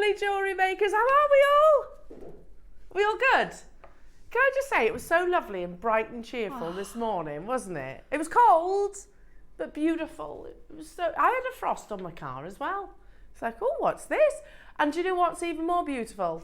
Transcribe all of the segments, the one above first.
Hey, jewellery makers, how are we all? Are we all good? Can I just say, it was so lovely and bright and cheerful this morning, wasn't it? It was cold, but beautiful. It was so. I had a frost on my car as well. It's like, oh, what's this? And do you know what's even more beautiful?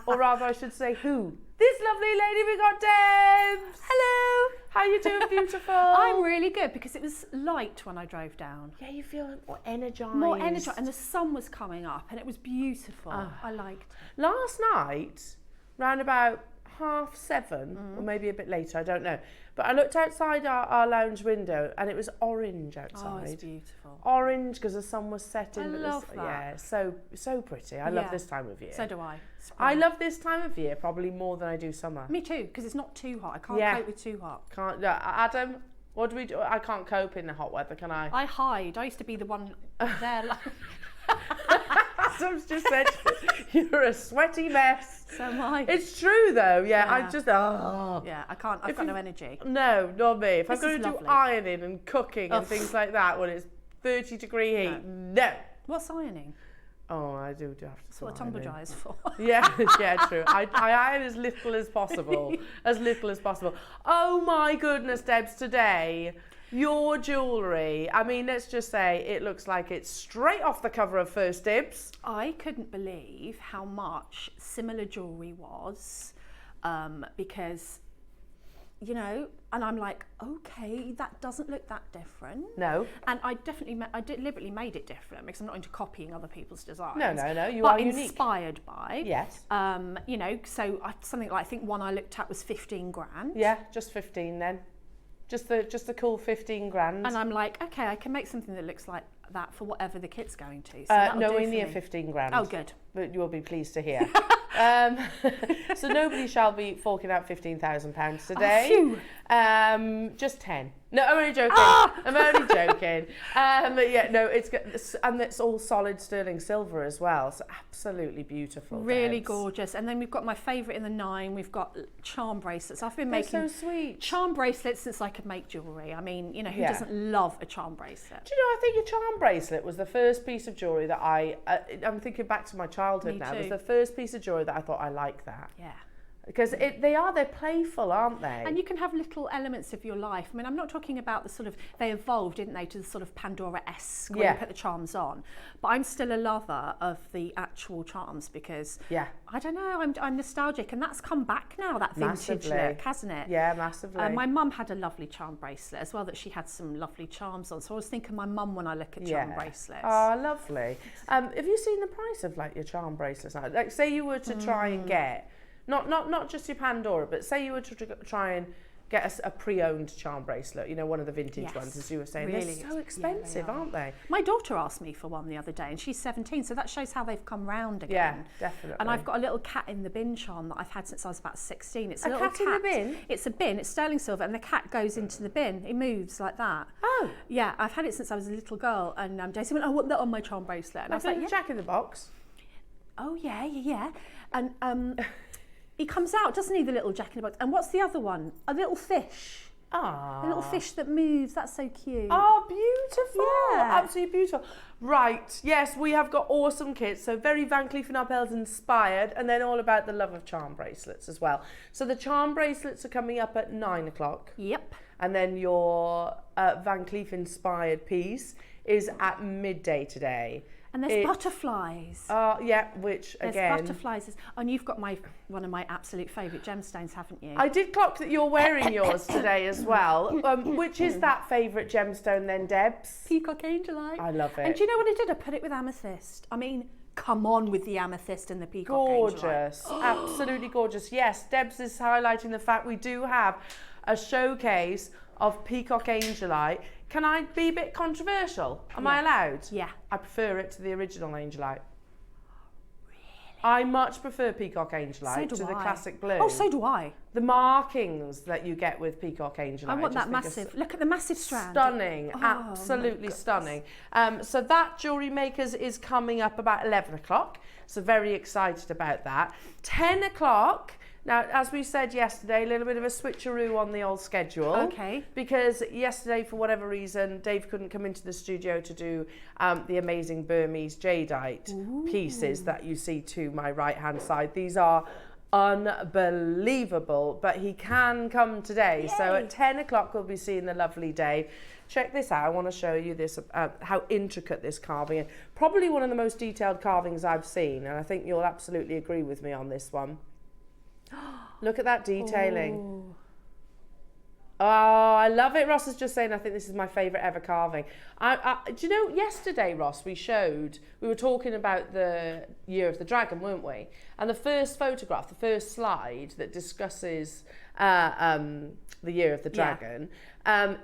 Or rather, I should say, who? This lovely lady, we got Debs. Hello. How you doing, beautiful? I'm really good because it was light when I drove down. Yeah, you feel more energised. More energised, and the sun was coming up, and it was beautiful. I liked it. Last night, round about 7:30, or maybe a bit later, I don't know. But I looked outside our lounge window and it was orange outside. Oh, it's beautiful. Orange because the sun was setting. I love that. Yeah, so pretty. I love this time of year. So do I. I love this time of year probably more than I do summer. Me too, because it's not too hot. I can't cope with too hot. Can't. Adam, what do we do? I can't cope in the hot weather, can I? I hide. I used to be the one there. Adam's just said you're a sweaty mess. So am I. It's true though. Yeah. I just Yeah, I can't. I've got no energy. No, not me. If I'm This going is to do lovely. ironing and cooking and things like that when it's 30-degree heat, no. What's ironing? Oh, I do have to. That's what a tumble dryer is for. Yeah, true. I iron as little as possible. As little as possible. Oh my goodness, Debs, today, your jewellery. I mean, let's just say it looks like it's straight off the cover of First Dibs. I couldn't believe how much similar jewellery was, because, you know, and I'm like, okay, that doesn't look that different. No. And I deliberately made it different because I'm not into copying other people's designs. No, you are unique. Inspired by. Yes. You know, so something like, I think one I looked at was 15 grand. Yeah, just 15 then. Just the cool 15 grand. And I'm like, okay, I can make something that looks like that for whatever the kit's going to. So nowhere near 15 grand. Oh, good. But you will be pleased to hear. So nobody shall be forking out £15,000 today. Just 10. No, I'm only joking. I'm only joking. But yeah, no, it's all solid sterling silver as well. So absolutely beautiful. Really Debs. gorgeous. And then we've got my favourite in the 9. We've got charm bracelets. I've been making so sweet. Charm bracelets since I could make jewellery. I mean, you know, who doesn't love a charm bracelet? Do you know, I think your charm bracelet was the first piece of jewellery that I'm thinking back to my childhood Me now. too. It was the first piece of jewellery that I thought I like that. Yeah. Because they're playful, aren't they? And you can have little elements of your life. I mean, I'm not talking about the sort of, they evolved, didn't they, to the sort of Pandora-esque where you put the charms on. But I'm still a lover of the actual charms because, I don't know, I'm nostalgic. And that's come back now, that vintage look, hasn't it? Yeah, massively. My mum had a lovely charm bracelet as well that she had some lovely charms on. So I was thinking my mum when I look at charm bracelets. Oh, lovely. Have you seen the price of like your charm bracelets now? Like, say you were to try and get, not just your Pandora, but say you were to try and get a pre-owned charm bracelet, you know, one of the vintage ones, as you were saying. Really, they're so expensive, aren't they? My daughter asked me for one the other day, and she's 17, so that shows how they've come round again. Yeah, definitely. And I've got a little cat in the bin charm that I've had since I was about 16. It's a little cat in the bin? It's a bin. It's sterling silver, and the cat goes into the bin. It moves like that. Oh. Yeah, I've had it since I was a little girl, and Daisy went, I want that on my charm bracelet. And I was like, Jack in the Box. Oh, yeah. And he comes out, doesn't he, the little Jack in the Box? And what's the other one? A little fish. Ah. A little fish that moves. That's so cute. Oh, beautiful. Yeah. Absolutely beautiful. Right. Yes, we have got awesome kits. So very Van Cleef & Arpels inspired, and then all about the love of charm bracelets as well. So the charm bracelets are coming up at 9 o'clock. Yep. And then your Van Cleef inspired piece is at midday today. And there's butterflies. Yeah, which There's again... butterflies. And you've got one of my absolute favourite gemstones, haven't you? I did clock that you're wearing yours today as well. Which is that favourite gemstone then, Debs? Peacock Angelite. I love it. And do you know what I did? I put it with amethyst. I mean, come on with the amethyst and the Peacock Angelite. Gorgeous. Absolutely gorgeous. Yes, Debs is highlighting the fact we do have a showcase of Peacock Angelite. Can I be a bit controversial? Am I allowed? Yeah. I prefer it to the original Angelite. Really? I much prefer Peacock Angelite to the classic blue. Oh, so do I. The markings that you get with Peacock Angelite. I want that massive. Look at the massive strand. Stunning. Absolutely stunning. So that Jewellery Makers is coming up about 11 o'clock. So very excited about that. 10 o'clock. Now, as we said yesterday, a little bit of a switcheroo on the old schedule. Okay. Because yesterday, for whatever reason, Dave couldn't come into the studio to do the amazing Burmese Jadeite pieces that you see to my right-hand side. These are unbelievable, but he can come today. Yay. So at 10 o'clock, we'll be seeing the lovely Dave. Check this out. I want to show you this, how intricate this carving is. Probably one of the most detailed carvings I've seen, and I think you'll absolutely agree with me on this one. Look at that detailing. Oh, I love it. Ross is just saying, I think this is my favourite ever carving. Do you know, yesterday, Ross, we were talking about the Year of the Dragon, weren't we? And the first photograph, the first slide that discusses the Year of the Dragon,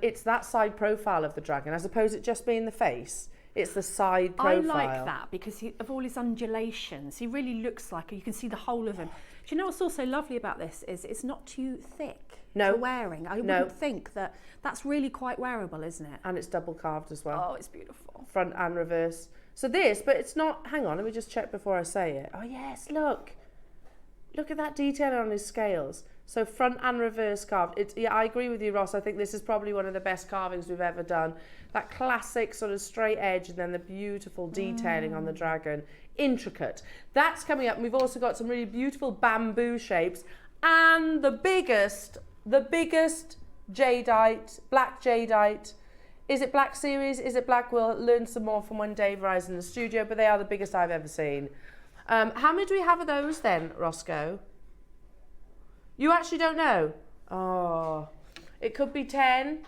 it's that side profile of the dragon, as opposed to just being the face. It's the side profile. I like that because of all his undulations. He really looks like, you can see the whole of him. Do you know what's also lovely about this is it's not too thick for wearing. I wouldn't think that's really quite wearable, isn't it? And it's double carved as well. Oh, it's beautiful. Front and reverse. So this, but it's not, hang on, let me just check before I say it. Oh yes, look. Look at that detail on his scales. So front and reverse carved. I agree with you, Ross. I think this is probably one of the best carvings we've ever done. That classic sort of straight edge and then the beautiful detailing on the dragon. Intricate. That's coming up. And we've also got some really beautiful bamboo shapes. And the biggest jadeite, black jadeite. Is it black series? Is it black? We'll learn some more from when Dave arrives in the studio, but they are the biggest I've ever seen. How many do we have of those then, Roscoe? You actually don't know? Oh, it could be 10,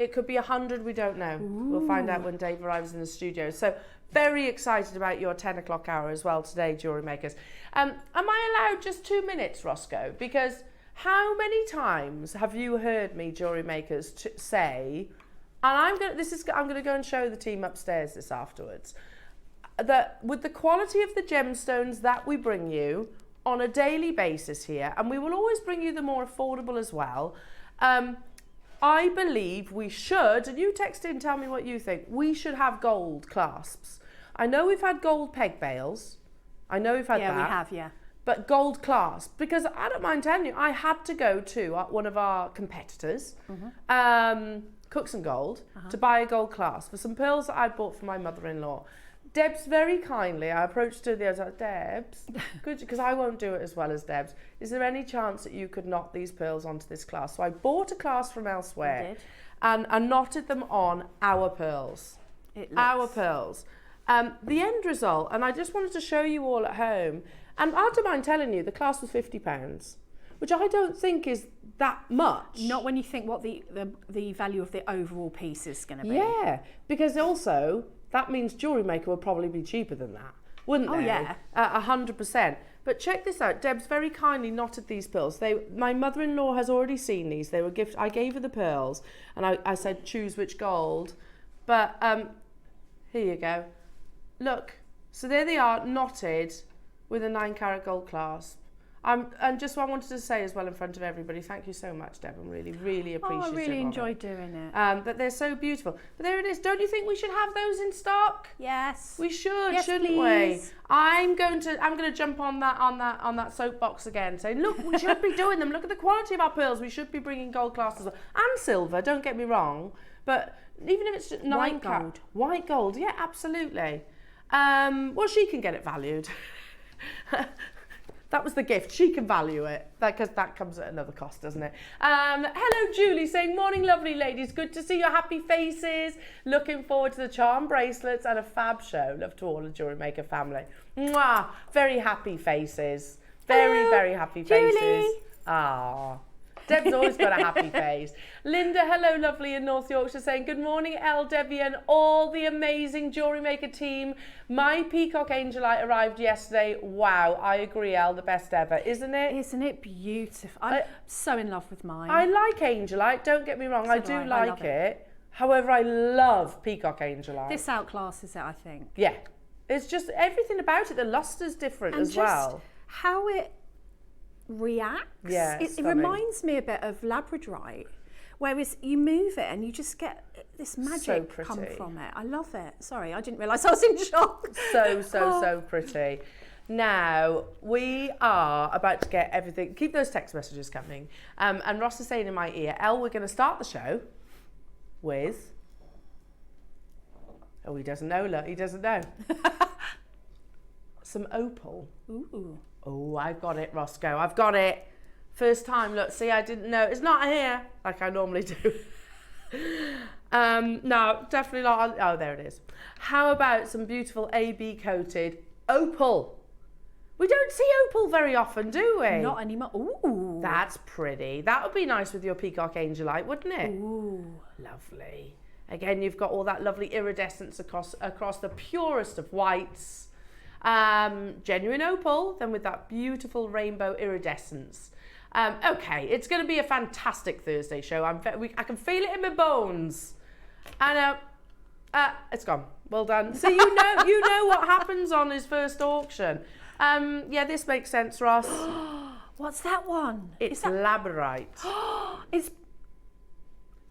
it could be 100, we don't know. Ooh. We'll find out when Dave arrives in the studio. So very excited about your 10 o'clock hour as well today, Jewellery Makers. Am I allowed just 2 minutes, Roscoe? Because how many times have you heard me, Jewellery Makers, say, and I'm going to go and show the team upstairs this afterwards, that with the quality of the gemstones that we bring you on a daily basis here, and we will always bring you the more affordable as well, I believe we should, and you text in, tell me what you think, we should have gold clasps. I know we've had gold peg bails. I know we've had that. Yeah, we have, yeah. But gold clasp, because I don't mind telling you, I had to go to one of our competitors, Cooks and Gold, to buy a gold clasp for some pearls that I bought for my mother-in-law. Debs very kindly, I approached her the other day, Debs, because I won't do it as well as Debs, is there any chance that you could knot these pearls onto this clasp? So I bought a clasp from elsewhere and knotted them on our pearls. Our pearls. The end result, and I just wanted to show you all at home, and I don't mind telling you, the clasp was £50, which I don't think is that much. Not when you think what the value of the overall piece is going to be. Yeah, because also that means Jewellery Maker will probably be cheaper than that, wouldn't they? Oh yeah, 100%. But check this out. Deb's very kindly knotted these pearls. My mother-in-law has already seen these. They were gift. I gave her the pearls, and I said choose which gold. But here you go. Look. So there they are, knotted with a 9-carat gold clasp. And just what I wanted to say as well in front of everybody, thank you so much, Deb. I'm really, really appreciative. I really enjoyed doing it. But they're so beautiful. But there it is. Don't you think we should have those in stock? Yes. We should, yes, shouldn't please. we? I'm going to jump on that soapbox again, saying, look, we should be doing them. Look at the quality of our pearls. We should be bringing gold clasps as well. And silver, don't get me wrong. But even if it's just 9 carat. White gold, yeah, absolutely. Well, she can get it valued. That was the gift. She can value it because that comes at another cost, doesn't it? Hello, Julie, saying, morning, lovely ladies. Good to see your happy faces. Looking forward to the charm bracelets and a fab show. Love to all the Jewellery Maker family. Mwah! Very happy faces. Very, hello, very happy faces. Julie. Ah. Deb's always got a happy face. Linda, hello, lovely in North Yorkshire, saying, good morning, Debbie, and all the amazing Jewellery Maker team. My Peacock Angelite arrived yesterday. Wow, I agree, the best ever, isn't it? Isn't it beautiful? I'm so in love with mine. I like Angelite, don't get me wrong, I do like it. However, I love Peacock Angelite. This outclasses it, I think. Yeah, it's just everything about it, the luster's different and as well. How it reacts. Yeah, it reminds me a bit of labradorite, whereas you move it and you just get this magic come from it. I love it. Sorry, I didn't realise I was in shock. So pretty. Now, we are about to get everything. Keep those text messages coming. And Ross is saying in my ear, Elle, we're going to start the show with... Oh, he doesn't know, look, he doesn't know. Some opal. Ooh. Oh, I've got it, Roscoe, I've got it. First time, look, see, I didn't know. It's not here, like I normally do. No, definitely not. Oh, there it is. How about some beautiful AB coated opal? We don't see opal very often, do we? Not anymore. Ooh. That's pretty. That would be nice with your Peacock Angelite, wouldn't it? Ooh. Lovely. Again, you've got all that lovely iridescence across the purest of whites. Genuine opal, then with that beautiful rainbow iridescence. Okay, it's going to be a fantastic Thursday show. I can feel it in my bones. And it's gone. Well done. So you know what happens on his first auction. Yeah, this makes sense, Ross. What's that one? It's labradorite.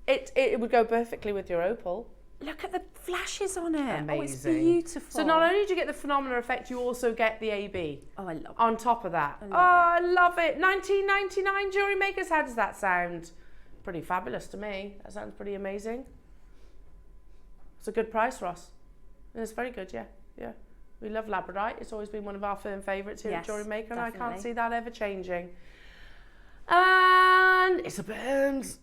It would go perfectly with your opal. Look at the flashes on it. Amazing. Oh, it's beautiful. So not only do you get the phenomenal effect, you also get the AB. Oh, I love it. On top of that. I love it. 19.99 Jewellery Makers. How does that sound? Pretty fabulous to me. That sounds pretty amazing. It's a good price, Ross. It's very good, yeah. Yeah. We love labradorite. It's always been one of our firm favourites here at Jewellery Maker, and I can't see that ever changing. And it's a burns.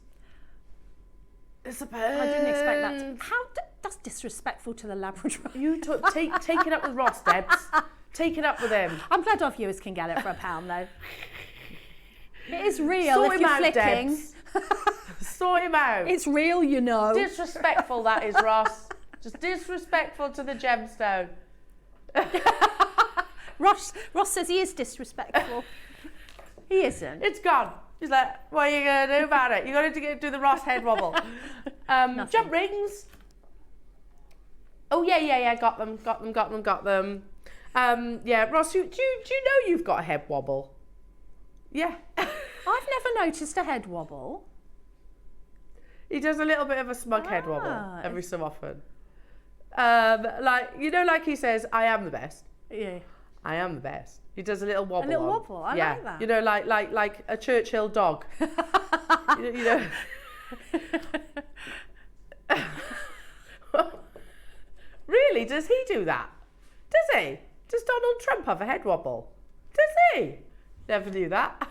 It's a burns. I didn't expect that. That's disrespectful to the labradorite. You take it up with Ross, Debs. Take it up with him. I'm glad our viewers can get it for £1 though. It is real. Sort if him you're out, flicking. Debs. Sort him out. It's real, you know. Disrespectful, that is, Ross. Just disrespectful to the gemstone. Ross says he is disrespectful. He isn't. It's gone. He's like, what are you going to do about it? You're going to do the Ross head wobble. Jump rings. Oh, yeah. Got them. Yeah, Ross, do you know you've got a head wobble? Yeah. I've never noticed a head wobble. He does a little bit of a smug head wobble every so often. Like he says, I am the best. Yeah. I am the best. He does a little wobble. A little wobble. I like that. You know, like a Churchill dog. you know. Really? Does he do that? Does he? Does Donald Trump have a head wobble? Does he? Never knew that.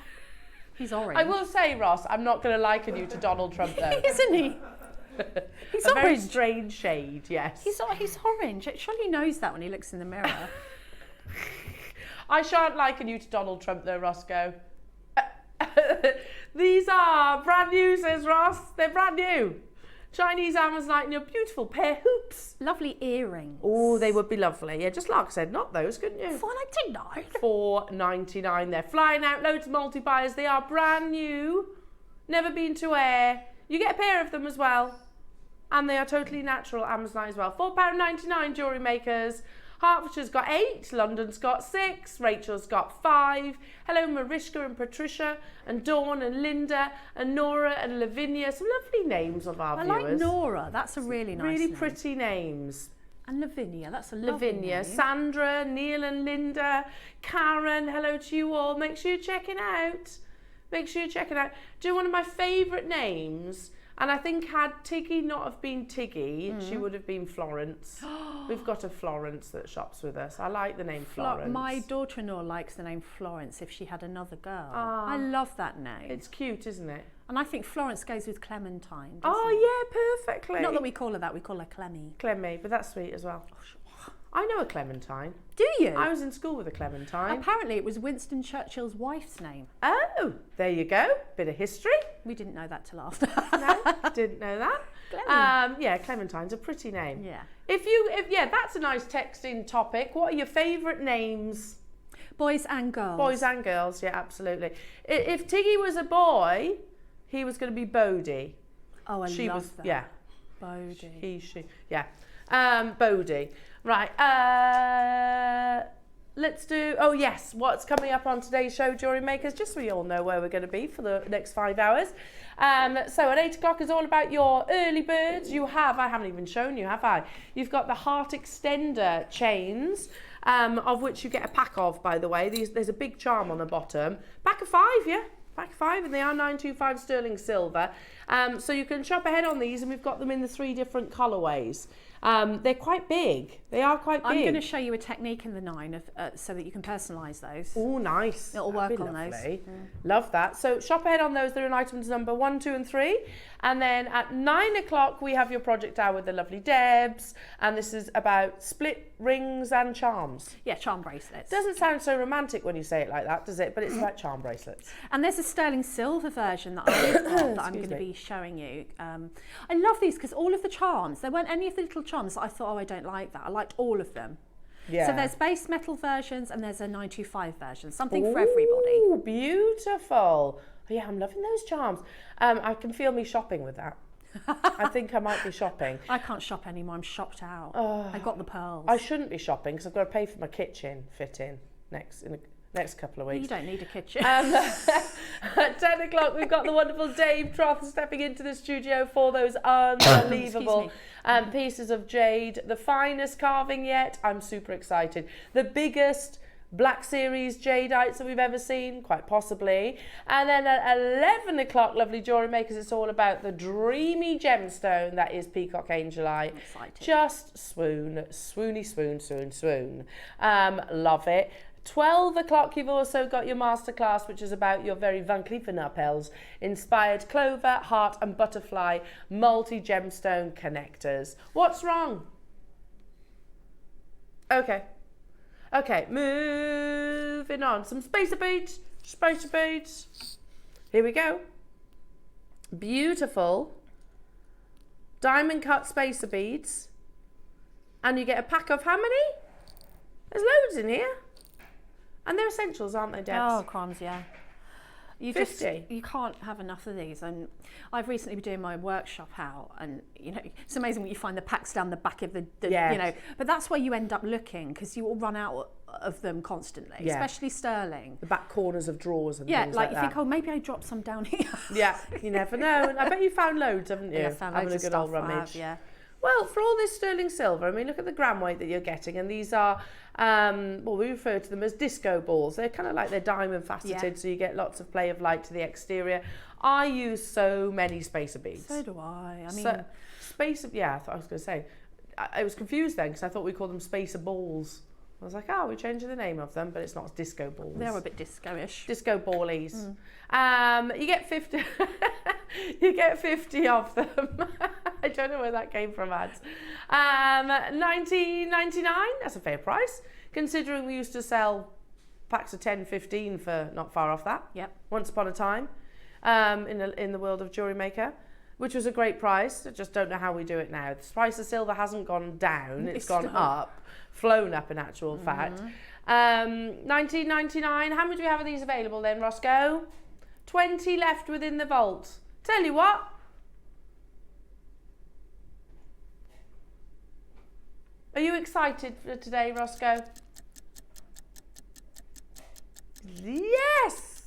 He's orange. I will say, Ross, I'm not going to liken you to Donald Trump, though. Isn't he? He's a orange. very strange shade, yes. He's orange. Surely he knows that when he looks in the mirror. I shan't liken you to Donald Trump, though, Roscoe. These are brand new, says Ross. They're brand new. Chinese Amazonite and your beautiful pair hoops. Lovely earrings. Oh, they would be lovely. Yeah, just like I said, not those, couldn't you? $4.99. $4.99. They're flying out, loads of multi-buyers. They are brand new, never been to air. You get a pair of them as well. And they are totally natural Amazonite as well. £4.99 Jewellery Makers. Hertfordshire's got 8, London's got 6, Rachel's got 5. Hello Mariska and Patricia and Dawn and Linda and Nora and Lavinia. Some lovely names of our viewers. I like Nora, that's a really nice Really name. pretty names. And Lavinia, that's a lovely Lavinia, name. Sandra, Neil and Linda, Karen, hello to you all. Make sure you check it out. Make sure you check it out. Do you know one of my favourite names? And I think had Tiggy not have been Tiggy, she would have been Florence. We've got a Florence that shops with us. I like the name Florence. My daughter-in-law likes the name Florence if she had another girl. I love that name. It's cute, isn't it? And I think Florence goes with Clementine. Oh, yeah, perfectly. Not that we call her that, we call her Clemmy. Clemmy, but that's sweet as well. I know a Clementine. Do you? I was in school with a Clementine. Apparently it was Winston Churchill's wife's name. Oh, there you go. Bit of history. We didn't know that till after. No, didn't know that. Yeah, Clementine's a pretty name. Yeah. Yeah, that's a nice texting topic. What are your favourite names? Boys and girls. Boys and girls, yeah, absolutely. If Tiggy was a boy, he was going to be Bodie. Oh, I love that. Yeah. Bodie. She, yeah. Bodie. Right, let's do, oh yes, what's coming up on today's show, Jewellery Makers, just so we all know where we're going to be for the next 5 hours. So at 8 o'clock is all about your early birds. I haven't even shown you, have I? You've got the heart extender chains. of which you get a pack of, by the way. There's a big charm on the bottom. Pack of 5, yeah. Pack of 5, and they are 925 sterling silver. So you can shop ahead on these, and we've got them in the 3 different colourways. They're quite big. They are quite big. I'm going to show you a technique in the 9 so that you can personalise those. Oh, nice. It'll work on those. Love that. So shop ahead on those. They're in items number 1, 2 and 3. And then at 9 o'clock, we have your project hour with the lovely Debs. And this is about split rings and charms. Yeah, charm bracelets. Doesn't sound so romantic when you say it like that, does it? But it's about charm bracelets. And there's a sterling silver version that I'm going to be showing you. I love these because all of the charms, there weren't any of the little charms that I thought, oh, I don't like that. I liked all of them. Yeah. So there's base metal versions and there's a 925 version, something for everybody. Oh, beautiful. Yeah, I'm loving those charms. I can feel me shopping with that. I think I might be shopping. I can't shop anymore. I'm shopped out. I got the pearls. I shouldn't be shopping because I've got to pay for my kitchen fit-in in the next couple of weeks. You don't need a kitchen. At 10 o'clock, we've got the wonderful Dave Troth stepping into the studio for those unbelievable pieces of jade. The finest carving yet. I'm super excited. The biggest Black Series Jadeites that we've ever seen, quite possibly. And then at 11 o'clock, lovely Jewellery Makers, it's all about the dreamy gemstone that is Peacock Angelite. Just swoon, swoony, swoon, swoon, swoon. Love it. 12 o'clock, you've also got your Masterclass, which is about your very Van Cleef & Arpels inspired clover, heart and butterfly multi-gemstone connectors. What's wrong? Okay. Okay, moving on. Some spacer beads, spacer beads. Here we go. Beautiful diamond cut spacer beads. And you get a pack of how many? There's loads in here. And they're essentials, aren't they, Debs? Oh, crumbs, yeah. You 50. You can't have enough of these. And I've recently been doing my workshop out, and you know, it's amazing what you find the packs down the back of the yes. you know. But that's where you end up looking because you will run out of them constantly, especially sterling. The back corners of drawers and things like that. You think, oh, maybe I dropped some down here. Yeah, you never know. And I bet you found loads, haven't you? Yeah, found having loads a good old rummage. Well, for all this sterling silver, I mean, look at the gram weight that you're getting, and these are, well, we refer to them as disco balls. They're kind of like they're diamond faceted, so you get lots of play of light to the exterior. I use so many spacer beads. So do I. I mean, so, I thought I was going to say, I was confused then because I thought we called them spacer balls. I was like, oh, we're changing the name of them, but it's not disco balls. They're a bit disco-ish. Disco ballies. You get 50. You get 50 of them. I don't know where that came from, ads. $19.99. That's a fair price, considering we used to sell packs of 10, 15 for not far off that. Yep. Once upon a time, in the world of Jewellery Maker, which was a great price. I just don't know how we do it now. The price of silver hasn't gone down; it's gone up. Flown up in actual fact. $19.99. How many do we have of these available then, Roscoe? 20 left within the vault. Tell you what. Are you excited for today, Roscoe? Yes!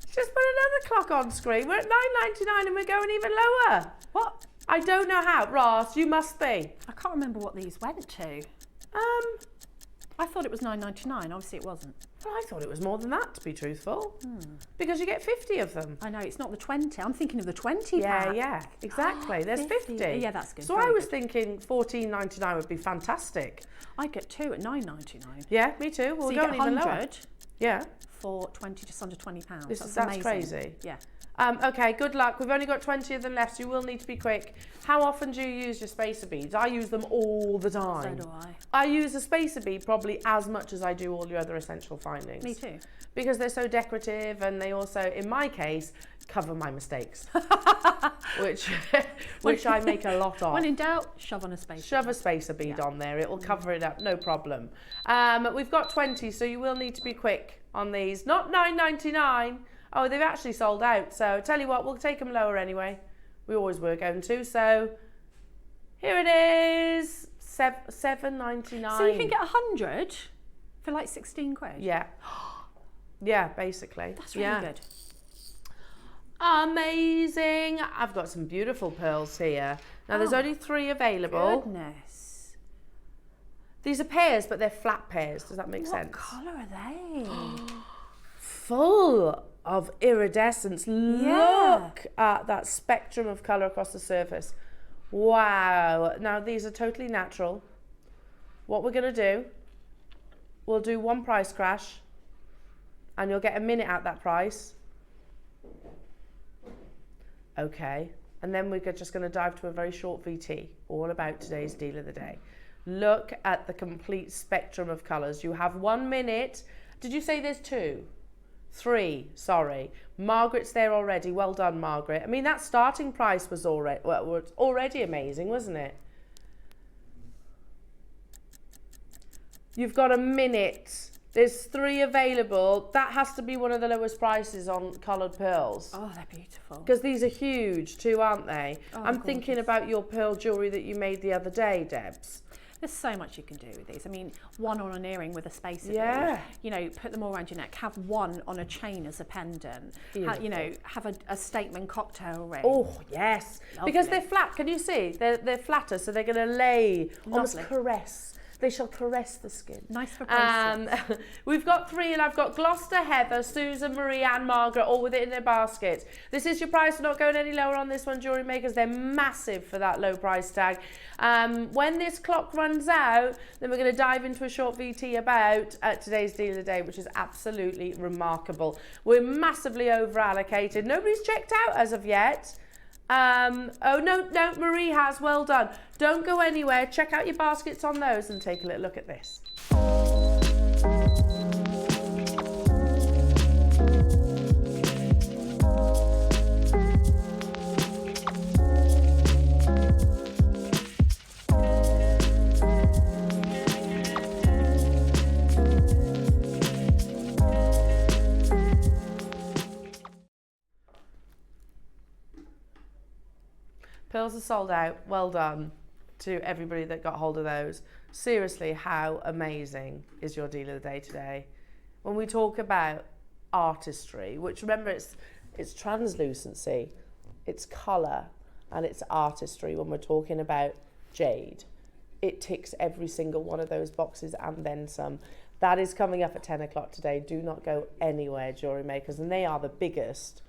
Just put another clock on screen. We're at $9.99 and we're going even lower. What? I don't know how. Ross, you must be. I can't remember what these went to. I thought it was $9.99. Obviously, it wasn't. Well, I thought it was more than that, to be truthful. Because you get 50 of them. I know, it's not the 20. I'm thinking of the 20 pack. Yeah, exactly. There's 50. Yeah, that's good. So I was thinking $14.99 would be fantastic. I get 2 at $9.99. Yeah, me too. We'll so go you get even 100 lower. Yeah. For just under £20. That's amazing. Crazy. Yeah. Okay, good luck. We've only got 20 of them left, so you will need to be quick. How often do you use your spacer beads? I use them all the time. So do I. I use a spacer bead probably as much as I do all your other essential findings. Me too. Because they're so decorative, and they also, in my case, cover my mistakes, which I make a lot of. When in doubt, shove on a spacer. Shove a spacer bead on there. It will cover it up, no problem. We've got 20, so you will need to be quick on these. Not $9.99. Oh, they've actually sold out. So tell you what, we'll take them lower anyway. We always were going to. So here it is, $7.99. So you can get 100 for like 16 quid. Yeah. Yeah, basically. That's really good. Amazing. I've got some beautiful pearls here. Now, there's only 3 available. Goodness. These are pears, but they're flat pears. Does that make sense? What colour are they? Full of iridescence. Yeah. Look at that spectrum of colour across the surface. Wow. Now, these are totally natural. What we're going to do, we'll do one price crash, and you'll get a minute at that price. Okay. And then we're just going to dive to a very short VT, all about today's deal of the day. Look at the complete spectrum of colours. You have 1 minute. Did you say there's 2? 3, sorry. Margaret's there already. Well done, Margaret. I mean, that starting price was already amazing, wasn't it? You've got a minute. There's 3 available. That has to be one of the lowest prices on coloured pearls. Oh, they're beautiful. Because these are huge too, aren't they? Oh, I'm thinking about your pearl jewellery that you made the other day, Debs. There's so much you can do with these. I mean, one on an earring with a spacer Yeah. bead. You know, put them all around your neck. Have one on a chain as a pendant. You know, have a statement cocktail ring. Oh, yes. Lovely. Because they're flat. Can you see? They're flatter, so they're going to lay, almost Lovely. caress. They shall caress the skin. Nice for bracelets. We've got 3, and I've got Gloucester, Heather, Susan, Marie and Margaret all with it in their basket. This is your price. We're not going any lower on this one, Jewellery Makers. They're massive for that low price tag. When this clock runs out, then we're going to dive into a short VT about today's deal of the day, which is absolutely remarkable. We're massively over allocated. Nobody's checked out as of yet. Oh, no, Marie has. Well done. Don't go anywhere. Check out your baskets on those and take a little look at this. Pearls are sold out. Well done to everybody that got hold of those. Seriously, how amazing is your deal of the day today? When we talk about artistry, which remember it's translucency, it's colour and it's artistry. When we're talking about jade, it ticks every single one of those boxes and then some. That is coming up at 10 o'clock today. Do not go anywhere, Jewellery Makers, and they are the biggest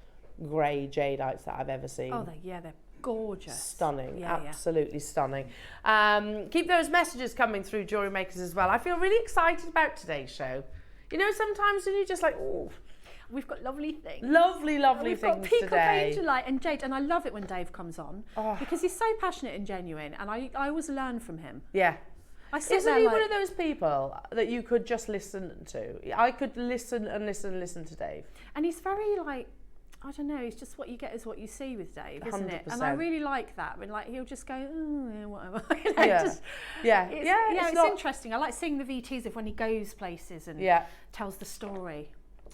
grey jadeites that I've ever seen. Oh, they're gorgeous. Stunning, Yeah, absolutely stunning. Keep those messages coming through, Jewellery Makers, as well. I feel really excited about today's show. You know, sometimes when you're just like, oh, we've got lovely things. Lovely We've things got Peacock, today. Angelite and Jade, and I love it when Dave comes on because he's so passionate and genuine, and I always learn from him. Yeah. Isn't he one of those people that you could just listen to? I could listen to Dave. And he's very like, I don't know, it's just what you get is what you see with Dave, isn't it? 100%. And I really like that when like he'll just go, oh, yeah, whatever. It's interesting. I like seeing the VTs of when he goes places and tells the story.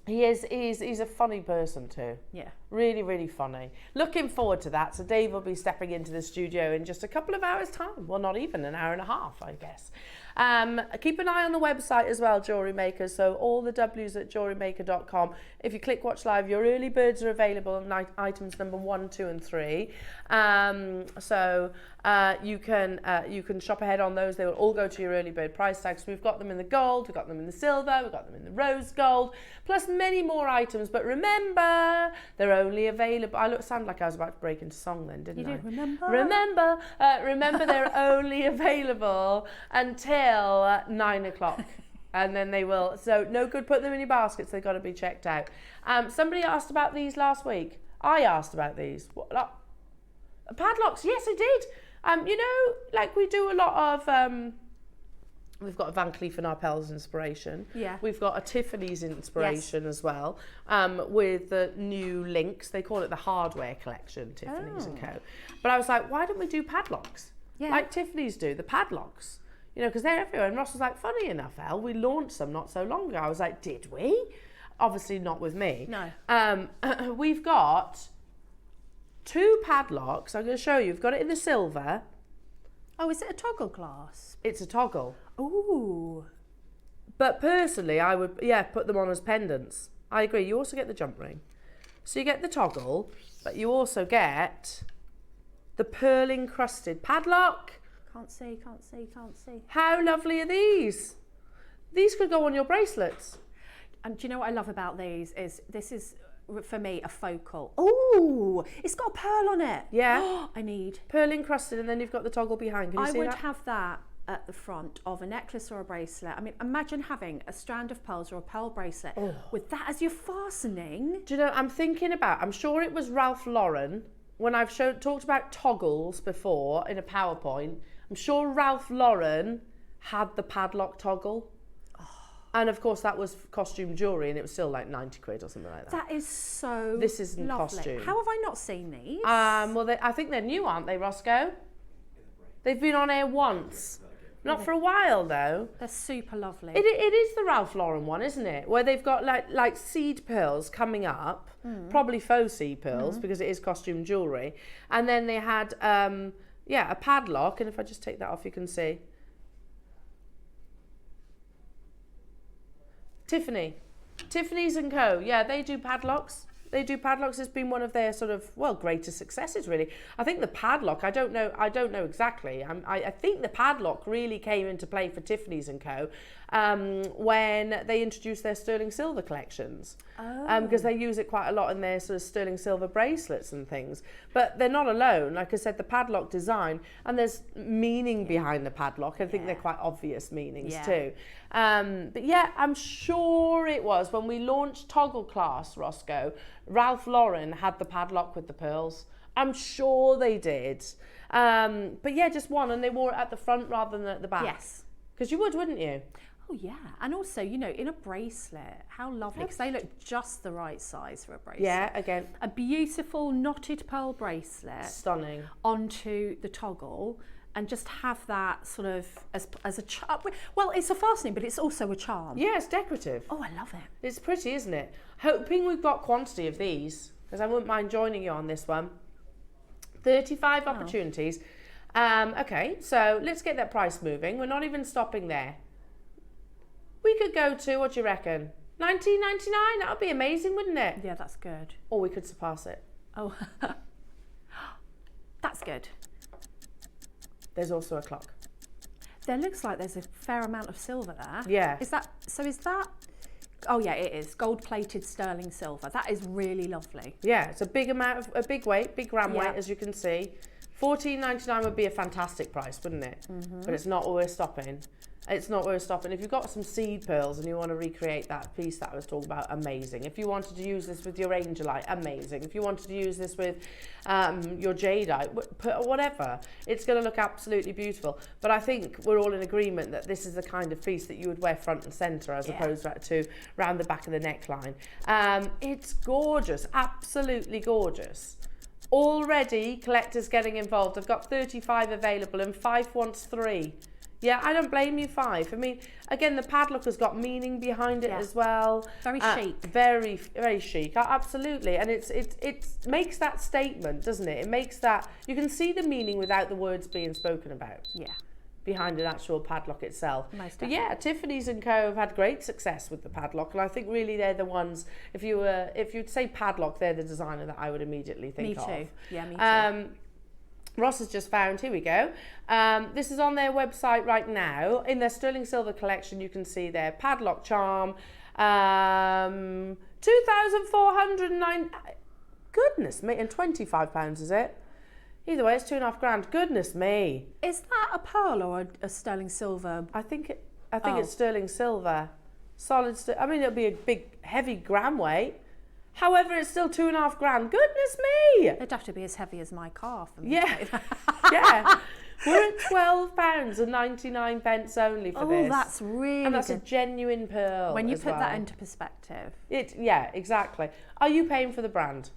He's a funny person too. Yeah. Really, really funny. Looking forward to that. So Dave will be stepping into the studio in just a couple of hours' time. Well, not even an hour and a half, I guess. Keep an eye on the website as well, Jewellery Makers. So all the W's at JewelleryMaker.com. If you click Watch Live, your early birds are available on items number 1, 2 and 3. You can shop ahead on those. They will all go to your early bird price tags. We've got them in the gold, we've got them in the silver, we've got them in the rose gold, plus many more items. But remember, they're only available. I sound like I was about to break into song then, didn't I? You did, remember? Remember, they're only available until 9 o'clock. And then they will, so no good putting them in your baskets, they've got to be checked out. Somebody asked about these last week. I asked about these. Padlocks, yes I did. You know, like we do a lot of, we've got a Van Cleef & Arpels inspiration. Yeah. We've got a Tiffany's inspiration as well, with the new links. They call it the hardware collection, Tiffany's & Co. But I was like, why don't we do padlocks? Yeah. Like Tiffany's do, the padlocks. You know, because they're everywhere. And Ross was like, funny enough, Elle, we launched some not so long ago. I was like, did we? Obviously not with me. No. We've got 2 padlocks. I'm going to show you. We've got it in the silver. Oh, is it a toggle clasp? It's a toggle. Ooh. But personally, I would, put them on as pendants. I agree. You also get the jump ring. So you get the toggle, but you also get the pearl encrusted padlock. Can't see, can't see, can't see. How lovely are these? These could go on your bracelets. And do you know what I love about these is this is, for me, a focal. Oh, it's got a pearl on it. Yeah. I need. Pearl encrusted, and then you've got the toggle behind. Can you see that? I would have that at the front of a necklace or a bracelet. I mean, imagine having a strand of pearls or a pearl bracelet with that as your fastening. Do you know, I'm sure it was Ralph Lauren, when I've talked about toggles before in a PowerPoint, I'm sure Ralph Lauren had the padlock toggle. And of course that was costume jewellery, and it was still like 90 quid or something like that. That is so This isn't lovely. costume. How have I not seen these? Well, I think they're new, aren't they, Roscoe? They've been on air once. Not for a while though. They're super lovely. It is the Ralph Lauren one, isn't it? Where they've got like seed pearls coming up, probably faux seed pearls because it is costume jewellery. And then they had a padlock, and if I just take that off you can see. Tiffany's & Co. Yeah, they do padlocks. It's been one of their sort of, well, greatest successes, really. I think the padlock, I don't know exactly. I think the padlock really came into play for Tiffany's & Co. When they introduced their sterling silver collections. Because they use it quite a lot in their sort of sterling silver bracelets and things. But they're not alone. Like I said, the padlock design, and there's meaning behind the padlock. I think they're quite obvious meanings too. But yeah, I'm sure it was when we launched Toggle Class, Roscoe, Ralph Lauren had the padlock with the pearls. I'm sure they did. But yeah, just one, and they wore it at the front rather than at the back. Yes. Because you would, wouldn't you? Oh yeah, and also, you know, in a bracelet, how lovely, because they look just the right size for a bracelet. Yeah, again. A beautiful knotted pearl bracelet. Stunning. Onto the toggle, and just have that sort of as a charm. Well, it's a fastening, but it's also a charm. Yeah, it's decorative. Oh, I love it. It's pretty, isn't it? Hoping we've got quantity of these, because I wouldn't mind joining you on this one. 35 opportunities. Okay, so let's get that price moving. We're not even stopping there. We could go to, what do you reckon? $19.99? That would be amazing, wouldn't it? Yeah, that's good. Or we could surpass it. Oh, that's good. There's also a clock. There looks like there's a fair amount of silver there. Yeah. Is that, oh yeah, it is. Gold-plated sterling silver. That is really lovely. Yeah, it's a big weight, big gram weight, as you can see. $14.99 would be a fantastic price, wouldn't it? But it's not worth stopping. It's not worth stopping. If you've got some seed pearls and you want to recreate that piece that I was talking about, amazing. If you wanted to use this with your Angelite, amazing. If you wanted to use this with your Jadeite, whatever, it's going to look absolutely beautiful. But I think we're all in agreement that this is the kind of piece that you would wear front and centre as opposed to round the back of the neckline. It's gorgeous, absolutely gorgeous. Already collectors getting involved. I've got 35 available and Fife wants 3. Yeah, I don't blame you, Fife. I mean, again, the padlock has got meaning behind it as well. Very chic. Very, very chic. Absolutely. And it makes that statement, doesn't it? It makes that, you can see the meaning without the words being spoken about. Yeah. Behind an actual padlock itself. But yeah, Tiffany's & Co. have had great success with the padlock, and I think really they're the ones, if you'd say padlock, they're the designer that I would immediately think of. Me too. Yeah, me too. Ross has just found, here we go. This is on their website right now. In their sterling silver collection, you can see their padlock charm. 2,409, goodness me, and £25 is it? Either way, it's $2.5 grand. Goodness me. Is that a pearl or a sterling silver? I think it's sterling silver. Solid, I mean, it'll be a big, heavy gram weight. However, it's still $2.5 grand. Goodness me! It'd have to be as heavy as my car for me. Yeah, yeah. We're at £12.99 only for this. Oh, that's really And that's good. a genuine pearl. When you put that into perspective. Yeah, exactly. Are you paying for the brand?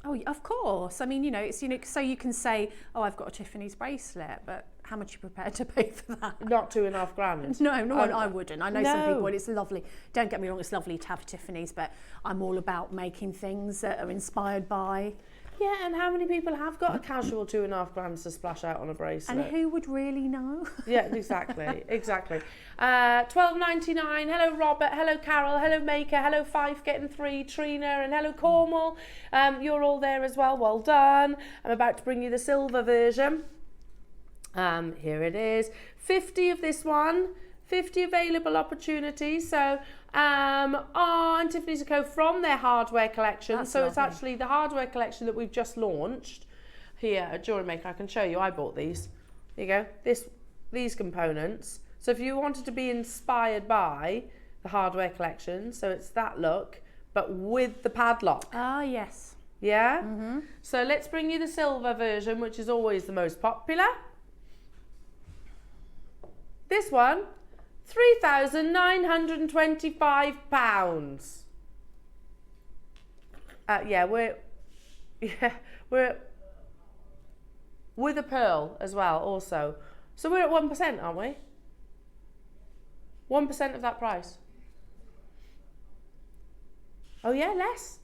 Oh, of course. I mean, it's, so you can say, oh, I've got a Tiffany's bracelet, but how much are you prepared to pay for that? Not $2.5 grand. No, I wouldn't. I know some people, and it's lovely. Don't get me wrong, it's lovely to have Tiffany's, but I'm all about making things that are inspired by. Yeah, and how many people have got a casual $2.5 grand to splash out on a bracelet? And who would really know? Yeah, exactly, exactly. $12.99. Hello, Robert. Hello, Carol. Hello, Maker. Hello, Fife getting 3. Trina and hello, Cornwall. You're all there as well. Well done. I'm about to bring you the silver version. Here it is, 50 of this one, 50 available opportunities. So on Tiffany's & Co. from their hardware collection. That's so lovely. It's actually the hardware collection that we've just launched here at JewelleryMaker. I can show you, I bought these. There you go, these components. So if you wanted to be inspired by the hardware collection, so it's that look, but with the padlock. Ah, yes. Yeah? So let's bring you the silver version, which is always the most popular. This one, £3,925. Yeah, we're with a pearl as well, also. So we're at 1%, aren't we? 1% of that price. Oh yeah, less.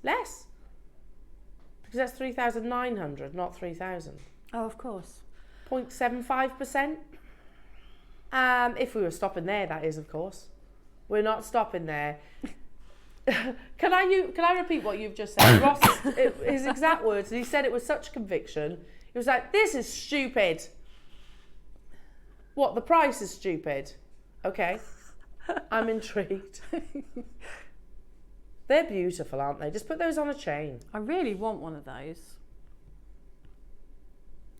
Because that's 3,900, not 3,000. Oh, of course. 0.75%. If we were stopping there, that is, of course. We're not stopping there. Can I repeat what you've just said? Ross, his exact words, he said it with such conviction. He was like, this is stupid. What, the price is stupid? Okay. I'm intrigued. They're beautiful, aren't they? Just put those on a chain. I really want one of those.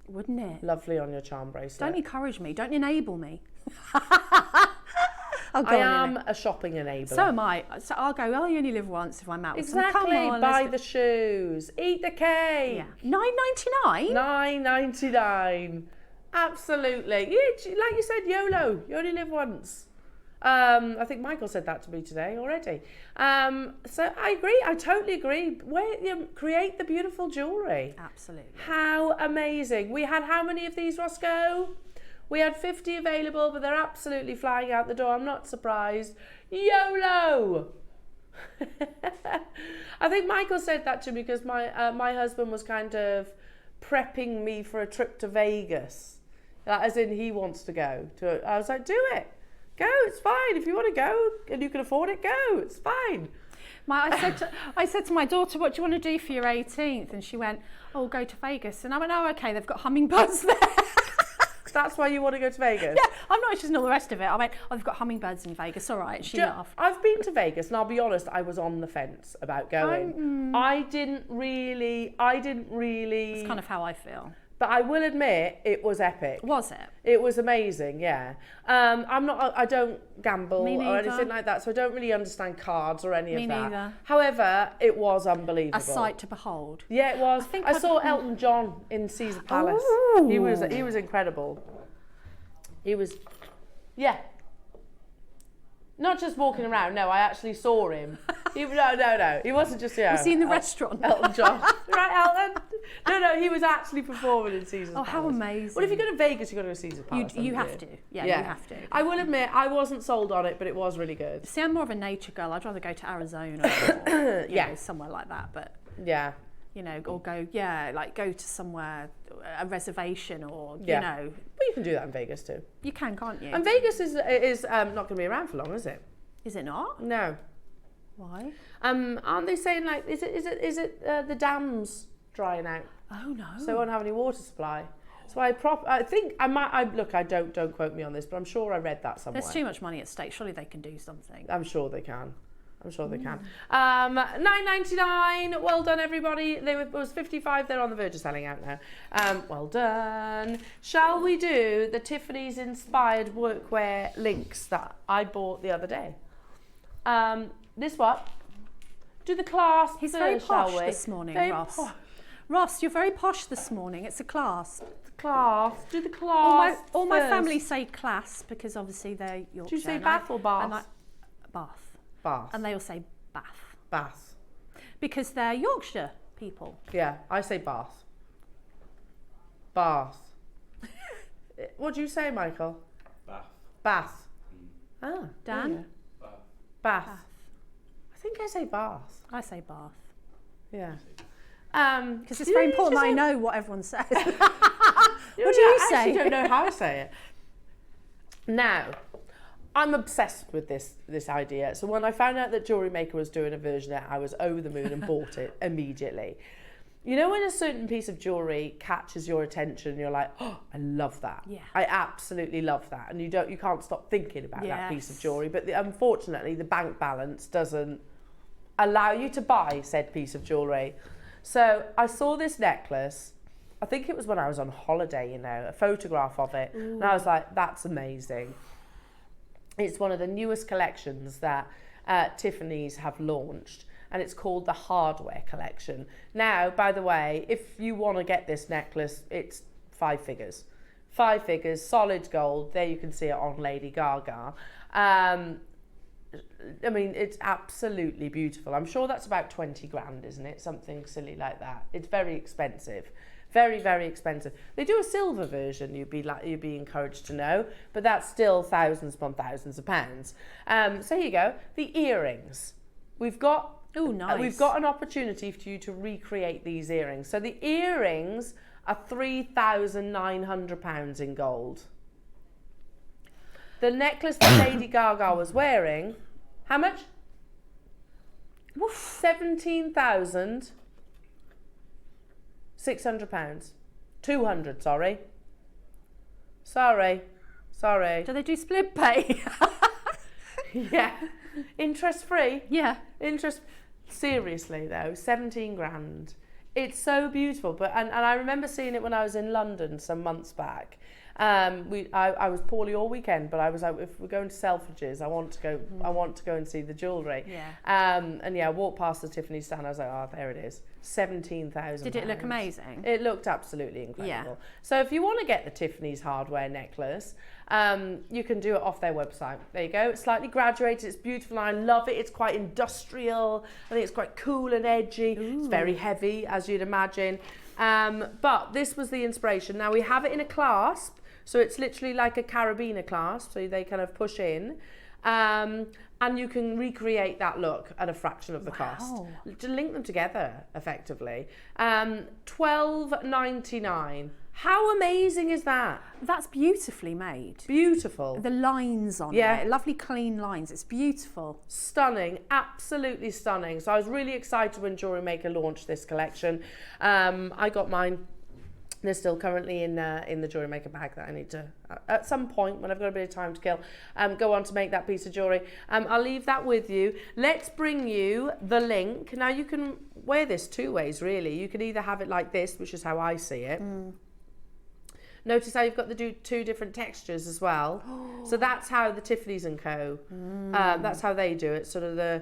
Wouldn't it? Lovely on your charm bracelet. Don't encourage me. Don't enable me. I am a shopping enabler. So am I. So I'll go, oh, you only live once if I'm out with Exactly. some. Come on, buy the shoes. Eat the cake. Yeah. $9.99? $9.99. Absolutely. Yeah, like you said, YOLO. You only live once. I think Michael said that to me today already. So I agree. I totally agree. Create the beautiful jewellery. Absolutely. How amazing. We had how many of these, Roscoe? We had 50 available, but they're absolutely flying out the door. I'm not surprised. YOLO! I think Michael said that to me because my husband was kind of prepping me for a trip to Vegas. As in, he wants to go. I was like, do it. Go, it's fine. If you want to go and you can afford it, go. It's fine. I said to my daughter, what do you want to do for your 18th? And she went, oh, go to Vegas. And I went, oh, okay, they've got hummingbirds there. That's why you want to go to Vegas? Yeah, I'm not interested in all the rest of it. I went, oh, they've got hummingbirds in Vegas. All right, she laughed. I've been to Vegas, and I'll be honest, I was on the fence about going. I didn't really. That's kind of how I feel. But I will admit, it was epic. Was it? It was amazing, yeah. I don't gamble or anything like that, so I don't really understand cards or any of that. Me neither. However, it was unbelievable. A sight to behold. Yeah, it was. I saw Elton John in Caesar Palace. Ooh. He was incredible. He was, yeah. Not just walking around. No, I actually saw him. No. He wasn't just Was he in the restaurant? Elton John. Right, Elton? No, he was actually performing in Caesar's Palace. Oh, how amazing. Well, if you go to Vegas, you've got to go to Caesar's Palace. You have to. Yeah, you have to. I will admit, I wasn't sold on it, but it was really good. See, I'm more of a nature girl. I'd rather go to Arizona or you know, somewhere like that. But yeah. You know, or go to somewhere, a reservation or, you know. Well, you can do that in Vegas too. You can't you? And Vegas is not going to be around for long, is it? Is it not? No. Why? Aren't they saying like, is it the dams drying out? Oh no. So they won't have any water supply. So I think I might. Look, don't quote me on this, but I'm sure I read that somewhere. There's too much money at stake. Surely they can do something. I'm sure they can. $9.99. Well done, everybody. It was 55. They're on the verge of selling out now. Well done. Shall we do the Tiffany's inspired workwear links that I bought the other day? This one. Do the clasp. He's very posh this morning, Ross. Posh. Ross, you're very posh this morning. It's a clasp. The clasp. Do the clasp. All my family say clasp because obviously they're Yorkshire. Do you say bath or bath? Bath. Bath. And they all say bath. Bath. Because they're Yorkshire people. Yeah, I say bath. Bath. What do you say, Michael? Bath. Bath. Ah. Dan? Bath. Bath. I think I say bath. I say bath. Yeah. Because it's very important that I know what everyone says. What do you say? I actually don't know how to say it. Now, I'm obsessed with this idea. So when I found out that JewelleryMaker was doing a version of it, I was over the moon and bought it immediately. You know when a certain piece of jewellery catches your attention, you're like, oh, I love that. Yeah. I absolutely love that. And you can't stop thinking about that piece of jewellery. But unfortunately, the bank balance doesn't allow you to buy said piece of jewellery. So I saw this necklace, I think it was when I was on holiday, you know, a photograph of it. Ooh. And I was like, that's amazing. It's one of the newest collections that Tiffany's have launched. And it's called the Hardware Collection. Now, by the way, if you want to get this necklace, it's 5 figures. 5 figures, solid gold. There you can see it on Lady Gaga. I mean, it's absolutely beautiful. I'm sure that's about 20 grand, isn't it? Something silly like that. It's very expensive. Very, very expensive. They do a silver version, you'd be encouraged to know, but that's still thousands upon thousands of pounds. So here you go. The earrings. We've got nice. We've got an opportunity for you to recreate these earrings. So the earrings are £3,900 in gold. The necklace that Lady Gaga was wearing, how much? £17,600. 200, sorry. Sorry. Do they do split pay? Yeah. Interest free? Yeah. Seriously though, 17 grand. It's so beautiful. But and I remember seeing it when I was in London some months back. I was poorly all weekend, but I was like, if we're going to Selfridges, I want to go and see the jewellery. Yeah. And yeah, I walked past the Tiffany stand, I was like, oh, there it is. 17,000. Did it look amazing? It looked absolutely incredible. Yeah. So if you want to get the Tiffany's hardware necklace, you can do it off their website. There you go. It's slightly graduated. It's beautiful. I love it. It's quite industrial. I think it's quite cool and edgy. Ooh. It's very heavy, as you'd imagine. But this was the inspiration. Now we have it in a clasp. So it's literally like a carabiner clasp. So they kind of push in. And you can recreate that look at a fraction of the cost. To link them together, effectively. $12.99. How amazing is that? That's beautifully made. Beautiful. The lines on it, lovely clean lines. It's beautiful. Stunning, absolutely stunning. So I was really excited when JewelleryMaker launched this collection. I got mine. They're still currently in the JewelleryMaker bag that I need to, at some point when I've got a bit of time to kill, go on to make that piece of jewellery. I'll leave that with you. Let's bring you the link. Now you can wear this 2 ways really. You can either have it like this, which is how I see it. Notice how you've got the 2 different textures as well. So that's how the Tiffany's & Co. That's how they do it. Sort of the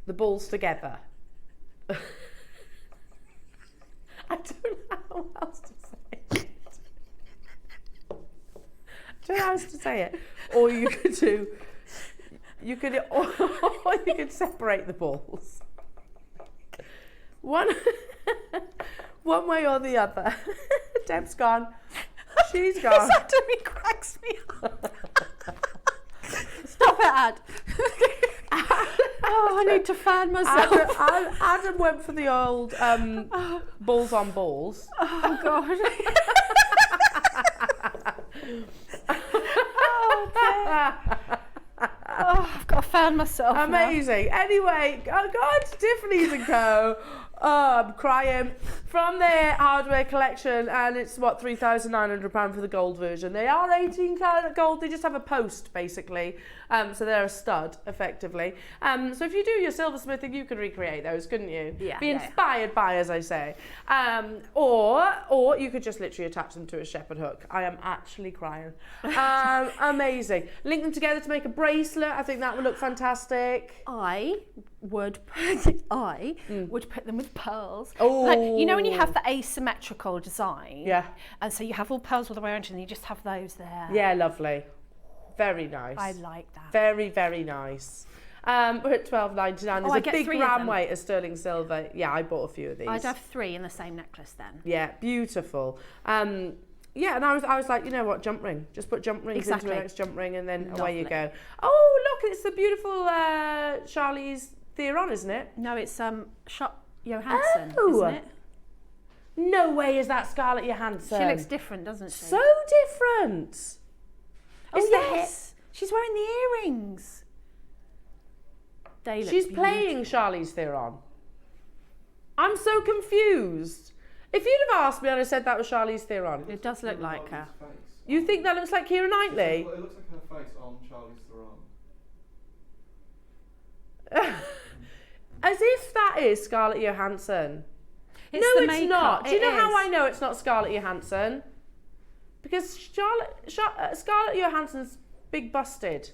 balls together. I don't know how else to say it. I don't know how else to say it. Or you could separate the balls. One way or the other. Deb's gone. She's gone. This actually cracks me up. Stop it, Ad. Oh, I need to fan myself. Adam went for the old balls on balls. Oh, God. I've got to fan myself. Amazing. Now. Anyway, go on to Tiffany's & Co. I'm crying. From their hardware collection, and it's what, £3,900 for the gold version. They are 18 karat gold. They just have a post basically, so they're a stud effectively. So if you do your silversmithing, you could recreate those, couldn't you? Yeah. Be inspired by, as I say, or you could just literally attach them to a shepherd hook. I am actually crying. Amazing. Link them together to make a bracelet. I think that would look fantastic. I would put them with pearls. Oh, like, you know when you have the asymmetrical design, and so you have all pearls all the way around and you just have those there. Yeah, lovely, very nice. I like that. Very, very nice. We're at $12.99. There's a big gram weight of sterling silver. Yeah, I bought a few of these. I'd have 3 in the same necklace then. Yeah, beautiful. Yeah, and I was like, you know what, jump ring. Just put jump rings into the next jump ring, and then away you go. Oh, look, it's the beautiful Charlize Theron, isn't it? No, it's Johansson, isn't it? No way is that Scarlett Johansson. She looks different, doesn't she? So different. Oh, yes. She's wearing the earrings. They look She's beautiful. playing Charlize Theron. I'm so confused. If you'd have asked me, I'd have said that was Charlize Theron. It does look like her. You think that looks like Keira Knightley? It looks like her face on Charlize Theron. As if that is Scarlett Johansson. It's No, the it's makeup. not. Do you It know how is. I know it's not Scarlett Johansson? Because Scarlett Johansson's big busted.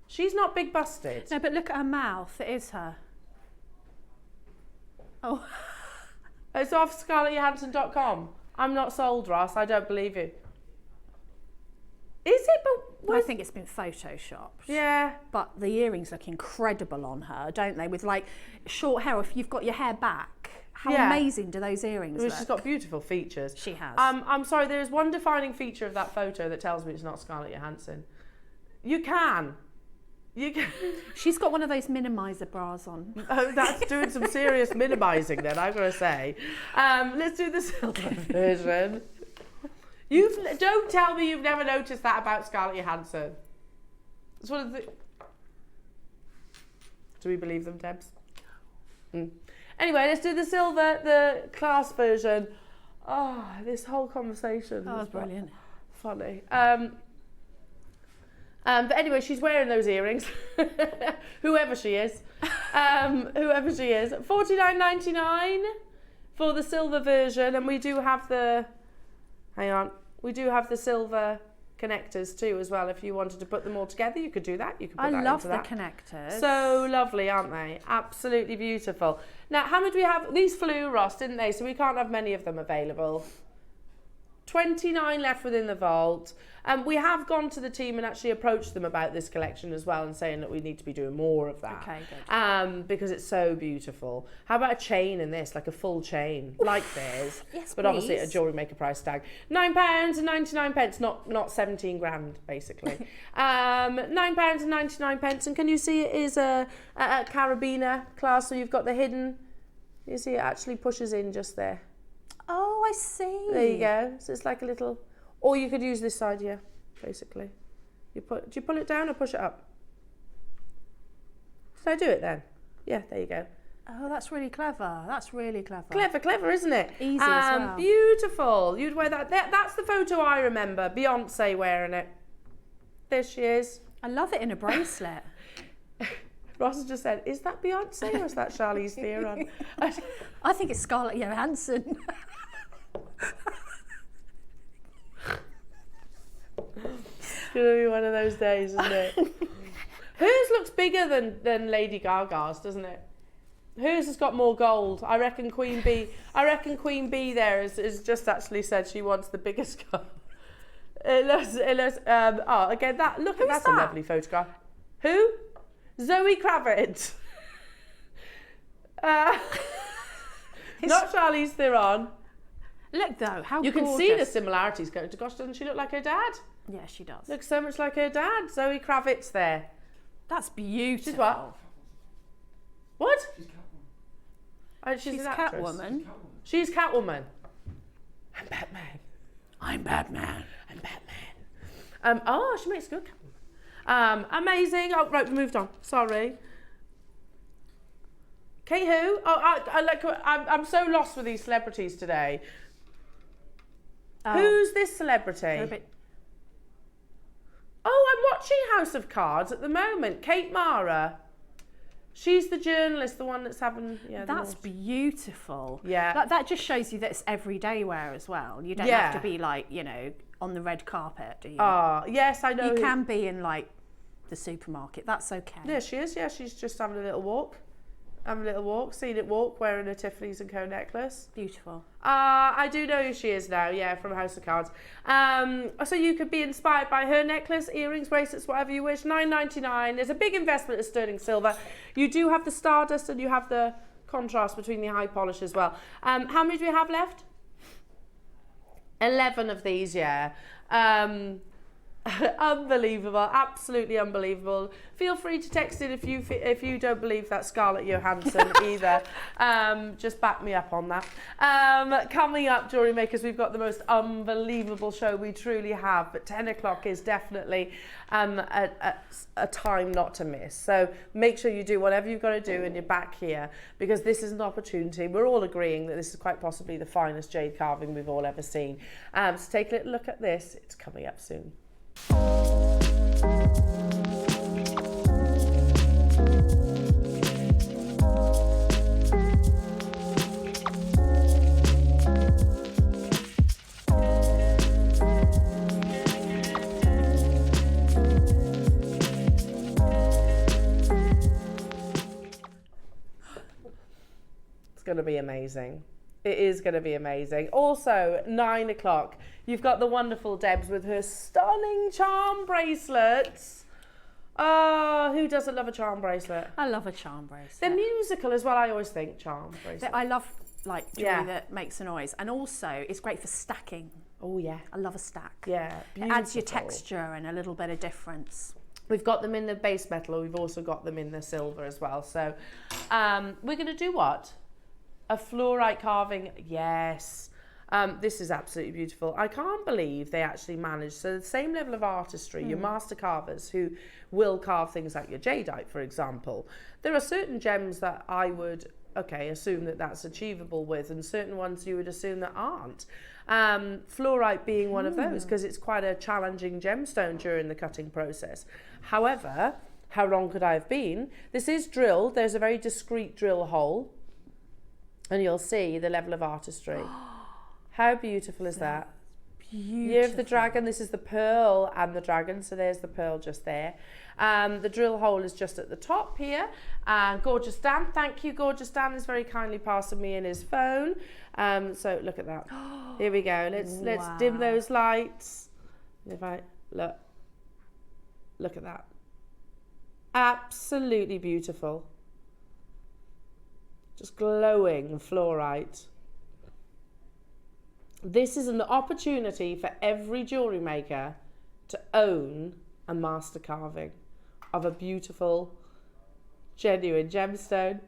She's not big busted. No, but look at her mouth. It is her. Oh. It's off scarlettjohansson.com. I'm not sold, Ross. I don't believe you. Is it? But I think it's been photoshopped. yeah. But the earrings look incredible on her, don't they? With like short hair, if you've got your hair back. How Yeah. amazing do those earrings look? She's got beautiful features. She has. I'm sorry, there is one defining feature of that photo that tells me it's not Scarlett Johansson. You can. She's got one of those minimizer bras on. Oh, that's doing some serious minimising then, I've got to say. Let's do the silver version. Don't tell me you've never noticed that about Scarlett Johansson. It's one of the... Do we believe them, Debs? Anyway, let's do the silver, the clasp version. Oh, this whole conversation That was brilliant. funny. But anyway, she's wearing those earrings. Whoever she is. $49.99 for the silver version. And we do have the... Hang on. We do have the silver connectors too as well. If you wanted to put them all together, you could do that. You could put I that love into the that. connectors. So lovely, aren't they? Absolutely beautiful. Now, how many do we have? These flew, Ross, didn't they? So we can't have many of them available. 29 left within the vault. We have gone to the team and actually approached them about this collection as well and saying that we need to be doing more of that. Okay, good. Because it's so beautiful. How about a chain in this, like a full chain, like theirs? Yes, but obviously please. a jewellery maker price tag. £9.99, not 17 grand, basically. £9.99, and can you see it is a carabiner class, so you've got the hidden, you see it actually pushes in just there. Oh, I see. There you go. So it's like a little, or you could use this side here, basically. Do you pull it down or push it up? Did I do it then? Yeah, there you go. Oh, that's really clever. That's really clever. Clever, isn't it? Easy as well. Beautiful. You'd wear that. That's the photo I remember. Beyonce wearing it. There she is. I love it in a bracelet. Ross has just said, is that Beyonce or is that Charlize Theron? I think it's Scarlett Johansson. It's going to be one of those days, isn't it? Hers looks bigger than Lady Gaga's, doesn't it? Hers has got more gold. I reckon Queen Bee there has just actually said she wants the biggest gold. Again, that's a lovely photograph. Who? Zoe Kravitz. Not Charlize Theron. Look though, how You gorgeous. can see the similarities. Gosh, doesn't she look like her dad? Yeah, she does. Looks so much like her dad. Zoe Kravitz there. That's beautiful. She's what? What? She's Catwoman. Oh, she's She's an actress. Catwoman. She's Catwoman. I'm Batman. I'm Batman. I'm Batman. She makes good Catwoman. Amazing. Oh, right, we moved on. Sorry. Kate who? I'm so lost with these celebrities today. Oh. Who's this celebrity? They're a bit... Oh, I'm watching House of Cards at the moment. Kate Mara. She's the journalist, the one that's having... Yeah, That's beautiful. Yeah. That just shows you that it's everyday wear as well. You don't have to be like, on the red carpet, do you? Oh, yes, I know. You can be in like the supermarket. That's okay. Yeah, she is. Yeah, she's just having a little walk. Seen it walk, wearing a Tiffany's and Co necklace. Beautiful. I do know who she is now, yeah, from House of Cards. So you could be inspired by her necklace, earrings, bracelets, whatever you wish. $9.99. There's a big investment of sterling silver. You do have the stardust and you have the contrast between the high polish as well. How many do we have left? 11 of these, yeah. Unbelievable, absolutely unbelievable. Feel free to text in if you don't believe that Scarlett Johansson either. Just back me up on that. Coming up, Jewellery Makers, we've got the most unbelievable show we truly have, but 10 o'clock is definitely a time not to miss. So make sure you do whatever you've got to do and you're back here, because this is an opportunity. We're all agreeing that this is quite possibly the finest jade carving we've all ever seen. So take a little look at this. It's coming up soon. It's going to be amazing. It is going to be amazing. Also, 9 o'clock, you've got the wonderful Debs with her stunning charm bracelets. Oh, who doesn't love a charm bracelet? I love a charm bracelet. They're musical as well, I always think, charm bracelets. I love like jewellery that makes a noise, and also it's great for stacking. Oh yeah. I love a stack. Yeah, beautiful. It adds your texture and a little bit of difference. We've got them in the base metal, we've also got them in the silver as well. So we're going to do what? A fluorite carving, yes. This is absolutely beautiful. I can't believe they actually managed, so the same level of artistry, your master carvers who will carve things like your Jadeite, for example. There are certain gems that I would, assume that that's achievable with, and certain ones you would assume that aren't. Fluorite being one of those, because it's quite a challenging gemstone during the cutting process. However, how wrong could I have been? This is drilled. There's a very discreet drill hole. And you'll see the level of artistry. How beautiful is that? Beautiful. Year of the Dragon, this is the pearl and the dragon, so there's the pearl just there. The drill hole is just at the top here. Gorgeous Dan, thank you, Gorgeous Dan is very kindly passing me in his phone. So look at that. Here we go, let's dim those lights. If I, look at that. Absolutely beautiful. Just glowing fluorite. This is an opportunity for every jewellery maker to own a master carving of a beautiful, genuine gemstone.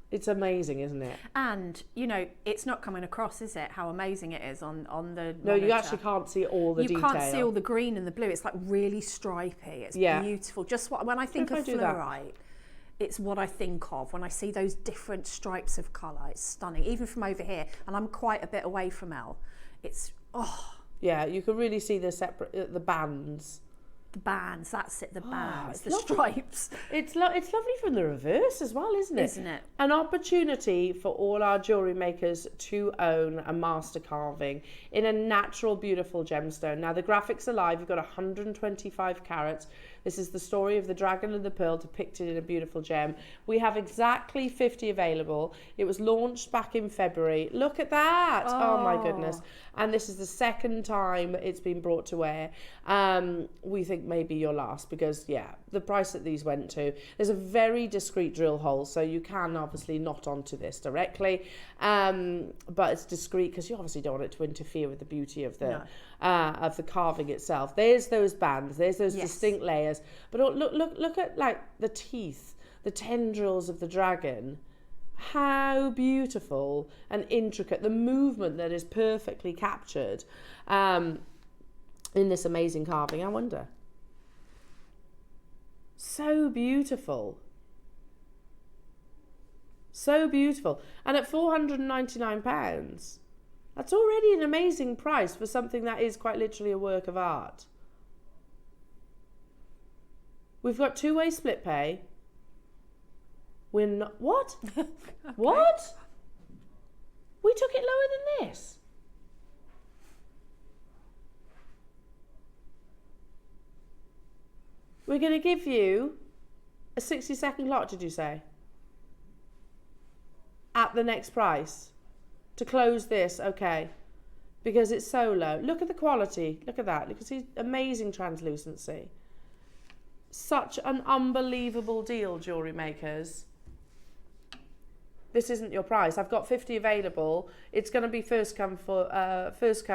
It's amazing, isn't it? And, you know, it's not coming across, is it, how amazing it is on the No, monitor. you actually can't see all the detail. You can't see all the green and the blue. It's like really stripy. It's beautiful. Just when I think of fluorite, it's what I think of when I see those different stripes of colour. It's stunning, even from over here, and I'm quite a bit away from Elle. It's yeah, you can really see the separate the bands. The bands, that's it, the bands, the lovely. Stripes. It's lovely from the reverse as well, isn't it? Isn't it? An opportunity for all our jewellery makers to own a master carving in a natural, beautiful gemstone. Now, the graphics are live. You've got 125 carats. This is the story of the dragon and the pearl depicted in a beautiful gem. We have exactly 50 available. It was launched back in February. Look at that. Oh my goodness. And this is the second time it's been brought to air. We think maybe your last, because the price that these went to, there's a very discreet drill hole, so you can obviously knot onto this directly, but it's discreet because you obviously don't want it to interfere with the beauty of the carving itself. There's those bands, there's those distinct layers, but look at like the teeth, the tendrils of the dragon. How beautiful and intricate, the movement that is perfectly captured in this amazing carving. I wonder. So beautiful. So beautiful. And at £499, that's already an amazing price for something that is quite literally a work of art. We've got two-way split pay. We're not, what? Okay. What? We took it lower than this. We're going to give you a 60-second lot, did you say? At the next price. To close this, okay. Because it's so low. Look at the quality. Look at that. You can see amazing translucency. Such an unbelievable deal, jewellery makers. this isn't your price. I've got 50 available. It's going to be first come, first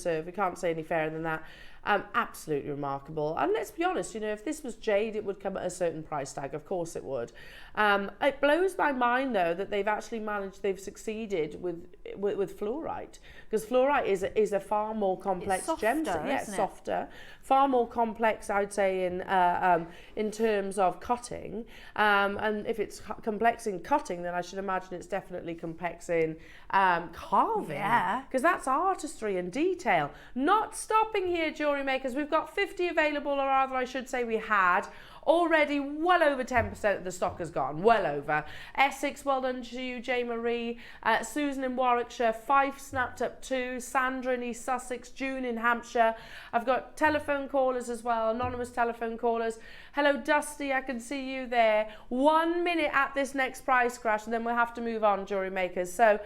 serve. We can't say any fairer than that. Absolutely remarkable. And let's be honest, you know, if this was jade, it would come at a certain price tag. Of course it would. It blows my mind, though, that they've succeeded with fluorite, because fluorite is a far more complex gemstone. Yeah, it's softer, far more complex, I'd say, in terms of cutting. And if it's complex in cutting, then I should imagine it's definitely complex in carving. Yeah, because that's artistry and detail. Not stopping here, jewellery makers. We've got 50 available, or rather I should say we had. Already well over 10% of the stock has gone, well over. Essex, well done to you. J. Marie, Susan in Warwickshire, Fife snapped up 2, Sandra in East Sussex, June in Hampshire. I've got telephone callers as well, anonymous telephone callers. Hello Dusty, I can see you there. 1 minute at this next price crash, and then we'll have to move on, jewellery makers. So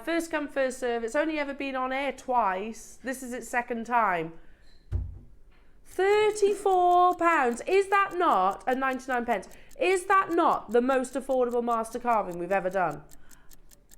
first come, first serve. It's only ever been on air twice. This is its second time. £34. Is that not, and 99 pence, is that not the most affordable master carving we've ever done?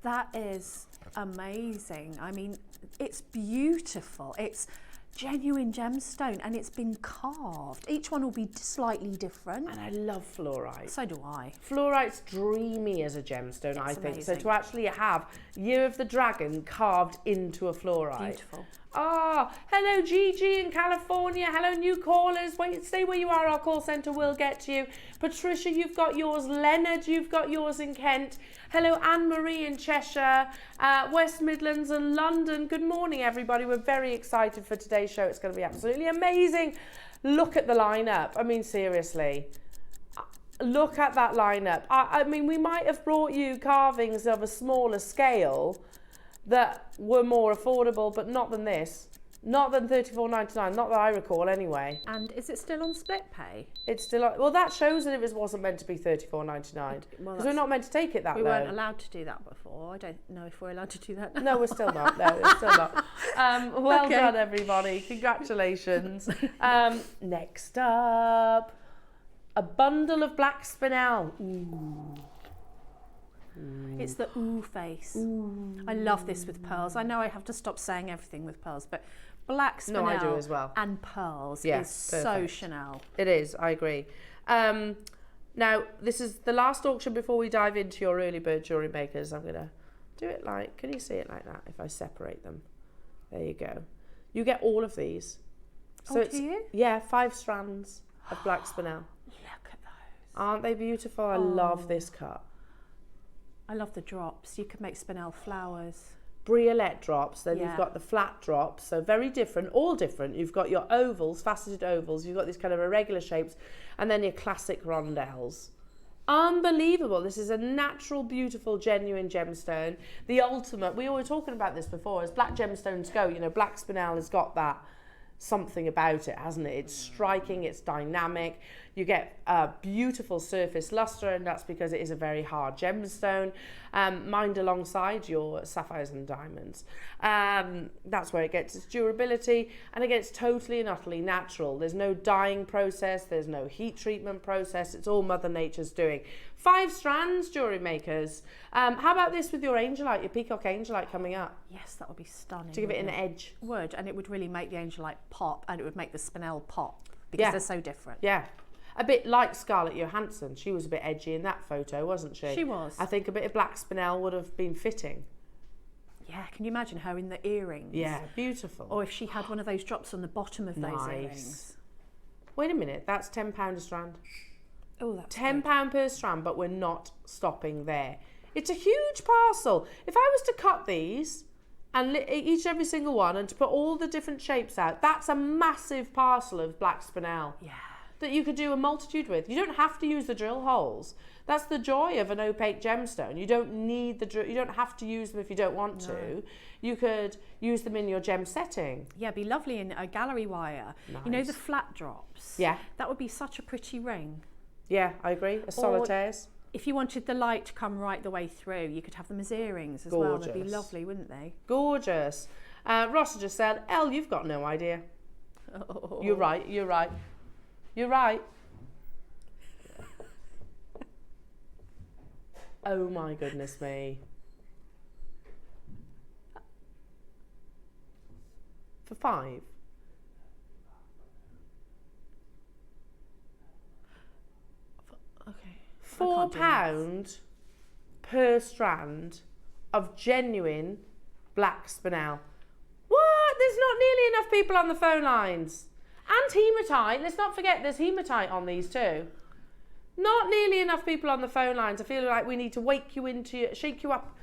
That is amazing. I mean, it's beautiful. It's genuine gemstone, and it's been carved. Each one will be slightly different. And I love fluorite. So do I. Fluorite's dreamy as a gemstone, I think. Amazing. So to actually have Year of the Dragon carved into a fluorite. Beautiful. Ah, hello Gigi in California. Hello new callers. Wait, stay where you are. Our call centre will get to you. Patricia, you've got yours. Leonard, you've got yours in Kent. Hello Anne-Marie in Cheshire, West Midlands and London. Good morning, everybody. We're very excited for today's show. It's going to be absolutely amazing. Look at the lineup. I mean, seriously. Look at that lineup. I mean, we might have brought you carvings of a smaller scale that were more affordable, but not than this. Not than $34.99, not that I recall anyway. And is it still on split pay? It's still on, well, that shows that it wasn't meant to be $34.99, because we're not meant to take it that low. We weren't allowed to do that before. I don't know if we're allowed to do that now. No, we're still not. No, we're still not. Well done, everybody. Congratulations. Next up, a bundle of black spinel. Ooh. It's the ooh face. Ooh. I love this with pearls. I know I have to stop saying everything with pearls, but black spinel I do as well. and pearls is so perfect. Chanel. It is, I agree. Now, this is the last auction before we dive into your early bird jewellery makers. I'm going to do it like, can you see it like that if I separate them? There you go. You get all of these. So do you? Yeah, 5 strands of black spinel. Look at those. Aren't they beautiful? I love this cut. I love the drops. You could make spinel flowers. Briolette drops, then you've got the flat drops, so very different, all different. You've got your ovals, faceted ovals, you've got these kind of irregular shapes, and then your classic rondelles. Unbelievable. This is a natural, beautiful, genuine gemstone. The ultimate, we were talking about this before, as black gemstones go, you know, black spinel has got that something about it, hasn't it? It's striking, it's dynamic. You get a beautiful surface luster, and that's because it is a very hard gemstone, mined alongside your sapphires and diamonds. That's where it gets its durability, and again, it's totally and utterly natural. There's no dyeing process, there's no heat treatment process. It's all Mother Nature's doing. 5 strands, jewellery makers. How about this with your Angelite, your Peacock Angelite coming up? Yes, that would be stunning. To give it an edge. It would, and it would really make the Angelite pop, and it would make the spinel pop, because they're so different. Yeah. A bit like Scarlett Johansson. She was a bit edgy in that photo, wasn't she? She was. I think a bit of black spinel would have been fitting. Yeah, can you imagine her in the earrings? Yeah, beautiful. Or if she had one of those drops on the bottom of those earrings. Wait a minute, that's £10 a strand. Oh, that's £10 per strand, but we're not stopping there. It's a huge parcel. If I was to cut these and each every single one and to put all the different shapes out, that's a massive parcel of black spinel. Yeah. That you could do a multitude with. You don't have to use the drill holes. That's the joy of an opaque gemstone. You don't need you don't have to use them if you don't want to. You could use them in your gem setting. Yeah, it'd be lovely in a gallery wire. Nice. You know the flat drops? Yeah. That would be such a pretty ring. Yeah, I agree. A solitaires. If you wanted the light to come right the way through, you could have them as earrings as well. They'd be lovely, wouldn't they? Gorgeous. Ross just said, Elle, you've got no idea. Oh. You're right, you're right. You're right. Oh my goodness me. For 5. Okay. £4 per strand of genuine black spinel. What? There's not nearly enough people on the phone lines. And hematite. Let's not forget there's hematite on these too. Not nearly enough people on the phone lines. I feel like we need to shake you up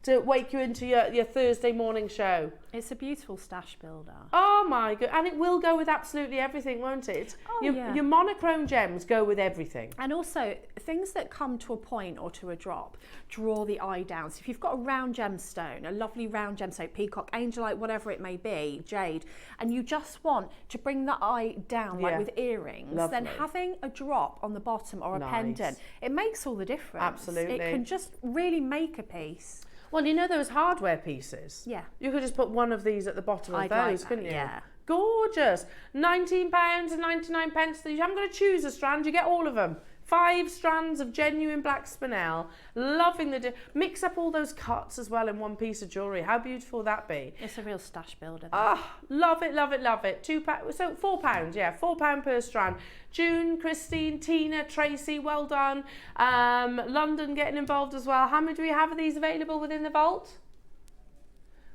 to wake you into your Thursday morning show. It's a beautiful stash builder. Oh my god, and it will go with absolutely everything, won't it? Your monochrome gems go with everything. And also, things that come to a point or to a drop draw the eye down. So if you've got a round gemstone, a lovely round gemstone, Peacock, Angelite, whatever it may be, jade, and you just want to bring the eye down, like with earrings, then having a drop on the bottom or a pendant, it makes all the difference. Absolutely. It can just really make a piece. Well, you know those hardware pieces? Yeah. You could just put one of these at the bottom of those, couldn't you? Yeah. Gorgeous. £19.99. I'm going to choose a strand. You get all of them. 5 strands of genuine black spinel. Loving mix up all those cuts as well in one piece of jewellery. How beautiful would that be? It's a real stash builder. Ah, love it, love it, love it. £2, so £4, yeah, £4 per strand. June, Christine, Tina, Tracy, well done. London getting involved as well. How many do we have of these available within the vault?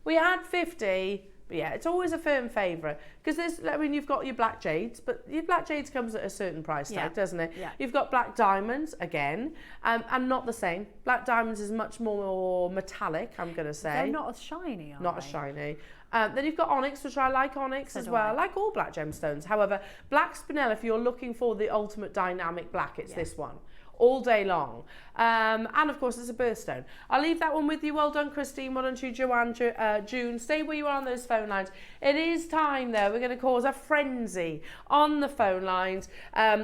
We had 50. But yeah, it's always a firm favourite because you've got your black jades, but your black jades comes at a certain price tag, doesn't it? Yeah. You've got black diamonds again, and not the same. Black diamonds is much more metallic, I'm going to say. They're not as shiny, are they? Not as shiny. Then you've got onyx, which I like onyx as well. I like all black gemstones. However, black spinel, if you're looking for the ultimate dynamic black, it's this one. All day long. And of course it's a birthstone. I'll leave that one with you. Well done, Christine. Well done to Joanne, June. Stay where you are on those phone lines. It is time though. We're going to cause a frenzy on the phone lines.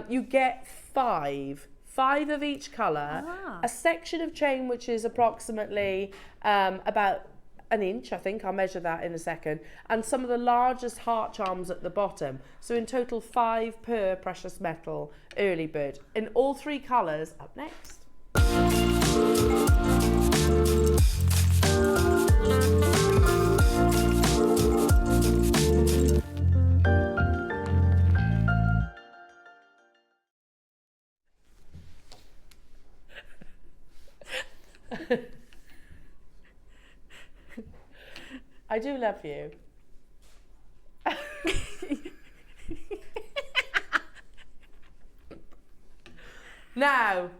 You get 5 of each colour, a section of chain which is approximately about an inch, I think. I'll measure that in a second. And some of the largest heart charms at the bottom. So in total 5 per precious metal early bird. In all 3 colours. Up next. I do love you. Now,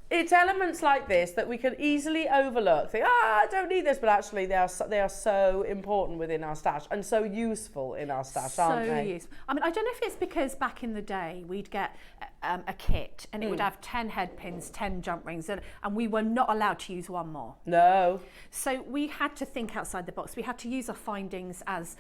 it's elements like this that we can easily overlook. Think, I don't need this, but actually they are so important within our stash and so useful in our stash, aren't they? So useful. I mean, I don't know if it's because back in the day we'd get a kit and it would have 10 head pins, 10 jump rings, and we were not allowed to use one more. No. So we had to think outside the box. We had to use our findings as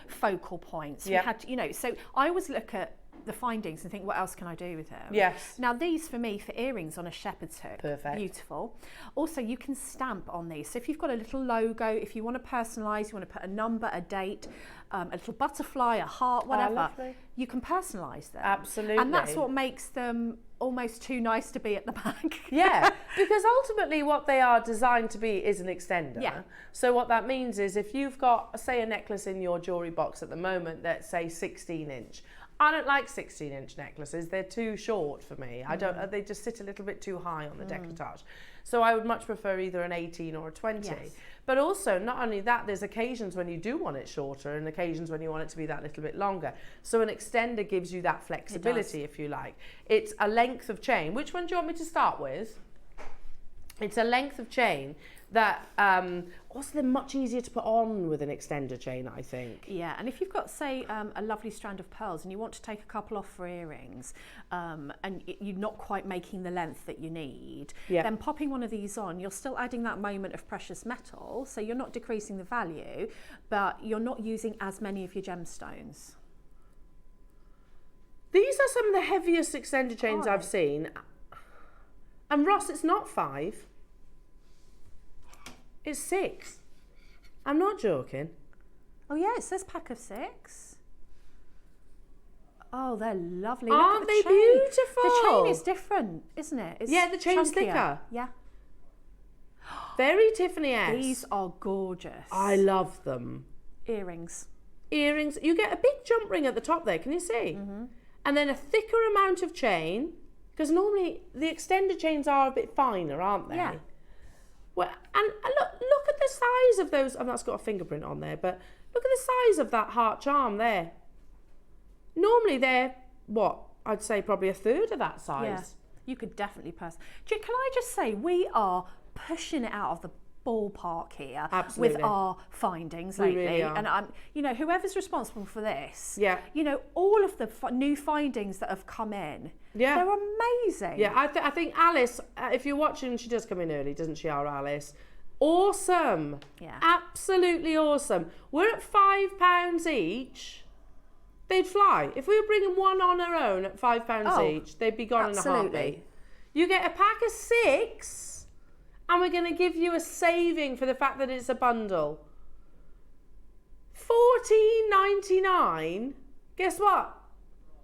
focal points. Yep. We had to, so I always look at the findings and think, what else can I do with them? Yes. Now these for me, for earrings on a shepherd's hook. Perfect. Beautiful. Also you can stamp on these. So if you've got a little logo, if you want to personalise, you want to put a number, a date, a little butterfly, a heart, whatever, you can personalise them. Absolutely. And that's what makes them almost too nice to be at the back. Yeah, because ultimately what they are designed to be is an extender. Yeah. So what that means is if you've got, say, a necklace in your jewellery box at the moment that's, say, 16-inch, I don't like 16-inch necklaces. They're too short for me. I don't. They just sit a little bit too high on the décolletage. So I would much prefer either an 18 or a 20. Yes. But also, not only that, there's occasions when you do want it shorter and occasions when you want it to be that little bit longer. So an extender gives you that flexibility, if you like. It's a length of chain. Which one do you want me to start with? It's a length of chain that also they're much easier to put on with an extender chain, I think. Yeah, and if you've got, say, a lovely strand of pearls and you want to take a couple off for earrings, and you're not quite making the length that you need, then popping one of these on, you're still adding that moment of precious metal, so you're not decreasing the value, but you're not using as many of your gemstones. These are some of the heaviest extender chains I've seen. And Ross, it's not 5. It's 6. I'm not joking. Oh yeah, it says pack of 6. Oh, they're lovely. Aren't they beautiful? The chain is different, isn't it? It's yeah, the chain's chunkier. thicker. Yeah. Very Tiffany-esque. These are gorgeous. I love them. Earrings. Earrings. You get a big jump ring at the top there, can you see? And then a thicker amount of chain, because normally the extended chains are a bit finer, aren't they? Yeah. Well, and look at the size of those, and that's got a fingerprint on there, but look at the size of that heart charm there. Normally they're, what, I'd say probably a third of that size. Yeah. You could definitely can I just say, we are pushing it out of the ballpark here. Absolutely. With our findings lately. Really are. And I'm, you know, whoever's responsible for this, yeah, you know, all of the new findings that have come in, yeah, they're amazing. Yeah, I think Alice, if you're watching, she does come in early, doesn't she, our Alice? Awesome. Yeah. Absolutely awesome. We're at £5 each. They'd fly. If we were bringing one on our own at £5 each, they'd be gone in a heartbeat. You get a pack of 6, and we're going to give you a saving for the fact that it's a bundle. $14.99. Guess what?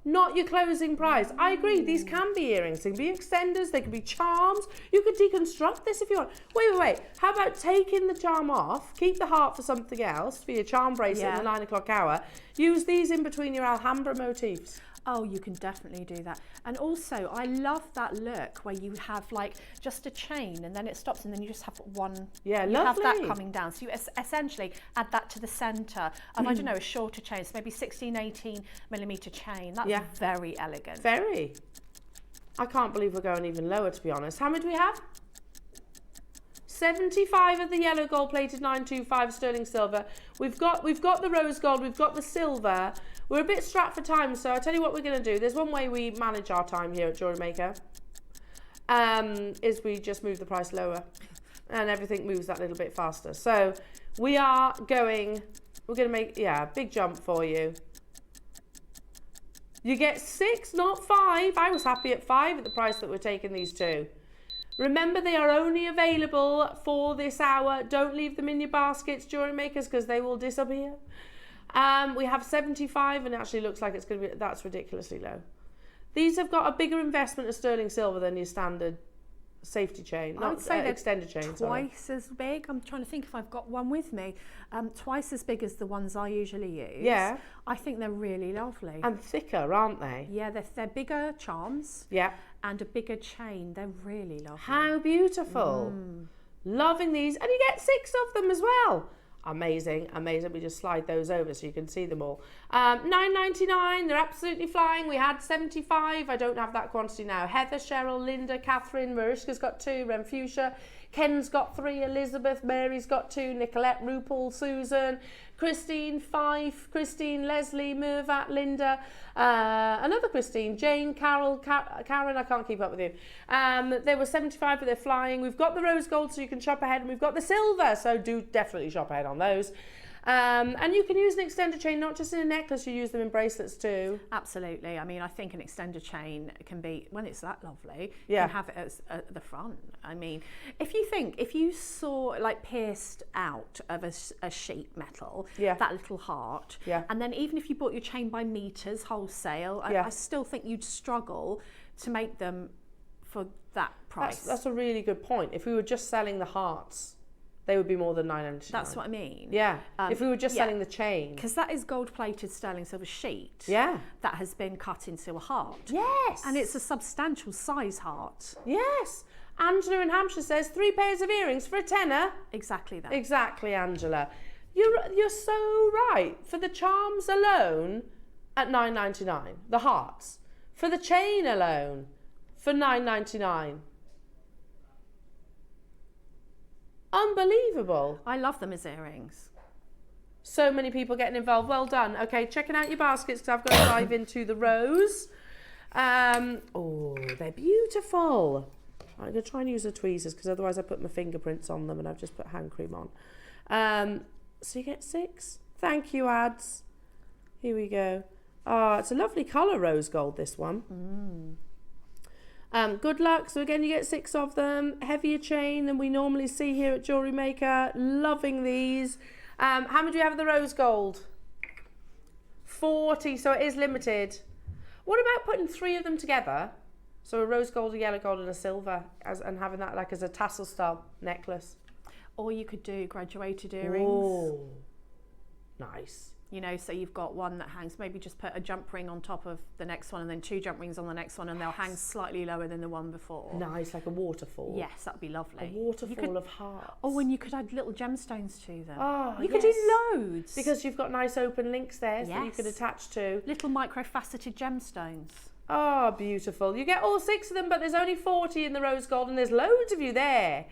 Not your closing price. I agree, these can be earrings, they can be extenders, they can be charms. You could deconstruct this if you want. Wait. How about taking the charm off, keep the heart for something else, for your charm bracelet in the 9 o'clock hour. Use these in between your Alhambra motifs. Oh, you can definitely do that. And also, I love that look where you have like just a chain and then it stops and then you just have one. Yeah, you lovely. have that coming down. So you essentially add that to the centre of, I don't know, a shorter chain. So maybe 16, 18 millimetre chain. That's very elegant. Very. I can't believe we're going even lower, to be honest. How many do we have? 75 of the yellow gold plated 925 sterling silver. We've got the rose gold, we've got the silver. We're a bit strapped for time, so I'll tell you what we're going to do. There's one way we manage our time here at Jewellery Maker, is we just move the price lower and everything moves that little bit faster. So we're going to make, a big jump for you. You get 6, not 5. I was happy at 5 at the price that we're taking these two. Remember, they are only available for this hour. Don't leave them in your baskets, Jewellery Makers, because they will disappear. We have 75, and it actually looks like it's going to be, that's ridiculously low. These have got a bigger investment of sterling silver than your standard safety chain, not extended chain. Twice as big. I'm trying to think if I've got one with me. Twice as big as the ones I usually use. Yeah. I think they're really lovely. And thicker, aren't they? Yeah, they're bigger charms. Yeah. And a bigger chain. They're really lovely. How beautiful. Loving these. And you get 6 of them as well. Amazing, amazing. We just slide those over so you can see them all. $9.99, they're absolutely flying. We had 75. I don't have that quantity now. Heather, Cheryl, Linda, Catherine, Mariska's got 2, Renfusia, Ken's got 3, Elizabeth, Mary's got 2, Nicolette, Rupal, Susan, Christine, Fife, Christine, Leslie, Mervat, Linda, another Christine, Jane, Carol, Karen, I can't keep up with you. There were 75, but they're flying. We've got the rose gold, so you can shop ahead, and we've got the silver, so do definitely shop ahead on those. And you can use an extended chain, not just in a necklace, you use them in bracelets too. Absolutely. I mean, I think an extended chain can be, when it's that lovely, you can have it at the front. I mean, if you saw like pierced out of a sheet metal, that little heart, and then even if you bought your chain by meters wholesale, I still think you'd struggle to make them for that price. That's a really good point. If we were just selling the hearts, they would be more than $9.99. That's what I mean. Yeah. If we were just selling the chain. Because that is gold-plated sterling silver sheet. Yeah. That has been cut into a heart. Yes. And it's a substantial size heart. Yes. Angela in Hampshire says 3 pairs of earrings for a tenner. Exactly that. Exactly, Angela. You're so right. For the charms alone, at $9.99. The hearts. For the chain alone, for $9.99. Unbelievable. I love them as earrings. So many people getting involved. Well done. Okay, checking out your baskets because I've got to dive into the rose. Oh, they're beautiful. I'm going to try and use the tweezers because otherwise I put my fingerprints on them and I've just put hand cream on. So you get 6. Thank you, ads. Here we go. Oh, it's a lovely colour, rose gold, this one. Good luck. So again, you get 6 of them. Heavier chain than we normally see here at Jewellery Maker. Loving these. How many do you have of the rose gold? 40, so it is limited. What about putting 3 of them together? So a rose gold, a yellow gold and a silver, and having that like as a tassel style necklace. Or you could do graduated earrings. Oh, nice. You know, so you've got one that hangs, maybe just put a jump ring on top of the next one and then 2 jump rings on the next one, and they'll hang slightly lower than the one before. Nice, like a waterfall. Yes, that'd be lovely. A waterfall of hearts. Oh, and you could add little gemstones to them. Oh, you could do loads. Because you've got nice open links there that you could attach to. Little micro-faceted gemstones. Oh, beautiful. You get all 6 of them, but there's only 40 in the rose gold, and there's loads of you there.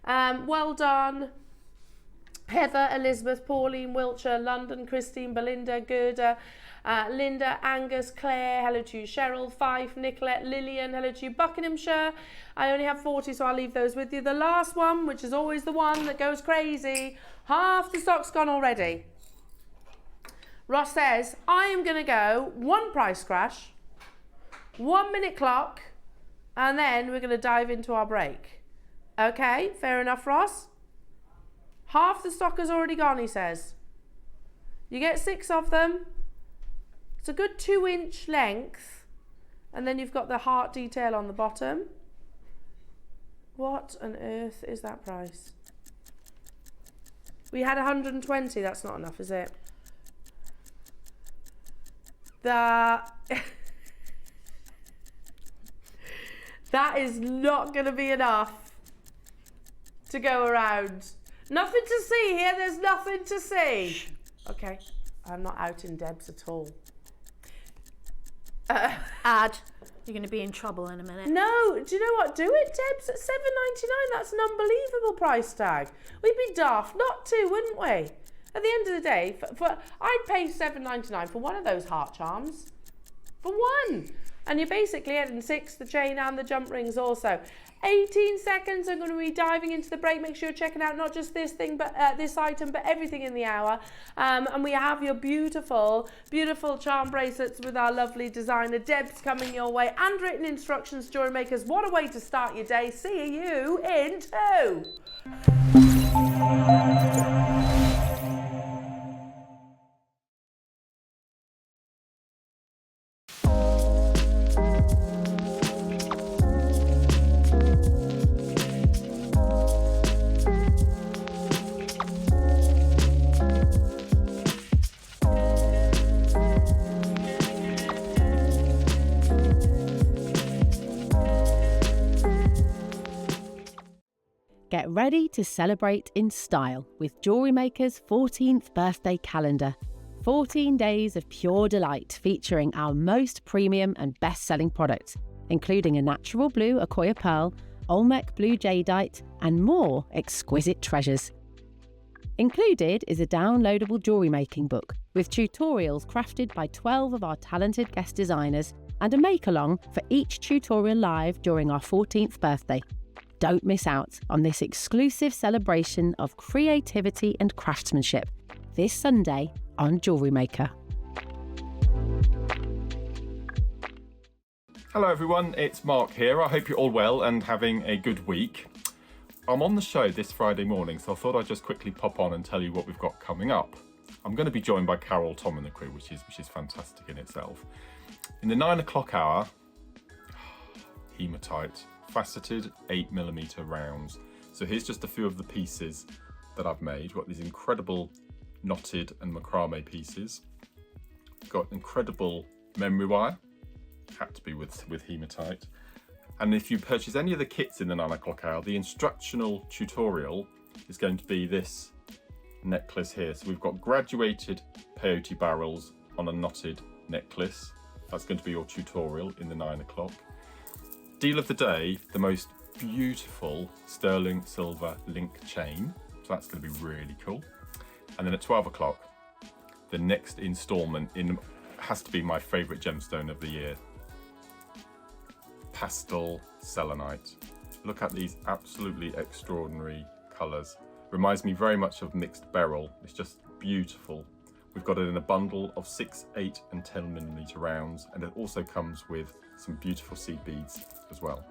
Well done. Heather, Elizabeth, Pauline, Wiltshire, London, Christine, Belinda, Gerda, Linda, Angus, Claire, hello to you, Cheryl, Fife, Nicolette, Lillian, hello to you, Buckinghamshire. I only have 40, so I'll leave those with you. The last one, which is always the one that goes crazy, half the stock's gone already. Ross says, I am going to go 1 price crash, 1 minute clock, and then we're going to dive into our break. Okay, fair enough, Ross? Half the stock has already gone, he says. You get 6 of them. It's a good 2-inch length. And then you've got the heart detail on the bottom. What on earth is that price? We had 120. That's not enough, is it? That is not going to be enough to go around. Nothing to see here, there's nothing to see. Okay, I'm not out in Debs at all. You're going to be in trouble in a minute. No, do you know what? Do it, Debs, at $7.99. That's an unbelievable price tag. We'd be daft not to, wouldn't we? At the end of the day, I'd pay $7.99 for one of those heart charms. For one. And you're basically adding 6, the chain and the jump rings also. 18 seconds, I'm going to be diving into the break. Make sure you're checking out not just this thing, but this item, but everything in the hour. And we have your beautiful, beautiful charm bracelets with our lovely designer Debs coming your way, and written instructions, jewellery makers. What a way to start your day. See you in 2. Get ready to celebrate in style with JewelleryMaker's 14th birthday calendar. 14 days of pure delight featuring our most premium and best-selling products, including a natural blue Akoya pearl, Olmec blue Jadeite, and more exquisite treasures. Included is a downloadable jewellery making book with tutorials crafted by 12 of our talented guest designers, and a make-along for each tutorial live during our 14th birthday. Don't miss out on this exclusive celebration of creativity and craftsmanship this Sunday on Jewellery Maker. Hello everyone, it's Mark here. I hope you're all well and having a good week. I'm on the show this Friday morning, so I thought I'd just quickly pop on and tell you what we've got coming up. I'm going to be joined by Carol, Tom and the crew, which is fantastic in itself. In the 9 o'clock hour, hematite, faceted 8mm rounds. So here's just a few of the pieces that I've made. We've got these incredible knotted and macrame pieces. Got incredible memory wire, had to be with hematite. And if you purchase any of the kits in the 9 o'clock hour, the instructional tutorial is going to be this necklace here. So we've got graduated peyote barrels on a knotted necklace. That's going to be your tutorial in the 9 o'clock. Deal of the day, the most beautiful sterling silver link chain. So that's going to be really cool. And then at 12 o'clock, the next installment has to be my favourite gemstone of the year. Pastel selenite. Look at these absolutely extraordinary colours. Reminds me very much of mixed beryl. It's just beautiful. We've got it in a bundle of 6, 8 and 10mm rounds, and it also comes with some beautiful seed beads as well.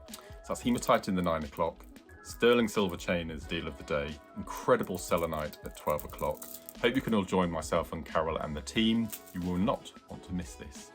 So that's hematite in the 9 o'clock, sterling silver chain is deal of the day, incredible selenite at 12 o'clock. Hope you can all join myself and Carol and the team. You will not want to miss this.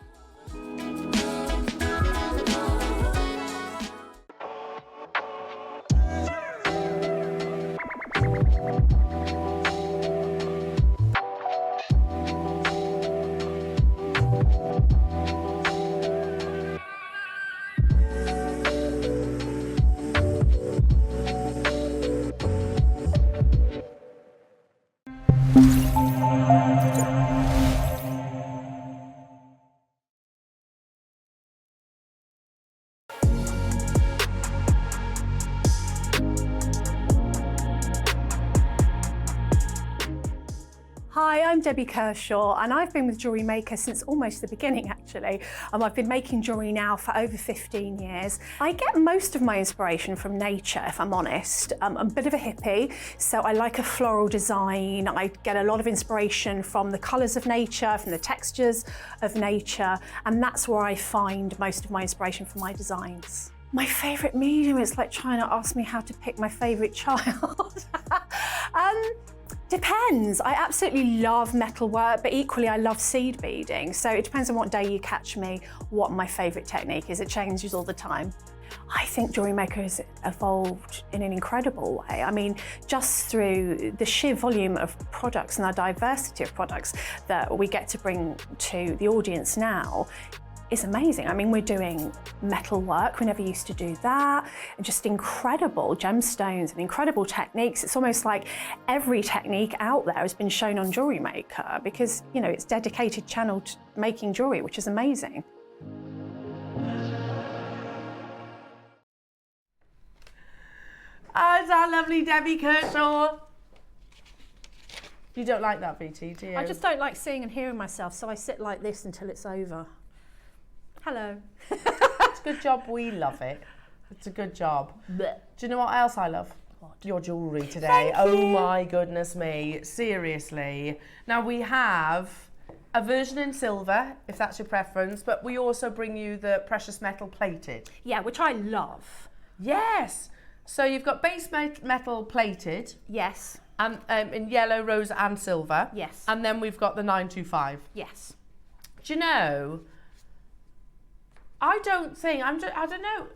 Hi, I'm Debbie Kershaw, and I've been with JewelleryMaker since almost the beginning, actually. I've been making jewellery now for over 15 years. I get most of my inspiration from nature, if I'm honest. I'm a bit of a hippie, so I like a floral design. I get a lot of inspiration from the colours of nature, from the textures of nature, and that's where I find most of my inspiration for my designs. My favourite medium, it's like trying to ask me how to pick my favourite child. Depends. I absolutely love metalwork, but equally I love seed beading. So it depends on what day you catch me, what my favourite technique is. It changes all the time. I think JewelleryMaker has evolved in an incredible way. I mean, just through the sheer volume of products and the diversity of products that we get to bring to the audience now, is amazing. I mean, we're doing metal work, we never used to do that, and just incredible gemstones and incredible techniques. It's almost like every technique out there has been shown on JewelleryMaker because, you know, it's a dedicated channel to making jewellery, which is amazing. Oh, it's our lovely Debbie Kershaw. You don't like that, BT, do you? I just don't like seeing and hearing myself, so I sit like this until it's over. Hello. It's a good job, we love it. It's a good job. Blech. Do you know what else I love? What? Your jewellery today. Thank Oh you. my goodness me, seriously. Now we have a version in silver, if that's your preference, but we also bring you the precious metal plated. Yeah, which I love. Yes. So you've got base metal plated. Yes. And in yellow, rose and silver. Yes. And then we've got the 925. Yes. Do you know, I don't know,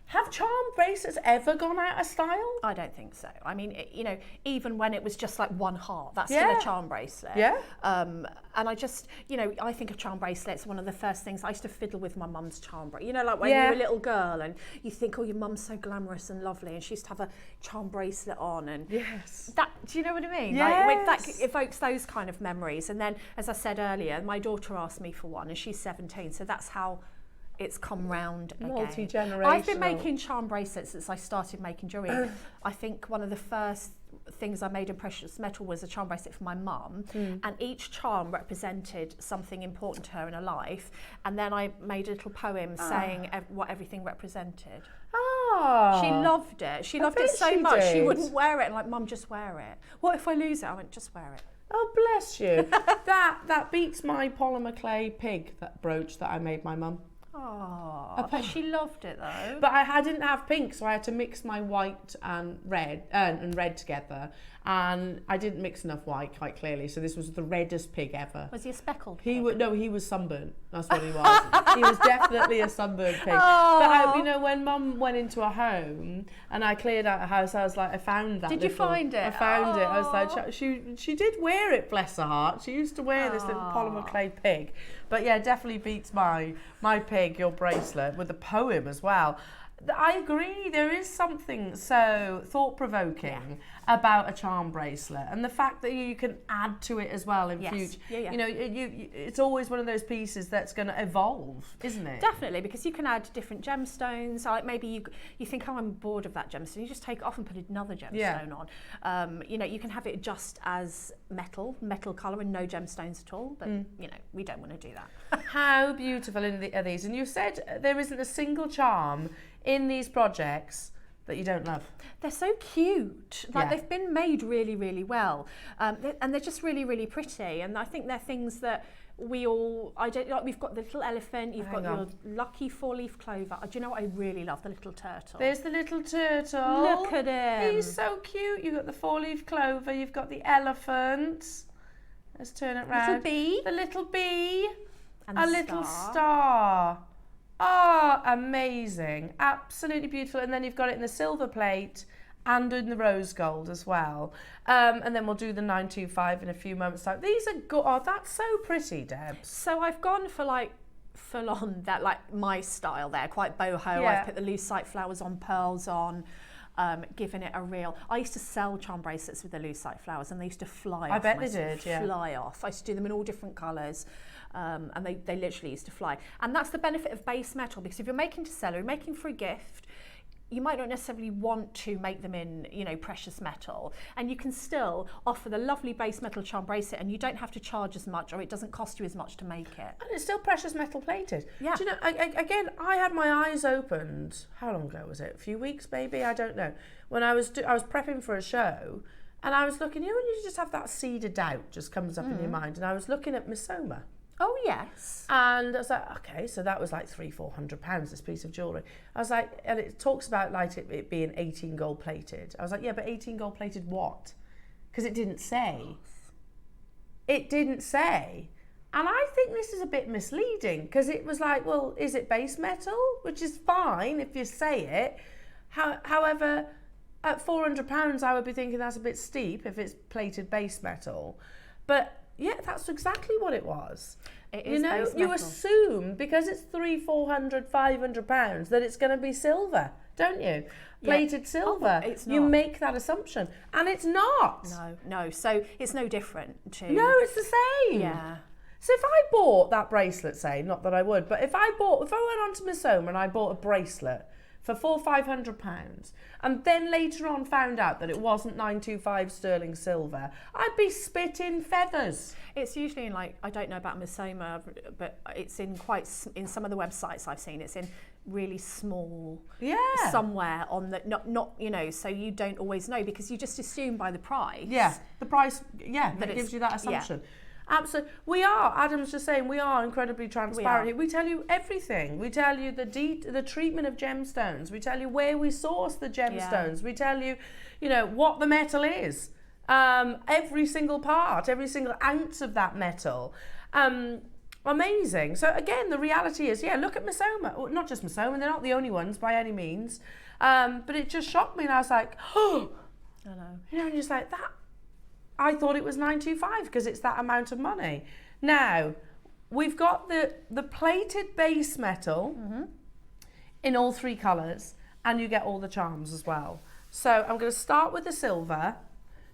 have charm bracelets ever gone out of style? I don't think so. I mean, you know, even when it was just like one heart, that's Yeah. still a charm bracelet. Yeah. And I just, you know, I think of charm bracelets, one of the first things, I used to fiddle with my mum's charm bracelet. You know, like when Yeah. you were a little girl and you think, oh, your mum's so glamorous and lovely, and she used to have a charm bracelet on. And Yes. that, do you know what I mean? Yes. Like, that evokes those kind of memories. And then, as I said earlier, my daughter asked me for one, and she's 17, so that's how it's come round again. Multi-generational. I've been making charm bracelets since I started making jewellery. I think one of the first things I made in precious metal was a charm bracelet for my mum, and each charm represented something important to her in her life, and then I made a little poem saying what everything represented. Ah. She loved it. She loved it bet so she much. She did. wouldn't wear it, and like, Mum, just wear it. What if I lose it? I went, just wear it. Oh, bless you. that beats my polymer clay pig, that brooch that I made my mum. Oh, but she loved it though. But I didn't have pink, so I had to mix my white and red together, and I didn't mix enough white, quite clearly. So this was the reddest pig ever. Was he a speckled He pig? was he was sunburnt. That's what he was. He was definitely a sunburnt pig. But I, you know, when Mum went into a home and I cleared out a house, I was like, I found that. Did you find it? I found it. I was like, she did wear it, bless her heart. She used to wear this little polymer clay pig. But yeah, definitely beats my pig, your bracelet, with a poem as well. I agree, there is something so thought-provoking about a charm bracelet, and the fact that you can add to it as well in future. Yeah. You know, it's always one of those pieces that's going to evolve, isn't it? Definitely, because you can add different gemstones. Like maybe you think, oh, I'm bored of that gemstone. You just take it off and put another gemstone on. You know, you can have it just as metal colour and no gemstones at all. But you know, we don't want to do that. How beautiful are these? And you said there isn't a single charm in these projects that you don't love. They're so cute. Like they've been made really, really well, and they're just really, really pretty. And I think they're things that we all. We've got the little elephant. You've got your lucky 4-leaf clover. Do you know what I really love? The little turtle. There's the little turtle. Look at him. He's so cute. You've got the 4-leaf clover. You've got the elephant. Let's turn it round. Little bee. The little bee. And a the little star. Oh, amazing. Absolutely beautiful. And then you've got it in the silver plate and in the rose gold as well. And then we'll do the 925 in a few moments' time. These are good. Oh, that's so pretty, Debs. So I've gone for like full on that, like my style there, quite boho. Yeah. I've put the lucite flowers on, pearls on. Giving it a real. I used to sell charm bracelets with the lucite flowers, and they used to fly off. I bet they did, yeah. Fly off. I used to do them in all different colours, and they literally used to fly. And that's the benefit of base metal, because if you're making to sell or you're making for a gift, you might not necessarily want to make them in, you know, precious metal, and you can still offer the lovely base metal charm bracelet, and you don't have to charge as much, or it doesn't cost you as much to make it. And it's still precious metal plated. Yeah. Do you know, again, I had my eyes opened, how long ago was it? A few weeks maybe? I don't know. When I was prepping for a show, and I was looking, you know, when you just have that seed of doubt just comes up in your mind, and I was looking at Misoma. Oh yes. And I was like, okay, so that was like £300-400, this piece of jewellery. I was like, and it talks about like it being 18 gold plated. I was like, yeah, but 18 gold plated what? Because it didn't say. It didn't say. And I think this is a bit misleading, because it was like, well, is it base metal? Which is fine if you say it. However, at £400, I would be thinking that's a bit steep if it's plated base metal. But yeah, that's exactly what it was. It is, you know, base you metal. assume because it's £300-400-500 that it's going to be silver, don't you? Plated silver. Oh, it's You not. make that assumption, and it's not. No. So it's no different to. No, it's the same. Yeah. So if I bought that bracelet, say, not that I would, but if I went on to Misoma and I bought a bracelet for £400-500, and then later on found out that it wasn't 925 sterling silver, I'd be spitting feathers. It's usually in, like, I don't know about Misoma, but it's in in some of the websites I've seen, it's in really small, somewhere on the, not you know, so you don't always know, because you just assume by the price. Yeah, the price, that That gives you that assumption. Yeah. Absolutely. We are, Adam's just saying, we are incredibly transparent. We tell you everything. We tell you the treatment of gemstones. We tell you where we source the gemstones. We tell you, you know, what the metal is. Every single part, every single ounce of that metal. Amazing. So again, the reality is, look at Misoma. Well, not just Misoma, they're not the only ones by any means. But it just shocked me, and I was like, oh, I know. you know, and just like that. I thought it was 925 because it's that amount of money. Now, we've got the plated base metal in all three colours, and you get all the charms as well. So I'm going to start with the silver.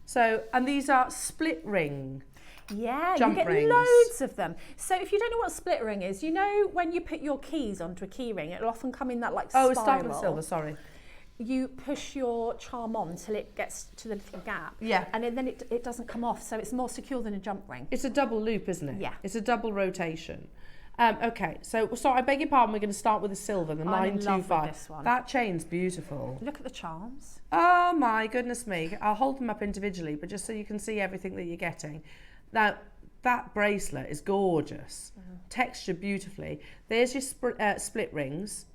So, and these are split ring. Yeah, Jump you get rings. loads of them. So if you don't know what a split ring is, you know when you put your keys onto a key ring, it'll often come in that like spiral. Oh, it's starting with silver, sorry. You push your charm on till it gets to the little gap. Yeah. And then it doesn't come off, so it's more secure than a jump ring. It's a double loop, isn't it? Yeah. It's a double rotation. Okay, so I beg your pardon, we're going to start with the silver, the I'm in love 925. with this one. That chain's beautiful. Look at the charms. Oh my goodness me. I'll hold them up individually, but just so you can see everything that you're getting. Now, that bracelet is gorgeous. Textured beautifully. There's your split rings,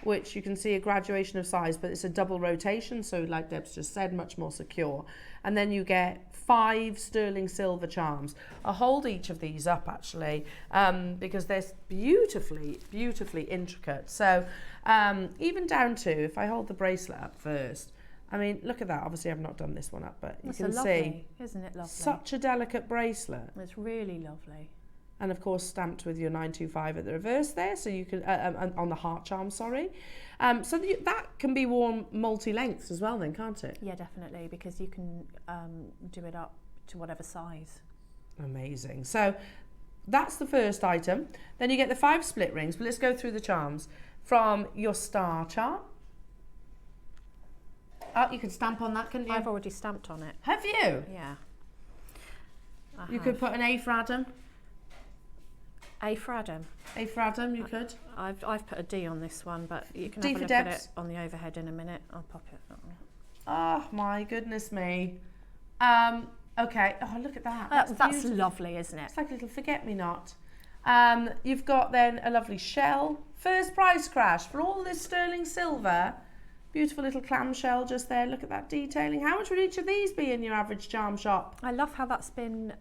which you can see a graduation of size, but it's a double rotation, so like Deb's just said, much more secure. And then you get 5 sterling silver charms. I'll hold each of these up actually, because they're beautifully, beautifully intricate. So even down to, if I hold the bracelet up first, I mean, look at that. Obviously I've not done this one up, but you can see, isn't it lovely? such a delicate bracelet. It's really lovely. And of course stamped with your 925 at the reverse there, so you can on the heart charm, sorry. So that can be worn multi-lengths as well then, can't it? Yeah, definitely, because you can do it up to whatever size. Amazing. So that's the first item. Then you get the 5 split rings, but let's go through the charms. From your star charm. Oh, you can stamp on that, couldn't you? I've already stamped on it. Have you? Yeah. You could put an A for Adam. A for Adam. A for Adam, you could. I've put a D on this one, but you can D have a for look at Debs. it on the overhead in a minute. I'll pop it. Oh my goodness me. Okay. Oh, look at that. That's beautiful. lovely, isn't it? It's like a little forget-me-not. You've got then a lovely shell. First price crash for all this sterling silver. Beautiful little clamshell just there. Look at that detailing. How much would each of these be in your average charm shop? I love how that's been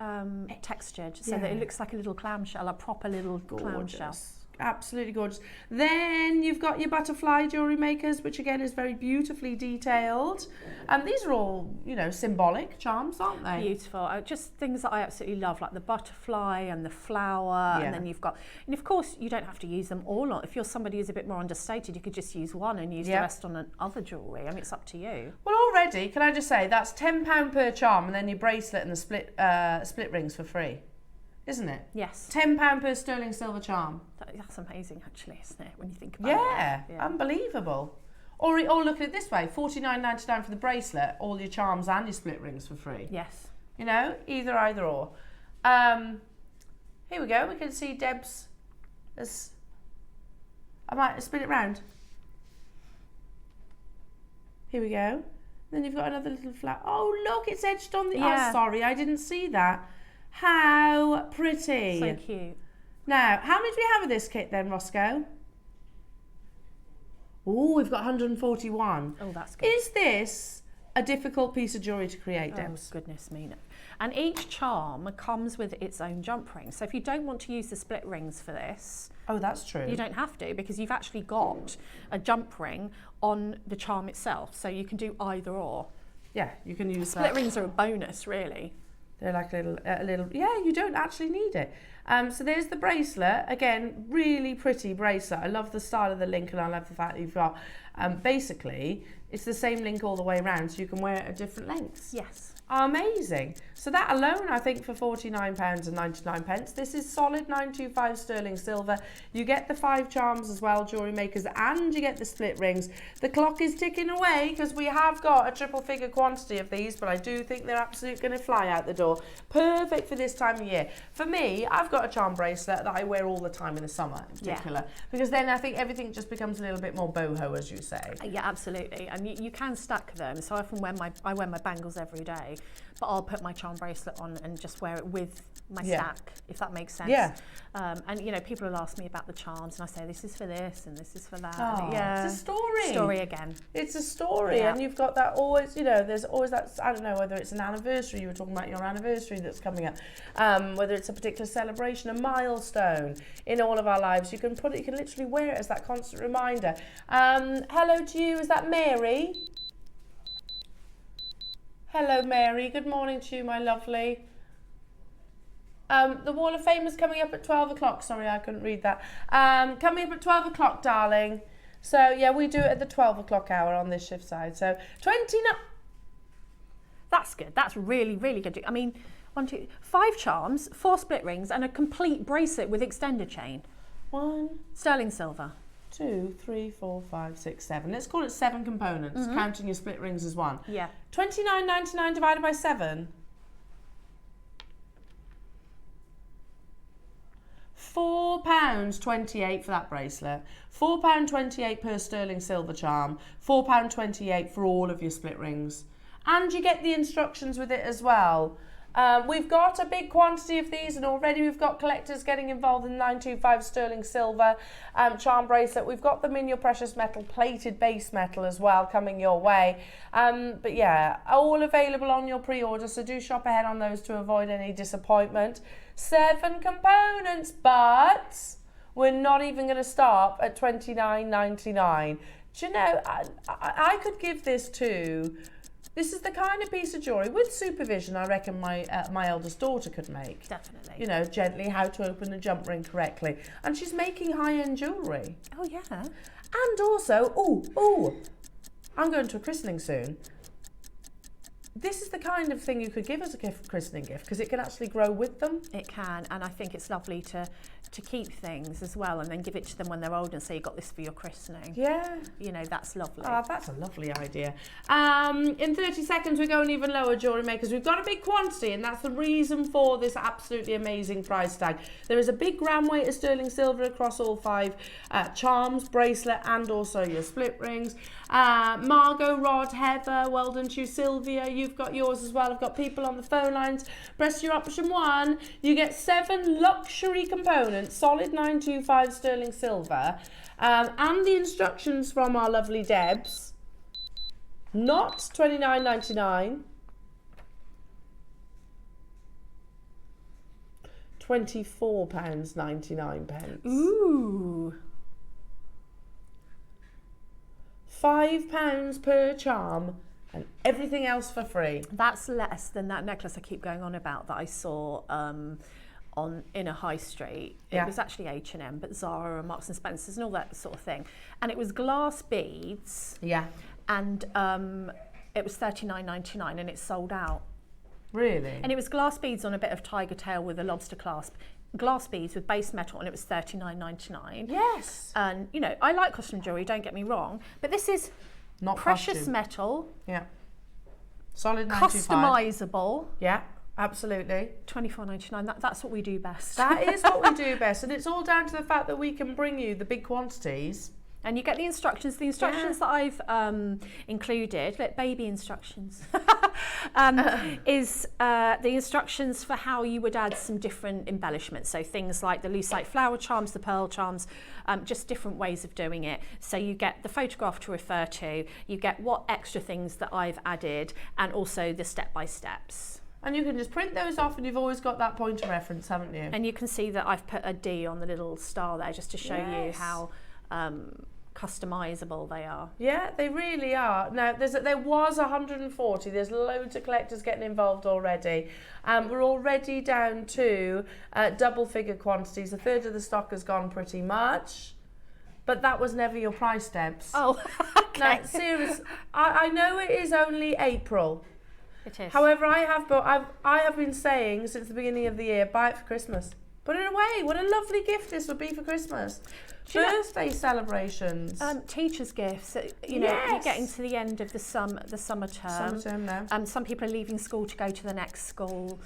textured, so that it looks like a little clamshell, a proper little clamshell. Absolutely gorgeous. Then you've got your butterfly jewellery makers, which again is very beautifully detailed. And these are all, you know, symbolic charms, aren't they? Beautiful. Just things that I absolutely love, like the butterfly and the flower. And then you've got, and of course, you don't have to use them all on. If you're somebody who's a bit more understated, you could just use one and use the rest on other jewellery. I mean, it's up to you. Well, already, can I just say, that's £10 per charm, and then your bracelet and the split rings for free. Isn't it? Yes. £10 per sterling silver charm. That's amazing, actually, isn't it, when you think about it? Yeah, unbelievable. Or look at it this way, $49.99 for the bracelet, all your charms and your split rings for free. Yes. You know, either or. Here we go, we can see Deb's, I might spin it round. Here we go. Then you've got another little flower. Oh, look, it's edged on the... Yeah. Oh, sorry, I didn't see that. How pretty. So cute. Now, how many do we have of this kit then, Roscoe? Oh, we've got 141. Oh, that's good. Is this a difficult piece of jewellery to create, Debs? Oh, goodness me, no. And each charm comes with its own jump ring. So if you don't want to use the split rings for this... Oh, that's true. You don't have to, because you've actually got a jump ring on the charm itself. So you can do either or. Yeah, you can use Split rings are a bonus, really. They're like a little, yeah, you don't actually need it. So there's the bracelet. Again, really pretty bracelet. I love the style of the link, and I love the fact that you've got, basically, it's the same link all the way around, so you can wear it at different lengths. Yes. Amazing. So that alone, I think, for £49.99. This is solid 925 sterling silver. You get the 5 charms as well, jewellery makers, and you get the split rings. The clock is ticking away because we have got a triple figure quantity of these, but I do think they're absolutely going to fly out the door. Perfect for this time of year. For me, I've got a charm bracelet that I wear all the time in the summer in particular, because then I think everything just becomes a little bit more boho, as you say. Yeah, absolutely. And you can stack them. So I often I wear my bangles every day, but I'll put my charm bracelet on and just wear it with my stack, if that makes sense. Yeah. And you know, people will ask me about the charms, and I say this is for this and this is for that. Oh, yeah. It's a story. Story again. It's a story, and you've got that always, you know, there's always that, I don't know whether it's an anniversary, you were talking about your anniversary that's coming up, whether it's a particular celebration, a milestone in all of our lives, you can put it, you can literally wear it as that constant reminder. Hello to you, is that Mary? Hello, Mary. Good morning to you, my lovely. The Wall of Fame is coming up at 12 o'clock. Sorry, I couldn't read that. Coming up at 12 o'clock, darling. So, yeah, we do it at the 12 o'clock hour on this shift side. So, 29... That's good. That's really, really good. I mean, 5 charms, 4 split rings, and a complete bracelet with extender chain. 1, Sterling silver. 2, 3, 4, 5, 6, 7. Let's call it 7 components, counting your split rings as 1. Yeah. £29.99 divided by 7. £4.28 for that bracelet. £4.28 per sterling silver charm. £4.28 for all of your split rings. And you get the instructions with it as well. We've got a big quantity of these, and already we've got collectors getting involved in 925 sterling silver charm bracelet. We've got them in your precious metal plated base metal as well coming your way. But yeah, all available on your pre-order, so do shop ahead on those to avoid any disappointment. 7 components, but we're not even going to stop at $29.99. Do you know, I could give this to... This is the kind of piece of jewellery, with supervision, I reckon my eldest daughter could make. Definitely. You know, gently how to open a jump ring correctly. And she's making high-end jewellery. Oh, yeah. And also, I'm going to a christening soon. This is the kind of thing you could give as a christening gift, because it can actually grow with them. It can, and I think it's lovely to keep things as well, and then give it to them when they're old and say, you got this for your christening. Yeah. You know, that's lovely. Oh, that's a lovely idea. In 30 seconds, we're going even lower, jewellery makers. We've got a big quantity, and that's the reason for this absolutely amazing price tag. There is a big gram weight of sterling silver across all 5 charms, bracelet, and also your split rings. Margot, Rod, Heather, well done to you, Sylvia. You've got yours as well. I've got people on the phone lines. Press your option 1. You get 7 luxury components, solid 925 sterling silver, and the instructions from our lovely Debs. Not $29.99. £24.99. Ooh. £5 per charm, and everything else for free. That's less than that necklace I keep going on about that I saw in a high street. It was actually H&M, but Zara and Marks and Spencer's and all that sort of thing. And it was glass beads. Yeah. And it was $39.99 and it sold out. Really? And it was glass beads on a bit of tiger tail with a lobster clasp. Glass beads with base metal, and it was $39.99. Yes. And, you know, I like costume jewellery, don't get me wrong, but this is Not precious costume. metal. Yeah. Solid 925. Customizable. Yeah, absolutely. $24.99. That's what we do best. That is what we do best, and it's all down to the fact that we can bring you the big quantities. And you get the instructions. The instructions that I've included, like baby instructions, is the instructions for how you would add some different embellishments. So things like the lucite flower charms, the pearl charms, just different ways of doing it. So you get the photograph to refer to, you get what extra things that I've added, and also the step-by-steps. And you can just print those off, and you've always got that point of reference, haven't you? And you can see that I've put a D on the little star there just to show you how customizable they are. Yeah, they really are. Now, there was 140. There's loads of collectors getting involved already. We're already down to double-figure quantities. A third of the stock has gone pretty much. But that was never your price, Debs. Oh, okay. Now, seriously, I know it is only April. It is. However, I have been saying since the beginning of the year, buy it for Christmas. Put it away. What a lovely gift this would be for Christmas. Birthday celebrations. Teachers' gifts. You know, you're getting to the end of the summer term. Summer term now. Some people are leaving school to go to the next school.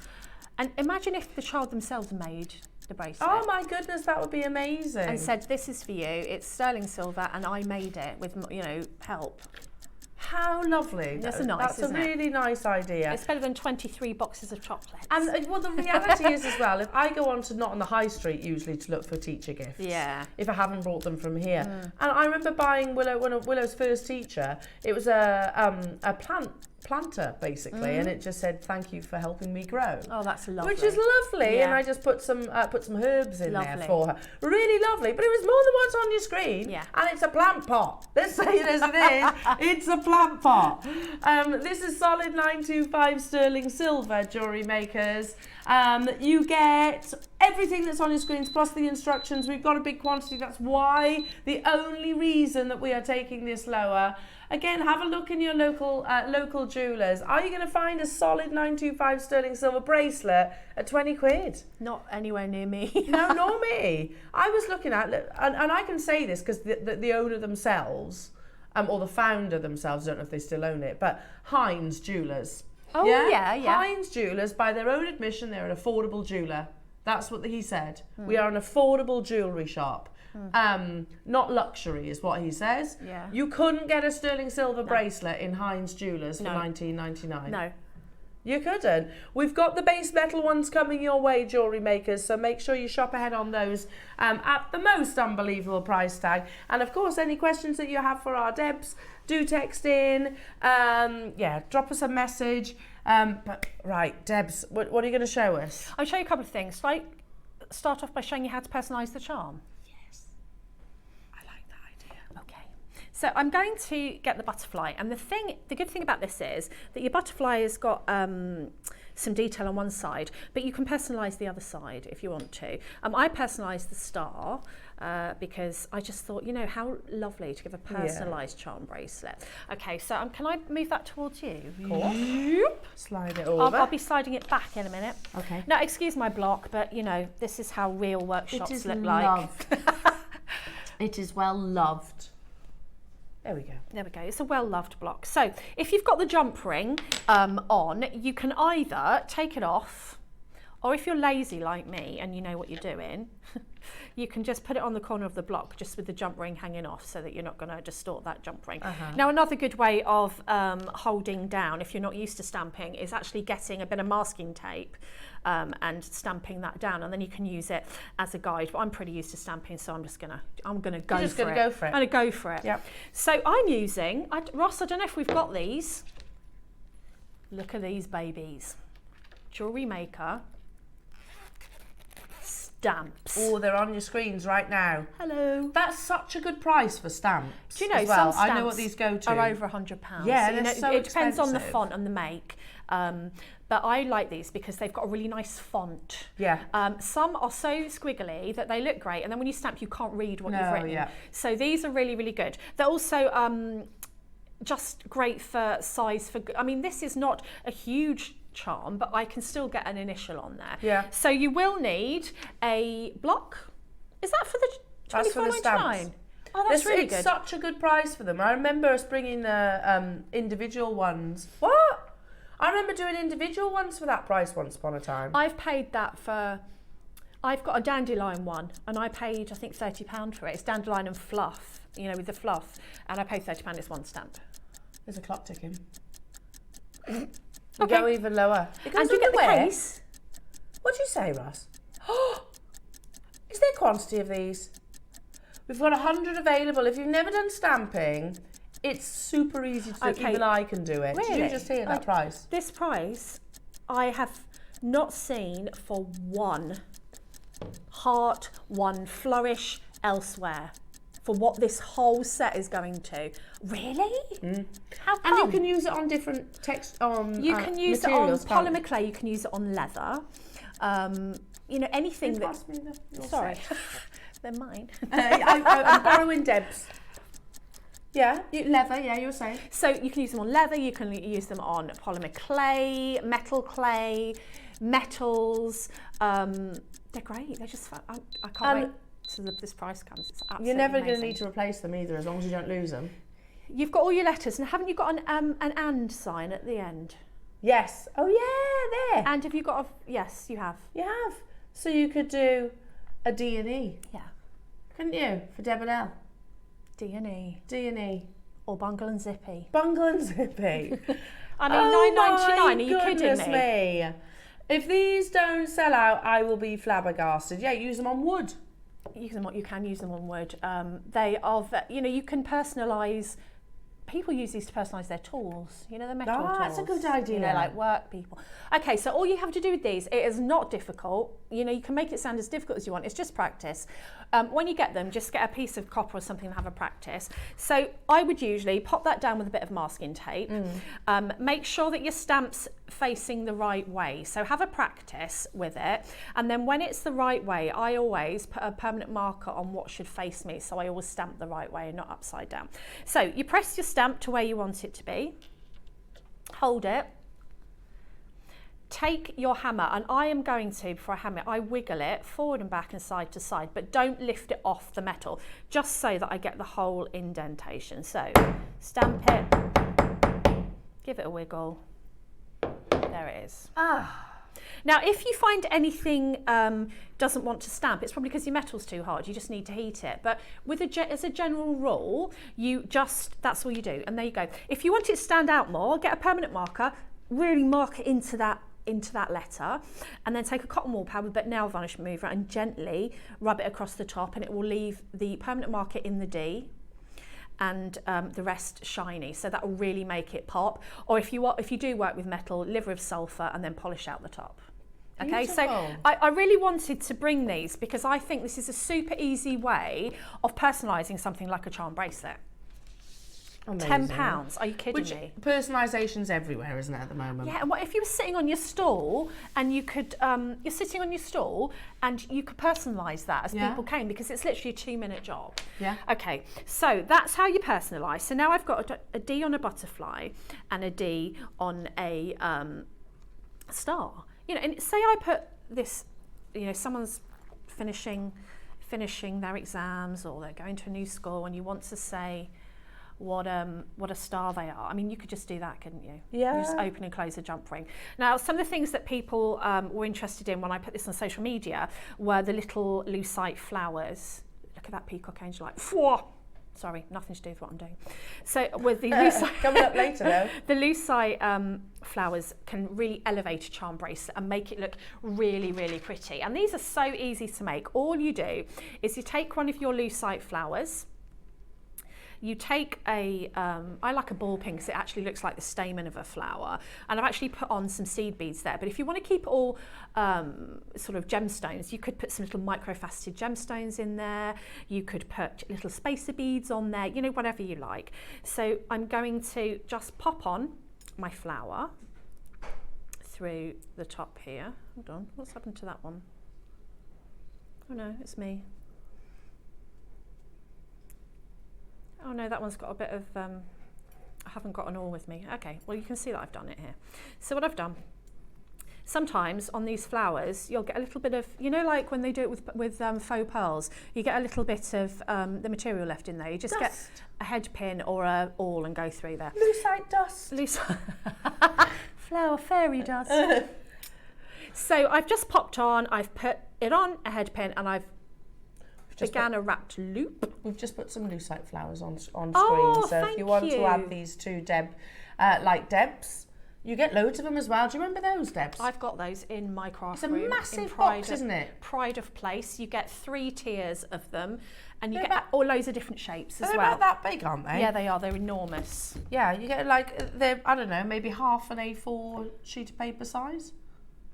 And imagine if the child themselves made the bracelet. Oh my goodness, that would be amazing. And said, "This is for you. It's sterling silver, and I made it with, you know, help." How lovely. That's That's a really nice idea. It's better than 23 boxes of chocolates. And well, the reality is as well, if I go on to not on the high street usually to look for teacher gifts, if I haven't brought them from here. And I remember buying Willow's first teacher. It was a planter basically, and it just said thank you for helping me grow. Oh, that's lovely. Which is lovely, and I just put some herbs in there for her. Really lovely, but it was more than what's on your screen. Yeah. And it's a plant pot. Let's say it as it is. It's a plant pot. This is solid 925 sterling silver, jewellery makers. You get everything that's on your screens plus the instructions. We've got a big quantity. That's why the only reason that we are taking this lower. Again, have a look in your local jewellers. Are you going to find a solid 925 sterling silver bracelet at 20 quid? Not anywhere near me. No, nor me. I was looking at, and I can say this because the owner themselves, or the founder themselves, I don't know if they still own it, but Hines Jewellers. Oh, yeah. Hines Jewellers, by their own admission, they're an affordable jeweller. That's what he said. We are an affordable jewellery shop. Not luxury is what he says. Yeah. You couldn't get a sterling silver bracelet in Hines Jewellers for $19.99. No. You couldn't. We've got the base metal ones coming your way, jewellery makers, so make sure you shop ahead on those at the most unbelievable price tag. And of course, any questions that you have for our Debs, do text in. Drop us a message. Right, Debs, what are you going to show us? I'll show you a couple of things. Like, start off by showing you how to personalise the charm. So I'm going to get the butterfly, and the good thing about this is that your butterfly has got some detail on one side, but you can personalise the other side if you want to. I personalised the star because I just thought, you know, how lovely to give a personalised charm bracelet. Okay, so can I move that towards you? Of course. Slide it over. I'll be sliding it back in a minute. Okay. Now, excuse my block, but you know, this is how real workshops look like. It is well loved. There we go. There we go. It's a well-loved block. So if you've got the jump ring on, you can either take it off, or if you're lazy like me and you know what you're doing, you can just put it on the corner of the block just with the jump ring hanging off so that you're not going to distort that jump ring. Now, another good way of holding down, if you're not used to stamping, is actually getting a bit of masking tape and stamping that down, and then you can use it as a guide. But I'm pretty used to stamping, so I'm gonna go for it. I'm gonna go for it. Yep. So I'm using, Ross, I don't know if we've got these. Look at these babies. JewelleryMaker stamps. Oh, they're on your screens right now. Hello. That's such a good price for stamps. Do you know, as well. some stamps I know what these go to. are over £100. Yeah, so, you know, so it depends on the expensive. font and the make. But I like these because they've got a really nice font. Yeah. Some are so squiggly that they look great, and then when you stamp, you can't read what you've written. Yeah. So these are really, really good. They're also just great for size. I mean, this is not a huge charm, but I can still get an initial on there. Yeah. So you will need a block. Is that for the That's for the $24.99? stamps. Oh, that's really it's good. such a good price for them. I remember us bringing the individual ones. What? I remember doing individual ones for that price once upon a time. I've paid that for. I've got a dandelion one, and I paid I think £30 for it. It's dandelion and fluff, you know, with the fluff, and I paid £30. It's one stamp. There's a clock ticking. Okay. Go even lower. And you get the case. What do you say, Ross? Is there quantity of these? We've got 100 available. If you've never done stamping, it's super easy to do. Okay. Even I can do it. Did Really? you just hear that price? This price, I have not seen for one heart, one flourish elsewhere. For what this whole set is going to. Really? How come? And you can use it on different You can use it on materials, can't you? polymer clay. You can use it on leather. You know, anything Who's that. passed me your Sorry, set? they're mine. I'm borrowing Deb's. Yeah, leather. Yeah, you were saying. So you can use them on leather. You can use them on polymer clay, metal clay, metals. They're great. They're just fun. I can't wait till this price comes. It's absolutely You're never going to amazing. need to replace them either, as long as you don't lose them. You've got all your letters, and haven't you got an and sign at the end? Yes. Oh yeah, there. And have you got a? Yes, you have. You have. So you could do a D and E, Yeah. couldn't you, for Deb and L? D&E D and E. or Bungle and Zippy. Bungle and Zippy. I mean, £9.99. Are you kidding goodness me? me? If these don't sell out, I will be flabbergasted. Yeah, use them on wood. You can use them on wood. They are, you know, you can personalise. People use these to personalise their tools. You know, the metal tools. That's a good idea. You know, like work people. Okay, so all you have to do with these, it is not difficult. You know, you can make it sound as difficult as you want. It's just practice. When you get them, just get a piece of copper or something and have a practice. So I would usually pop that down with a bit of masking tape. Make sure that your stamp's facing the right way. So have a practice with it. And then when it's the right way, I always put a permanent marker on what should face me. So I always stamp the right way and not upside down. So you press your stamp to where you want it to be. Hold it. Take your hammer, and I am going to, before I hammer it, I wiggle it forward and back and side to side, but don't lift it off the metal, just so that I get the whole indentation. So stamp it, give it a wiggle, there it is. Now, if you find anything doesn't want to stamp, it's probably because your metal's too hard. You just need to heat it. But with as a general rule, that's all you do. And there you go. If you want it to stand out more, get a permanent marker, really mark it into that letter, and then take a cotton wool pad with a nail varnish remover and gently rub it across the top, and it will leave the permanent marker in the D and the rest shiny, so that will really make it pop. Or if you do work with metal, liver of sulphur and then polish out the top. Okay, Beautiful. so I really wanted to bring these because I think this is a super easy way of personalising something like a charm bracelet. Amazing. £10, are you kidding me? Personalisation's everywhere, isn't it, at the moment? Yeah, and what if you were sitting on your stall and you could, you're sitting on your stall and you could personalise that as people came, because it's literally a 2-minute job. Yeah. Okay, so that's how you personalise. So now I've got a D on a butterfly and a D on a star. You know, and say I put this, you know, someone's finishing their exams or they're going to a new school and you want to say what a star they are. I mean, you could just do that, couldn't you? Yeah. You just open and close a jump ring. Now, some of the things that people were interested in when I put this on social media were the little lucite flowers. Look at that peacock Angelite. Sorry, nothing to do with what I'm doing. So with the lucite, coming up later though. The lucite flowers can really elevate a charm bracelet and make it look really, really pretty. And these are so easy to make. All you do is you take one of your lucite flowers. You take I like a ball pin because it actually looks like the stamen of a flower, and I've actually put on some seed beads there, but if you want to keep it all sort of gemstones, you could put some little microfaceted gemstones in there, you could put little spacer beads on there, you know, whatever you like. So I'm going to just pop on my flower through the top here. Hold on, what's happened to that one? Oh no, it's me. Oh no, that one's got a bit of, I haven't got an awl with me. Okay, well you can see that I've done it here. So what I've done, sometimes on these flowers, you'll get a little bit of, you know, like when they do it with faux pearls, you get a little bit of the material left in there. You just get a head pin or a awl and go through there. Lucite dust. Flower fairy dust. So I've just popped on, I've put it on a head pin, and I've began a wrapped loop. We've just put some lucite flowers on screen. Oh, so if you want to add these to Deb's, you get loads of them as well. Do you remember those, Debs? I've got those in my craft room. It's a massive box, isn't it? Pride of place. You get 3 tiers of them, and you get all loads of different shapes as well. They're about that big, aren't they? Yeah, they are. They're enormous. Yeah, you get like, they're, I don't know, maybe half an A4 sheet of paper size.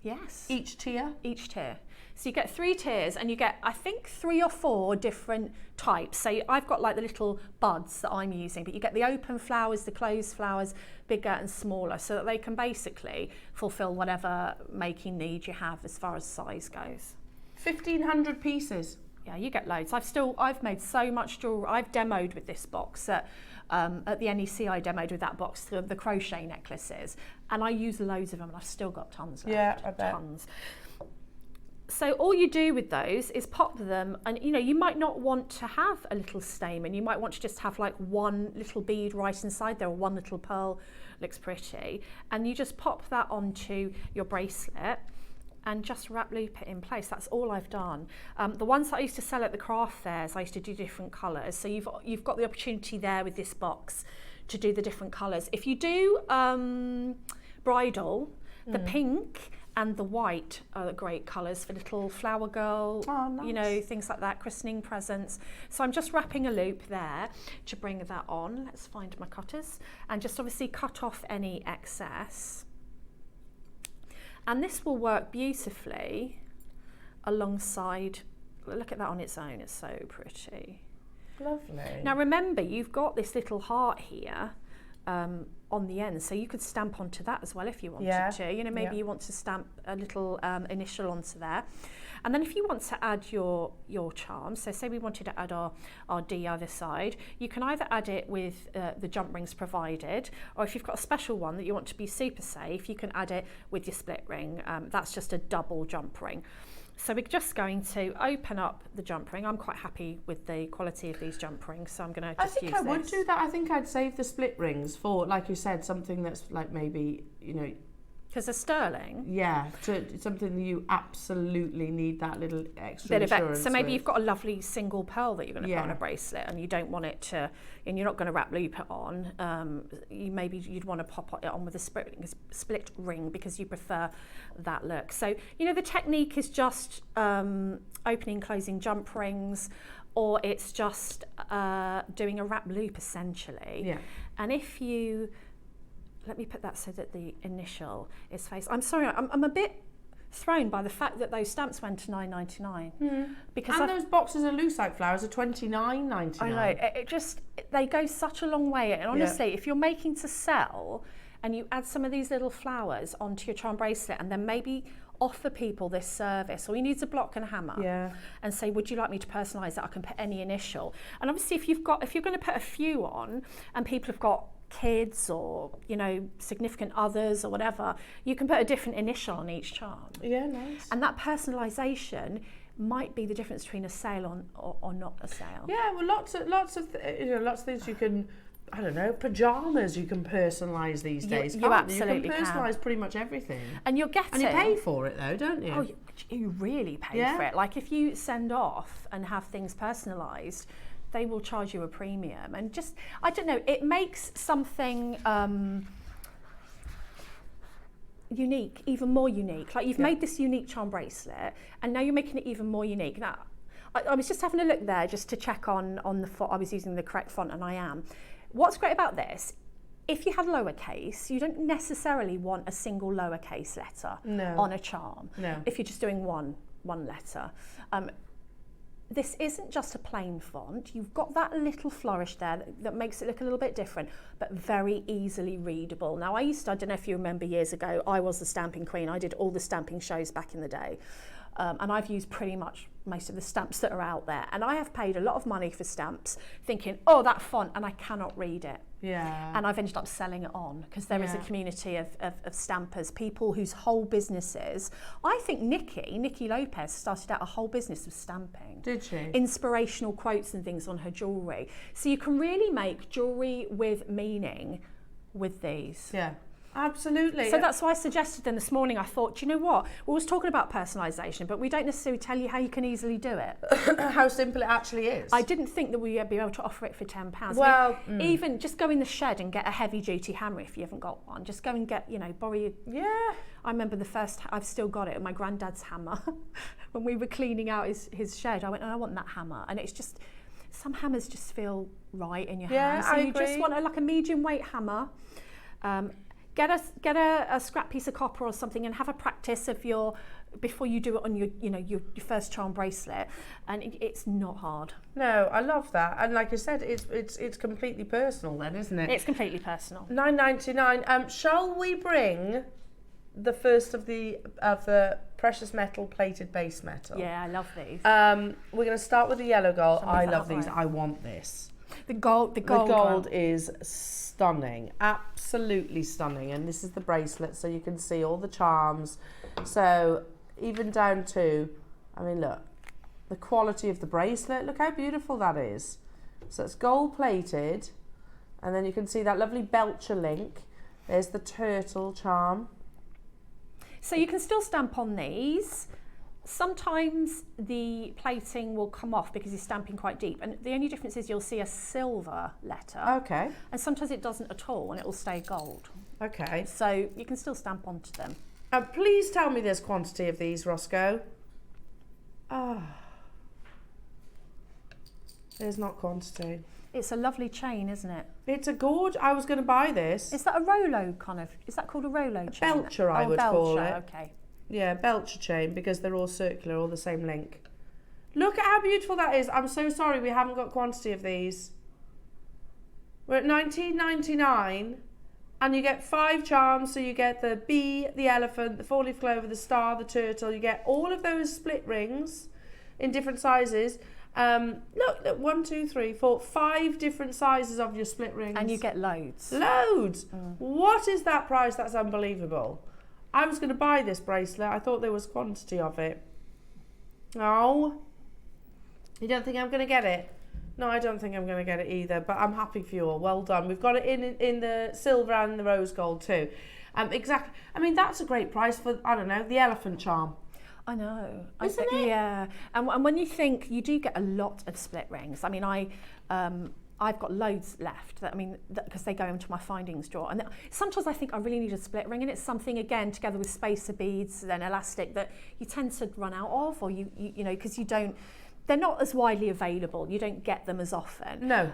Yes. Each tier? Each tier. So you get 3 tiers, and you get, I think, 3 or 4 different types. So I've got like the little buds that I'm using, but you get the open flowers, the closed flowers, bigger and smaller, so that they can basically fulfill whatever making need you have as far as size goes. 1,500 pieces. Yeah, you get loads. I've made so much jewellery. I've demoed with this box at the NEC. I demoed with that box the crochet necklaces, and I use loads of them, and I've still got tons left. Yeah, I bet. Tons. So all you do with those is pop them, and you know, you might not want to have a little stamen. You might want to just have like one little bead right inside there, or one little pearl. Looks pretty, and you just pop that onto your bracelet and just wrap loop it in place. That's all I've done. The ones that I used to sell at the craft fairs, I used to do different colours. So you've got the opportunity there with this box to do the different colours. If you do bridal, the pink and the white are great colours for little flower girl, nice. you know, things like that, christening presents. So I'm just wrapping a loop there to bring that on. Let's find my cutters, and just obviously cut off any excess. And this will work beautifully alongside, look at that on its own, it's so pretty. Lovely. Now remember, you've got this little heart here on the end, so you could stamp onto that as well if you wanted to. You know, maybe you want to stamp a little initial onto there. And then if you want to add your charms, so say we wanted to add our D either side, you can either add it with the jump rings provided, or if you've got a special one that you want to be super safe, you can add it with your split ring. That's just a double jump ring. So we're just going to open up the jump ring. I'm quite happy with the quality of these jump rings, so I'm going to just use this. I think I would do that. I think I'd save the split rings for, like you said, something that's like maybe, you know, because they're sterling. Yeah, to something that you absolutely need that little extra bit insurance of so maybe with. you've got a lovely single pearl that you're going to put on a bracelet, and you don't want it to, and you're not going to wrap loop it on. You'd want to pop it on with a split ring because you prefer that look. So you know, the technique is just opening, closing jump rings, or it's just doing a wrap loop essentially. Yeah. And if you let me put that so that the initial is faced. I'm sorry, I'm a bit thrown by the fact that those stamps went to $9.99. Because those boxes of lucite flowers are $29.99. I know, they go such a long way. And honestly, if you're making to sell and you add some of these little flowers onto your charm bracelet and then maybe offer people this service, all you need is a block and a hammer, and say, would you like me to personalise that? I can put any initial. And obviously if you're going to put a few on and people have got kids or, you know, significant others or whatever, you can put a different initial on each charm. Yeah, nice. And that personalisation might be the difference between a sale or not a sale. Yeah, well, lots of things you can. I don't know, pajamas you can personalise these days. You absolutely can personalise pretty much everything. And you're getting... And you pay for it though, don't you? Oh, you really pay for it. Like if you send off and have things personalised, they will charge you a premium. And just, I don't know, it makes something unique, even more unique. Like you've made this unique charm bracelet and now you're making it even more unique. Now, I was just having a look there just to check on the font. I was using the correct font and I am. What's great about this, if you have lowercase, you don't necessarily want a single lowercase letter on a charm. No. If you're just doing one letter. This isn't just a plain font. You've got that little flourish there that makes it look a little bit different, but very easily readable. Now, I don't know if you remember years ago, I was the stamping queen. I did all the stamping shows back in the day. And I've used pretty much most of the stamps that are out there. And I have paid a lot of money for stamps thinking, oh, that font, and I cannot read it. And I've ended up selling it on because there is a community of stampers, people whose whole businesses, I think Nikki Lopez started out a whole business of stamping. Did she? Inspirational quotes and things on her jewellery. So you can really make jewellery with meaning with these. Yeah. Absolutely. So that's why I suggested them this morning. I thought, do you know what? We're always talking about personalisation, but we don't necessarily tell you how you can easily do it. How simple it actually is. I didn't think that we'd be able to offer it for £10. Well, I mean, even just go in the shed and get a heavy duty hammer if you haven't got one. Just go and get, borrow your... Yeah. I remember I've still got it, my granddad's hammer. When we were cleaning out his shed, I went, I want that hammer. And it's just, some hammers just feel right in your hand. So you just want a medium weight hammer. Get a scrap piece of copper or something and have a practice of before you do it on your first charm bracelet, and it's not hard. No, I love that, and like I said, it's completely personal then, isn't it? It's completely personal. $9.99. Shall we bring the first of the precious metal plated base metal? Yeah, I love these. We're going to start with the yellow gold. I love these. I want this. The gold is stunning, absolutely stunning. And this is the bracelet, so you can see all the charms. So even down to, look, the quality of the bracelet. Look how beautiful that is. So it's gold plated, and then you can see that lovely Belcher link. There's the turtle charm. So you can still stamp on these. Sometimes the plating will come off because you're stamping quite deep, and the only difference is you'll see a silver letter. Okay. And sometimes it doesn't at all, and it will stay gold. Okay. So you can still stamp onto them. Please tell me there's quantity of these, Roscoe. There's not quantity. It's a lovely chain, isn't it? It's a gorge. I was going to buy this. Is that a Rolo is that called a Rolo chain? Belcher, I would call it. Okay. Yeah, Belcher chain, because they're all circular, all the same link. Look at how beautiful that is. I'm so sorry we haven't got quantity of these. We're at $19.99, and you get 5 charms. So you get the bee, the elephant, the 4-leaf clover, the star, the turtle. You get all of those split rings in different sizes. Look, 1, 2, 3, 4, 5 different sizes of your split rings. And you get loads. Loads. What is that price? That's unbelievable. I was going to buy this bracelet. I thought there was quantity of it. Oh, you don't think I'm going to get it? No, I don't think I'm going to get it either, but I'm happy for you all. Well done. We've got it in the silver and the rose gold too. Exactly. That's a great price for, I don't know, the elephant charm. I know. Isn't it? Yeah. And when you think, you do get a lot of split rings. I've got loads left, because they go into my findings drawer. And sometimes I think I really need a split ring, and it's something, again, together with spacer beads and elastic, that you tend to run out of, or because they're not as widely available. You don't get them as often. No.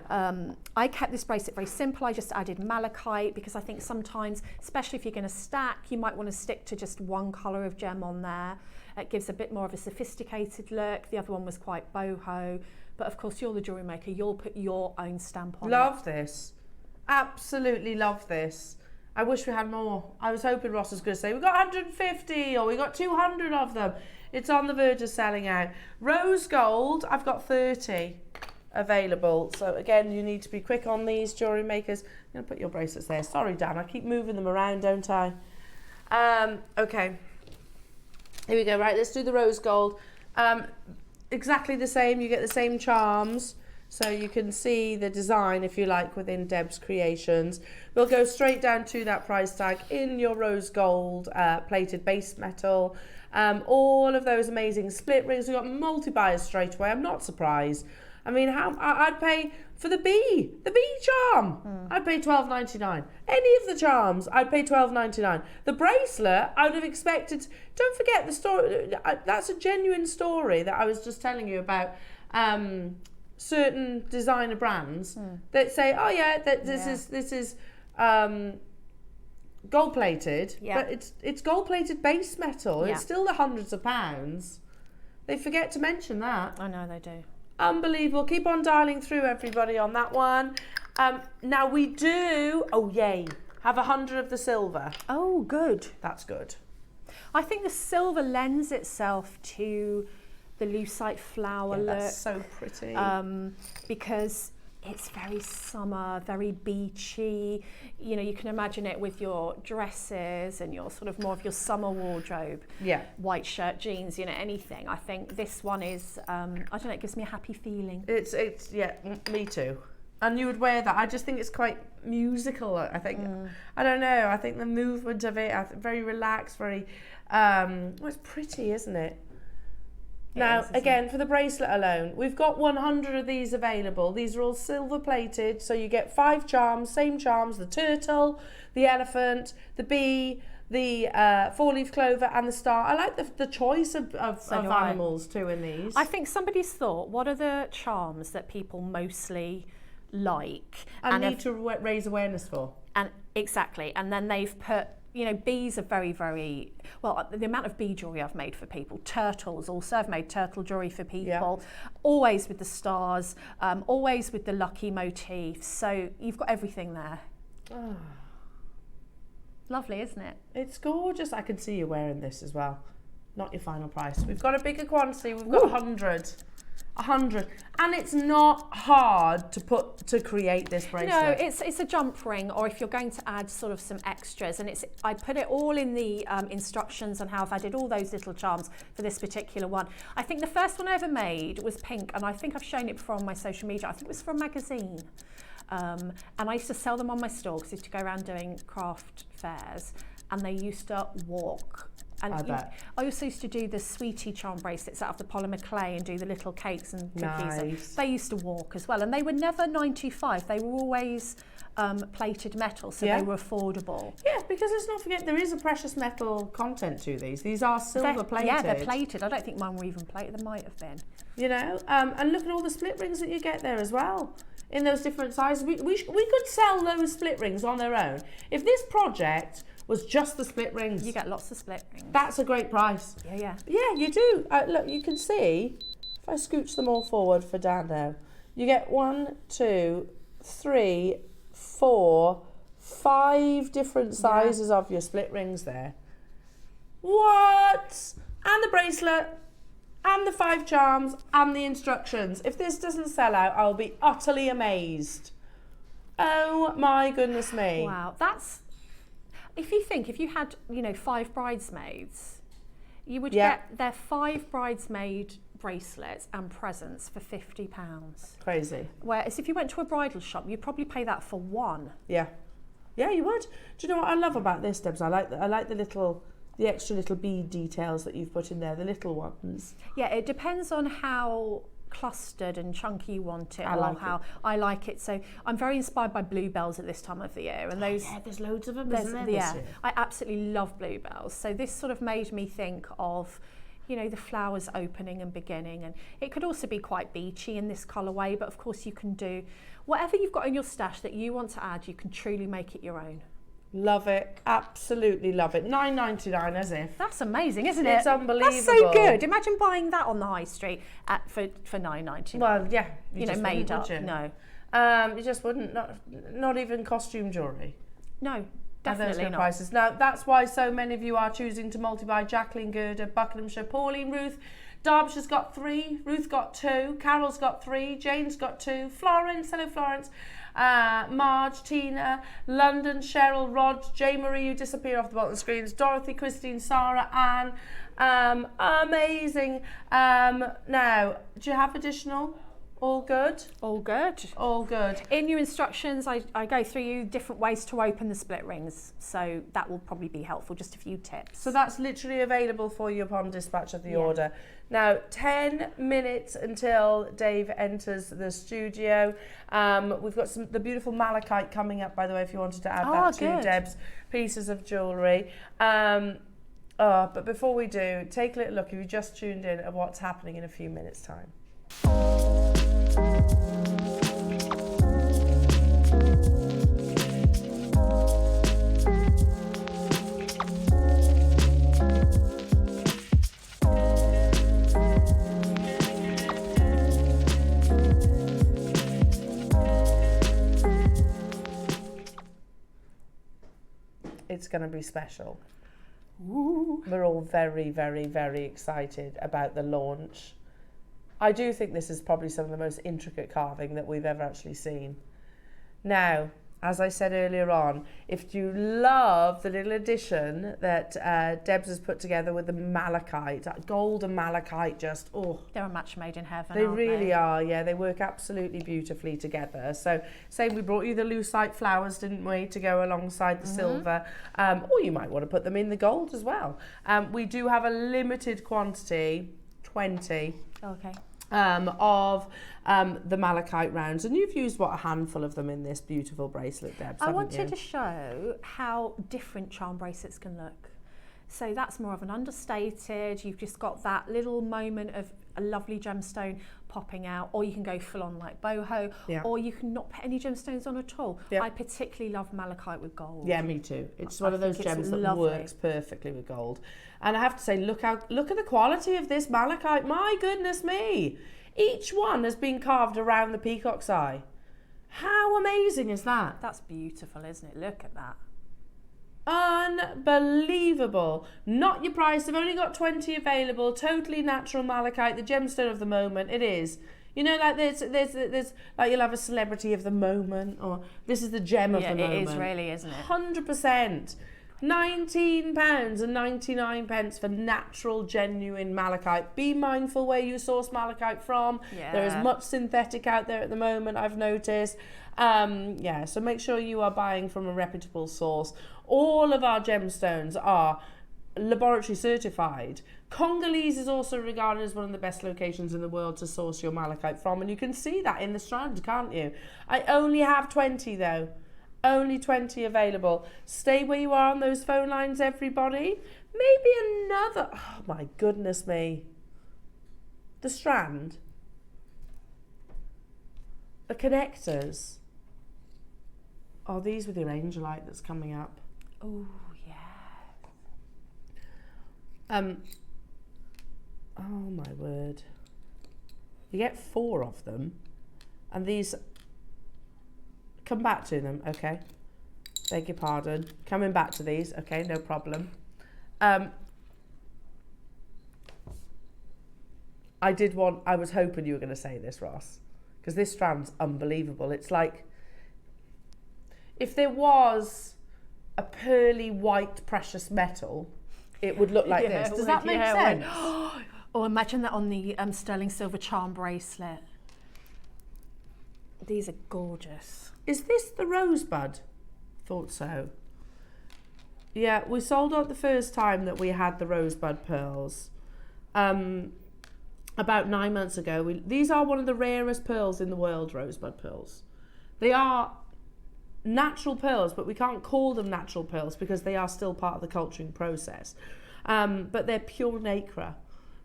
I kept this bracelet very simple. I just added malachite, because I think sometimes, especially if you're going to stack, you might want to stick to just one colour of gem on there. It gives a bit more of a sophisticated look. The other one was quite boho. But of course, you're the jewellery maker. You'll put your own stamp on it. Love this. Absolutely love this. I wish we had more. I was hoping Ross was going to say, we got 150 or we got 200 of them. It's on the verge of selling out. Rose gold, I've got 30 available. So again, you need to be quick on these, jewellery makers. I'm going to put your bracelets there. Sorry, Dan, I keep moving them around, don't I? Okay. Here we go. Right, let's do the rose gold. Exactly the same. You get the same charms. So you can see the design, if you like, within Deb's Creations. We'll go straight down to that price tag in your rose gold plated base metal. All of those amazing split rings. We've got multi-buyers straight away. I'm not surprised. I'd pay for the bee charm. I'd pay $12.99. Any of the charms, I'd pay $12.99. The bracelet, I would have expected. Don't forget the story. That's a genuine story that I was just telling you about. Certain designer brands that say, oh yeah, this is gold plated, but it's gold plated base metal. It's still the hundreds of pounds. They forget to mention that. I know they do. Unbelievable. Keep on dialing through, everybody, on that one. Now we do, have 100 of the silver. Oh, good. That's good. I think the silver lends itself to the lucite flower look. That's so pretty. Because it's very summer, very beachy. You know, you can imagine it with your dresses and your sort of more of your summer wardrobe. Yeah. White shirt, jeans, you know, anything. I think this one is, I don't know, it gives me a happy feeling. It's yeah, me too. And you would wear that. I just think it's quite musical, I think. I don't know, I think the movement of it, very relaxed, very, well, it's pretty, isn't it? Now, again, for the bracelet alone, we've got 100 of these available. These are all silver plated, so you get 5 charms, same charms, the turtle, the elephant, the bee, the 4-leaf clover and the star. I like the choice of animals too in these. I think somebody's thought, what are the charms that people mostly like? And need to raise awareness for. And exactly, and then they've put, you know, bees are very, very, well, the amount of bee jewellery I've made for people, turtles also, I've made turtle jewellery for people, always with the stars, always with the lucky motifs, so you've got everything there. Oh. Lovely, isn't it? It's gorgeous. I can see you wearing this as well. Not your final price. We've got a bigger quantity, we've got 100. 100, and it's not hard to create this bracelet. No, it's a jump ring, or if you're going to add sort of some extras, and I put it all in the instructions on how I've added all those little charms for this particular one. I think the first one I ever made was pink, and I think I've shown it before on my social media. I think it was for a magazine, and I used to sell them on my stall because I used to go around doing craft fairs, and they used to walk. And I also used to do the sweetie charm bracelets out of the polymer clay and do the little cakes and cookies. Nice. They used to walk as well, and they were never 95. They were always plated metal, so they were affordable. Yeah, because let's not forget there is a precious metal content to these. These are silver plated. Yeah, they're plated. I don't think mine were even plated. They might have been. You know, and look at all the split rings that you get there as well. In those different sizes. We could sell those split rings on their own. If this project was just the split rings. You get lots of split rings. That's a great price. Yeah. Yeah, you do. Look, you can see, if I scooch them all forward for Dan now, you get 1, 2, 3, 4, 5 different sizes of your split rings there. What? And the bracelet, and the 5 charms, and the instructions. If this doesn't sell out, I'll be utterly amazed. Oh my goodness me. Wow, that's... If you had, you know, 5 bridesmaids, you would get their 5 bridesmaid bracelets and presents for £50. Crazy. Whereas if you went to a bridal shop, you'd probably pay that for 1. Yeah. Yeah, you would. Do you know what I love about this, Debs? I like the extra little bead details that you've put in there, the little ones. Yeah, it depends on how clustered and chunky you want it, I like it. So I'm very inspired by bluebells at this time of the year, and those there's loads of them, isn't there, this year? I absolutely love bluebells. So this sort of made me think of, you know, the flowers opening and beginning, and it could also be quite beachy in this colourway, but of course you can do whatever you've got in your stash that you want to add. You can truly make it your own. Love it, absolutely love it. $9.99 as if. That's amazing, isn't it? It's unbelievable. That's so good. Imagine buying that on the high street for $9.99. Well, yeah, you know, made up. No, you just wouldn't. Not even costume jewellery. No, definitely not. Prices. Now that's why so many of you are choosing to multi-buy. Jacqueline Gerda, Buckinghamshire, Pauline, Ruth. Derbyshire's got 3, Ruth got 2, Carol's got 3, Jane's got 2, Florence, hello Florence, Marge, Tina, London, Cheryl, Rod, J. Marie, you disappear off the bottom of the screens, Dorothy, Christine, Sarah, Anne, amazing. Now, do you have additional? All good? All good. All good. In your instructions, I go through you different ways to open the split rings, so that will probably be helpful, just a few tips. So that's literally available for you upon dispatch of the order. Now, 10 minutes until Dave enters the studio. We've got the beautiful malachite coming up, by the way, if you wanted to add that to Deb's pieces of jewellery. But before we do, take a little look, if you just tuned in, at what's happening in a few minutes' time. It's going to be special. Ooh. We're all very, very, very excited about the launch I do think this is probably some of the most intricate carving that we've ever actually seen. Now, as I said earlier on, if you love the little addition that Debs has put together with the malachite, that gold and malachite, just, oh. They're a match made in heaven, They aren't really are, yeah. They work absolutely beautifully together. So, say we brought you the lucite flowers, didn't we, to go alongside the silver. Or you might want to put them in the gold as well. We do have a limited quantity, 20. Okay. Of the malachite rounds, and you've used a handful of them in this beautiful bracelet, Debs. I wanted to show how different charm bracelets can look. So that's more of an understated, you've just got that little moment of a lovely gemstone popping out, or you can go full on like boho, or you can not put any gemstones on at all. I particularly love malachite with gold. Yeah, me too. It's one of those gems that works perfectly with gold. And I have to say, look at the quality of this malachite. My goodness me. Each one has been carved around the peacock's eye. How amazing is that? That's beautiful, isn't it? Look at that. Unbelievable. Not your price. They've only got 20 available. Totally natural malachite, the gemstone of the moment. It is. You know, like there's like you'll have a celebrity of the moment, or this is the gem of the moment. It is really, isn't it? 100%. £19.99 for natural, genuine malachite. Be mindful where you source malachite from. There is much synthetic out there at the moment, I've noticed. So make sure you are buying from a reputable source. All of our gemstones are laboratory certified. Congolese is also regarded as one of the best locations in the world to source your malachite from, and you can see that in the strand, can't you? I only have 20 though. Only 20 available. Stay where you are on those phone lines, everybody. Maybe another. Oh my goodness me. The strand. The connectors. Oh, these with your Angelite that's coming up. Oh, yeah. Oh my word. You get 4 of them, and these. Come back to them, okay? Beg your pardon. Coming back to these, okay, no problem. I was hoping you were going to say this, Ross, because this strand's unbelievable. It's like, if there was a pearly white precious metal, it would look like this. Does that make sense? Oh, imagine that on the sterling silver charm bracelet. These are gorgeous. Is this the rosebud? Thought so. Yeah, we sold out the first time that we had the rosebud pearls. About 9 months ago. These are one of the rarest pearls in the world, rosebud pearls. They are natural pearls, but we can't call them natural pearls because they are still part of the culturing process. But they're pure nacre.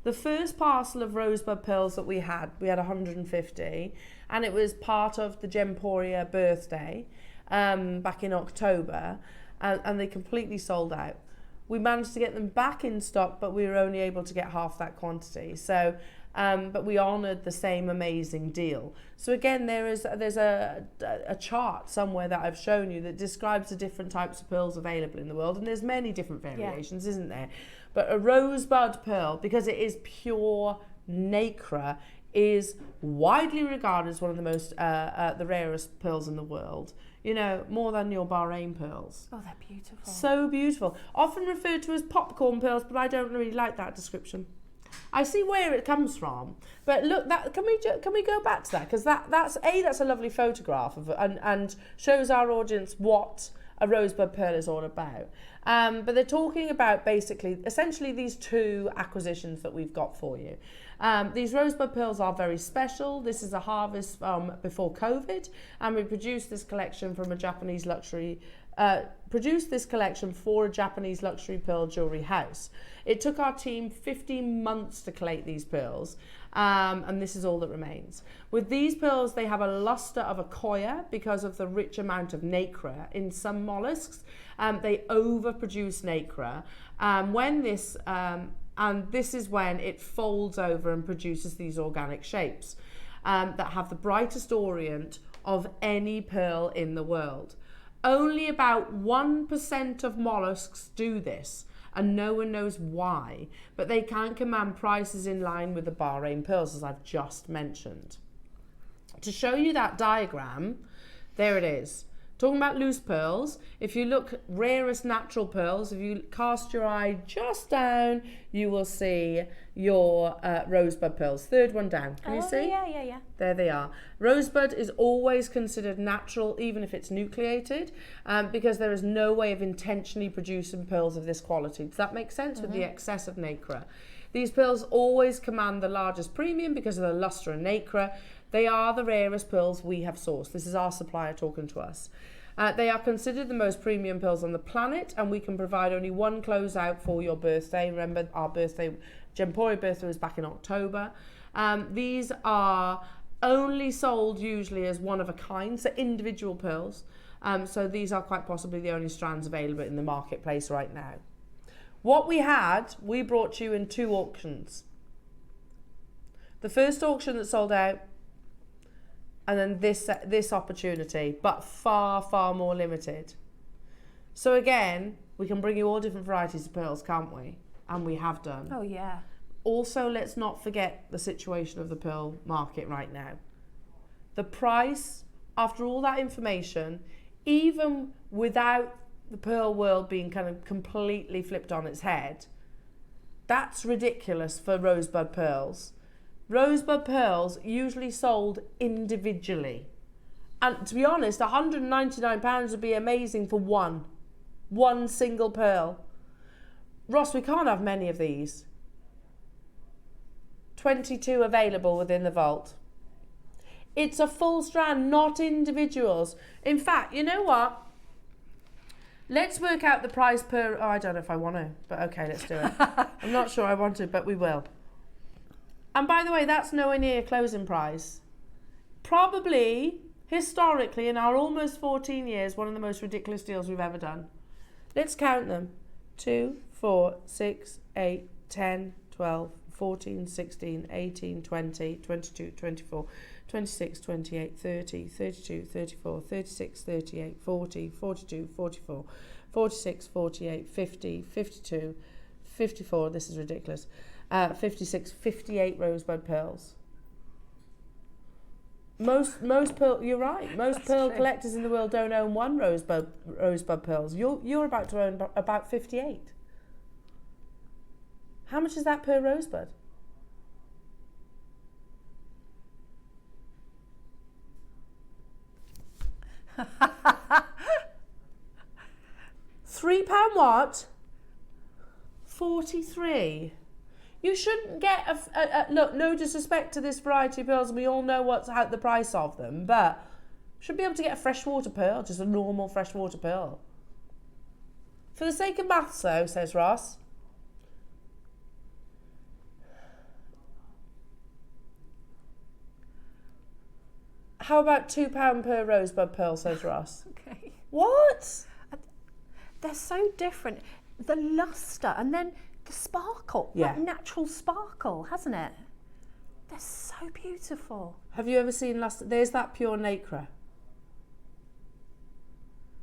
The first parcel of rosebud pearls that we had 150, and it was part of the Gemporia birthday back in October, and they completely sold out. We managed to get them back in stock, but we were only able to get half that quantity. So, but we honoured the same amazing deal. So again, there's a chart somewhere that I've shown you that describes the different types of pearls available in the world, and there's many different variations, isn't there? But a rosebud pearl, because it is pure nacre, is widely regarded as one of the most, the rarest pearls in the world. You know, more than your Bahrain pearls. Oh, they're beautiful. So beautiful. Often referred to as popcorn pearls, but I don't really like that description. I see where it comes from, but look, can we go back to that? Because that's a lovely photograph of and shows our audience what a rosebud pearl is all about. But they're talking about essentially these 2 acquisitions that we've got for you. These rosebud pearls are very special. This is a harvest before COVID, and we produced this collection for a Japanese luxury pearl jewellery house. It took our team 15 months to collate these pearls, and this is all that remains. With these pearls, they have a luster of a coir because of the rich amount of nacre in some mollusks. They overproduce nacre. And this is when it folds over and produces these organic shapes that have the brightest orient of any pearl in the world. Only about 1% of mollusks do this. and no one knows why, but they can command prices in line with the Bahrain pearls, as I've just mentioned. To show you that diagram, there it is. Talking about loose pearls, if you look rarest natural pearls, if you cast your eye just down, you will see your rosebud pearls. Third one down. Can you see? Yeah. There they are. Rosebud is always considered natural, even if it's nucleated, because there is no way of intentionally producing pearls of this quality. Does that make sense? With the excess of nacre. These pearls always command the largest premium because of the luster and nacre. They are the rarest pearls we have sourced. This is our supplier talking to us. They are considered the most premium pearls on the planet, and we can provide only one closeout for your birthday. Remember, our birthday, Gempori birthday was back in October. These are only sold usually as one of a kind, so individual pearls. So these are quite possibly the only strands available in the marketplace right now. What we brought you in 2 auctions. The first auction that sold out, and then this opportunity, but far, far more limited. So again, we can bring you all different varieties of pearls, can't we? And we have done. Oh yeah. Also, let's not forget the situation of the pearl market right now. The price, after all that information, even without the pearl world being kind of completely flipped on its head, that's ridiculous for rosebud pearls. Rosebud pearls usually sold individually. And to be honest, £199 would be amazing for one single pearl. Ross, we can't have many of these. 22 available within the vault. It's a full strand, not individuals. In fact, you know what? Let's work out the price per... Oh, I don't know if I want to, but okay, let's do it. I'm not sure I want to, but we will. And by the way, that's nowhere near closing price. Probably, historically, in our almost 14 years, one of the most ridiculous deals we've ever done. Let's count them. 2, 4, 6, 8, 10, 12, 14, 16, 18, 20, 22, 24, 26, 28, 30, 32, 34, 36, 38, 40, 42, 44, 46, 48, 50, 52, 54, this is ridiculous, 56, 58 rosebud pearls. Most pearl, you're right, most That's pearl true. collectors in the world don't own one rosebud pearls. You're about to own about 58. How much is that per rosebud? £3 what? 43. You shouldn't get look, no disrespect to this variety of pearls, and we all know what's out the price of them, but should be able to get a freshwater pearl, just a normal freshwater pearl. For the sake of maths though, says Ross. How about £2 per rosebud pearl, says Ross. Okay. What? They're so different. The luster and then the sparkle, that natural sparkle, hasn't it? They're so beautiful. Have you ever seen luster? There's that pure nacre.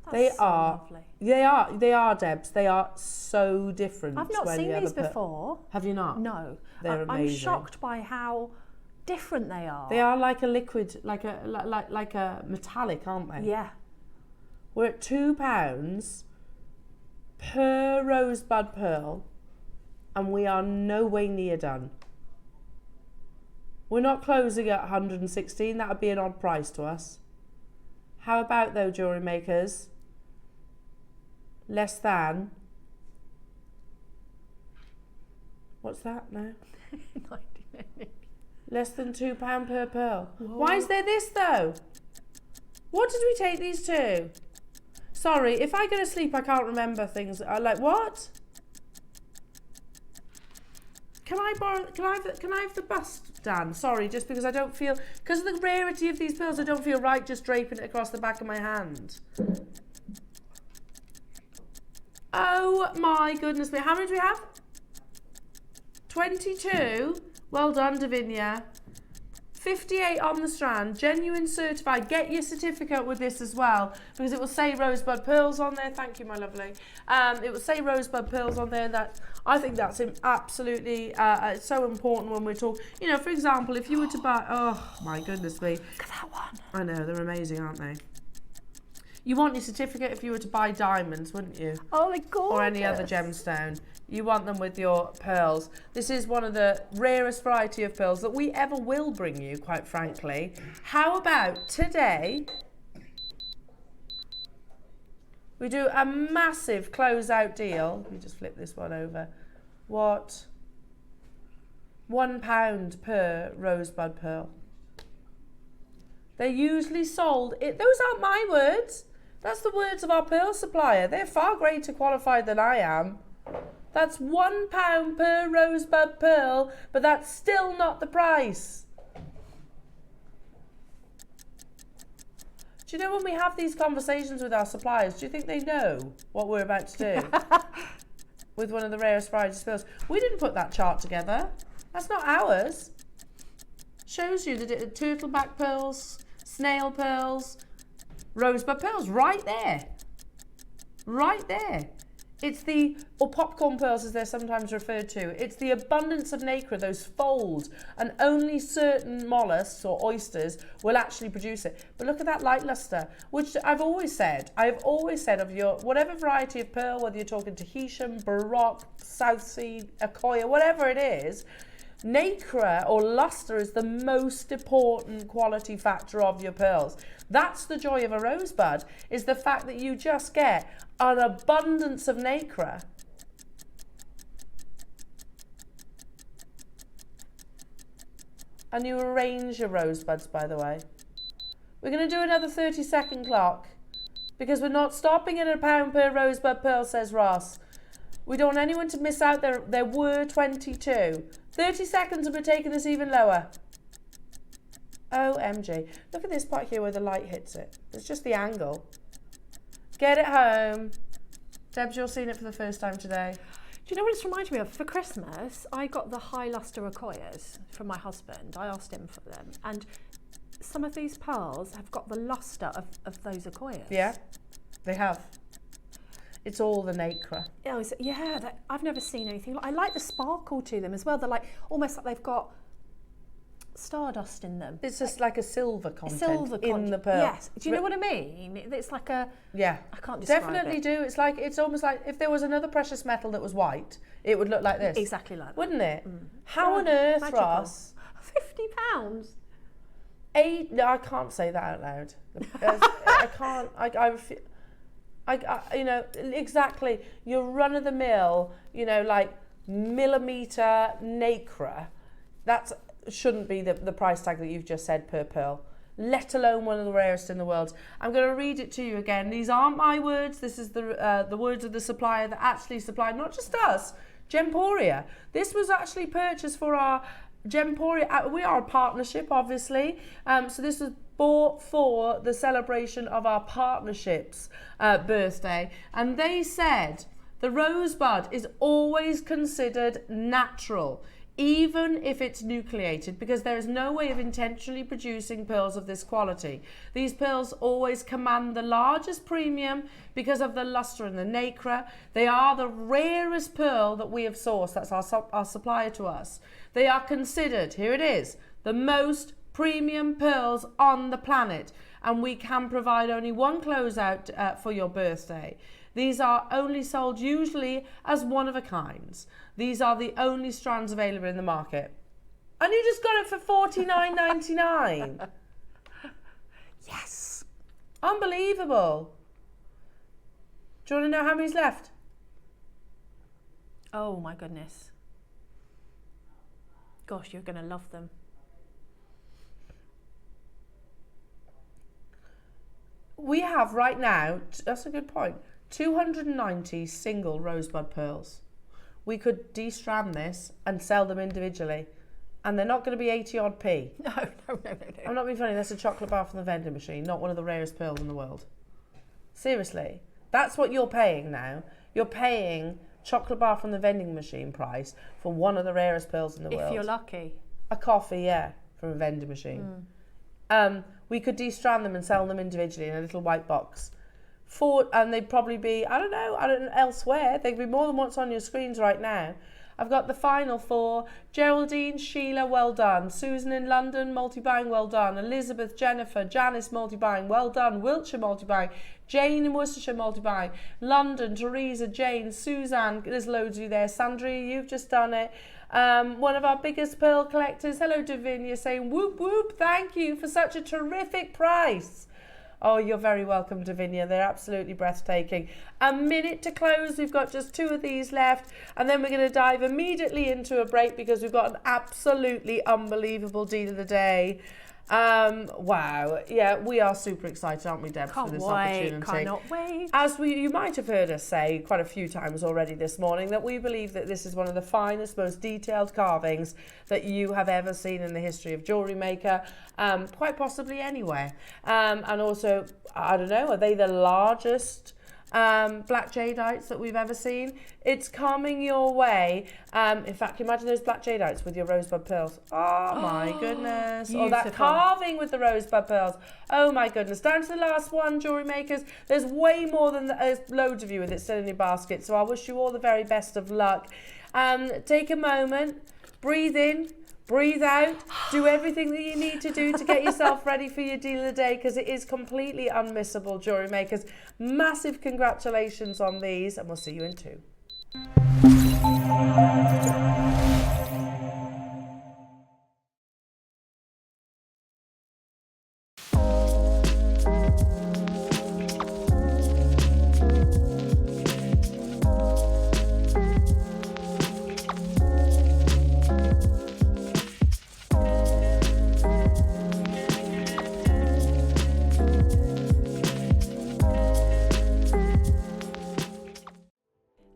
That's They so are lovely. They are, Debs. They are so different. I've not to any seen other these before. Have you not? No. They're I'm amazing. shocked by how different they are. They are like a liquid, like a metallic, aren't they? Yeah. We're at £2 per rosebud pearl, and we are no way near done. We're not closing at 116. That would be an odd price to us. How about though, jewellery makers? Less than. What's that now? Less than £2 per pearl. Whoa. Why is there this though? What did we take these to? Sorry, if I go to sleep, I can't remember things. I like what? Can I borrow? Can I have the bust, Dan? Sorry, just because I don't feel, because of the rarity of these pearls, I don't feel right just draping it across the back of my hand. Oh my goodness me! How many do we have? 22. Well done, Davinia. 58 on the strand, genuine certified. Get your certificate with this as well, because it will say rosebud pearls on there. Thank you, my lovely. It will say rosebud pearls on there. That I think that's absolutely it's so important when we're talking. You know, for example, if you were to buy, oh my goodness me, Look at that one. I know, they're amazing, aren't they? You want your certificate if you were to buy diamonds, wouldn't you? Oh, they're gorgeous. Or any other gemstone. You want them with your pearls. This is one of the rarest variety of pearls that we ever will bring you, quite frankly. How about today we do a massive closeout deal. Let me just flip this one over. What? £1 per rosebud pearl. They're usually sold. Those aren't my words. That's the words of our pearl supplier. They're far greater qualified than I am. That's £1 per rosebud pearl, but that's still not the price. Do you know when we have these conversations with our suppliers, do you think they know what we're about to do with one of the rarest varieties of pearls? We didn't put that chart together. That's not ours. Shows you the turtleback pearls, snail pearls, rosebud pearls, right there. Right there. It's the, or popcorn pearls as they're sometimes referred to, it's the abundance of nacre, those folds, and only certain mollusks or oysters will actually produce it. But look at that light luster, which I've always said of your, whatever variety of pearl, whether you're talking Tahitian, Baroque, South Sea, Akoya, whatever it is, nacre or luster is the most important quality factor of your pearls. That's the joy of a rosebud, is the fact that you just get an abundance of nacre. And you arrange your rosebuds, by the way. We're going to do another 30-second clock because we're not stopping at £1 per rosebud pearl, says Ross. We don't want anyone to miss out. There were 22. 30 seconds and we're taking this even lower. OMG. Look at this part here where the light hits it. It's just the angle. Get it home. Debs, you're seeing it for the first time today. Do you know what it's reminded me of? For Christmas, I got the high luster Akoyas from my husband. I asked him for them. And some of these pearls have got the luster of those Akoyas. Yeah, they have. It's all the nacre. Oh, I've never seen anything. I like the sparkle to them as well. They're like almost like they've got stardust in them. It's just like a silver content in the pearl. Yes. Do you know what I mean? It's like a... Yeah. I can't describe Definitely it. do. It's almost like if there was another precious metal that was white, it would look like this. Exactly like that. Wouldn't it? Mm. How on earth, magical. Ross? £50? No, I can't say that out loud. I can't. You know, exactly. Your run-of-the-mill, you know, like millimetre nacre, that shouldn't be the price tag that you've just said per pearl, let alone one of the rarest in the world. I'm going to read it to you again. These aren't my words. This is the words of the supplier that actually supplied, not just us, Gemporia. This was actually purchased for our Gemporia. We are a partnership, obviously. So this was bought for the celebration of our partnership's birthday. And they said the rosebud is always considered natural, even if it's nucleated, because there is no way of intentionally producing pearls of this quality. These pearls always command the largest premium because of the luster and the nacre. They are the rarest pearl that we have sourced. That's our supplier to us. They are considered, here it is, the most premium pearls on the planet, and we can provide only one closeout for your birthday. These are only sold usually as one of a kinds. These are the only strands available in the market. And you just got it for $49.99. Yes. Unbelievable. Do you want to know how many's left? Oh my goodness. Gosh, you're going to love them. We have right now, that's a good point, 290 single rosebud pearls. We could de-strand this and sell them individually, and they're not going to be 80 odd p. No. I'm not being funny, that's a chocolate bar from the vending machine, not one of the rarest pearls in the world. Seriously, that's what you're paying now. You're paying chocolate bar from the vending machine price for one of the rarest pearls in the world. If you're lucky. A coffee, yeah. from a vending machine. We could de-strand them and sell them individually in a little white box. And they'd probably be, I don't know, elsewhere. They'd be more than what's on your screens right now. I've got the final for Geraldine, Sheila, well done. Susan in London, multi-buying, well done. Elizabeth, Jennifer, Janice, multi-buying, well done. Wiltshire, multi-buying. Jane in Worcestershire, multi-buying. London, Teresa, Jane, Suzanne, there's loads of you there. Sandra, you've just done it. One of our biggest pearl collectors, hello Davinia, saying whoop whoop, thank you for such a terrific price. Oh, you're very welcome, Davinia. They're absolutely breathtaking. A minute to close. We've got just 2 of these left. And then we're going to dive immediately into a break because we've got an absolutely unbelievable deal of the day. Wow. Yeah, we are super excited, aren't we, Deb, for this opportunity? Cannot wait. As you might have heard us say quite a few times already this morning, that we believe that this is one of the finest, most detailed carvings that you have ever seen in the history of Jewellery Maker, quite possibly anywhere. And also, I don't know, are they the largest black Jadeites that we've ever seen? It's coming your way. In fact, imagine those black Jadeites with your rosebud pearls. Oh my goodness. Beautiful. Or that carving with the rosebud pearls. Oh my goodness. Down to the last one, Jewellery Makers. There's way more than there's loads of you with it still in your basket. So I wish you all the very best of luck. Take a moment, breathe in, breathe out, do everything that you need to do to get yourself ready for your deal of the day, because it is completely unmissable, Jewellery Makers. Massive congratulations on these, and we'll see you in 2.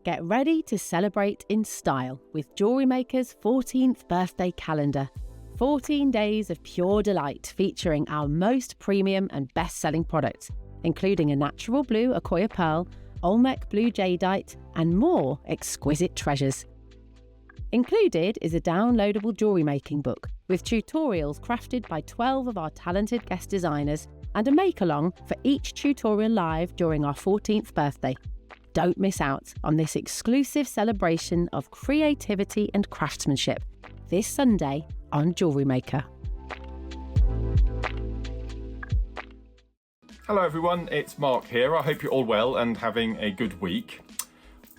Get ready to celebrate in style with Jewellery Maker's 14th birthday calendar. 14 days of pure delight featuring our most premium and best-selling products, including a natural blue Akoya pearl, Olmec blue Jadeite, and more exquisite treasures. Included is a downloadable jewellery making book with tutorials crafted by 12 of our talented guest designers and a make-along for each tutorial live during our 14th birthday. Don't miss out on this exclusive celebration of creativity and craftsmanship this Sunday on Jewellery Maker. Hello everyone, it's Mark here. I hope you're all well and having a good week.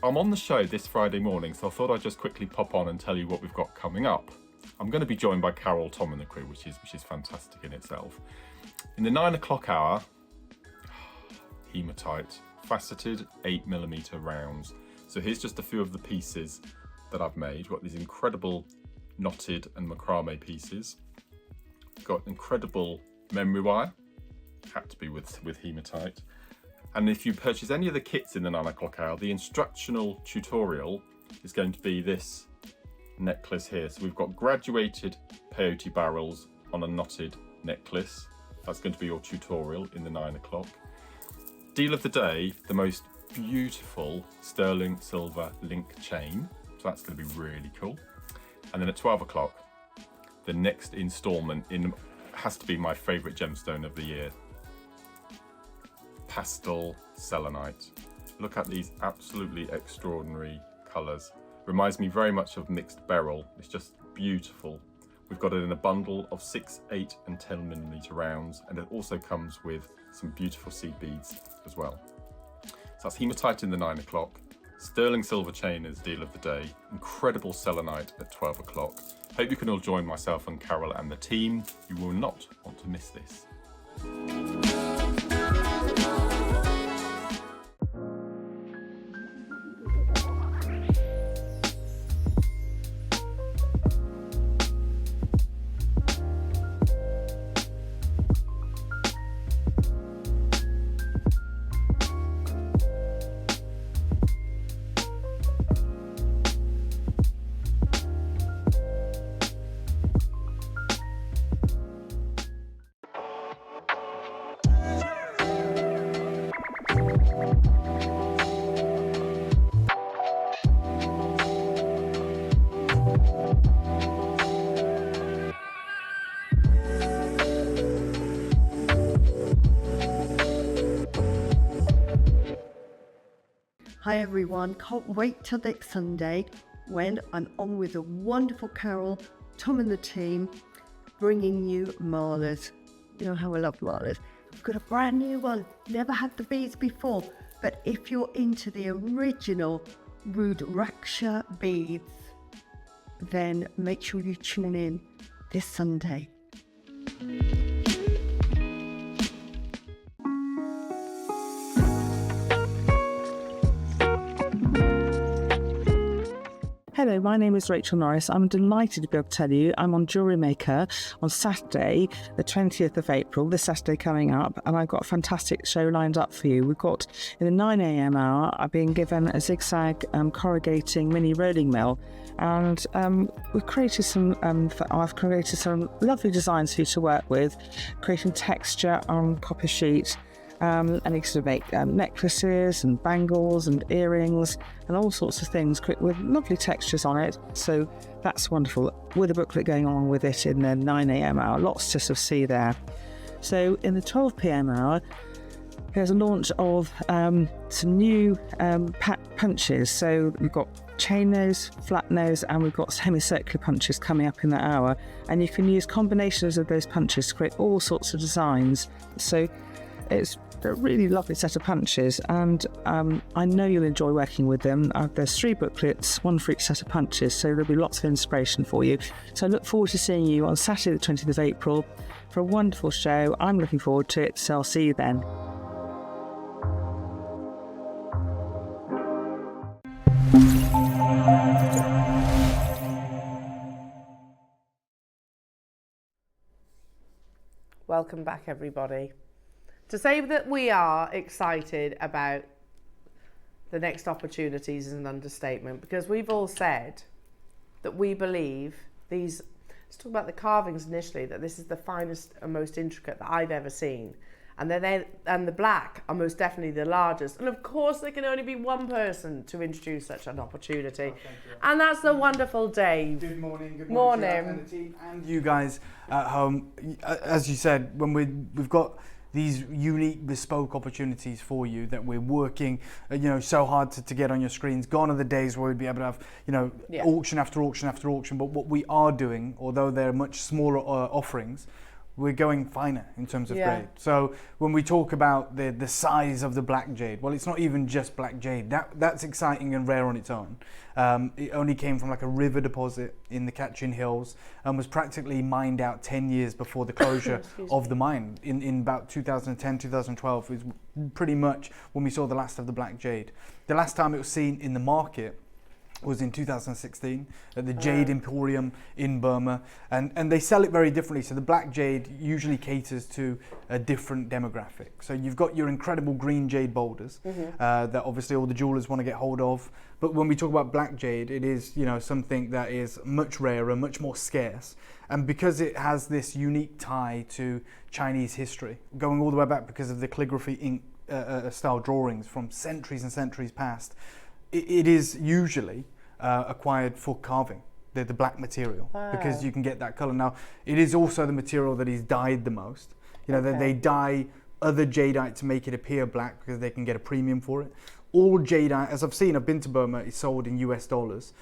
I'm on the show this Friday morning, so I thought I'd just quickly pop on and tell you what we've got coming up. I'm going to be joined by Carol, Tom and the crew, which is fantastic in itself. In the 9 o'clock hour, hematite, faceted 8mm rounds. So here's just a few of the pieces that I've made. We've got these incredible knotted and macrame pieces. Got incredible memory wire, had to be with hematite. And if you purchase any of the kits in the 9 o'clock hour, the instructional tutorial is going to be this necklace here. So we've got graduated peyote barrels on a knotted necklace. That's going to be your tutorial in the 9 o'clock. Deal of the day, the most beautiful sterling silver link chain. So that's going to be really cool. And then at 12 o'clock, the next installment has to be my favourite gemstone of the year. Pastel selenite. Look at these absolutely extraordinary colours. Reminds me very much of mixed beryl. It's just beautiful. We've got it in a bundle of 6, 8 and 10mm rounds, and it also comes with some beautiful seed beads as well. So that's hematite in the 9 o'clock. Sterling silver chain is deal of the day. Incredible selenite at 12 o'clock. Hope you can all join myself and Carol and the team. You will not want to miss this. Hi everyone, can't wait till next Sunday when I'm on with a wonderful Carol, Tom and the team, bringing you malas. You know how I love malas. I've got a brand new one, never had the beads before, but if you're into the original Rudraksha beads, then make sure you tune in this Sunday. Hello, my name is Rachel Norris. I'm delighted to be able to tell you I'm on JewelleryMaker on Saturday, the 20th of April, this Saturday coming up, and I've got a fantastic show lined up for you. We've got, in the 9 a.m. hour, I've been given a zigzag corrugating mini rolling mill, and I've created some lovely designs for you to work with, creating texture on copper sheet. And you can make necklaces and bangles and earrings and all sorts of things with lovely textures on it. So that's wonderful, with a booklet going on with it in the 9 a.m. hour. Lots to sort of see there. So in the 12 p.m. hour, there's a launch of some new punches. So we've got chain nose, flat nose, and we've got semicircular punches coming up in that hour. And you can use combinations of those punches to create all sorts of designs. So it's a really lovely set of punches, and I know you'll enjoy working with them. There's 3 booklets, one for each set of punches, so there'll be lots of inspiration for you. So I look forward to seeing you on Saturday the 20th of April for a wonderful show. I'm looking forward to it, so I'll see you then. Welcome back, everybody. To say that we are excited about the next opportunities is an understatement, because we've all said that we believe these, let's talk about the carvings initially, that this is the finest and most intricate that I've ever seen. And the black are most definitely the largest. And of course, there can only be one person to introduce such an opportunity. And that's the wonderful Dave. Good morning. Good morning. And the team and you guys at home. As you said, when we've got these unique bespoke opportunities for you that we're working so hard to get on your screens. Gone are the days where we'd be able to have auction after auction after auction, but what we are doing, although they're much smaller offerings, we're going finer in terms of grade. So when we talk about the size of the black jade, well, it's not even just black jade. That's exciting and rare on its own. It only came from like a river deposit in the Kachin Hills and was practically mined out 10 years before the closure of the mine in about 2010, 2012 was pretty much when we saw the last of the black jade. The last time it was seen in the market was in 2016 at the Jade Emporium in Burma, and they sell it very differently. So the black jade usually caters to a different demographic. So you've got your incredible green jade boulders that obviously all the jewelers want to get hold of. But when we talk about black jade, it is something that is much rarer, much more scarce. And because it has this unique tie to Chinese history, going all the way back because of the calligraphy ink style drawings from centuries and centuries past, it is usually acquired for carving, the black material, because you can get that color. Now, it is also the material that is dyed the most. They dye other jadeite to make it appear black because they can get a premium for it. All jadeite, as I've been to Burma, is sold in US dollars,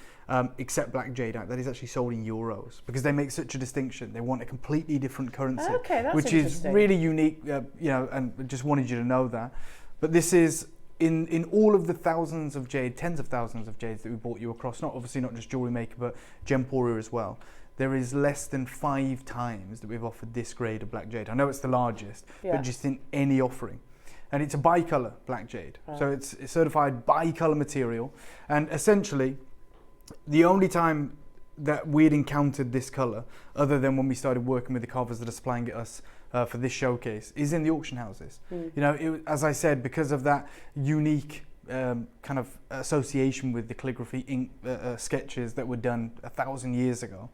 except black jadeite. That is actually sold in euros because they make such a distinction. They want a completely different currency, which is really unique, and just wanted you to know that. But this is, in all of the thousands of jade, tens of thousands of jades that we brought you across, not just JewelleryMaker, but Gemporia as well, there is less than 5 times that we've offered this grade of black jade. I know it's the largest, but just in any offering. And it's a bicolor black jade. So it's certified bicolor material. And essentially, the only time that we'd encountered this color, other than when we started working with the carvers that are supplying it us for this showcase, is in the auction houses. As I said, because of that unique kind of association with the calligraphy ink sketches that were done 1,000 years ago,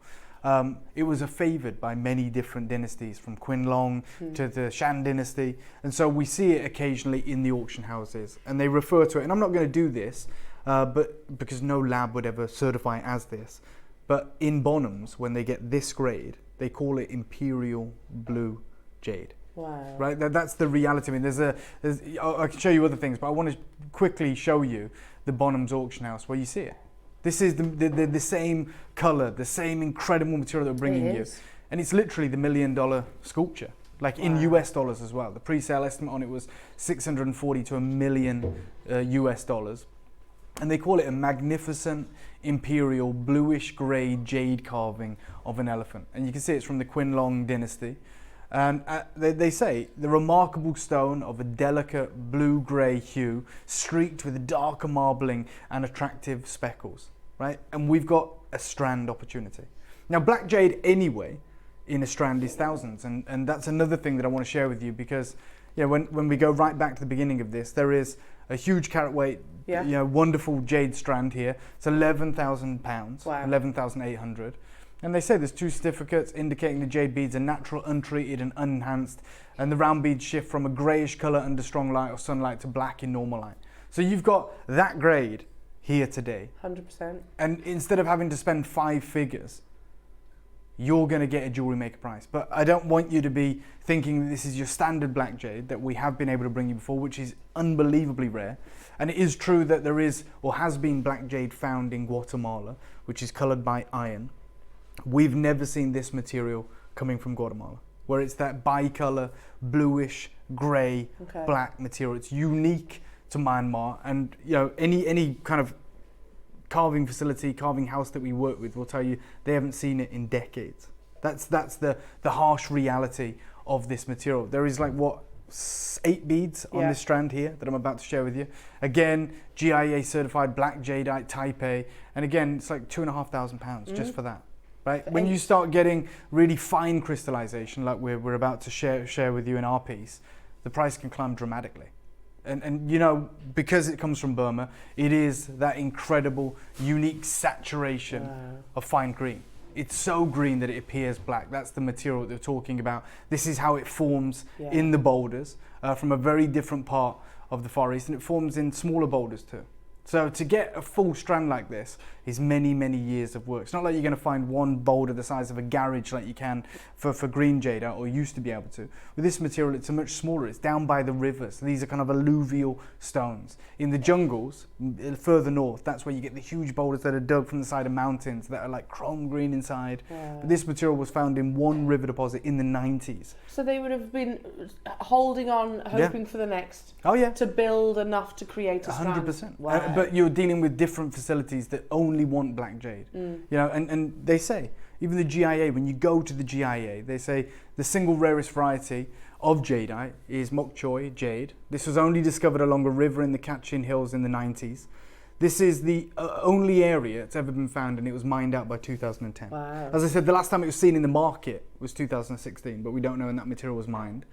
it was favoured by many different dynasties, from Qianlong to the Shan dynasty, and so we see it occasionally in the auction houses, and they refer to it. And I'm not going to do this, but because no lab would ever certify it as this. But in Bonhams, when they get this grade, they call it imperial blue jade. Wow. Right, that's the reality. I mean, I can show you other things, but I want to quickly show you the Bonham's auction house where you see it. This is the same colour, the same incredible material that we're bringing you. And it's literally the $1 million sculpture, like in US dollars as well. The pre-sale estimate on it was 640 to $1 million US dollars. And they call it a magnificent imperial bluish grey jade carving of an elephant. And you can see it's from the Qianlong dynasty. And they say the remarkable stone of a delicate blue-grey hue, streaked with darker marbling and attractive speckles, right? And we've got a strand opportunity. Now, black jade anyway in a strand is thousands, and that's another thing that I want to share with you, because when we go right back to the beginning of this, there is a huge carat weight, wonderful jade strand here. It's £11,000, wow. 11,800. And they say there's 2 certificates indicating the jade beads are natural, untreated and unenhanced, and the round beads shift from a greyish colour under strong light or sunlight to black in normal light. So you've got that grade here today. 100%. And instead of having to spend 5 figures, you're going to get a Jewellery Maker price. But I don't want you to be thinking that this is your standard black jade that we have been able to bring you before, which is unbelievably rare. And it is true that there is or has been black jade found in Guatemala, which is coloured by iron. We've never seen this material coming from Guatemala, where it's that bicolour, bluish, grey, black material. It's unique to Myanmar, and any kind of carving facility, carving house that we work with will tell you they haven't seen it in decades. That's the harsh reality of this material. There is 8 beads on this strand here that I'm about to share with you. Again, GIA certified black jadeite type A, and again it's like £2,500 just for that. Right? When you start getting really fine crystallization, like we're about to share with you in our piece, the price can climb dramatically. And because it comes from Burma, it is that incredible, unique saturation of fine green. It's so green that it appears black. That's the material that they're talking about. This is how it forms in the boulders from a very different part of the Far East, and it forms in smaller boulders too. So to get a full strand like this is many, many years of work. It's not like you're going to find one boulder the size of a garage like you can for green jade, or used to be able to. With this material, it's much smaller. It's down by the rivers. So these are kind of alluvial stones. In the jungles, further north, that's where you get the huge boulders that are dug from the side of mountains that are like chrome green inside. Yeah. But this material was found in one river deposit in the 90s. So they would have been holding on, hoping for the next. Oh yeah. To build enough to create a strand. 100%. Wow. But you're dealing with different facilities that only want black jade. And they say, even the GIA, when you go to the GIA, they say the single rarest variety of jadeite is Mok Choy jade. This was only discovered along a river in the Kachin Hills in the 90s. This is the only area it's ever been found, and it was mined out by 2010. Wow. As I said, the last time it was seen in the market was 2016, but we don't know when that material was mined.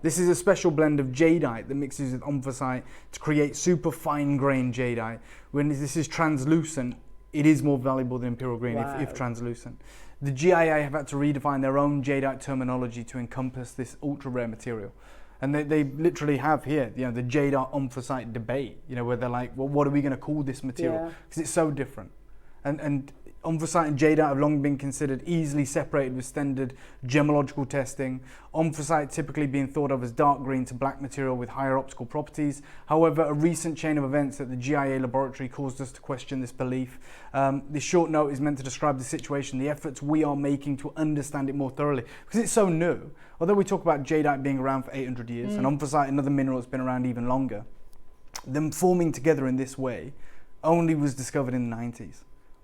This is a special blend of jadeite that mixes with omphacite to create super fine grained jadeite. When this is translucent, it is more valuable than imperial green if translucent. The GIA have had to redefine their own jadeite terminology to encompass this ultra rare material. And they literally have here, the jadeite omphacite debate, where they're like, well, what are we going to call this material? Because it's so different. And omphacite and jadeite have long been considered easily separated with standard gemological testing. Omphacite typically being thought of as dark green to black material with higher optical properties. However, a recent chain of events at the GIA laboratory caused us to question this belief. This short note is meant to describe the situation, the efforts we are making to understand it more thoroughly, because it's so new. Although we talk about jadeite being around for 800 years, and omphacite, another mineral that's been around even longer, them forming together in this way only was discovered in the 90s.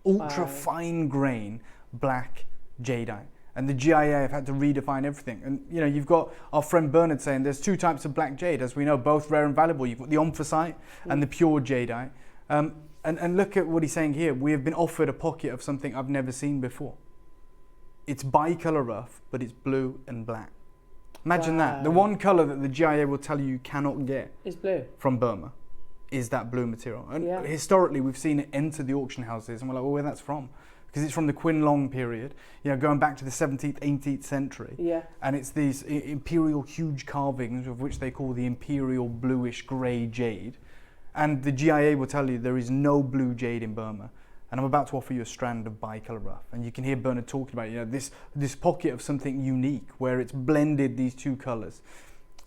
Ultra fine grain black jadeite, and the GIA have had to redefine everything. And you've got our friend Bernard saying there's 2 types of black jade, as we know, both rare and valuable. You've got the omphacite and the pure jadeite. And look at what he's saying here. We have been offered a pocket of something I've never seen before. It's bicolor rough, but it's blue and black. Imagine that. The one color that the GIA will tell you cannot get is blue from Burma. Is that blue material. And historically we've seen it enter the auction houses, and we're like, well, where that's from? Because it's from the Qianlong period, going back to the 17th, 18th century. Yeah. And it's these imperial huge carvings, of which they call the imperial bluish grey jade. And the GIA will tell you there is no blue jade in Burma. And I'm about to offer you a strand of bicolor rough. And you can hear Bernard talking about this pocket of something unique where it's blended these 2 colors.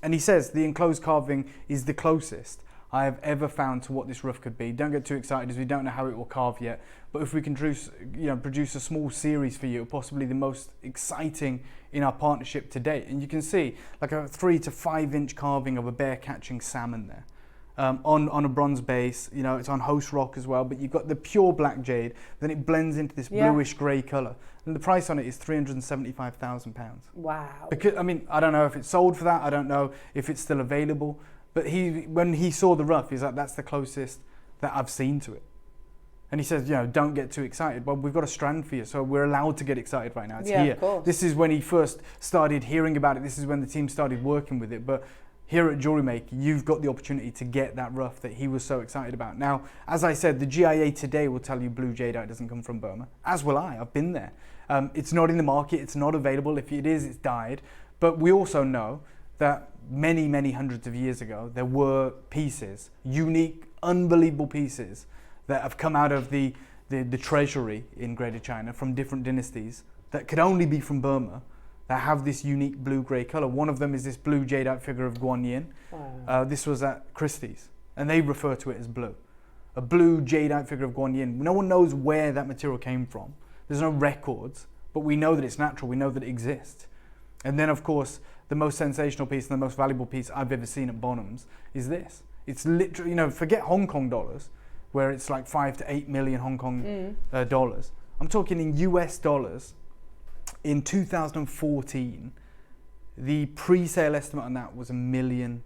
And he says the enclosed carving is the closest I have ever found to what this rough could be. Don't get too excited as we don't know how it will carve yet, but if we can produce a small series for you, possibly the most exciting in our partnership to date. And you can see like a 3 to 5 inch carving of a bear catching salmon there. On a bronze base, you know, it's on host rock as well, but you've got the pure black jade, then it blends into this bluish grey colour. And the price on it is £375,000. Wow. Because, I mean, I don't know if it's sold for that, I don't know if it's still available, but when he saw the rough, he's like, that's the closest that I've seen to it. And he says, you know, don't get too excited. Well, we've got a strand for you, so we're allowed to get excited right now. It's here. Of course. This is when he first started hearing about it. This is when the team started working with it. But here at JewelleryMaker, you've got the opportunity to get that rough that he was so excited about. Now, as I said, the GIA today will tell you blue jadeite doesn't come from Burma, as will I. I've been there. It's not in the market. It's not available. If it is, it's died. But we also know that many, many hundreds of years ago, there were pieces, unique, unbelievable pieces that have come out of the treasury in Greater China from different dynasties that could only be from Burma, that have this unique blue-grey colour. One of them is this blue jadeite figure of Guan Yin. Wow. This was at Christie's, and they refer to it as blue. A blue jadeite figure of Guan Yin. No one knows where that material came from. There's no records, but we know that it's natural. We know that it exists. And then, of course, the most sensational piece and the most valuable piece I've ever seen at Bonhams is this. It's literally, you know, forget Hong Kong dollars, where it's like 5 to 8 million Hong Kong dollars. I'm talking in US dollars. In 2014, the pre-sale estimate on that was $1 million.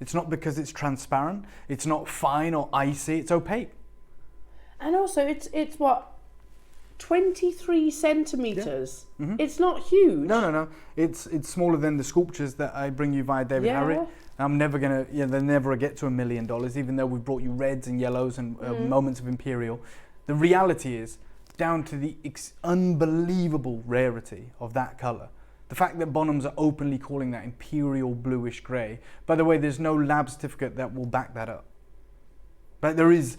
It's not because it's transparent, it's not fine or icy, it's opaque. And also, it's what, 23 centimetres? Yeah. Mm-hmm. It's not huge. No. It's smaller than the sculptures that I bring you via David Harry. I'm never gonna, they'll never get to $1 million, even though we've brought you reds and yellows and moments of imperial. The reality is, down to the unbelievable rarity of that colour. The fact that Bonhams are openly calling that imperial bluish grey. By the way, there's no lab certificate that will back that up. But there is,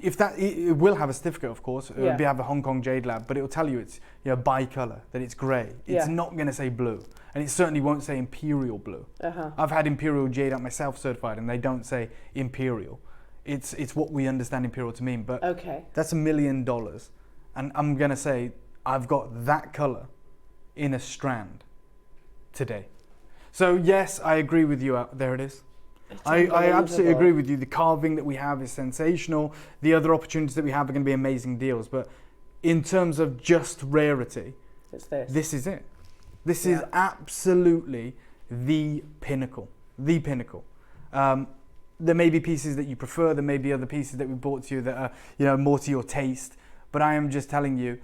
it will have a certificate, of course. It will have a Hong Kong Jade Lab, but it will tell you it's bicolour, that it's grey. It's not going to say blue, and it certainly won't say imperial blue. I've had imperial jade up myself certified, and they don't say imperial. It's what we understand imperial to mean, but that's $1 million. And I'm going to say, I've got that colour in a strand today. So yes, I agree with you. There it is. I absolutely agree with you. The carving that we have is sensational. The other opportunities that we have are going to be amazing deals. But in terms of just rarity, it's this. This is it. This is absolutely the pinnacle. The pinnacle. There may be pieces that you prefer. There may be other pieces that we brought to you that are, more to your taste. But I am just telling you,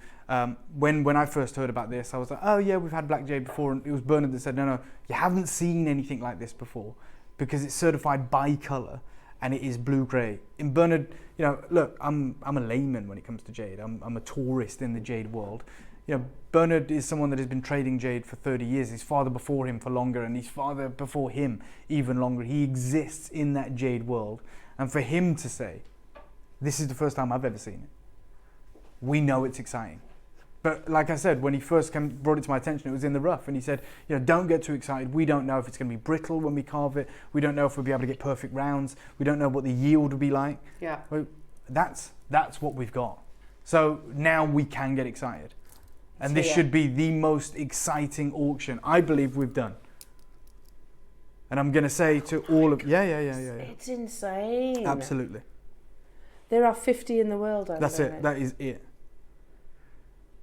when I first heard about this, I was like, oh yeah, we've had black jade before. And it was Bernard that said, no, you haven't seen anything like this before because it's certified bicolour and it is blue-grey. In Bernard, look, I'm a layman when it comes to jade. I'm a tourist in the jade world. Bernard is someone that has been trading jade for 30 years. His father before him for longer and his father before him even longer. He exists in that jade world. And for him to say, this is the first time I've ever seen it, we know it's exciting. But like I said, when he first brought it to my attention, it was in the rough. And he said, don't get too excited. We don't know if it's going to be brittle when we carve it. We don't know if we'll be able to get perfect rounds. We don't know what the yield will be like. Yeah. Well, that's what we've got. So now we can get excited. And this should be the most exciting auction I believe we've done. And I'm going to say to all of... Yeah. It's insane. Absolutely. There are 50 in the world. That's it. That is it.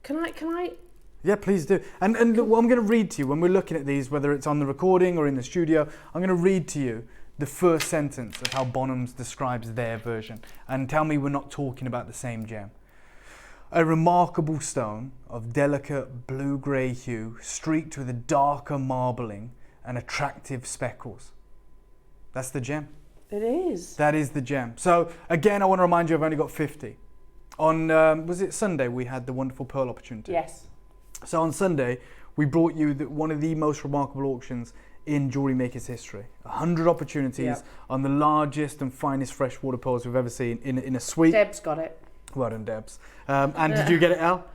Can I? Yeah, please do. And look, what I'm going to read to you when we're looking at these, whether it's on the recording or in the studio, I'm going to read to you the first sentence of how Bonhams describes their version. And tell me we're not talking about the same gem. A remarkable stone of delicate blue-grey hue, streaked with a darker marbling and attractive speckles. That's the gem. It is. That is the gem. So again, I want to remind you, I've only got 50. On, was it Sunday, we had the wonderful pearl opportunity? Yes. So on Sunday, we brought you one of the most remarkable auctions in JewelleryMaker's history. 100 opportunities on the largest and finest freshwater pearls we've ever seen in a suite. Deb's got it. Well done, Debs. And did you get it, Elle?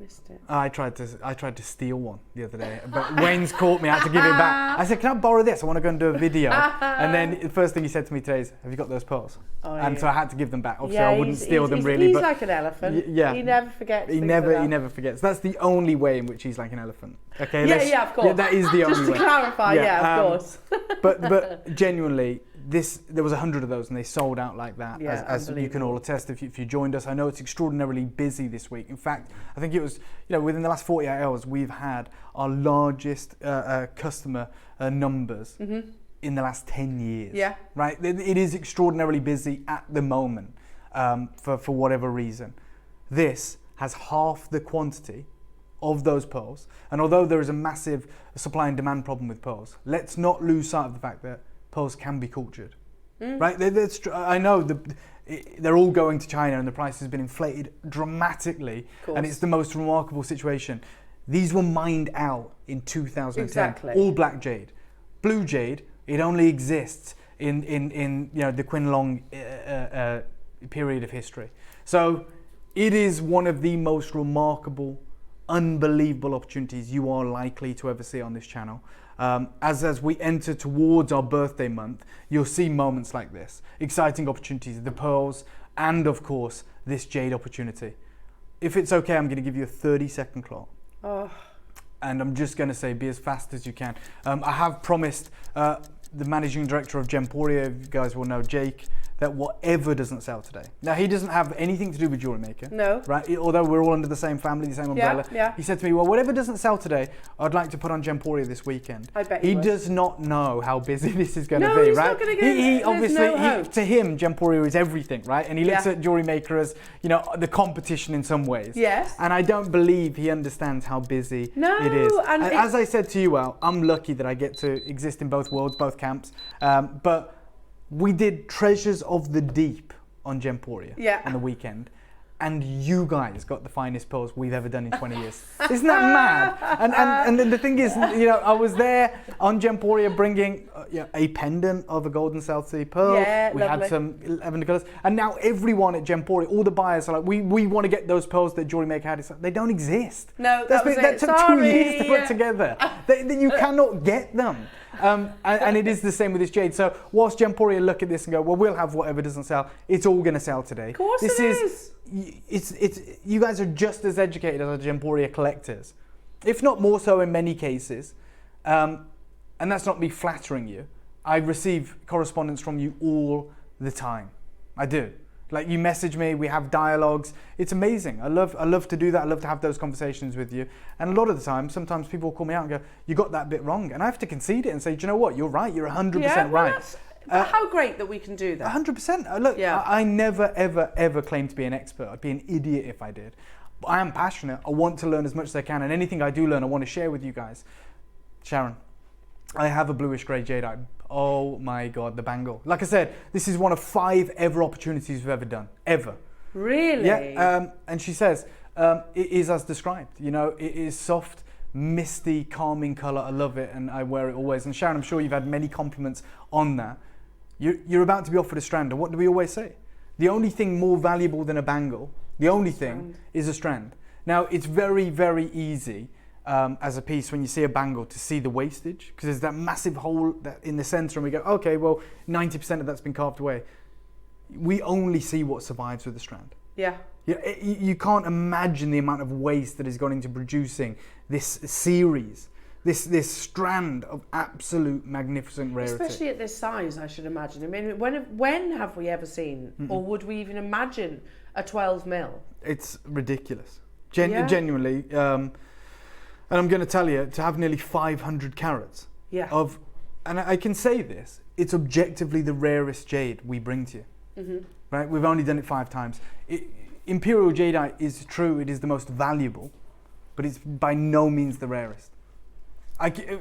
Missed it. I tried to steal one the other day, but Wayne's caught me. I had to give it back. I said, "Can I borrow this? I want to go and do a video." And then the first thing he said to me today is, "Have you got those pearls?" And so I had to give them back. Obviously, I wouldn't steal them really. He's but like an elephant. Yeah. He never forgets. He never forgets. That's the only way in which he's like an elephant. Okay. Yeah, of course. Yeah, that is the only way. Just to clarify, of course. but genuinely, there was 100 of those and they sold out like that, as you can all attest if you joined us. I know it's extraordinarily busy this week. In fact, I think it was, within the last 48 hours, we've had our largest customer numbers in the last 10 years. Yeah. Right? It is extraordinarily busy at the moment for whatever reason. This has half the quantity of those pearls. And although there is a massive supply and demand problem with pearls, let's not lose sight of the fact that pearls can be cultured, right? I know they're all going to China and the price has been inflated dramatically, and it's the most remarkable situation. These were mined out in 2010. Exactly. All black jade. Blue jade, it only exists in the Qianlong period of history. So it is one of the most remarkable, unbelievable opportunities you are likely to ever see on this channel. As we enter towards our birthday month, you'll see moments like this, exciting opportunities, the pearls, and of course this jade opportunity. If it's okay, I'm going to give you a 30-second clock. And I'm just going to say, be as fast as you can. I have promised the managing director of Gemporia, you guys will know, Jake, that whatever doesn't sell today. Now, he doesn't have anything to do with JewelleryMaker. No. Right? Although we're all under the same family, the same umbrella. Yeah. He said to me, well, whatever doesn't sell today, I'd like to put on Gemporia this weekend. I bet he does not know how busy this is going to be, he's right? Not gonna get he obviously, to him, Gemporia is everything, right? And he looks at JewelleryMaker as, the competition in some ways. Yes. And I don't believe he understands how busy it is. And as I said to you, Al, I'm lucky that I get to exist in both worlds, both camps. But we did Treasures of the Deep on Gemporia on the weekend, and you guys got the finest pearls we've ever done in 20 years. Isn't that mad? And then the thing is, I was there on Gemporia bringing a pendant of a golden South Sea pearl. Yeah, we had some lavender colours, and now everyone at Gemporia, all the buyers are like, we want to get those pearls that JewelleryMaker had. It's like, they don't exist. No, that took 2 years to put together. You cannot get them. And it is the same with this jade. So whilst Gemporia look at this and go, well, we'll have whatever doesn't sell, it's all going to sell today. Of course it is. It's you guys are just as educated as the Gemporia collectors, if not more so in many cases. And that's not me flattering you. I receive correspondence from you all the time. I do. Like, you message me, we have dialogues. It's amazing. I love to do that. I love to have those conversations with you. And a lot of the time, sometimes people will call me out and go, you got that bit wrong. And I have to concede it and say, do you know what? You're right. You're 100% right. How great that we can do that. 100%. Look, I never, ever, ever claim to be an expert. I'd be an idiot if I did. But I am passionate. I want to learn as much as I can. And anything I do learn, I want to share with you guys. Sharon, I have a bluish grey jadeite. Oh my God, the bangle. Like I said, this is one of 5 ever opportunities we've ever done. Ever. Really? Yeah. And she says, it is as described. It is soft, misty, calming colour. I love it and I wear it always. And Sharon, I'm sure you've had many compliments on that. You're about to be offered a strand. And what do we always say? The only thing more valuable than a bangle, the only thing is a strand. Now, it's very, very easy as a piece when you see a bangle to see the wastage, because there's that massive hole in the center and we go, okay, well, 90% of that's been carved away. We only see what survives with the strand. Yeah. You can't imagine the amount of waste that has gone into producing this series, this strand of absolute magnificent rarity. Especially at this size, I should imagine. I mean, when have we ever seen, or would we even imagine, a 12 mil? It's ridiculous. Genuinely. And I'm going to tell you, to have nearly 500 carats of, and I can say this, it's objectively the rarest jade we bring to you. Right? We've only done it 5 times. Imperial jadeite is true, it is the most valuable, but it's by no means the rarest.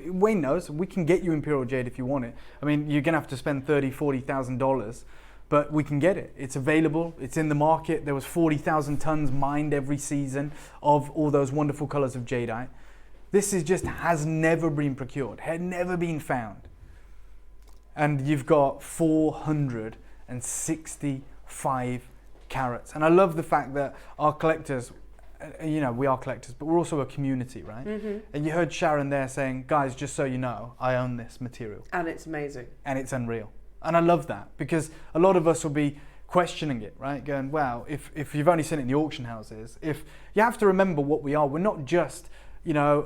Wayne knows, we can get you Imperial jade if you want it. I mean, you're going to have to spend $30,000, $40,000, but we can get it. It's available, it's in the market. There was 40,000 tons mined every season of all those wonderful colors of jadeite. This has never been procured, had never been found. And you've got 465 carats. And I love the fact that our collectors you know, we are collectors, but we're also a community, right? And you heard Sharon there saying, guys, just so you know, I own this material. And it's amazing. And it's unreal. And I love that, because a lot of us will be questioning it, right? Going, wow, if you've only seen it in the auction houses, if you have to remember what we are, we're not just, you know,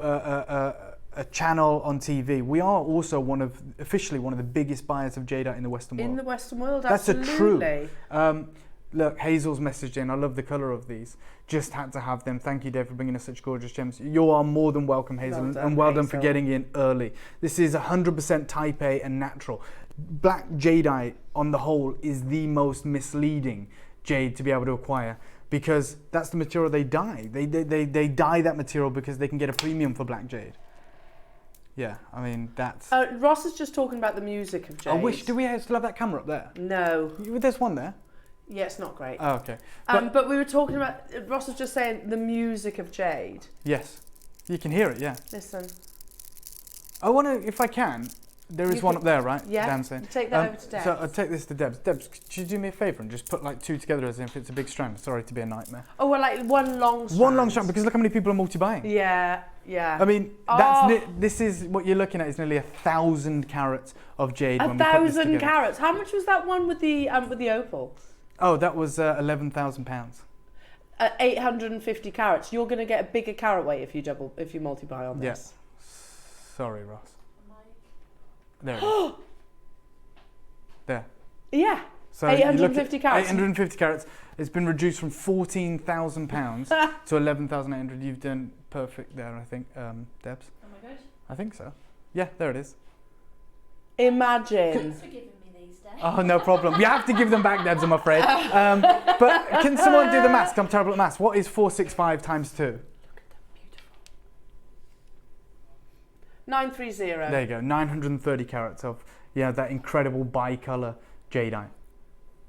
a channel on TV. We are also officially one of the biggest buyers of jadeite in the Western world. In the Western world, That's absolutely. a true. Look, Hazel's messaged in. I love the colour of these. Just had to have them. Thank you, Dave, for bringing us such gorgeous gems. You are more than welcome, Hazel, and well done for getting in early. This is 100% Type A and natural. Black jadeite, on the whole, is the most misleading jade to be able to acquire, because that's the material they dye. They dye that material because they can get a premium for black jade. Yeah, I mean, that's... Ross is just talking about the music of jade. I wish... Do we still have that camera up there? No. There's one there. Yeah, it's not great. Oh, okay. But we were talking about... Ross was just saying the music of jade. Yes. You can hear it, yeah. Listen. I want to, if I can... There is one up there, right? Yeah. Dancing. Take that over to Debs. So I'll take this to Debs. Debs, could you do me a favour and just put like two together as if it's a big strand? Sorry to be a nightmare. Oh, well, like one long strand. One long strand, because look how many people are multi-buying. Yeah, yeah. I mean, this is what you're looking at is nearly 1,000 carats of jade. 1,000 carats. How much was that one with the opal? Oh, that was £11,000. 850 carats. You're going to get a bigger carat weight if you multi-buy on this. Yes. Sorry, Ross. There it is. There. Yeah. So 850 carats. 850 carats. It's been reduced from £14,000 to 11,800. You've done perfect there, I think, Debs. Oh my god. I think so. Yeah, there it is. Imagine. Thanks for giving me these days. Oh, no problem. You have to give them back, Debs, I'm afraid. But can someone do the maths? I'm terrible at maths. What is 465 times 2? 930. There you go. 930 carats of that incredible bicolour jadeite.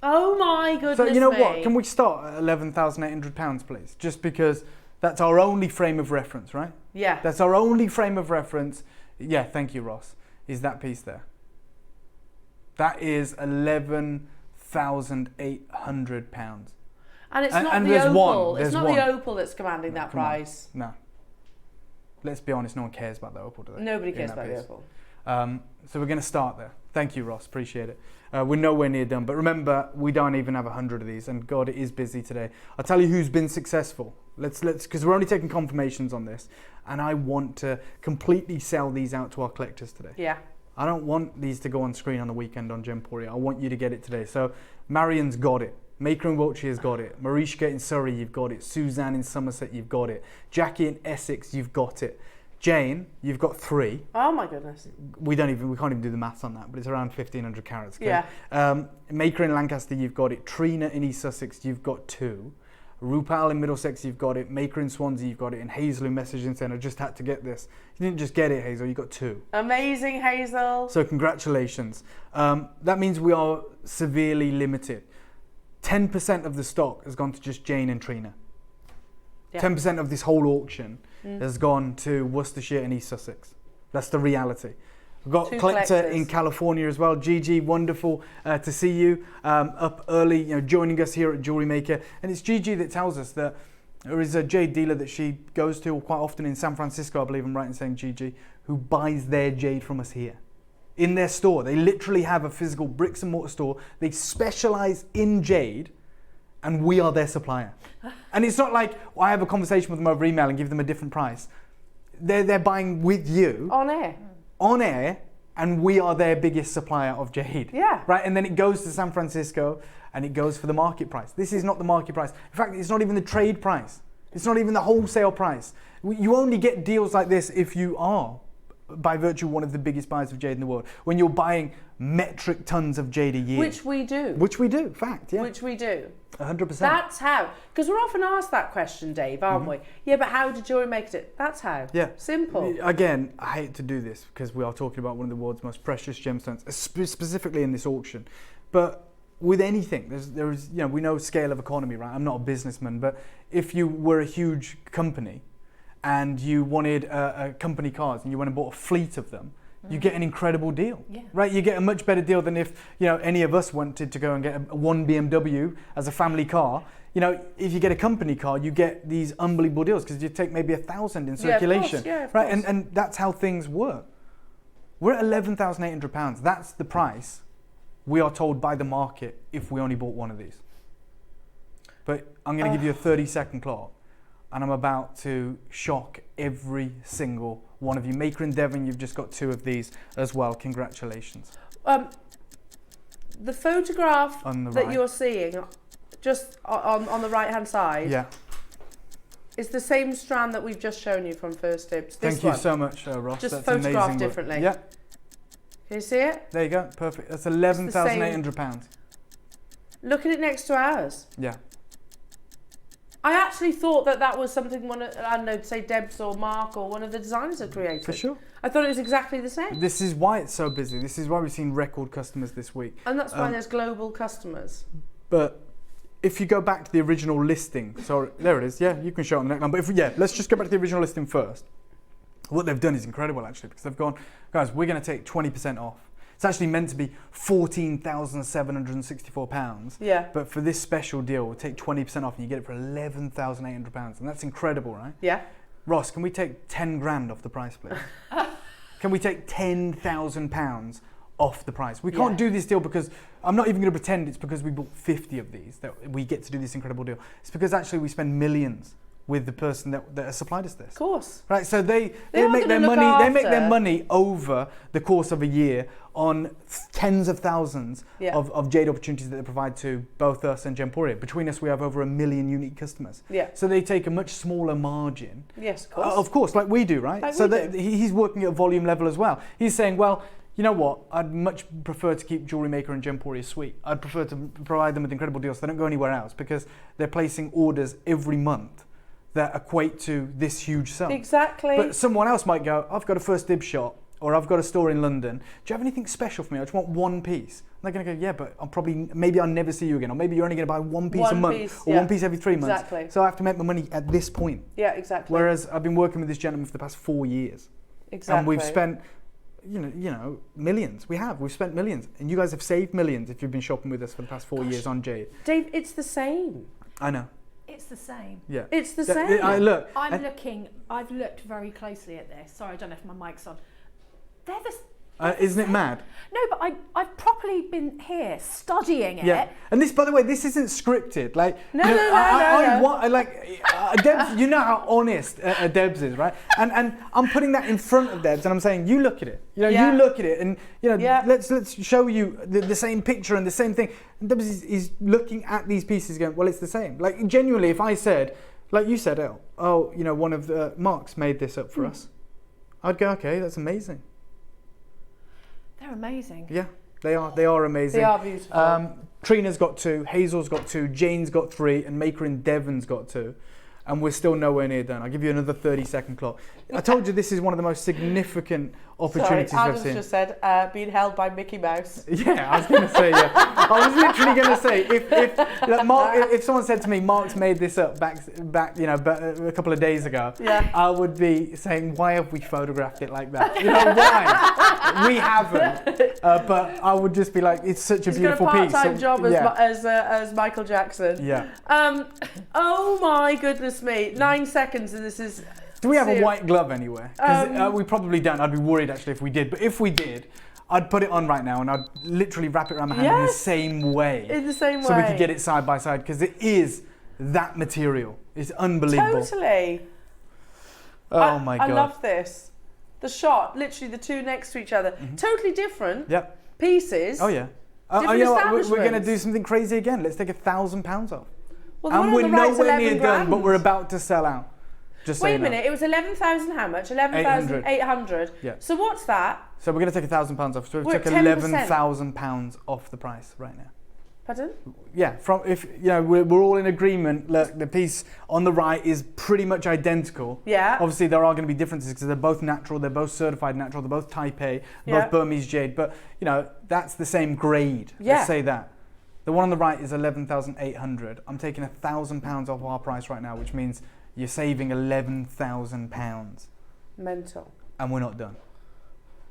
Oh my goodness. So you know me. what? Can we start at £11,800, please? Just because that's our only frame of reference, right? Yeah. That's our only frame of reference. Yeah, thank you, Ross. Is that piece there? That is £11,800. And it's And not the there's opal. one. It's There's not one. the opal that's commanding that Come on. price. No. Let's be honest, no one cares about the opal, do they? Nobody In cares that about the piece. opal. So we're going to start there. Thank you, Ross. Appreciate it. We're nowhere near done. But remember, we don't even have 100 of these. And God, it is busy today. I'll tell you who's been successful. Let's because we're only taking confirmations on this. And I want to completely sell these out to our collectors today. Yeah. I don't want these to go on screen on the weekend on Gemporia. I want you to get it today. So Marion's got it. Maker in Wiltshire's got it. Marishka in Surrey, you've got it. Suzanne in Somerset, you've got it. Jackie in Essex, you've got it. Jane, you've got 3. Oh my goodness. We can't even do the maths on that, but it's around 1,500 carats. Okay? Yeah. Maker in Lancaster, you've got it. Trina in East Sussex, you've got 2. Rupal in Middlesex, you've got it. Maker in Swansea, you've got it. And Hazel who messaged and saying, I just had to get this. You didn't just get it, Hazel, you got 2. Amazing, Hazel. So congratulations. That means we are severely limited. 10% of the stock has gone to just Jane and Trina. Yeah. 10% of this whole auction has gone to Worcestershire and East Sussex. That's the reality. We've got a collector in California as well. Gigi, wonderful to see you up early, joining us here at JewelleryMaker. And it's Gigi that tells us that there is a jade dealer that she goes to quite often in San Francisco, I believe I'm right in saying, Gigi, who buys their jade from us here. In their store. They literally have a physical bricks and mortar store. They specialize in jade, and we are their supplier. And it's not like I have a conversation with them over email and give them a different price. They're buying with you. On air, and we are their biggest supplier of jade. Yeah. Right, and then it goes to San Francisco, and it goes for the market price. This is not the market price. In fact, it's not even the trade price. It's not even the wholesale price. You only get deals like this if you are, by virtue, one of the biggest buyers of jade in the world. When you're buying metric tons of jade a year. Which we do. Which we do, fact, yeah. Which we do. 100%. That's how. Because we're often asked that question, Dave, aren't we? Yeah, but how did Jewellery make it? That's how. Yeah. Simple. Again, I hate to do this because we are talking about one of the world's most precious gemstones, specifically in this auction. But with anything, there is, we know scale of economy, right? I'm not a businessman, but if you were a huge company and you wanted company cars and you went and bought a fleet of them, you get an incredible deal, Yeah. right? You get a much better deal than if, you know, any of us wanted to go and get one BMW as a family car. You know, if you get a company car, you get these unbelievable deals because you take maybe 1,000 in circulation, of right? course. And that's how things work. We're at £11,800. That's the price we are told by the market if we only bought one of these. But I'm going to give you a 30-second clock, and I'm about to shock every single one of you. Maker and Devon, you've just got 2 of these as well. Congratulations. The photograph On the that right. you're seeing, just on the right-hand side, Yeah. is the same strand that we've just shown you from First Dibs. This Thank you one. so much, Ross. Just That's photographed amazing work. differently. Yeah, Can you see it? there you go. Perfect. That's £11,800. Look at it next to ours. Yeah. I actually thought that was something one of, I don't know, say Debs or Mark or one of the designers had created. For sure. I thought it was exactly the same. This is why it's so busy. This is why we've seen record customers this week. And that's why there's global customers. But if you go back to the original listing, sorry, there it is. Yeah, you can show it on the neckline. But let's just go back to the original listing first. What they've done is incredible, actually, because they've gone, guys, we're going to take 20% off. It's actually meant to be £14,764. Yeah. But for this special deal, we'll take 20% off and you get it for £11,800. And that's incredible, right? Yeah. Ross, can we take 10 grand off the price, please? Can we take £10,000 off the price? We can't do this deal because, I'm not even going to pretend it's because we bought 50 of these that we get to do this incredible deal. It's because actually we spend millions with the person that has supplied us this. Of course. Right, so they are make their gonna look money. They make their after. money over the course of a year on tens of thousands of jade opportunities that they provide to both us and Gemporia. Between us, we have over 1 million unique customers. Yeah. So they take a much smaller margin. Yes, of course. Of course, like we do, right? Like so we do. he's working at volume level as well. He's saying, well, you know what? I'd much prefer to keep JewelleryMaker and Gemporia sweet. I'd prefer to provide them with incredible deals. They don't go anywhere else because they're placing orders every month that equate to this huge sum. Exactly. But someone else might go, I've got a First Dibs shop, or I've got a store in London. Do you have anything special for me? I just want one piece. And they're going to go, yeah, but maybe I'll never see you again, or maybe you're only going to buy one piece a month, or one piece every 3 months. Exactly. So I have to make my money at this point. Yeah, exactly. Whereas I've been working with this gentleman for the past 4 years. Exactly. And we've spent, you know, millions. We've spent millions. And you guys have saved millions if you've been shopping with us for the past 4 years on jade. Dave, it's the same. I know. It's the same. Yeah. It's the same. I've looked very closely at this. Sorry, I don't know if my mic's on. They're the isn't it mad? No, but I've properly been here studying it. Yeah, and this, by the way, this isn't scripted. Like, No. Debs, you know how honest Debs is, right? And I'm putting that in front of Debs, and I'm saying, you look at it. You know, you look at it, and you know, let's show you the same picture and the same thing. And Debs is looking at these pieces, going, well, it's the same. Like, genuinely, if I said, like you said, oh, you know, one of the Mark's made this up for us, I'd go, okay, that's amazing. They're amazing. Yeah, they are amazing. They are beautiful. Trina's got 2, Hazel's got 2, Jane's got 3, and Maker and Devon's got 2. And we're still nowhere near done. I'll give you another 30-second clock. I told you this is one of the most significant opportunities Sorry, I've Adam's seen. just said, being held by Mickey Mouse. Yeah, I was going to say, yeah. I was literally going to say, if someone said to me, Mark's made this up back, you know, a couple of days ago, I would be saying, why have we photographed it like that? You know, why? We haven't. But I would just be like, it's such a beautiful piece. He's got a part-time job as Michael Jackson. Yeah. Oh my goodness me! 9 seconds and this is. Do we have a white glove anywhere? Because we probably don't. I'd be worried actually if we did. But if we did, I'd put it on right now and I'd literally wrap it around my hand in the same way. In the same way. So we could get it side by side because it is that material. It's unbelievable. Totally. Oh my God. I love this. The shot, literally the 2 next to each other. Totally different pieces. Oh yeah. Different you know what? We're going to establishments. do something crazy again. Let's take £1,000 off. Well, the And one we're on the right's nowhere near 11 done, but grand. we're about to sell out. Just so Wait you a know. minute, it was 11,000 how much? 11,800. Yeah. So what's that? So we're going to take £1,000 off. So we We're took at 10%. £11,000 off the price right now. Pardon? Yeah, we're all in agreement. Look, the piece on the right is pretty much identical. Yeah. Obviously, there are going to be differences because they're both natural, they're both certified natural, they're both Type A, both Burmese jade. But you know, that's the same grade. Yeah. Let's say that. The one on the right is 11,800. I'm taking £1,000 off our price right now, which means you're saving £11,000. Mental. And we're not done.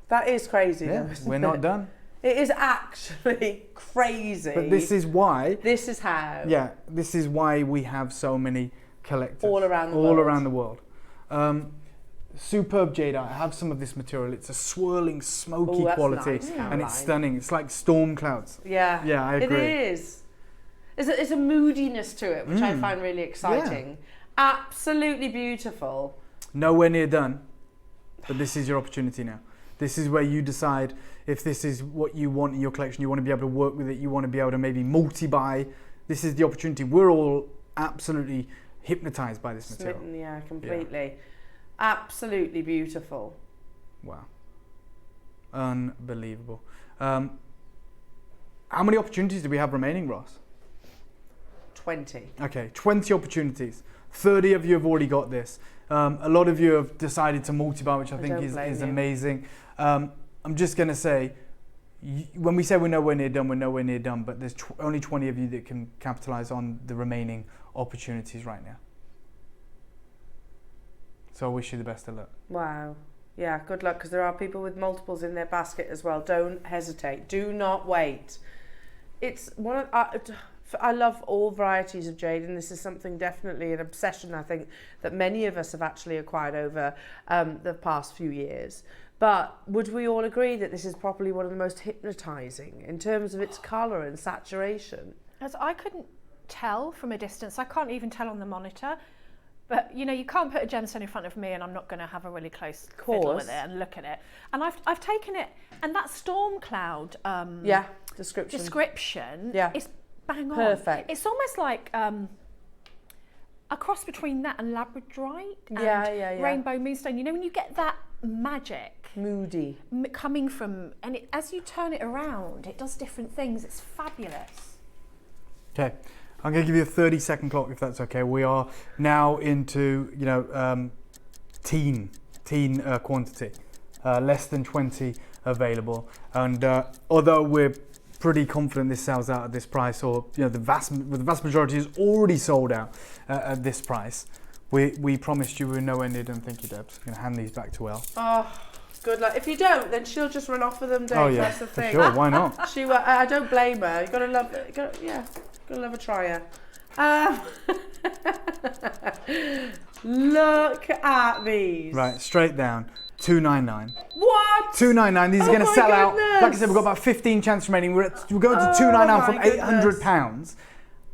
That is crazy, Yeah, though, isn't we're it? not done. It is actually crazy. But this is why. This is how. Yeah, this is why we have so many collectors All around the all world. around the world. Superb jadeite. I have some of this material. It's a swirling, smoky that's quality, nice, and Caroline. it's stunning. It's like storm clouds. Yeah. Yeah, I agree. It is. There's a moodiness to it, which I find really exciting. Absolutely beautiful. Nowhere near done, but this is your opportunity now. This is where you decide if this is what you want in your collection. You want to be able to work with it. You want to be able to maybe multi-buy. This is the opportunity. We're all absolutely hypnotized by this material. Smitten, yeah, completely. Absolutely beautiful. Wow. Unbelievable. How many opportunities do we have remaining, Ross? 20. Okay, 20 opportunities. 30 of you have already got this. A lot of you have decided to multi-buy, which I think don't is blame you. amazing. I'm just going to say, when we say we're nowhere near done, but there's only 20 of you that can capitalize on the remaining opportunities right now. So I wish you the best of luck. Wow. Yeah, good luck, because there are people with multiples in their basket as well. Don't hesitate. Do not wait. It's one of... I love all varieties of jade, and this is something definitely an obsession I think that many of us have actually acquired over the past few years. But would we all agree that this is probably one of the most hypnotizing in terms of its colour and saturation? As I couldn't tell from a distance, I can't even tell on the monitor, but you know, you can't put a gemstone in front of me and I'm not going to have a really close fiddle with it and look at it. And I've taken it, and that storm cloud description is bang on. Perfect. It's almost like a cross between that and labradorite and rainbow moonstone. You know, when you get that magic, moody, coming from, and as you turn it around, it does different things. It's fabulous. Okay, I'm going to give you a 30-second clock if that's okay. We are now into, you know, teen quantity, less than 20 available, and although we're pretty confident this sells out at this price, or you know, the vast majority is already sold out at this price. We promised you we were nowhere near done. Thank you, Debs. I'm going to hand these back to Elle. Oh, good luck. If you don't, then she'll just run off with them, Dave. Oh yeah, that's the for thing. sure. Why not? I don't blame her. You gotta love it. Gotta love a trier. Look at these. Right, straight down. $299. What? $299. These are going to sell out. goodness. Like I said, we've got about 15 chances remaining. We're going to $299 from £800,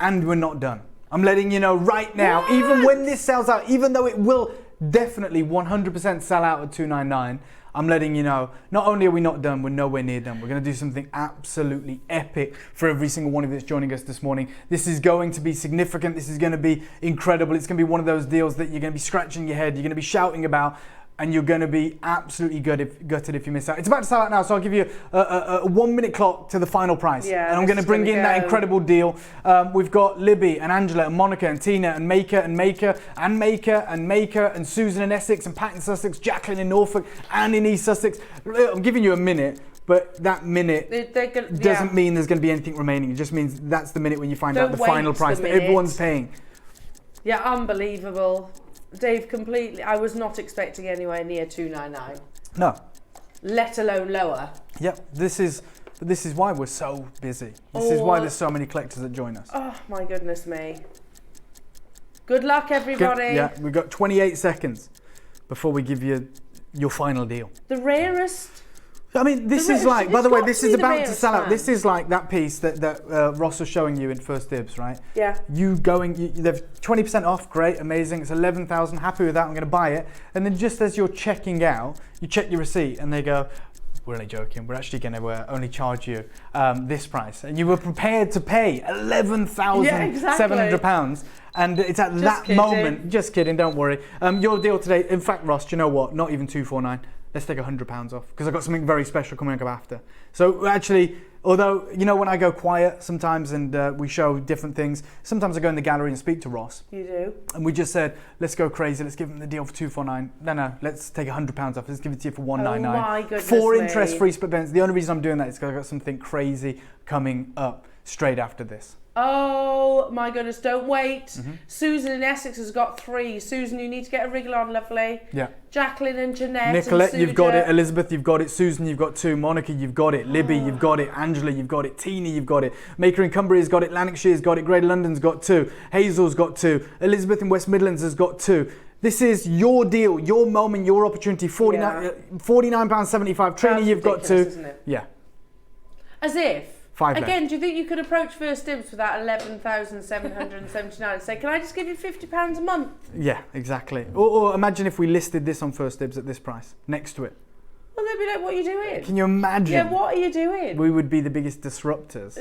and we're not done. I'm letting you know right now. What? Even when this sells out, even though it will definitely 100% sell out at $299, I'm letting you know, not only are we not done, we're nowhere near done. We're going to do something absolutely epic for every single one of you that's joining us this morning. This is going to be significant. This is going to be incredible. It's going to be one of those deals that you're going to be scratching your head, you're going to be shouting about, and you're going to be absolutely gutted if you miss out. It's about to sell out now, so I'll give you a 1 minute clock to the final price. Yeah, and I'm going to bring in that incredible deal. We've got Libby and Angela and Monica and Tina and Maker and Maker and Maker and Maker and Susan in Essex and Pat in Sussex, Jacqueline in Norfolk and in East Sussex. I'm giving you a minute, but that minute doesn't mean there's going to be anything remaining. It just means that's the minute when you find out the final price that everyone's paying. Yeah, unbelievable. Dave, completely. I was not expecting anywhere near $299. No. Let alone lower. Yep. This is why we're so busy. This is why there's so many collectors that join us. Oh my goodness me. Good luck, everybody. Yeah, we've got 28 seconds before we give you your final deal. The rarest. I mean, this is like, by the way, this is about to sell out. This is like that piece that Ross was showing you in First Dibs, right? Yeah. They've 20% off, great, amazing. It's 11,000, happy with that, I'm going to buy it. And then just as you're checking out, you check your receipt and they go, we're only joking, we're actually going to only charge you this price. And you were prepared to pay £11,700. And it's at that moment, just kidding, don't worry. Your deal today, in fact, Ross, do you know what? Not even $249. Let's take £100 off, because I've got something very special coming up after. So actually, although, you know, when I go quiet sometimes and we show different things, sometimes I go in the gallery and speak to Ross. You do? And we just said, let's go crazy, let's give him the deal for $249. No, let's take £100 off, let's give it to you for $199. Oh my goodness 4 me. interest-free split payments. The only reason I'm doing that is because I've got something crazy coming up. straight after this. Oh my goodness, don't wait. Susan in Essex has got 3. Susan, you need to get a wriggle on, lovely. Yeah. Jacqueline and Jeanette. Nicolette, and you've got it. Elizabeth, you've got it. Susan, you've got 2. Monica, you've got it. Libby, you've got it. Angela, you've got it. Tina, you've got it. Maker in Cumbria's got it. Lanarkshire's got it. Greater London's got 2. Hazel's got 2. Elizabeth in West Midlands has got 2. This is your deal, your moment, your opportunity. £49.75. Trina, you've got 2. Isn't it? Yeah. As if. 5 left. Again, do you think you could approach First Dibs for that 11,779 and say, can I just give you £50 a month? Yeah, exactly. Or imagine if we listed this on First Dibs at this price, next to it. Well, they'd be like, what are you doing? Can you imagine? Yeah, what are you doing? We would be the biggest disruptors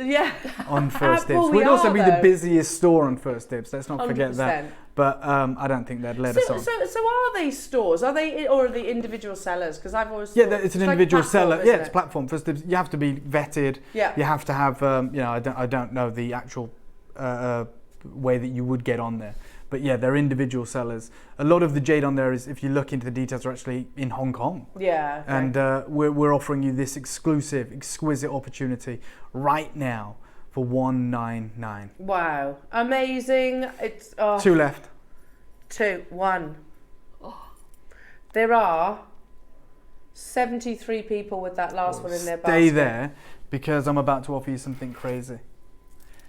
on First Dibs. Well, We'd also be the though. busiest store on First Dibs. Let's not 100%. forget that. But I don't think they'd let us on. So are they stores? Are they, or are they individual sellers? Because I've always Yeah, thought it's an like individual platform, seller. isn't Yeah, it? it's a platform. First Dibs, you have to be vetted. Yeah. You have to have, I don't know the actual way that you would get on there. But yeah, they're individual sellers. A lot of the jade on there is, if you look into the details, are actually in Hong Kong. Yeah. Okay. And we're offering you this exclusive, exquisite opportunity right now for $199. Wow. Amazing. It's 2 left. 2, 1. There are 73 people with that last one in their basket. Stay there, because I'm about to offer you something crazy.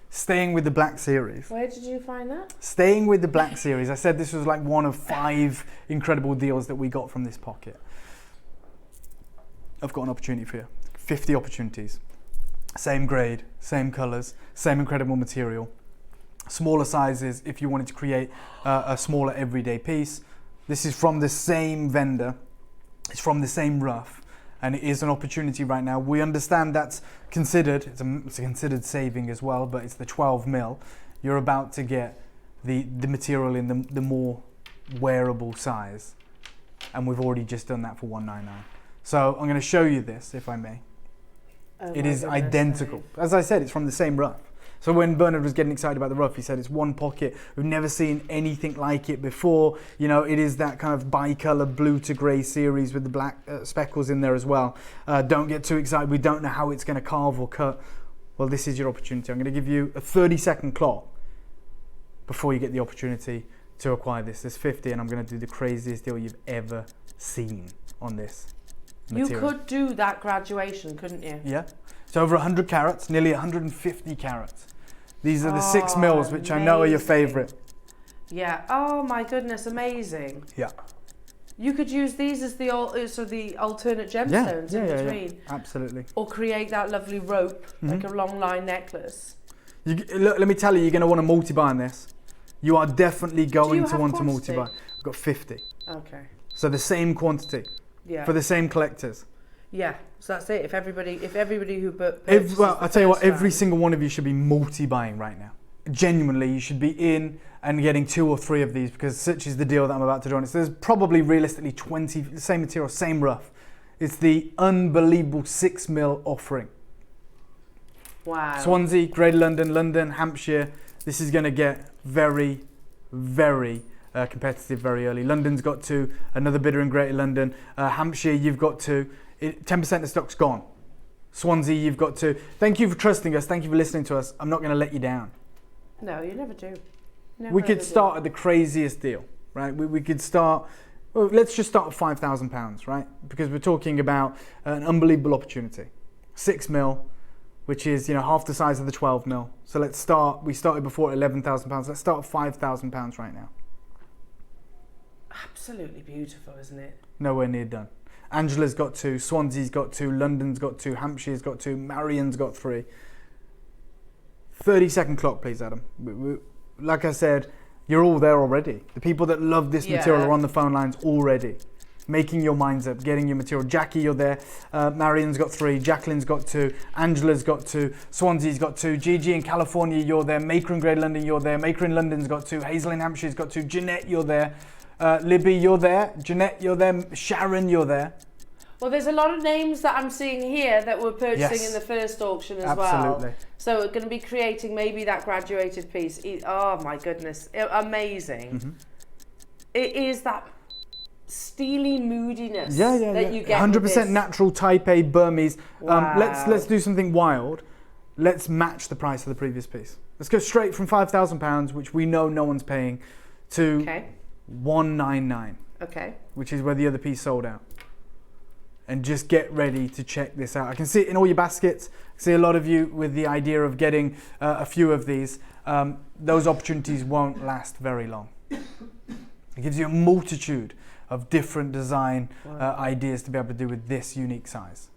Staying with the Black Series. Where did you find that? Staying with the Black Series. I said this was like one of 5 incredible deals that we got from this pocket. I've got an opportunity for you. 50 opportunities. Same grade, same colours, same incredible material. Smaller sizes if you wanted to create a smaller everyday piece. This is from the same vendor. It's from the same rough. And it is an opportunity right now. We understand that's considered, it's a considered saving as well, but it's the 12 mil. You're about to get the material in the more wearable size. And we've already just done that for $199. So I'm going to show you this, if I may. It is identical. As I said, it's from the same rough. So when Bernard was getting excited about the rough, he said it's one pocket. We've never seen anything like it before. You know, it is that kind of bi-colour blue to grey series with the black speckles in there as well. Don't get too excited. We don't know how it's going to carve or cut. Well, this is your opportunity. I'm going to give you a 30-second clock before you get the opportunity to acquire this. There's 50, and I'm going to do the craziest deal you've ever seen on this material. You could do that graduation, couldn't you? Yeah. It's over 100 carats, nearly 150 carats. These are the 6 mils, which I know are your favourite. Yeah. Oh my goodness, amazing. Yeah. You could use these as the alternate gemstones in between. Yeah, absolutely. Or create that lovely rope, like a long line necklace. Look, let me tell you, you're going to want to multi-buy on this. You are definitely going to want to multi-buy. We've got 50. Okay. So the same quantity. Yeah. For the same collectors. Yeah. So that's it. If everybody who well, I'll tell you what, every single one of you should be multi-buying right now. Genuinely, you should be in and getting 2 or 3 of these, because such is the deal that I'm about to do on it. So there's probably realistically 20, same material, same rough. It's the unbelievable 6 mil offering. Wow. Swansea, Greater London, London, Hampshire. This is going to get very, very competitive very early. London's got 2, another bidder in Greater London. Hampshire, you've got 2. 10% of stock's gone. Swansea, you've got 2. Thank you for trusting us. Thank you for listening to us. I'm not going to let you down. No, you never do. Never We could start at the craziest deal, right? We could start, well, let's just start at £5,000, right? Because we're talking about an unbelievable opportunity. 6 mil, which is, half the size of the 12 mil. So let's start, we started before at £11,000. Let's start at £5,000 right now. Absolutely beautiful, isn't it? Nowhere near done. Angela's got 2, Swansea's got 2, London's got 2, Hampshire's got 2, Marion's got 3. 30-second clock, please, Adam. Like I said, you're all there already. The people that love this material are on the phone lines already, making your minds up, getting your material. Jackie, you're there. Marion's got 3, Jacqueline's got 2, Angela's got 2, Swansea's got 2, Gigi in California, you're there. Maker in Greater London, you're there. Maker in London's got 2, Hazel in Hampshire's got 2, Jeanette, you're there. Libby, you're there. Jeanette, you're there. Sharon, you're there. Well, there's a lot of names that I'm seeing here that we're purchasing in the first auction as well. Absolutely. So we're going to be creating maybe that graduated piece. Oh my goodness, amazing. Mm-hmm. It is that steely moodiness that you get 100% natural Type A Burmese. Wow. Let's do something wild. let's match the price of the previous piece. Let's go straight from £5,000, which we know no one's paying, to $199. Okay. Which is where the other piece sold out. And just get ready to check this out. I can see it in all your baskets. I see a lot of you with the idea of getting a few of these. Those opportunities won't last very long. It gives you a multitude of different design ideas to be able to do with this unique size.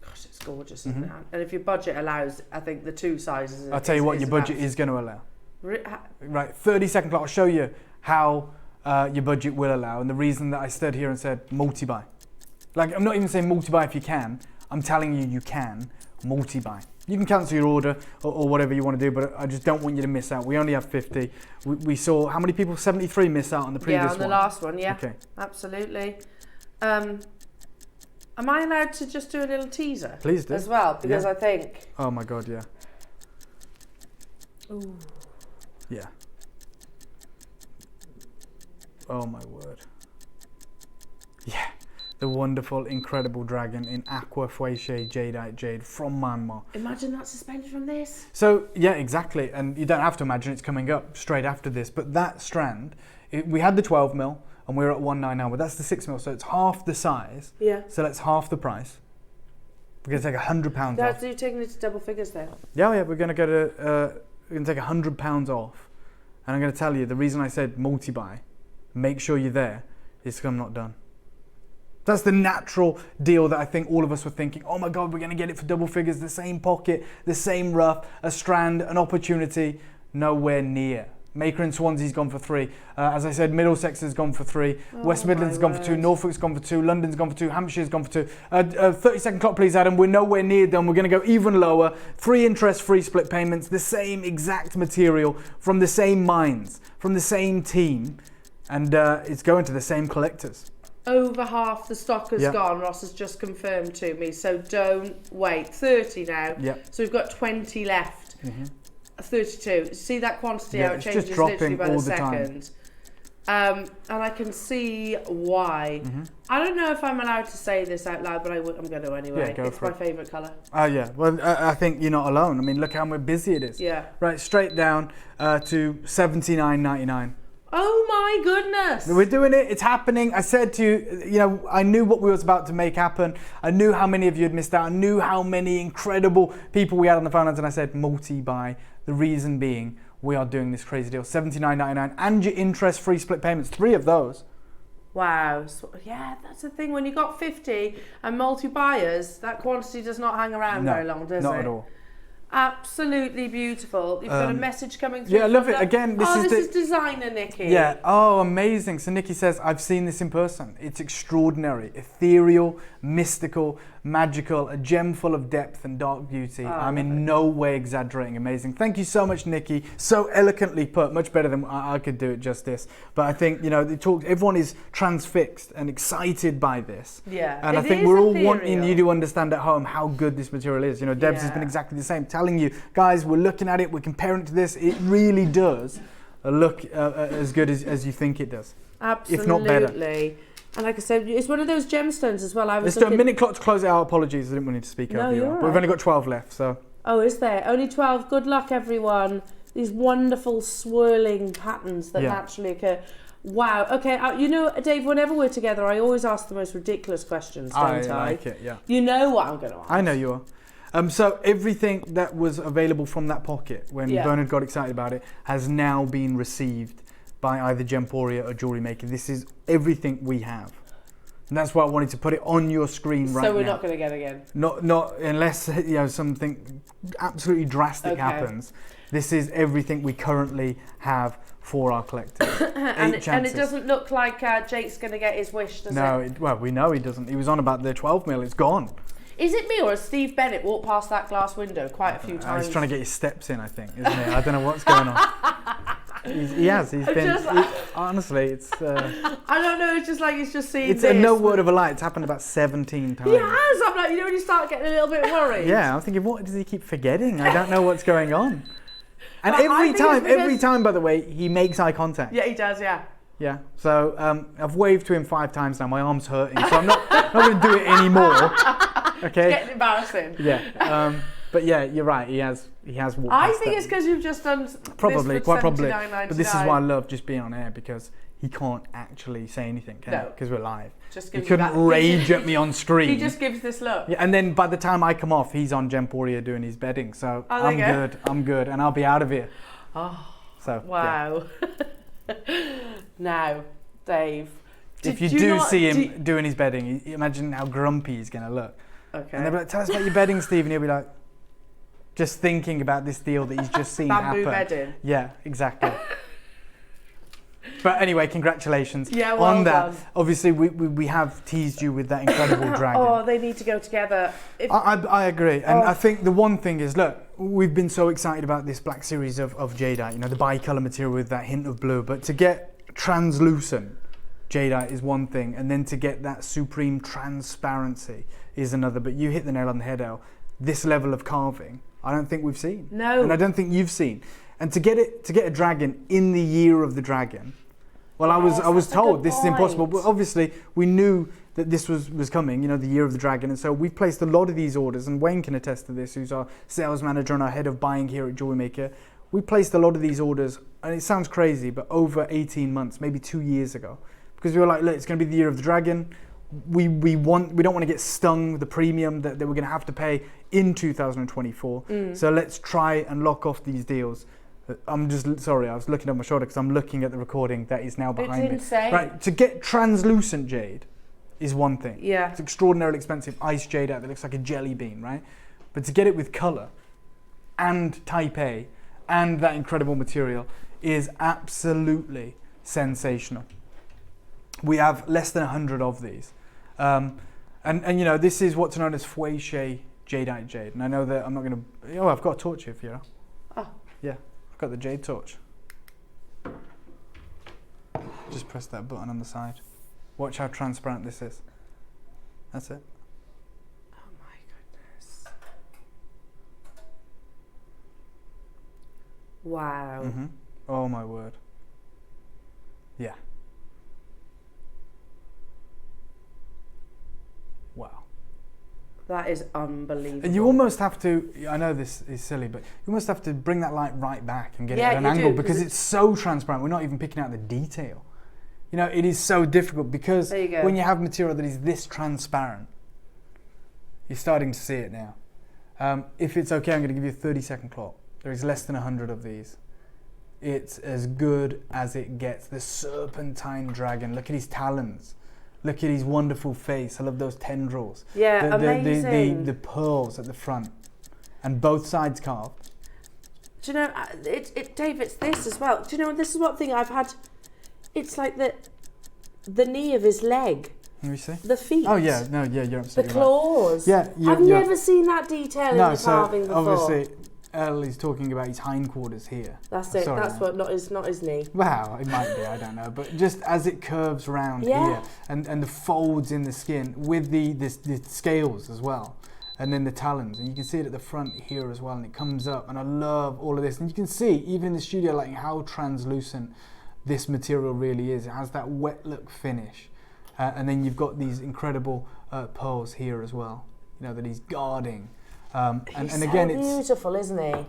Gosh, it's gorgeous, isn't it? And if your budget allows, I think the 2 sizes. I'll tell you what your budget is going to allow. Right, 30-second clock. I'll show you how your budget will allow, and the reason that I stood here and said multi-buy. Like, I'm not even saying multi-buy if you can. I'm telling you, you can multi-buy. You can cancel your order or whatever you want to do, but I just don't want you to miss out. We only have 50. We saw, how many people? 73 miss out on the previous one. Yeah, on the last one, yeah. Okay. Absolutely. Am I allowed to just do a little teaser? Please do. As well, because I think... Oh my God, yeah. Ooh. Yeah. Oh my word. Yeah. The wonderful, incredible dragon in aqua fuchsia jadeite jade from Myanmar. Imagine that suspended from this. So, yeah, exactly. And you don't have to imagine it's coming up straight after this. But that strand, we had the 12 mil and we're at 199, but that's the 6 mil. So it's half the size. Yeah. So that's half the price. We're going to take £100 off. So you're taking it to double figures then? Yeah, we're going to go to, we're going to take £100 off. And I'm going to tell you, the reason I said multi-buy, make sure you're there, is because I'm not done. That's the natural deal that I think all of us were thinking, oh my God, we're going to get it for double figures, the same pocket, the same rough, a strand, an opportunity. Nowhere near. Maker in Swansea's gone for 3. As I said, Middlesex has gone for 3. West Midlands has gone for 2. Norfolk's gone for 2. London's gone for 2. Hampshire's gone for 2. 30-second clock, please, Adam. We're nowhere near done. We're going to go even lower. Free interest, free split payments, the same exact material from the same mines, from the same team, and it's going to the same collectors. Over half the stock has gone. Ross has just confirmed to me, so don't wait. 30 now. So we've got 20 left. 32. See that quantity how it changes literally by the second. And I can see why. I don't know if I'm allowed to say this out loud, but I'm going to anyway. It's my favourite colour. Yeah. Well, I think you're not alone. I mean, look how busy it is. Yeah. Right, straight down to $79.99. Oh my goodness! We're doing it. It's happening. I said to you, you know, I knew what we was about to make happen. I knew how many of you had missed out. I knew how many incredible people we had on the phone, and I said multi-buy. The reason being, we are doing this crazy deal. $79.99 and your interest-free split payments. 3 of those. Wow. So, yeah, that's the thing. When you got 50 and multi-buyers, that quantity does not hang around very long, does it? Not at all. Absolutely beautiful. You've got a message coming through. Yeah, I love it. Again, this is designer Nikki. Yeah. Oh, amazing. So Nikki says, I've seen this in person. It's extraordinary, ethereal, mystical, magical, a gem full of depth and dark beauty. I'm in no way exaggerating. Amazing. Thank you so much, Nikki. So eloquently put, much better than I could do it justice. But I think, you know, everyone is transfixed and excited by this. Yeah. And I think we're all wanting you to understand at home how good this material is. You know, Debs has been exactly the same, telling you, guys, we're looking at it, we're comparing it to this. It really does look as good as you think it does. Absolutely. If not better. And like I said, it's one of those gemstones as well. Let's do a minute clock to close it out. Apologies, I didn't want you to speak over you. But we've only got 12 left, so. Oh, is there? Only 12. Good luck, everyone. These wonderful swirling patterns that naturally occur. Wow. Okay, you know, Dave, whenever we're together, I always ask the most ridiculous questions, don't I? I like it, yeah. You know what I'm going to ask. I know you are. So everything that was available from that pocket when Bernard got excited about it has now been received by either Gemporia or JewelleryMaker. This is everything we have. And that's why I wanted to put it on your screen right now. So we're not going to get again? Not unless, you know, something absolutely drastic happens. This is everything we currently have for our collectors. and it doesn't look like Jake's going to get his wish, does it? No, well, we know he doesn't. He was on about the 12 mil, it's gone. Is it me or has Steve Bennett walked past that glass window quite a few times? He's trying to get his steps in, I think, isn't he? I don't know what's going on. He has. He's been. Honestly, it's. I don't know. It's just like he's just seen. It's no word of a lie. It's happened about 17 times. He has. I'm like, you know, when you start getting a little bit worried. Yeah, I'm thinking, what does he keep forgetting? I don't know what's going on. And every time, by the way, he makes eye contact. Yeah, he does. Yeah. Yeah. So I've waved to him 5 times now. My arm's hurting, so I'm not going to do it anymore. Okay. It's getting embarrassing. Yeah. But yeah, you're right. He has walked I past think that. it's because you've just done Probably, this for quite probably. $79.99. But this is why I love just being on air, because he can't actually say anything, can he? No. Because we're live. Just He gives couldn't that- rage at me on screen. He just gives this look. Yeah, and then by the time I come off, he's on Gemporia doing his bedding. So Oh, there I'm you go. good. I'm good, and I'll be out of here. Oh, So wow. Now, Dave. if you did do not- see him doing his bedding, imagine how grumpy he's going to look. Okay. And they'll be like, "Tell us about your bedding, Steve," and he'll be like, just thinking about this deal that he's just seen Bamboo happen. bedding. Yeah, exactly. But anyway, congratulations Yeah, well on that. done. Obviously, we have teased you with that incredible dragon. Oh, they need to go together. I agree, and Oh. I think the one thing is, look, we've been so excited about this black series of Jadeite, you know, the bicolor material with that hint of blue, but to get translucent Jadeite is one thing, and then to get that supreme transparency is another. But you hit the nail on the head, El. This level of carving, I don't think we've seen. No. And I don't think you've seen. And to get a dragon in the year of the dragon, well, I was that's a told good this is impossible, point. but obviously we knew that this was coming, you know, the year of the dragon, and so we've placed a lot of these orders, and Wayne can attest to this, who's our sales manager and our head of buying here at JewelleryMaker. We placed a lot of these orders, and it sounds crazy, but over 18 months, maybe 2 years ago, because we were like, look, it's going to be the year of the dragon. We don't want to get stung with the premium that we're going to have to pay in 2024. So let's try and lock off these deals. I'm just sorry, I was looking at my shoulder because I'm looking at the recording that is now behind me. insane. Right, to get translucent jade is one thing. Yeah. It's extraordinarily expensive ice jade out that looks like a jelly bean, right? But to get it with color and type A and that incredible material is absolutely sensational. We have less than 100 of these. And you know, this is what's known as Fouché Jadeite jade. And I know that I'm not going to... Oh, I've got a torch here for you. Oh. Yeah, I've got the jade torch. Just press that button on the side. Watch how transparent this is. That's it. Oh my goodness. Wow. Mm-hmm. Oh my word. Yeah. Wow. That is unbelievable. And you almost have to, I know this is silly, but you almost have to bring that light right back and get it Yeah, at an you angle do, because it's so transparent. We're not even picking out the detail. You know, it is so difficult because There you go. when you have material that is this transparent, you're starting to see it now. If it's okay, I'm going to give you a 30-second clock. There is less than 100 of these. It's as good as it gets. The serpentine dragon. Look at his talons. Look at his wonderful face. I love those tendrils. Yeah, amazing. The pearls at the front. And both sides carved. Do you know, Dave, it's this as well. Do you know, this is one thing I've had. It's like the knee of his leg. Let me see. The feet. Oh yeah, no, yeah, you're The absolutely claws. right. Yeah, I've never seen that detail in the carving before. obviously, Elle is talking about his hindquarters here. That's it. Sorry, That's man. what not his knee. Wow, it might be, I don't know. But just as it curves round here and the folds in the skin with the scales as well. And then the talons. And you can see it at the front here as well. And it comes up. And I love all of this. And you can see, even in the studio, like how translucent this material really is. It has that wet look finish. And then you've got these incredible pearls here as well. You know, that he's guarding. And again, so beautiful, isn't he?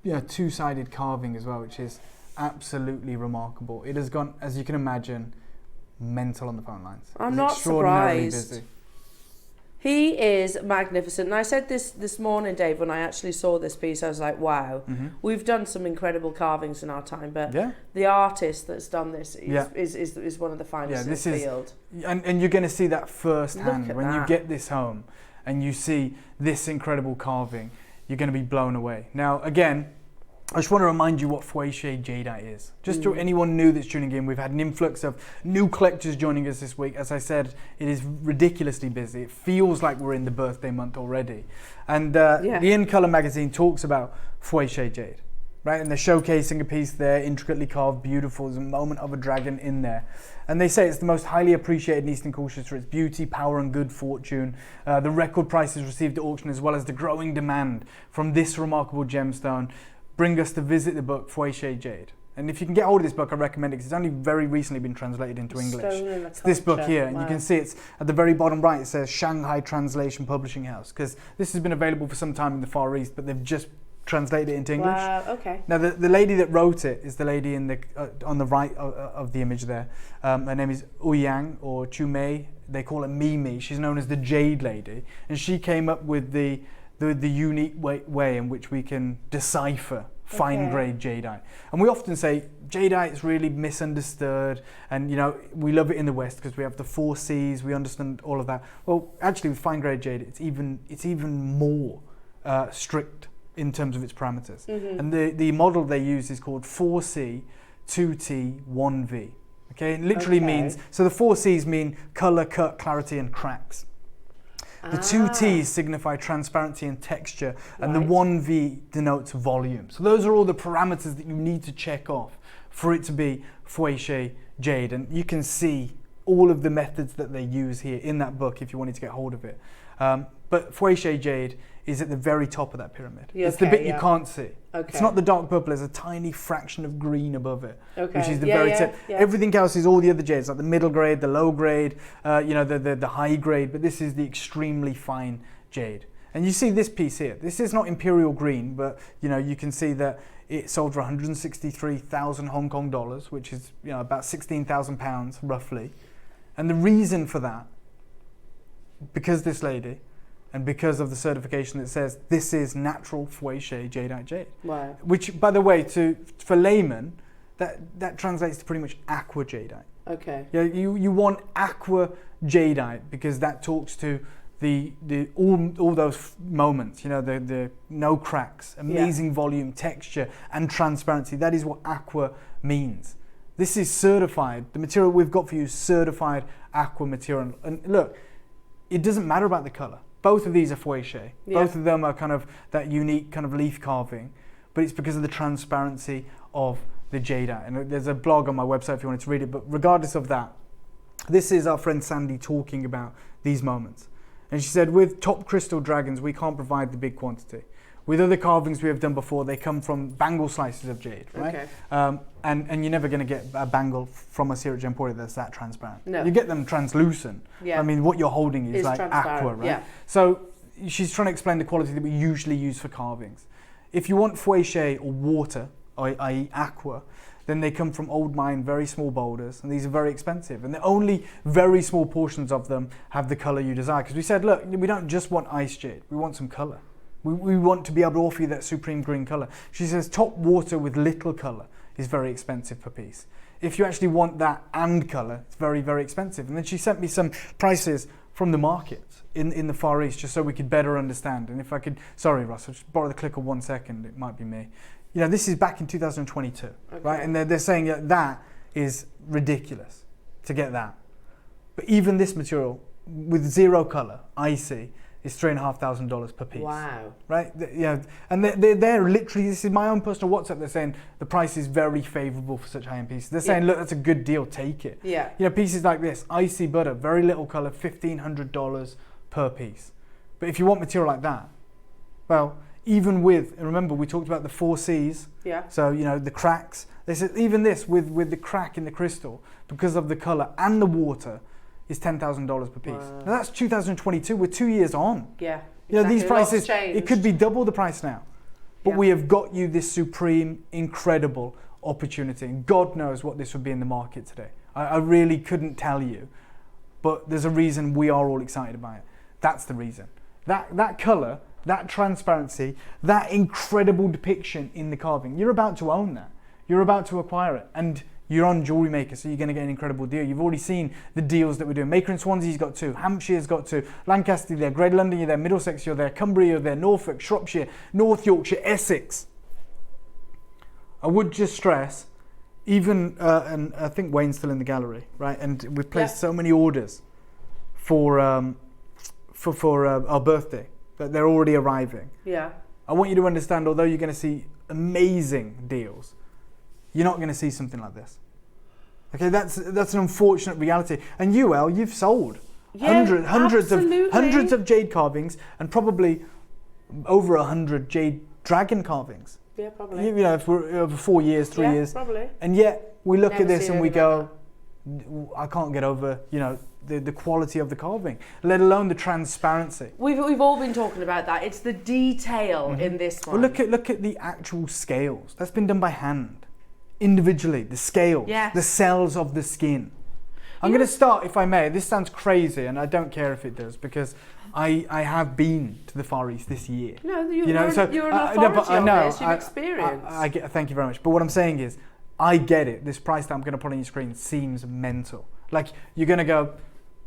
You know, two-sided carving as well, which is absolutely remarkable. It has gone, as you can imagine, mental on the phone lines. I'm It's not extraordinarily surprised. busy. He is magnificent. And I said this morning, Dave, when I actually saw this piece, I was like, wow, we've done some incredible carvings in our time, but the artist that's done this is one of the finest in the field. And you're going to see that firsthand Look at when you that. get this home and you see this incredible carving. You're going to be blown away. Now, again, I just want to remind you what Fouché Jadeite is. Just to anyone new that's tuning in, we've had an influx of new collectors joining us this week. As I said, it is ridiculously busy. It feels like we're in the birthday month already. And the In Color magazine talks about Fouché Jade, right? And they're showcasing a piece there, intricately carved, beautiful. There's a moment of a dragon in there. And they say it's the most highly appreciated in Eastern cultures for its beauty, power and good fortune. The record prices received at auction, as well as the growing demand from this remarkable gemstone, bring us to visit the book Fouché Jade. And if you can get hold of this book, I recommend it because it's only very recently been translated into English. It's this book here, and you can see it's at the very bottom right. It says Shanghai Translation Publishing House, because this has been available for some time in the Far East, but they've just translated it into English. Wow, okay. Now, the lady that wrote it is the lady in the on the right of the image there. Her name is Ouyang or Chu Mei. They call her Mimi. She's known as the Jade Lady, and she came up with the unique way in which we can decipher fine grade jadeite. And we often say jadeite is really misunderstood, and we love it in the West because we have the 4 C's, we understand all of that. Well, actually with fine grade jade, it's even more strict in terms of its parameters. And the model they use is called 4C, 2T, 1V. Okay, it literally means, so the 4 C's mean color, cut, clarity, and cracks. The 2 T's signify transparency and texture, and the 1V denotes volume. So those are all the parameters that you need to check off for it to be Fouché jade. And you can see all of the methods that they use here in that book if you wanted to get hold of it. But Fouché jade is at the very top of that pyramid. It's the bit you can't see. It's not the dark purple, there's a tiny fraction of green above it, which is the very tip. Everything else is all the other jades, like the middle grade, the low grade, the high grade, but this is the extremely fine jade. And you see this piece here. This is not imperial green, but you can see that it sold for 163,000 Hong Kong dollars, which is about 16,000 pounds roughly. And the reason for that, because this lady, and because of the certification that says this is natural Fouché jadeite jade. Wow. Which, by the way, for laymen, that translates to pretty much aqua jadeite. Okay. Yeah, you want aqua jadeite because that talks to all those moments, the no cracks, amazing volume, texture, and transparency. That is what aqua means. This is certified. The material we've got for you is certified aqua material. And look, it doesn't matter about the color. Both of these are Fouché. Both of them are kind of that unique kind of leaf carving, but it's because of the transparency of the jadeite. And there's a blog on my website if you wanted to read it, but regardless of that, this is our friend Sandy talking about these moments. And she said, with top crystal dragons, we can't provide the big quantity. With other carvings we have done before, they come from bangle slices of jade, right? Okay. And you're never going to get a bangle from us here at Gemporia that's that transparent. No. You get them translucent. Yeah. I mean, what you're holding is like aqua, right? Yeah. So she's trying to explain the quality that we usually use for carvings. If you want Fouché or water, i.e. aqua, then they come from old mine, very small boulders, and these are very expensive. And the only very small portions of them have the color you desire. Because we said, look, we don't just want ice jade, we want some color. We want to be able to offer you that supreme green color. She says top water with little color is very expensive per piece. If you actually want that and color, it's very, very expensive. And then she sent me some prices from the market in the Far East, just so we could better understand. And if I could, sorry Russ, I'll just borrow the clicker 1 second, it might be me. This is back in 2022, right? And they're saying that is ridiculous to get that. But even this material with zero color, icy, is $3,500 per piece. Wow. Right? And they're literally, this is my own personal WhatsApp, they're saying the price is very favorable for such high-end pieces. They're saying, look, that's a good deal, take it. Yeah. Pieces like this, icy butter, very little color, $1,500 per piece. But if you want material like that, well, even with, remember we talked about the 4 C's, so the cracks, they said even this with the crack in the crystal, because of the color and the water, is $10,000 per piece. Wow. Now that's 2022, we're 2 years on. Yeah. Exactly. These prices, it could be double the price now. But we have got you this supreme, incredible opportunity. And God knows what this would be in the market today. I really couldn't tell you. But there's a reason we are all excited about it. That's the reason. That color, that transparency, that incredible depiction in the carving, you're about to own that. You're about to acquire it. And you're on JewelleryMaker, so you're going to get an incredible deal. You've already seen the deals that we're doing. Maker in Swansea's got 2, Hampshire's got 2, Lancaster you're there, Greater London you're there, Middlesex you're there, Cumbria you're there, Norfolk, Shropshire, North Yorkshire, Essex. I would just stress, even, and I think Wayne's still in the gallery, right? And we've placed so many orders for our birthday that they're already arriving. Yeah. I want you to understand, although you're going to see amazing deals, you're not going to see something like this. Okay, that's an unfortunate reality. And you, El, you've sold hundreds of jade carvings and probably over 100 jade dragon carvings. Yeah, probably. You know, if we're over 4 years, 3 years. Probably. And yet we look Never at this seen and we anything go, I can't get over, you know, the quality of the carving, let alone the transparency. We've all been talking about that. It's the detail in this one. Well, look at the actual scales. That's been done by hand, individually. The scales, the cells of the skin. I'm going to start, if I may. This sounds crazy, and I don't care if it does, because I have been to the Far East this year. No, you're an authority on this. You've experienced. I get. Thank you very much. But what I'm saying is, I get it. This price that I'm going to put on your screen seems mental. Like, you're going to go,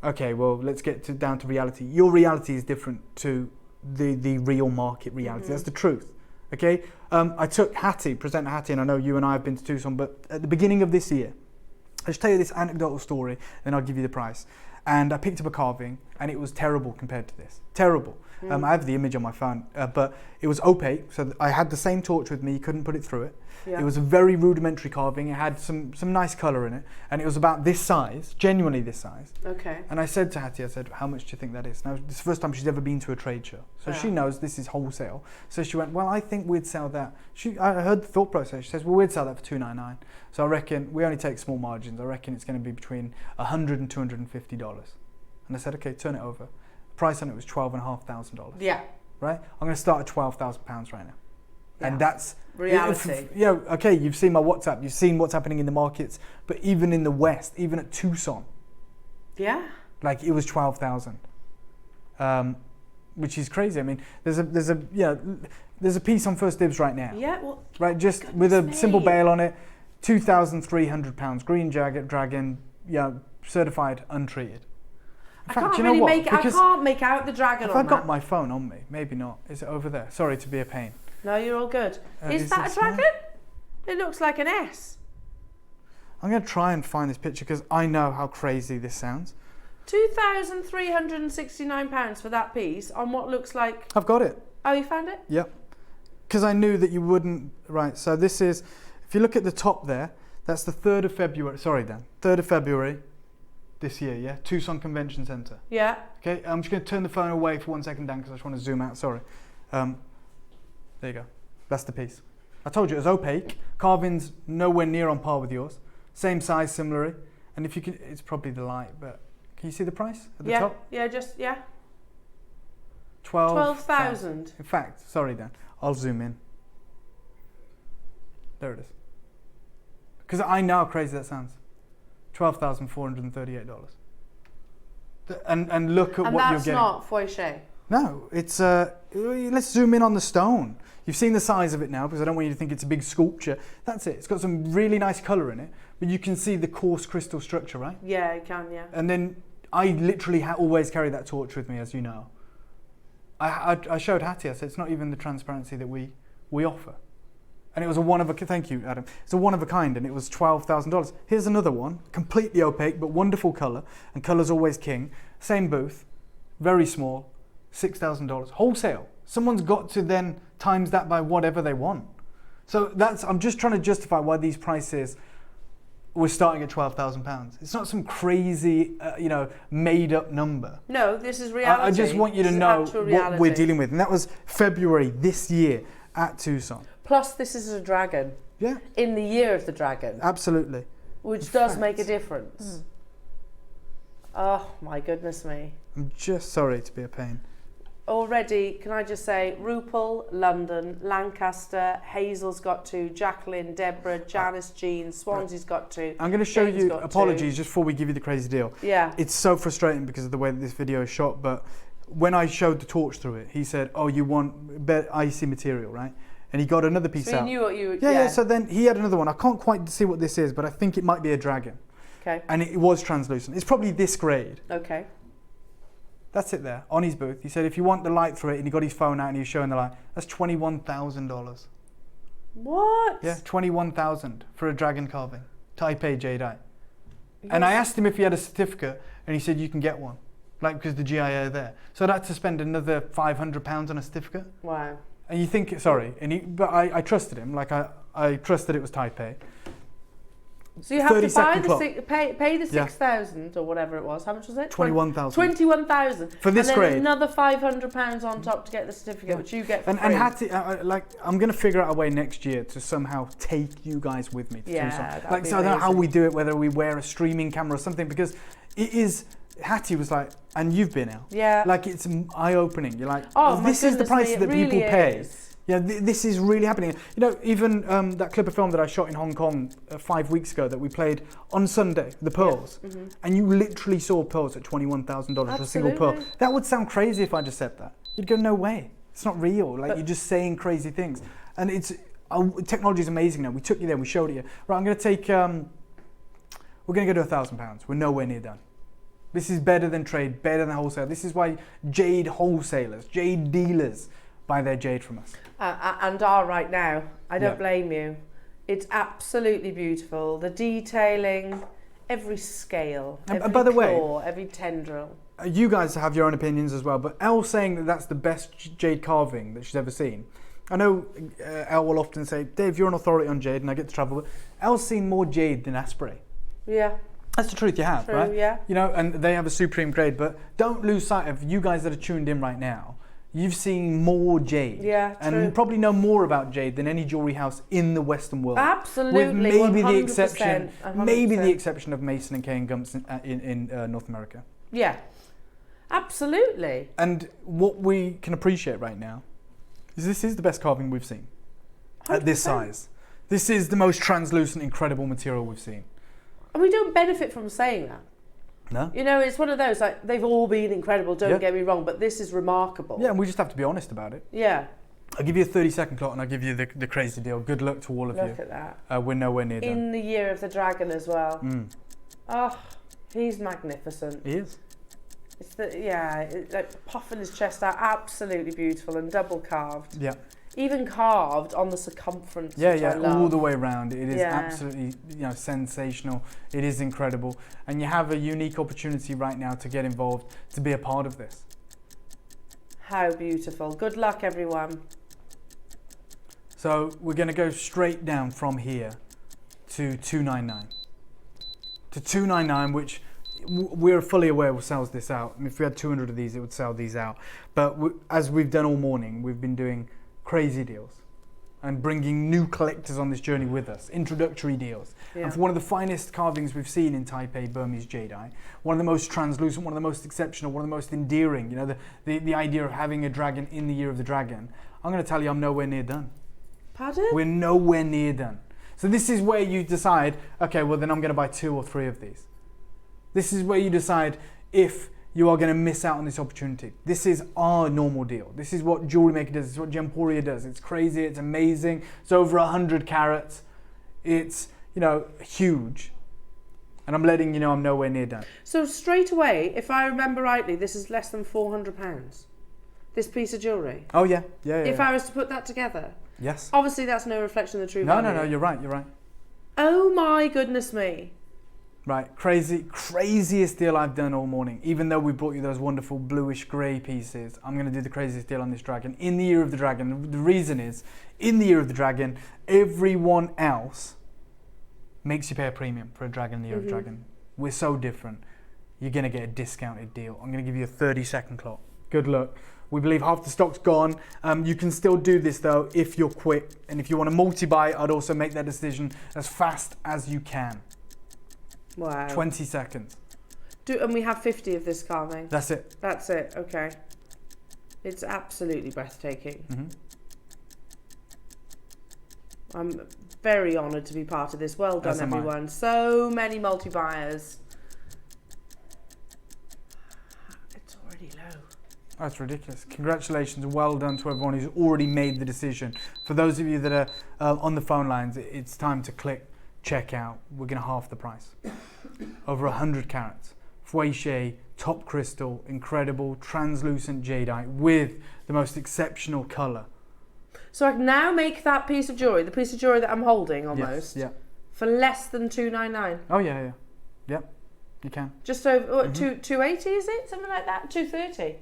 okay, well, let's get down to reality. Your reality is different to the real market reality. That's the truth. Okay? I took presenter Hattie, and I know you and I have been to Tucson, but at the beginning of this year, I'll just tell you this anecdotal story, then I'll give you the price. And I picked up a carving, and it was terrible compared to this. Terrible. I have the image on my phone, but it was opaque, so I had the same torch with me, you couldn't put it through it. Yeah. It was a very rudimentary carving, it had some nice colour in it, and it was about this size, genuinely this size. Okay. And I said to Hattie, I said, how much do you think that is? Now, this is the first time she's ever been to a trade show, so she knows this is wholesale. So she went, well, I think we'd sell that. I heard the thought process, she says, well, we'd sell that for $299. So I reckon, we only take small margins, I reckon it's going to be between $100 and $250. And I said, okay, turn it over. The price on it was $12,500. Yeah. Right? I'm going to start at £12,000 right now. Yeah. And that's reality. Okay, you've seen my WhatsApp, you've seen what's happening in the markets, but even in the West, even at Tucson. Yeah. Like, it was 12,000. Which is crazy. I mean, there's a piece on First Dibs right now. Yeah, well, right, just with a simple bail on it, £2,300, green dragon, certified untreated. I can't make out the dragon on that. I've got my phone on me, maybe not. Is it over there? Sorry to be a pain. No, you're all good. Is that a dragon? It looks like an S. I'm going to try and find this picture because I know how crazy this sounds. £2,369 for that piece on what looks like... I've got it. Oh, you found it? Yep. Because I knew that you wouldn't... Right, so this is... If you look at the top there, that's the 3rd of February... Sorry, Dan. 3rd of February this year, yeah? Tucson Convention Center. Yeah. Okay, I'm just going to turn the phone away for 1 second, Dan, because I just want to zoom out. Sorry. There you go. That's the piece. I told you it was opaque. Carving's nowhere near on par with yours. Same size, similarly. And if you can... It's probably the light, but... Can you see the price at the top? Yeah, 12,000. In fact, sorry, Dan. I'll zoom in. There it is. Because I know how crazy that sounds. $12,438. And look at what you're getting. And that's not Fouché. No, it's let's zoom in on the stone. You've seen the size of it now, because I don't want you to think it's a big sculpture. That's it. It's got some really nice colour in it, but you can see the coarse crystal structure, right? Yeah, you can, yeah. And then I literally always carry that torch with me, as you know. I showed Hattie, I said, it's not even the transparency that we offer. And it was a one of a, thank you, Adam. It's a one of a kind, and it was $12,000. Here's another one, completely opaque, but wonderful colour, and colour's always king. Same booth, very small, $6,000, wholesale. Someone's got to then times that by whatever they want. So I'm just trying to justify why these prices we're starting at £12,000. It's not some crazy, made up number. No, this is reality. I just want you to know what we're dealing with. And that was February this year at Tucson. Plus, this is a dragon. Yeah. In the year of the dragon. Absolutely. Which does make a difference. Oh, my goodness me. I'm just sorry to be a pain. Already, can I just say, Opal, London, Lancaster, Hazel's got 2, Jacqueline, Deborah, Janice, Jean, Swansea's got 2. I'm going to show you, apologies, just before we give you the crazy deal. Yeah. It's so frustrating because of the way that this video is shot, but when I showed the torch through it, he said, oh, you want better icy material, right? And he got another piece out. So you knew what you... Yeah, so then he had another one. I can't quite see what this is, but I think it might be a dragon. Okay. And it was translucent. It's probably this grade. Okay. That's it there, on his booth. He said if you want the light through it, and he got his phone out and he was showing the light, that's $21,000. What? Yeah, $21,000 for a dragon carving. Type A Jadeite. And I asked him if he had a certificate, and he said you can get one. Like, because the GIA are there. So I'd had to spend another £500 on a certificate. Wow. And you think, sorry, but I trusted him. Like, I trusted it was Type A. So you have to buy 30-second clock. pay the 6,000 or whatever it was. How much was it? 21,000. 21,000 for this and then grade. Another £500 on top to get the certificate, which you get for free. And Hattie, like, I'm going to figure out a way next year to somehow take you guys with me. To do something. Like, so I don't know how we do it, whether we wear a streaming camera or something, because it is. Hattie was like, and you've been out. Yeah. Like, it's eye-opening. You're like, oh, this is the price that really people pay. is. Yeah, this is really happening. You know, even that clip of film that I shot in Hong Kong 5 weeks ago that we played on Sunday, the pearls, and you literally saw pearls at $21,000 for a single pearl. That would sound crazy if I just said that. You'd go, no way. It's not real. Like, you're just saying crazy things. And it's technology is amazing now. We took you there. We showed it you. Right, I'm going to take. We're going to go to £1,000. We're nowhere near done. This is better than trade, better than wholesale. This is why jade wholesalers, jade dealers buy their jade from us. And are right now. I don't blame you. It's absolutely beautiful. The detailing, every scale, every by the claw, every tendril. You guys have your own opinions as well, but Elle saying that that's the best jade carving that she's ever seen. I know Elle will often say, Dave, you're an authority on jade and I get to travel, but Elle's seen more jade than Asprey. Yeah. That's the truth you have, True, right? Yeah. You know, and they have a supreme grade, but don't lose sight of you guys that are tuned in right now. You've seen more jade. Yeah, and true. you probably know more about jade than any jewellery house in the Western world. Absolutely, with maybe 100%, the exception, 100%. maybe the exception of Mason and Kay and Gemst in North America. Yeah, absolutely. And what we can appreciate right now is this is the best carving we've seen 100%. At this size. This is the most translucent, incredible material we've seen. And we don't benefit from saying that. No. You know, it's one of those, like, they've all been incredible, don't get me wrong, but this is remarkable. Yeah, and we just have to be honest about it. Yeah. I'll give you a 30-second clock and I'll give you the crazy deal. Good luck to all of you. Look at that. We're nowhere near done. In the year of the dragon as well. Mm. Oh, he's magnificent. He is. It's like puffing his chest out, absolutely beautiful and double carved. Yeah. Even carved on the circumference. Yeah, which I love. all the way around. It is absolutely, sensational. It is incredible, and you have a unique opportunity right now to get involved, to be a part of this. How beautiful! Good luck, everyone. So we're going to go straight down from here to 299. To 299, which we're fully aware sells this out. I mean, if we had 200 of these, it would sell these out. But as we've done all morning, we've been doing crazy deals and bringing new collectors on this journey with us, introductory deals. Yeah. And for one of the finest carvings we've seen in Taipei, Burmese Jadeite, one of the most translucent, one of the most exceptional, one of the most endearing, the idea of having a dragon in the year of the dragon, I'm going to tell you I'm nowhere near done. Pardon? We're nowhere near done. So this is where you decide, okay, well then I'm going to buy 2 or 3 of these. This is where you decide if you are going to miss out on this opportunity. This is our normal deal. This is what JewelleryMaker does. This is what Gemporia does. It's crazy. It's amazing. It's over 100 carats. It's, huge. And I'm letting you know I'm nowhere near done. So straight away, if I remember rightly, this is less than £400. This piece of jewellery. Oh yeah. If I was to put that together. Yes. Obviously, that's no reflection of the true value. No. You're right. Oh my goodness me. Right, craziest deal I've done all morning. Even though we brought you those wonderful bluish grey pieces, I'm going to do the craziest deal on this dragon in the year of the dragon. The reason is, in the year of the dragon, everyone else makes you pay a premium for a dragon in the year of the dragon. We're so different. You're going to get a discounted deal. I'm going to give you a 30-second clock. Good luck. We believe half the stock's gone. You can still do this though if you're quick. And if you want to multi-buy, I'd also make that decision as fast as you can. Wow. 20 seconds. And we have 50 of this carving. That's it. That's it. Okay. It's absolutely breathtaking. Mm-hmm. I'm very honoured to be part of this. Well done, everyone. So many multi-buyers. It's already low. That's ridiculous. Congratulations. Well done to everyone who's already made the decision. For those of you that are on the phone lines, it's time to click check out. We're going to half the price. Over 100 carats. Fouché, top crystal, incredible, translucent jadeite with the most exceptional colour. So I can now make that piece of jewellery, the piece of jewellery that I'm holding almost, for less than $299. Oh yeah. Yep, you can. Just over, $280 is it? Something like that? $230.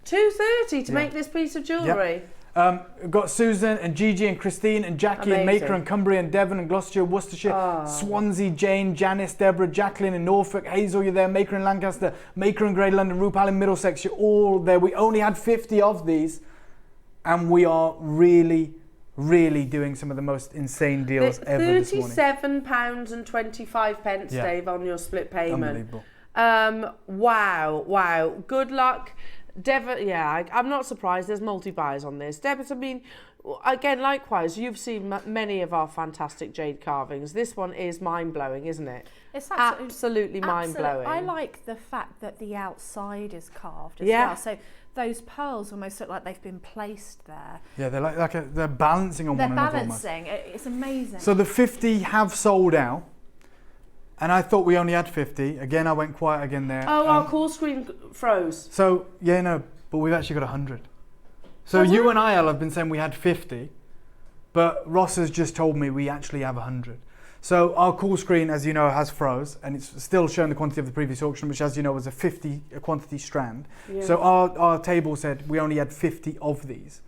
$230 to make this piece of jewellery. Yep. We've got Susan and Gigi and Christine and Jackie and Maker and Cumbria and Devon and Gloucestershire, Worcestershire, Swansea, Jane, Janice, Deborah, Jacqueline in Norfolk, Hazel, you're there, Maker in Lancaster, Maker in Great London, Rupal in Middlesex, you're all there. We only had 50 of these, and we are really doing some of the most insane deals ever this morning. £37.25, Dave, on your split payment. Unbelievable. Wow. Good luck. Deborah, I'm not surprised. There's multi-buys on this. Deborah, I mean, again, likewise, you've seen many of our fantastic jade carvings. This one is mind-blowing, isn't it? It's absolutely mind-blowing. I like the fact that the outside is carved as well. So those pearls almost look like they've been placed there. Yeah, they're they're balancing on one another. They're balancing. It's amazing. So the 50 have sold out, and I thought we only had 50. Again, I went quiet again there. Oh, our call screen froze. So but we've actually got 100. So you and I have been saying we had 50, but Ross has just told me we actually have 100. So our call screen, as you know, has froze, and it's still showing the quantity of the previous auction, which, as you know, was a 50 quantity strand. Yeah. So our table said we only had 50 of these.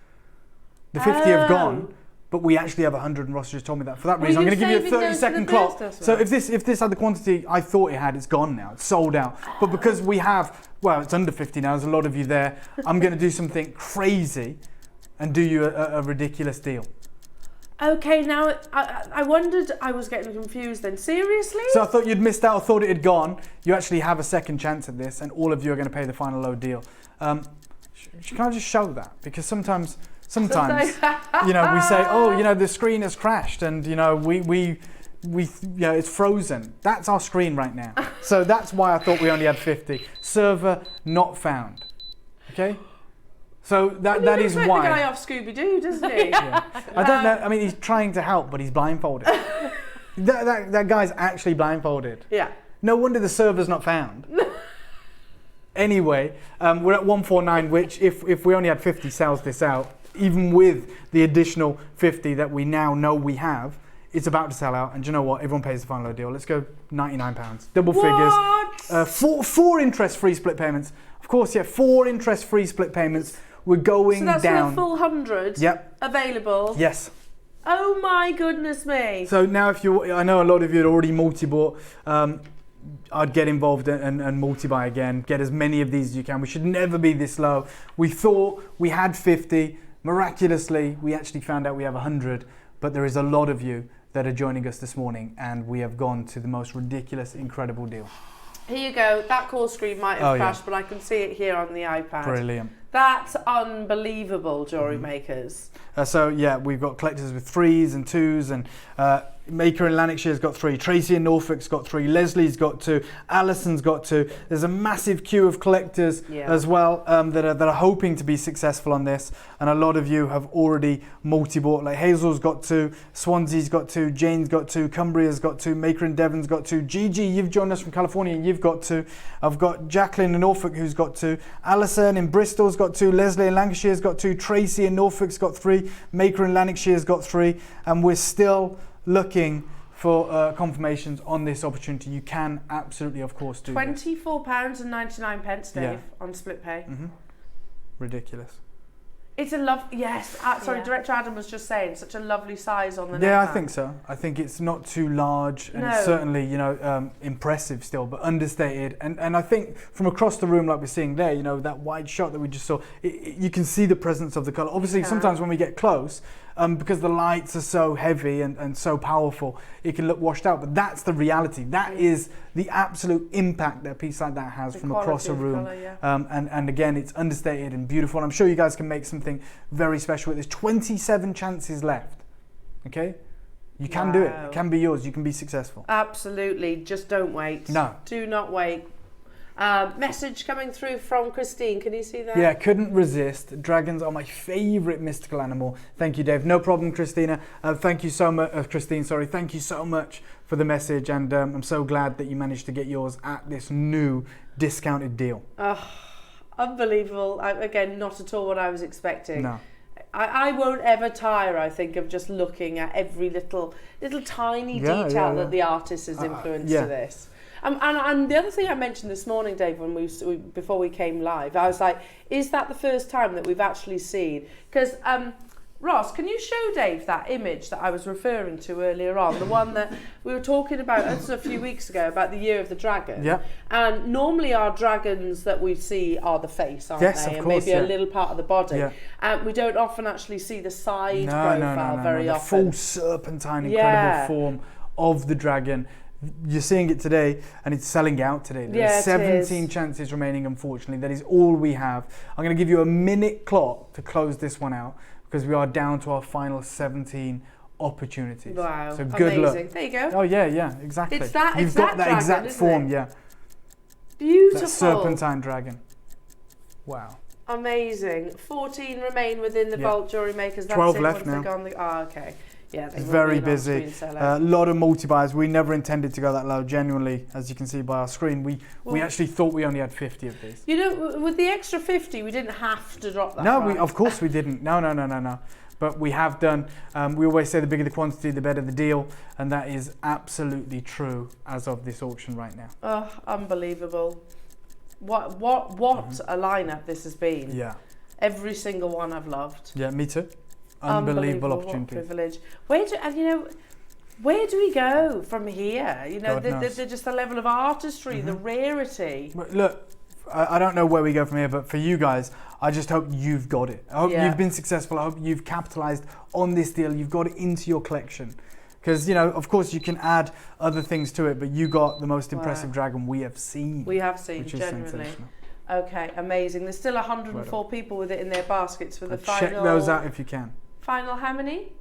The 50 have gone, but we actually have 100, and Ross just told me that. For that reason, I'm going to give you a 30-second clock. So if this had the quantity I thought it had, it's gone now. It's sold out. But because we have, it's under 50 now. There's a lot of you there. I'm going to do something crazy and do you a ridiculous deal. Okay, now I wondered, I was getting confused then. Seriously? So I thought you'd missed out or thought it had gone. You actually have a second chance at this, and all of you are going to pay the final low deal. Can I just show that? Because sometimes we say, the screen has crashed, and it's frozen. That's our screen right now. So that's why I thought we only had 50. Server not found. Okay. So that is why. The guy off Scooby-Doo, doesn't he? Yeah. I don't know. I mean, he's trying to help, but he's blindfolded. that guy's actually blindfolded. Yeah. No wonder the server's not found. Anyway, we're at 149, which if we only had 50 sells this out, even with the additional 50 that we now know we have, it's about to sell out. And do you know what? Everyone pays the final deal. Let's go £99. Double figures. Four interest-free split payments. Of course, 4 interest-free split payments. We're going down. So that's for a full 100 available? Yes. Oh my goodness me. So now I know a lot of you had already multi-bought. I'd get involved and multi-buy again. Get as many of these as you can. We should never be this low. We thought we had 50. Miraculously, we actually found out we have 100. But there is a lot of you that are joining us this morning, and we have gone to the most ridiculous, incredible deal. Here you go. That call screen might have crashed, but I can see it here on the iPad. Brilliant. That's unbelievable, jewellery makers. We've got collectors with 3s and 2s, and Maker in Lanarkshire's got 3, Tracy in Norfolk's got 3, Leslie's got 2, Alison's got 2. There's a massive queue of collectors as well that are hoping to be successful on this, and a lot of you have already multi-bought. Like Hazel's got 2, Swansea's got 2, Jane's got 2, Cumbria's got 2, Maker in Devon's got 2, Gigi, you've joined us from California and you've got 2. I've got Jacqueline in Norfolk who's got 2, Alison in Bristol's got 2, Leslie in Lancashire's got 2, Tracy in Norfolk's got 3, Maker in Lanarkshire's got 3, and we're still looking for confirmations on this opportunity. You can absolutely, of course, do £24.99, Dave, on split pay. Ridiculous. It's a Director Adam was just saying, such a lovely size on the neck. Yeah, I think so. I think it's not too large, and it's certainly, impressive still, but understated. And I think from across the room, like we're seeing there, that wide shot that we just saw, you can see the presence of the colour. Obviously, sometimes when we get close, because the lights are so heavy and so powerful, it can look washed out. But that's the reality. That is the absolute impact that a piece like that has from across a room. Colour, and again, it's understated and beautiful. And I'm sure you guys can make something very special with this. 27 chances left. Okay? You can do it. It can be yours. You can be successful. Absolutely. Just don't wait. No. Do not wait. Message coming through from Christine. Can you see that? Yeah, couldn't resist. Dragons are my favourite mystical animal. Thank you, Dave. No problem, Christina. Thank you so much, Christine. Sorry. Thank you so much for the message, and I'm so glad that you managed to get yours at this new discounted deal. Unbelievable. Again, not at all what I was expecting. No. I won't ever tire, I think, of just looking at every little tiny detail that the artist has influenced to this. And the other thing I mentioned this morning, Dave, when before we came live, I was like, is that the first time that we've actually seen? Because Ross, can you show Dave that image that I was referring to earlier on, the one that we were talking about a few weeks ago about the Year of the Dragon? Yeah. And normally our dragons that we see are the face, aren't yes, they? Of and course, maybe a little part of the body. Yeah. We don't often actually see the side profile very often. The full serpentine, incredible form of the dragon. You're seeing it today, and it's selling out today. There's 17 chances remaining, unfortunately. That is all we have. I'm going to give you a minute clock to close this one out, because we are down to our final 17 opportunities. Wow, so good amazing. Luck. There you go. Oh yeah, exactly. It's that, You've got that dragon, exact form, yeah. Beautiful. That serpentine dragon. Wow. Amazing. 14 remain within the vault, Jewellery Makers. That's 12 it left once now. Okay. Yeah, it's very busy. A lot of multi-buys. We never intended to go that low, genuinely, as you can see by our screen. We actually thought we only had 50 of these. You know, with the extra 50, we didn't have to drop that. No, of course we didn't. No. But we have done. We always say the bigger the quantity, the better the deal. And that is absolutely true as of this auction right now. Oh, unbelievable. What a lineup this has been. Yeah. Every single one I've loved. Yeah, me too. Unbelievable opportunity. What privilege. Where do we go from here? You know, just the level of artistry, the rarity. Look, I don't know where we go from here, but for you guys, I just hope you've got it. I hope you've been successful. I hope you've capitalized on this deal. You've got it into your collection. Because, you know, of course you can add other things to it, but you got the most impressive dragon we have seen. We have seen, which is genuinely. sensational. Okay, amazing. There's still 104 people with it in their baskets for the final. Check those out if you can. Final how many?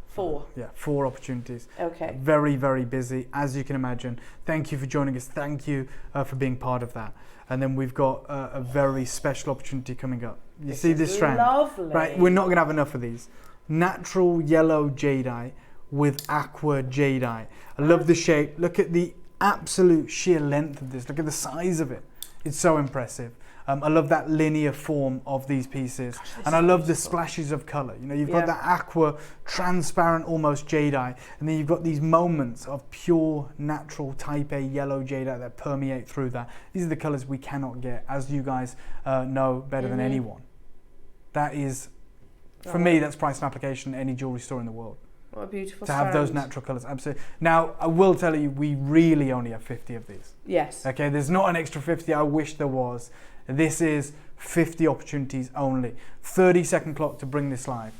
4. Yeah, 4 opportunities. Okay. Very, very busy, as you can imagine. Thank you for joining us. Thank you for being part of that. And then we've got a very special opportunity coming up. You see this strand? Lovely. Right, we're not going to have enough of these. Natural yellow jadeite with aqua jadeite. I love the shape. Look at the absolute sheer length of this. Look at the size of it. It's so impressive. I love that linear form of these pieces. And I love the splashes of colour. You know, you've got that aqua, transparent almost jadeite, and then you've got these moments of pure natural type A yellow jadeite that permeate through that. These are the colours we cannot get, as you guys know better than anyone. That is, for me, that's price and application in any jewellery store in the world. What a beautiful to have those natural colours, absolutely. Now, I will tell you, we really only have 50 of these. Yes. Okay, there's not an extra 50. I wish there was. This is 50 opportunities only. 30-second clock to bring this live.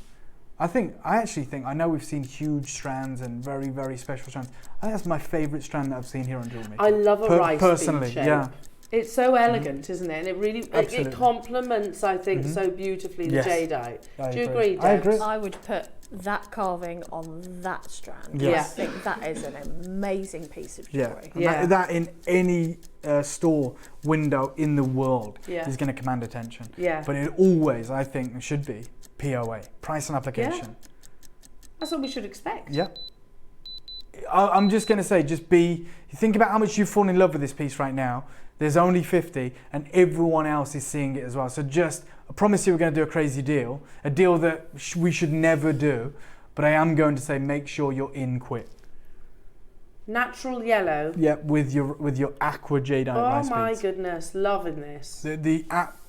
I know we've seen huge strands and very, very special strands. I think that's my favourite strand that I've seen here on JewelleryMaker. I love a rice personally, shape. yeah. It's so elegant, isn't it? And it really it complements, I think, so beautifully the jadeite. Do you agree, Deb? I agree. I would put that carving on that strand. Yes. I think that is an amazing piece of jewellery. That in any store window in the world is going to command attention. Yeah. But it always, I think, should be POA, price and application. Yeah. That's what we should expect. Yeah. I'm just going to say, think about how much you've fallen in love with this piece right now. There's only 50 and everyone else is seeing it as well. So I promise you we're going to do a crazy deal, a deal that we should never do, but I am going to say make sure you're in quick. Natural yellow. Yeah, with your aqua jadeite rice beads. Oh my goodness, loving this.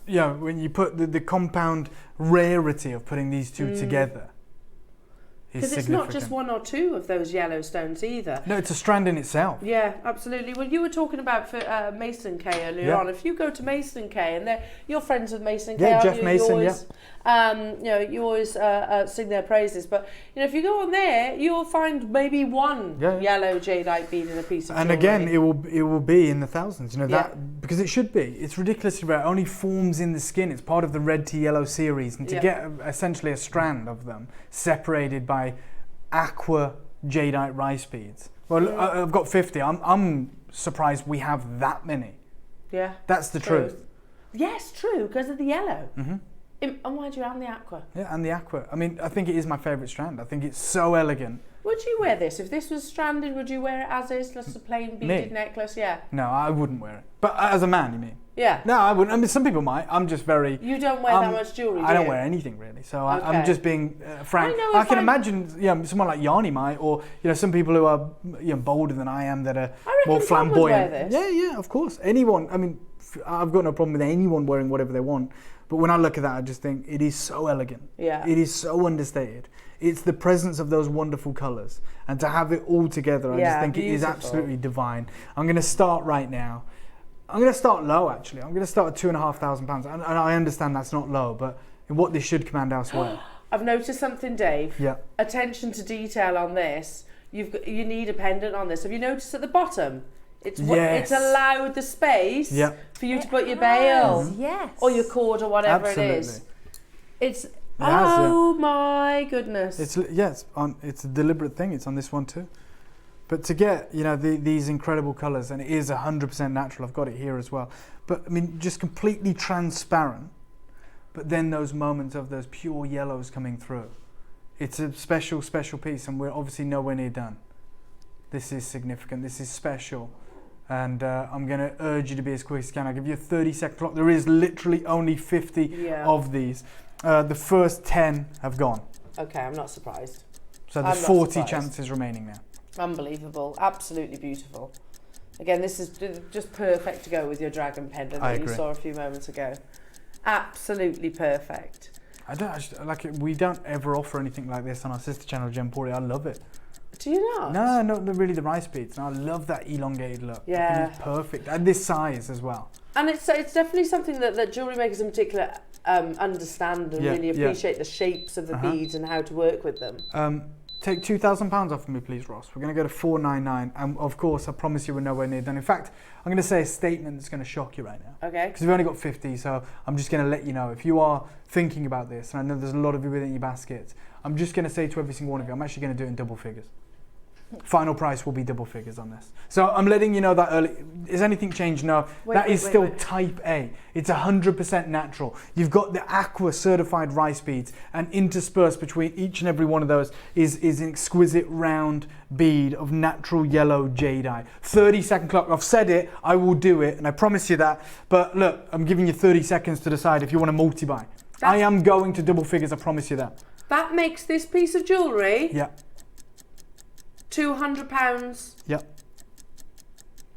When you put the compound rarity of putting these two together. Because it's not just 1 or 2 of those yellow stones either. No, it's a strand in itself. Yeah, absolutely. Well, you were talking about for Mason K earlier on. If you go to Mason K, and you're friends with Mason K, Jeff Mason, you always sing their praises. But if you go on there, you'll find maybe one yellow jadeite bead in a piece of jewellery. And again, it will be in the thousands. That because it should be. It's ridiculously rare. It only forms in the skin. It's part of the red to yellow series, and to get essentially a strand of them separated by aqua jadeite rice beads. Well, I've got 50. I'm surprised we have that many. Yeah, that's the truth. Yes, true, because of the yellow. And why do you have the aqua? Yeah, and the aqua. I mean, I think it is my favourite strand. I think it's so elegant. Would you wear this? If this was stranded, would you wear it as is, just a plain beaded necklace? Yeah. No, I wouldn't wear it. But as a man, you mean? Yeah. No, I wouldn't. I mean, some people might. I'm just very... You don't wear that much jewellery, do I don't you? wear anything, really. So Okay. I'm just being frank. I know I can imagine someone like Yanni might, or some people who are bolder than I am that are more Tom would flamboyant. wear this. Yeah, of course. Anyone. I mean, I've got no problem with anyone wearing whatever they want. But when I look at that, I just think it is so elegant. Yeah. It is so understated. It's the presence of those wonderful colours. And to have it all together, I just think it is absolutely divine. I'm going to start right now. I'm going to start low, actually. I'm going to start at £2,500. And I understand that's not low, but what this should command elsewhere. I've noticed something, Dave. Yeah. Attention to detail on this. You need a pendant on this. Have you noticed at the bottom? It's allowed the space for you to put your bail. Yes. Or your cord or whatever it is. It's my goodness. It's a deliberate thing. It's on this one too. But to get these incredible colours, and it is 100% natural. I've got it here as well. But I mean, just completely transparent. But then those moments of those pure yellows coming through. It's a special, special piece, and we're obviously nowhere near done. This is significant. This is special. And I'm going to urge you to be as quick as you can. I'll give you a 30-second clock. There is literally only 50 of these. The first 10 have gone. Okay, I'm not surprised. So there's 40 chances remaining now. Unbelievable. Absolutely beautiful. Again, this is just perfect to go with your dragon pendant that you saw a few moments ago. Absolutely perfect. We don't ever offer anything like this on our sister channel, Gemstory. I love it. Do you not? No, not really the rice beads. No, I love that elongated look. Yeah. It's perfect. And this size as well. And it's definitely something that jewellery makers in particular understand and really appreciate the shapes of the beads and how to work with them. Take £2,000 off of me, please, Ross. We're going to go to $499, and of course, I promise you we're nowhere near done. In fact, I'm going to say a statement that's going to shock you right now. Okay. Because we've only got 50, so I'm just going to let you know. If you are thinking about this, and I know there's a lot of you within your baskets, I'm just going to say to every single one of you, I'm actually going to do it in double figures. Final price will be double figures on this. So I'm letting you know that early. Has anything changed? No. That is still type A. It's 100% natural. You've got the aqua certified rice beads, and interspersed between each and every one of those is an exquisite round bead of natural yellow jadeite. 30-second clock. I've said it. I will do it, and I promise you that. But look, I'm giving you 30 seconds to decide if you want to multi-buy. I am going to double figures. I promise you that. That makes this piece of jewellery. Yeah. £200. Yep.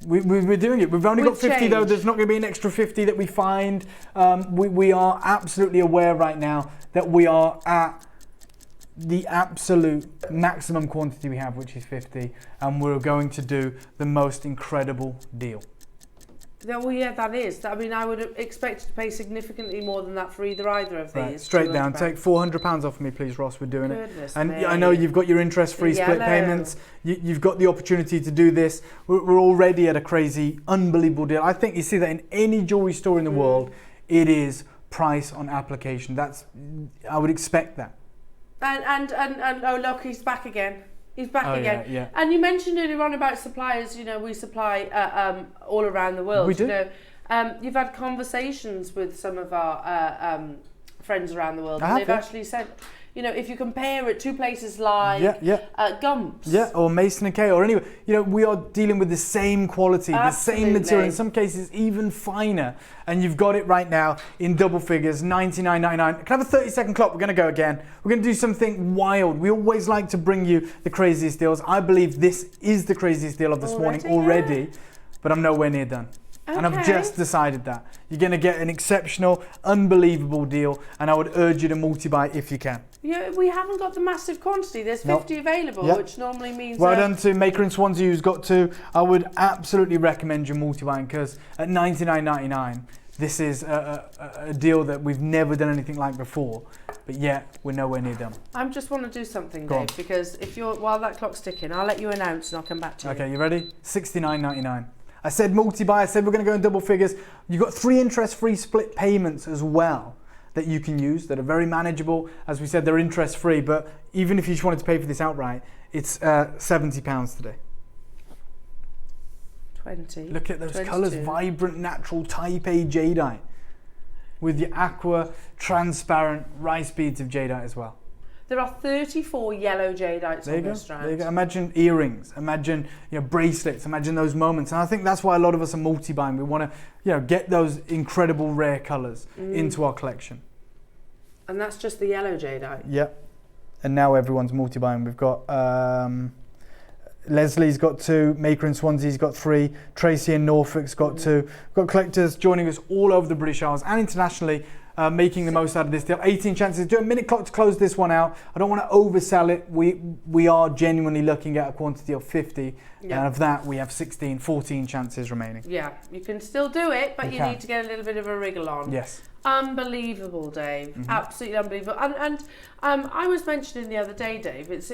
We're doing it. We've only got 50 though. There's not going to be an extra 50 that we find. We are absolutely aware right now that we are at the absolute maximum quantity we have, which is 50, and we're going to do the most incredible deal. Well, yeah, that is. I mean, I would have expected to pay significantly more than that for either of these. Straight down. Take £400 off me, please, Ross. We're doing it. And me. I know you've got your interest-free split payments. You've got the opportunity to do this. We're already at a crazy, unbelievable deal. I think you see that in any jewellery store in the world, it is price on application. I would expect that. And oh, look, he's back again. He's back again. Yeah. And you mentioned earlier on about suppliers. We supply all around the world. We do. You've had conversations with some of our friends around the world, and they've actually said, if you compare it to places like Gemst, or Mason & Kay, or anywhere, we are dealing with the same quality, the same material, in some cases even finer, and you've got it right now in double figures, $99.99. Can I have a 30-second clock? We're going to go again. We're going to do something wild. We always like to bring you the craziest deals. I believe this is the craziest deal of this morning already, but I'm nowhere near done. Okay. And I've just decided that. You're going to get an exceptional, unbelievable deal, and I would urge you to multi-buy if you can. Yeah, we haven't got the massive quantity. There's 50 available, which normally means... Well done to Maker in Swansea, who's got 2. I would absolutely recommend you multi-buying, because at $99.99, this is a deal that we've never done anything like before, but yet we're nowhere near done. I just want to do something, Dave, because while that clock's ticking, I'll let you announce and I'll come back to you. Okay, you ready? $69.99. I said multi-buy, I said we're going to go in double figures. You've got 3 interest-free split payments as well that you can use that are very manageable. As we said, they're interest-free, but even if you just wanted to pay for this outright, it's £70 today. 20. Look at those 22. colours, vibrant, natural, type A jadeite with your aqua, transparent rice beads of jadeite as well. There are 34 yellow jadeites There you on go. this strand. There you go. Imagine earrings. Imagine bracelets. Imagine those moments. And I think that's why a lot of us are multi-buying. We want to get those incredible rare colours into our collection. And that's just the yellow jadeite. Yep. And now everyone's multi-buying. We've got Leslie's got 2, Maker in Swansea's got 3, Tracy in Norfolk's got 2. We've got collectors joining us all over the British Isles and internationally, making the most out of this deal. 18 chances. Do a minute clock to close this one out. I don't want to oversell it. We are genuinely looking at a quantity of 50. And of that, we have 14 chances remaining. Yeah, you can still do it, but you need to get a little bit of a wriggle on. Yes. Unbelievable, Dave. Absolutely unbelievable. And I was mentioning the other day, Dave, it's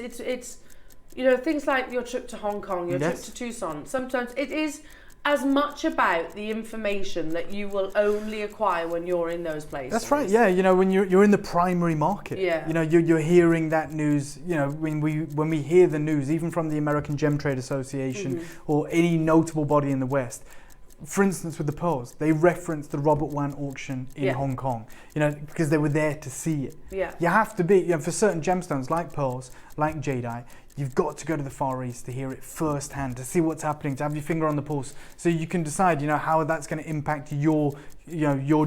things like your trip to Hong Kong, your trip to Tucson. Sometimes it is as much about the information that you will only acquire when you're in those places. That's right. Yeah, when you're in the primary market. Yeah. You're hearing that news. When we hear the news, even from the American Gem Trade Association or any notable body in the West. For instance, with the pearls, they referenced the Robert Wan auction in Hong Kong, because they were there to see it. Yeah. You have to be, for certain gemstones like pearls, like jadeite, you've got to go to the Far East to hear it firsthand, to see what's happening, to have your finger on the pulse, so you can decide, how that's going to impact your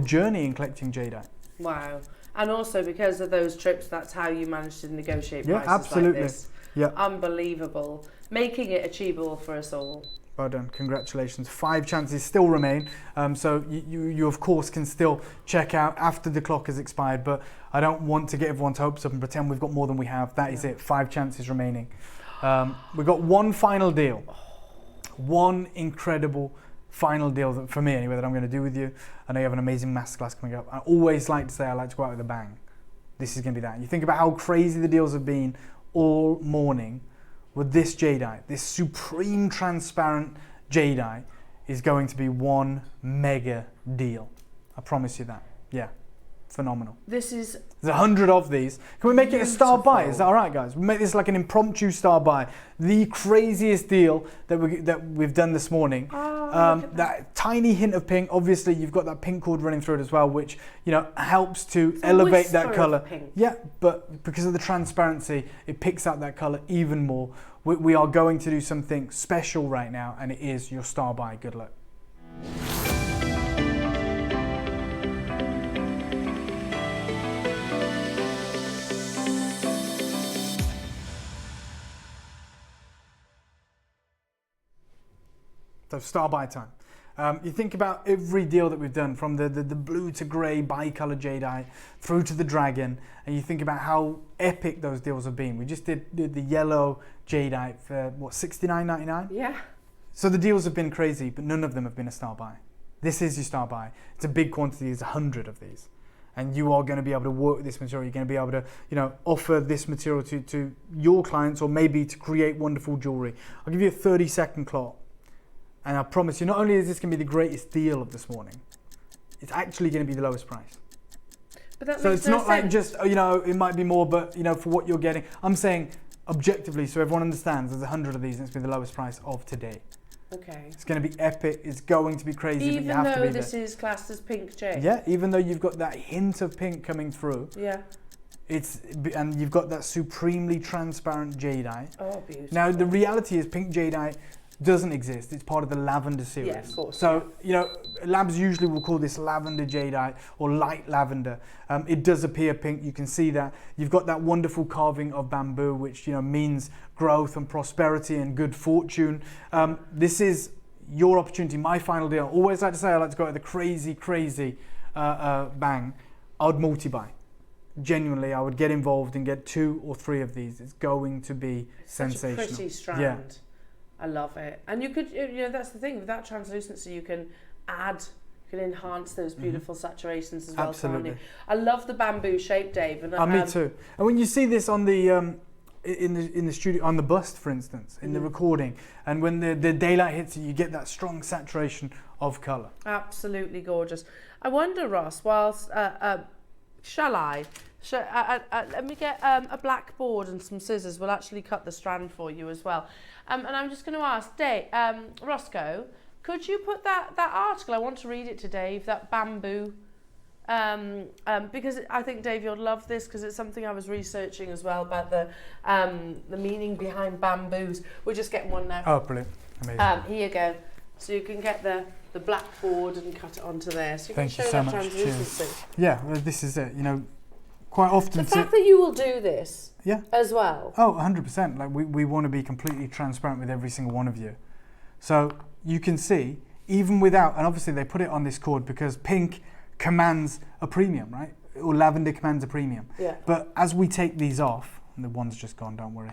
journey in collecting jadeite. Wow. And also because of those trips, that's how you managed to negotiate prices absolutely. like this. Yeah. Unbelievable. Making it achievable for us all. Well done, congratulations. 5 chances still remain, so you of course can still check out after the clock has expired, but I don't want to get everyone's hopes up and pretend we've got more than we have. That is it, 5 chances remaining. We've got one final deal, one incredible final deal that, for me anyway, that I'm going to do with you. I know you have an amazing masterclass coming up. I always like to say I like to go out with a bang. This is going to be that. You think about how crazy the deals have been all morning. With this jadeite, this supreme transparent jadeite is going to be one mega deal. I promise you that. Yeah, phenomenal. There's 100 of these. Can we make it a star buy? Is that all right, guys? We make this like an impromptu star buy. The craziest deal that we've done this morning. That tiny hint of pink. Obviously, you've got that pink cord running through it as well, which helps to elevate that color. Yeah, but because of the transparency, it picks out that color even more. We are going to do something special right now, and it is your star buy. Good luck. So star buy time. You think about every deal that we've done, from the blue to grey bi-colour jadeite through to the dragon, and you think about how epic those deals have been. We just did the yellow jadeite for what, $69.99? Yeah. So the deals have been crazy, but none of them have been a star buy. This is your star buy. It's a big quantity. There's 100 of these, and you are going to be able to work with this material. You're going to be able to, offer this material to your clients, or maybe to create wonderful jewellery. I'll give you a 30-second clock. And I promise you, not only is this going to be the greatest deal of this morning, it's actually going to be the lowest price. But that so makes it's no not sense. like just, it might be more, but, for what you're getting. I'm saying objectively, so everyone understands, there's 100 of these and it's going to be the lowest price of today. Okay. It's going to be epic, it's going to be crazy, but you have to be there. Even though this is classed as pink jade? Yeah, even though you've got that hint of pink coming through. Yeah. And you've got that supremely transparent jadeite. Oh, beautiful. Now, the reality is pink jadeite doesn't exist. It's part of the lavender series. Yeah, of course. So, labs usually will call this lavender jadeite or light lavender. It does appear pink. You can see that. You've got that wonderful carving of bamboo, which, means growth and prosperity and good fortune. This is your opportunity, my final deal. Always like to say, I like to go at the crazy, bang. I would multi-buy. Genuinely, I would get involved and get 2 or 3 of these. It's going to be sensational. Such a pretty strand. Yeah. I love it. And you could, that's the thing, with that translucency, you can enhance those beautiful saturations as well. Absolutely. I love the bamboo shape, Dave. And me too. And when you see this on the in the studio, on the bust, for instance, in the recording, and when the daylight hits it, you get that strong saturation of colour. Absolutely gorgeous. I wonder, Ross, whilst let me get a black board and some scissors. We'll actually cut the strand for you as well. And I'm just going to ask Roscoe, could you put that article, I want to read it to Dave, that bamboo Because I think, Dave, you'll love this because it's something I was researching as well about the meaning behind bamboos. We're just getting one now. Oh, brilliant. Amazing. Here you go. So you can get the blackboard and cut it onto there. So you Thank can you show so that much. translucency. Yeah, well, this is it. You know, quite often... The fact that you will do this yeah. as well. Oh, 100%. Like we want to be completely transparent with every single one of you. So you can see, even without, and obviously they put it on this cord because pink commands a premium, right? Or lavender commands a premium. Yeah. But as we take these off, and the one's just gone, don't worry.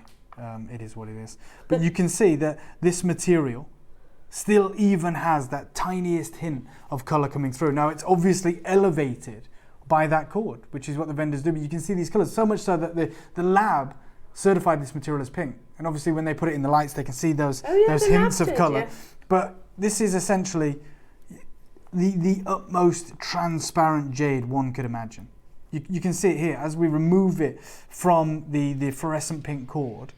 It is what it is. But you can see that this material still even has that tiniest hint of colour coming through. Now it's obviously elevated by that cord, which is what the vendors do, but you can see these colours, so much so that the lab certified this material as pink. And obviously when they put it in the lights, they can see those hints of colour. Yeah. But this is essentially the utmost transparent jade one could imagine. You can see it here, as we remove it from the fluorescent pink cord,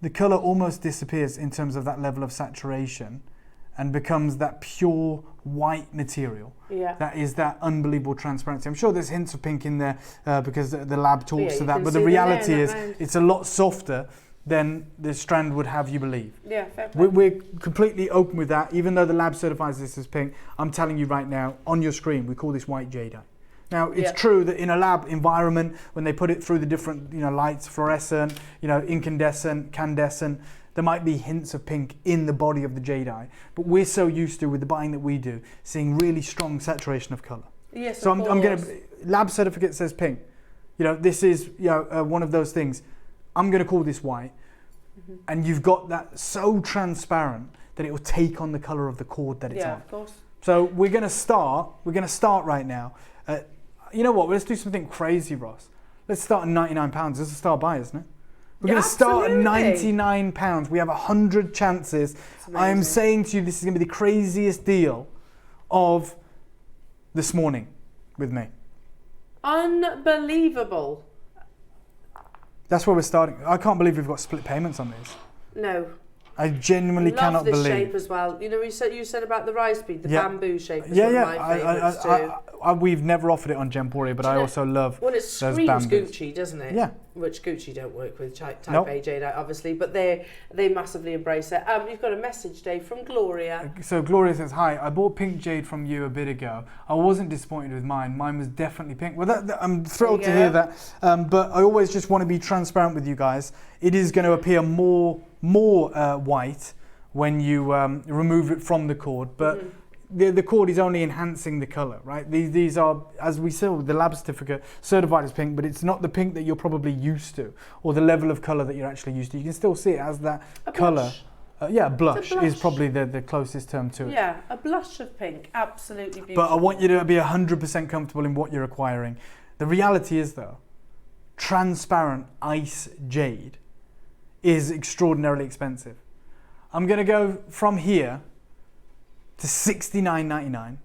the colour almost disappears in terms of that level of saturation and becomes that pure white material. Yeah. That is that unbelievable transparency. I'm sure there's hints of pink in there because the lab talks to that, but the reality is it's a lot softer than the strand would have you believe. Yeah, fair play. We're completely open with that. Even though the lab certifies this as pink, I'm telling you right now, on your screen, we call this white jadeite. Now, it's true that in a lab environment, when they put it through the different lights, fluorescent, incandescent, candescent, there might be hints of pink in the body of the jadeite. But we're so used to, with the buying that we do, seeing really strong saturation of colour. Yes, so I'm going to, lab certificate says pink. This is one of those things. I'm going to call this white. Mm-hmm. And you've got that so transparent that it will take on the colour of the cord that it's on. Yeah, of course. So we're going to start right now. You know what? Let's do something crazy, Ross. Let's start at £99. This is a start buy, isn't it? We're going to start at £99. We have 100 chances. I am saying to you, this is going to be the craziest deal of this morning with me. Unbelievable. That's where we're starting. I can't believe we've got split payments on this. No. I genuinely cannot believe. Love this shape as well. You said about the rise bead, the bamboo shape is one of my favourites too. We've never offered it on Jewellery, but I also love it screams Gucci, doesn't it? Yeah. Which Gucci don't work with type A jadeite, obviously, but they massively embrace it. You've got a message, Dave, from Gloria. So Gloria says, hi, I bought pink jade from you a bit ago. I wasn't disappointed with mine. Mine was definitely pink. Well, I'm thrilled to hear that. But I always just want to be transparent with you guys. It is going to appear more white when you remove it from the cord, but the cord is only enhancing the colour, right? These are, as we saw with the lab certificate, certified as pink, but it's not the pink that you're probably used to, or the level of colour that you're actually used to. You can still see it as that colour. Blush is probably the closest term to it. Yeah, a blush of pink, absolutely beautiful. But I want you to be 100% comfortable in what you're acquiring. The reality is, though, transparent ice jade is extraordinarily expensive. I'm going to go from here to $69.99.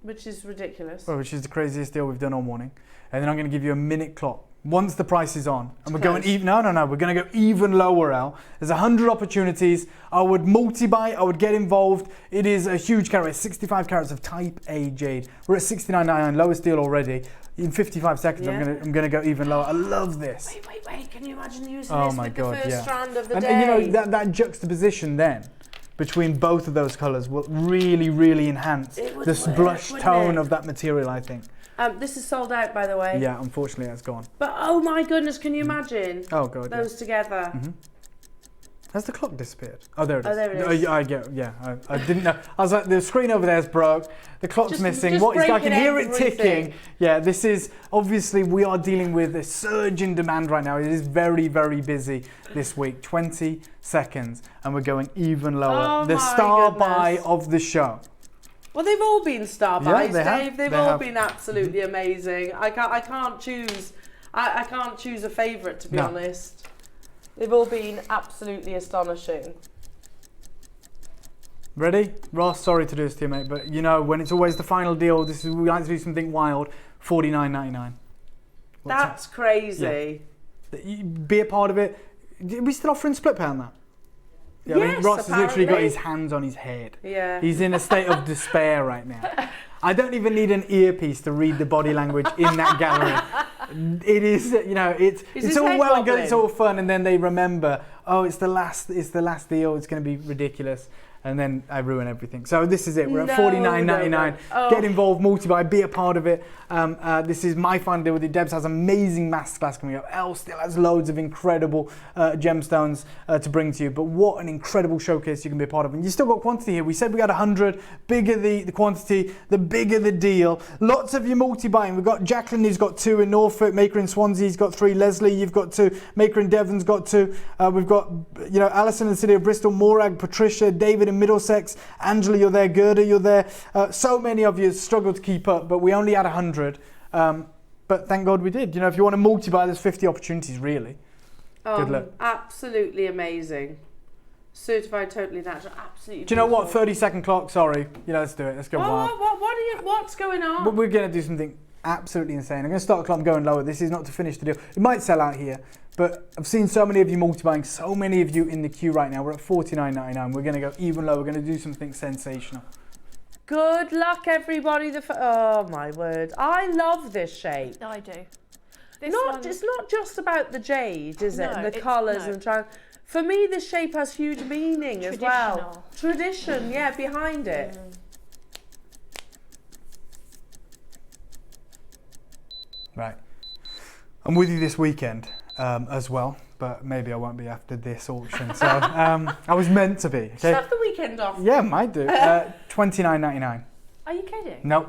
Which is ridiculous. Well, which is the craziest deal we've done all morning. And then I'm going to give you a minute clock. Once the price is on, and we're going even. No, we're going to go even lower, Al. There's 100 opportunities. I would multi-buy. I would get involved. It is a huge carat. 65 carats of Type A jade. We're at $69.99, lowest deal already. In 55 seconds, I'm gonna go even lower. I love this. Wait! Can you imagine using this with the first strand of the day? And that juxtaposition then between both of those colours will really, really enhance this blush tone of that material, I think. This is sold out, by the way. Yeah, unfortunately, that's gone. But oh my goodness, can you imagine? Oh god, those together. Mm-hmm. Has the clock disappeared? Oh, there it is. Oh, there it is. I didn't know. I was like, the screen over there is broke. The clock's missing. I can hear it ticking. Yeah, this is, obviously, we are dealing with a surge in demand right now. It is very, very busy this week. 20 seconds, and we're going even lower. Oh, the star buy of the show. Well, they've all been star buys, Dave. They've all been absolutely amazing. I can't choose a favourite, to be honest. They've all been absolutely astonishing. Ready? Ross, sorry to do this to you, mate, but when it's always the final deal, we like to do something wild, $49.99. That's crazy. Yeah. Be a part of it. Are we still offering split pay on that? Yeah, yes, Ross has literally got his hands on his head. Yeah. He's in a state of despair right now. I don't even need an earpiece to read the body language in that gallery. It is, you know, it's all well and good, it's all fun, and then they remember, oh, it's the last deal, it's going to be ridiculous. And then I ruin everything. So this is it. We're at $49.99. No. Oh. Get involved, multi-buy, be a part of it. This is my final deal with it. Debs has amazing masterclass coming up. Elle still has loads of incredible gemstones to bring to you. But what an incredible showcase you can be a part of. And you still got quantity here. We said we had 100. Bigger the quantity, the bigger the deal. Lots of you multi-buying. We've got Jacqueline, who's got 2 in Norfolk. Maker in Swansea's got 3. Leslie, you've got 2. Maker in Devon's got 2. We've got, you know, Alison in the city of Bristol, Morag, Patricia, David in Middlesex, Angela, you're there, Gerda, you're there. So many of you struggled to keep up, but we only had 100. But thank God we did. You know, if you want to multi-buy, there's 50 opportunities, really. Good luck. Absolutely amazing. Certified totally natural, absolutely. Do you know what? 30-second clock, sorry. Yeah, let's do it. Let's go wild. What's going on? We're going to do something absolutely insane. I'm going to start the clock going lower. This is not to finish the deal. It might sell out here. But I've seen so many of you multi-buying, so many of you in the queue right now. We're at $49.99. We're going to go even lower. We're going to do something sensational. Good luck, everybody. Oh, my word. I love this shape. I do. It's not just about the jade, is it? And the colours and trying. For me, this shape has huge meaning as well. Tradition, yeah, behind it. Right. I'm with you this weekend. As well, but maybe I won't be after this auction. So I was meant to be. Okay? Just have the weekend off. Yeah, might do. $29.99. Are you kidding? No,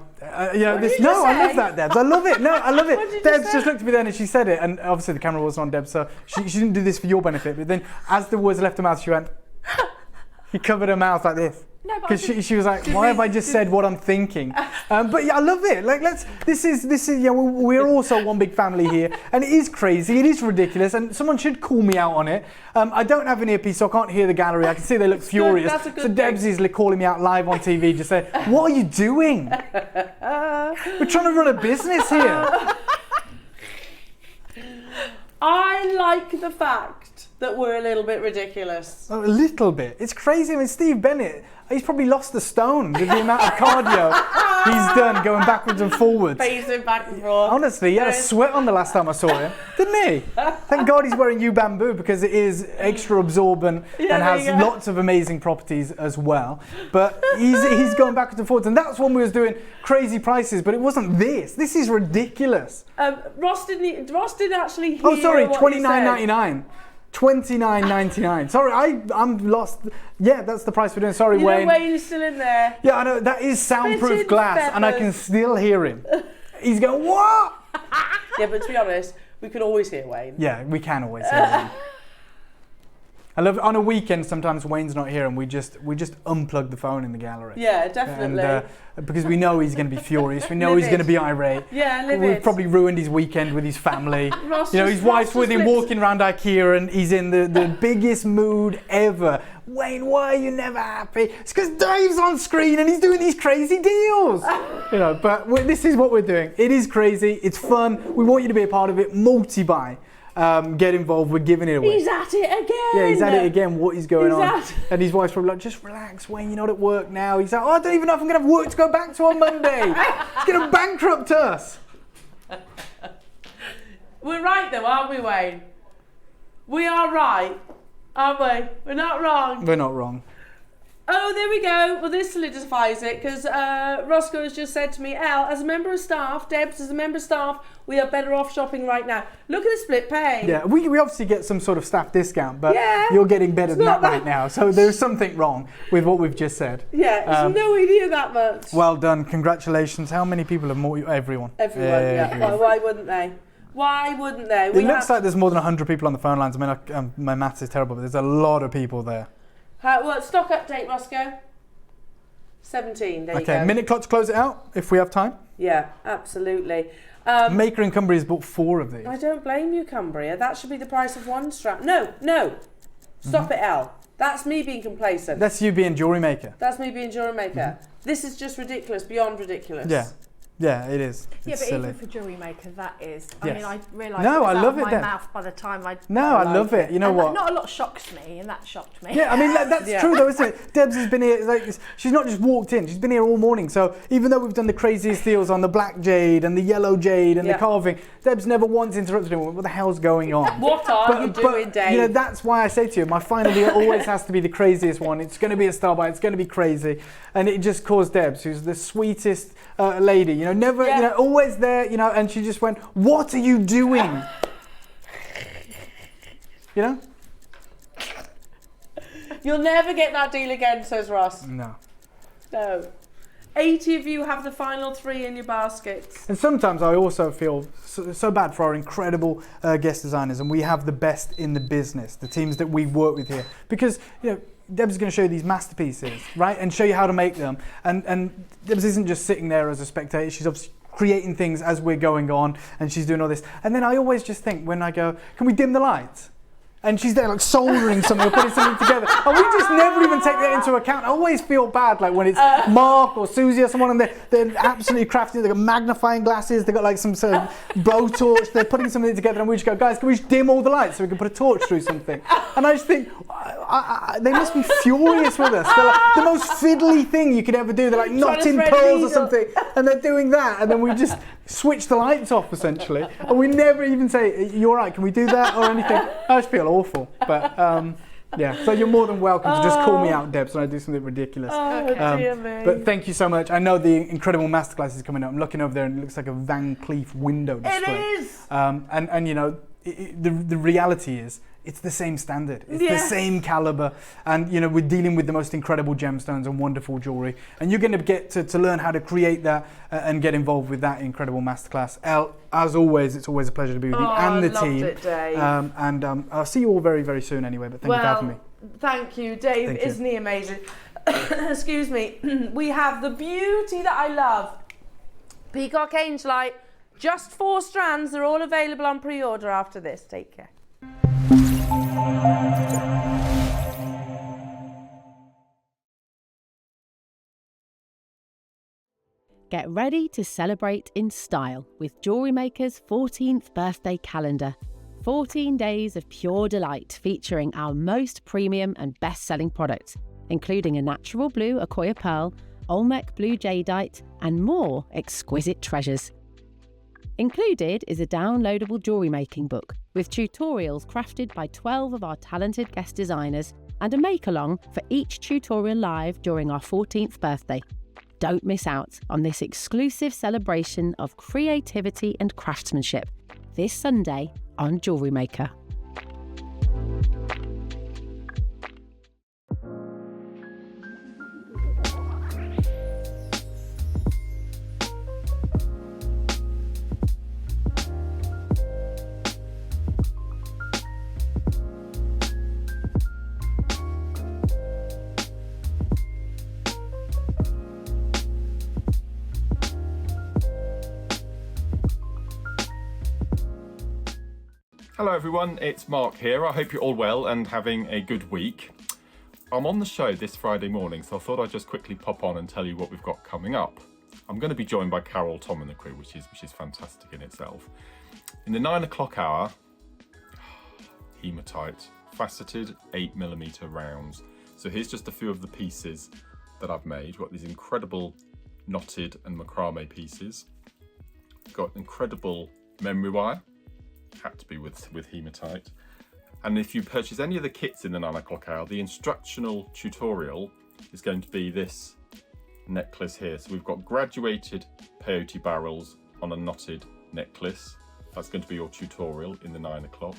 you know this. No, I love that, Debs. I love it. No, I love it. Debs just looked at me then and she said it, and obviously the camera wasn't on Debs, so she didn't do this for your benefit. But then, as the words left her mouth, she went. He covered her mouth like this. No, because she was like, why have I just said what I'm thinking? But yeah, I love it. Like, this is yeah, we're also one big family here, and it is crazy, it is ridiculous, and someone should call me out on it. I don't have an earpiece, so I can't hear the gallery. I can see they look furious. So Debs is calling me out live on TV, just saying, what are you doing? We're trying to run a business here. I like the fact that we're a little bit ridiculous. A little bit. It's crazy. I mean, Steve Bennett, he's probably lost a stone with the amount of cardio he's done going backwards and forwards. Pacing back and forth. Honestly, he had a sweat on the last time I saw him, didn't he? Thank God he's wearing bamboo because it is extra absorbent and has lots of amazing properties as well. But he's going backwards and forwards, and that's when we was doing crazy prices, but it wasn't this. This is ridiculous. Ross didn't actually hear. Oh, sorry, $29.99. $29.99. Sorry, I'm lost. Yeah, that's the price we're doing. Sorry, Wayne. Wayne is still in there. Yeah, I know. That is soundproof glass, and I can still hear him. He's going, what? Yeah, but to be honest, we can always hear Wayne. Yeah, we can always hear Wayne. I love it. On a weekend, sometimes Wayne's not here, and we just unplug the phone in the gallery. Yeah, definitely. And because we know he's going to be furious, we know he's going to be irate. Yeah, We've probably ruined his weekend with his family. His wife's with him walking around IKEA, and he's in the biggest mood ever. Wayne, why are you never happy? It's because Dave's on screen and he's doing these crazy deals. But this is what we're doing. It is crazy. It's fun. We want you to be a part of it. Multi-buy. Get involved, we're giving it away. He's at it again. Yeah, he's at it again. What is going on? And his wife's probably like, just relax, Wayne, you're not at work now. He's like, oh, I don't even know if I'm going to have work to go back to on Monday. It's going to bankrupt us. We're right though, aren't we, Wayne? We are right, aren't we? We're not wrong. We're not wrong. Oh, there we go. Well, this solidifies it because Roscoe has just said to me, Elle, as a member of staff, Debs, as a member of staff, we are better off shopping right now. Look at the split pay. Yeah, we obviously get some sort of staff discount, but you're getting better than that right now. So there's something wrong with what we've just said. Yeah, it's nowhere near that much. Well done. Congratulations. How many people have more? Everyone. Everyone. Well, why wouldn't they? Why wouldn't they? It looks like there's more than 100 people on the phone lines. I mean, my maths is terrible, but there's a lot of people there. Well, stock update, Roscoe. 17, there you go. Okay, minute clock to close it out, if we have time. Yeah, absolutely. Maker in Cumbria has bought 4 of these. I don't blame you, Cumbria. That should be the price of one strap. No. Stop it, Elle. That's me being complacent. That's you being JewelleryMaker. That's me being JewelleryMaker. This is just ridiculous, beyond ridiculous. Yeah. Yeah, it is. Yeah, It's but silly. even for JewelleryMaker, that is. I Yes. mean, I realised No, it was I out love of it my then. mouth by the time I. No, I love it. You know and what? Not a lot shocked me, and that shocked me. Yeah, I mean that's Yeah. true though, isn't it? Debs has been here. Like, she's not just walked in; she's been here all morning. So even though we've done the craziest deals on the black jade and the yellow jade and the Yeah. carving, Debs never once interrupted him. What the hell's going on? What are you doing, Dave? You know, that's why I say to you, my final deal always has to be the craziest one. It's going to be a star buy. It's going to be crazy, and it just caused Debs, who's the sweetest lady. You know, never, Yeah. you know, always there. You know, and she just went, "What are you doing?" You know. You'll never get that deal again, says Ross. No. No. 80 of you have the final 3 in your baskets. And sometimes I also feel so bad for our incredible guest designers, and we have the best in the business, the teams that we work with here, because you know Deb's going to show you these masterpieces, right, and show you how to make them. And Debs isn't just sitting there as a spectator; she's obviously creating things as we're going on, and she's doing all this. And then I always just think when I go, "Can we dim the lights?" And she's there like soldering something or putting something together. And we just never even take that into account. I always feel bad like when it's Mark or Susie or someone and they're absolutely crafty. They've got magnifying glasses. They've got like some sort of blowtorch. They're putting something together and we just go, guys, can we just dim all the lights so we can put a torch through something? And I just think, they must be furious with us. They're like the most fiddly thing you could ever do. They're like knotting thread pearls or needle. something. And they're doing that. And then we just switch the lights off essentially. And we never even say, you all right, can we do that or anything? I just feel awful. But yeah, so you're more than welcome to just call me out, Debs, when I do something ridiculous. Oh, dear me. But thank you so much. I know the incredible masterclass is coming up. I'm looking over there and it looks like a Van Cleef window display. It is! And you know, the reality is, it's the same standard. It's the same caliber. And you know, we're dealing with the most incredible gemstones and wonderful jewellery. And you're going to get to learn how to create that and get involved with that incredible masterclass. Elle, as always, it's always a pleasure to be with you and the loved team. It, Dave. And I'll see you all very, very soon anyway. But thank you for having me. Thank you, Dave. Thank you. Isn't he amazing? Excuse me. We have the beauty that I love. Peacock Angelite. Just 4 strands. They're all available on pre-order after this. Take care. Get ready to celebrate in style with JewelleryMaker's 14th birthday calendar. 14 days of pure delight featuring our most premium and best-selling products, including a natural blue Akoya pearl, Olmec blue Jadeite, and more exquisite treasures. Included is a downloadable jewellery making book with tutorials crafted by 12 of our talented guest designers and a make-along for each tutorial live during our 14th birthday. Don't miss out on this exclusive celebration of creativity and craftsmanship this Sunday on JewelleryMaker. Hello everyone, it's Mark here. I hope you're all well and having a good week. I'm on the show this Friday morning, so I thought I'd just quickly pop on and tell you what we've got coming up. I'm going to be joined by Carol, Tom and the crew, which is fantastic in itself. In the 9 o'clock hour, hematite, faceted 8mm rounds. So here's just a few of the pieces that I've made. We've got these incredible knotted and macrame pieces. Got incredible memory wire. Had to be with hematite. And if you purchase any of the kits in the 9 o'clock hour, the instructional tutorial is going to be this necklace here. So we've got graduated peyote barrels on a knotted necklace. That's going to be your tutorial in the 9 o'clock.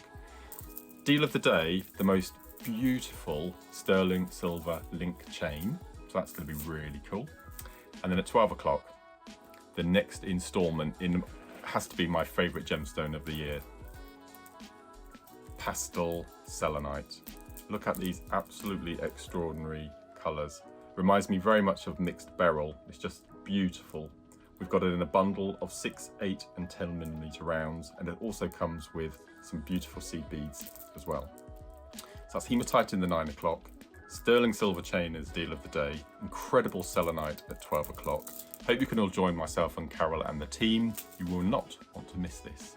Deal of the day, the most beautiful sterling silver link chain. So that's going to be really cool. And then at 12 o'clock, the next installment has to be my favourite gemstone of the year. Pastel selenite. Look at these absolutely extraordinary colours. Reminds me very much of mixed beryl. It's just beautiful. We've got it in a bundle of 6, 8 and 10mm rounds, and it also comes with some beautiful seed beads as well. So that's hematite in the 9 o'clock, Sterling Silver chain is deal of the day. Incredible selenite at 12 o'clock. Hope you can all join myself and Carol and the team. You will not want to miss this.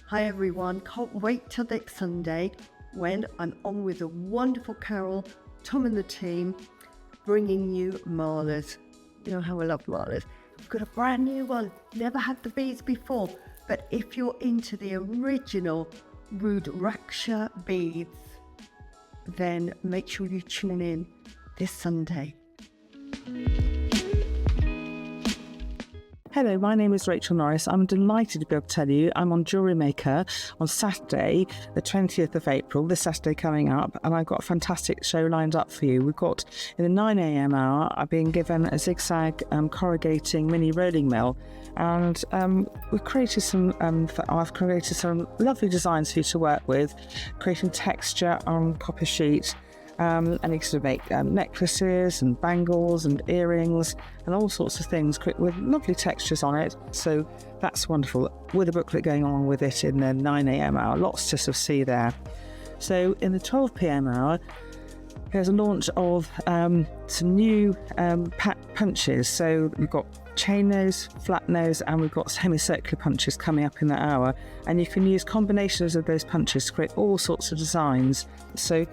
Hi everyone, can't wait till next Sunday when I'm on with the wonderful Carol, Tom and the team, bringing you malas. You know how I love malas. I've got a brand new one, never had the beads before, but if you're into the original Rudraksha beads, then make sure you tune in this Sunday. Hello, my name is Rachel Norris. I'm delighted to be able to tell you I'm on JewelleryMaker on Saturday, the 20th of April, this Saturday coming up, and I've got a fantastic show lined up for you. We've got, in the 9 a.m. hour, I've been given a zigzag corrugating mini rolling mill, and I've created some lovely designs for you to work with, creating texture on copper sheet. And you can sort of make necklaces and bangles and earrings and all sorts of things with lovely textures on it. So that's wonderful. With a booklet going on with it in the 9 a.m. hour, lots to sort of see there. So in the 12 p.m. hour, there's a launch of some new punches. So we've got chain nose, flat nose, and we've got semicircular punches coming up in that hour. And you can use combinations of those punches to create all sorts of designs. So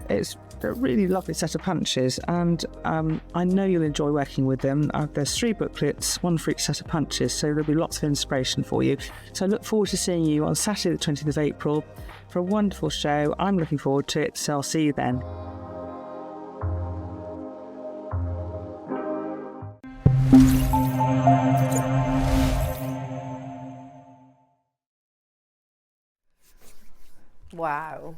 it's a really lovely set of punches, and I know you'll enjoy working with them. There's 3 booklets, one for each set of punches, so there'll be lots of inspiration for you. So I look forward to seeing you on Saturday the 20th of April for a wonderful show. I'm looking forward to it, so I'll see you then. Wow.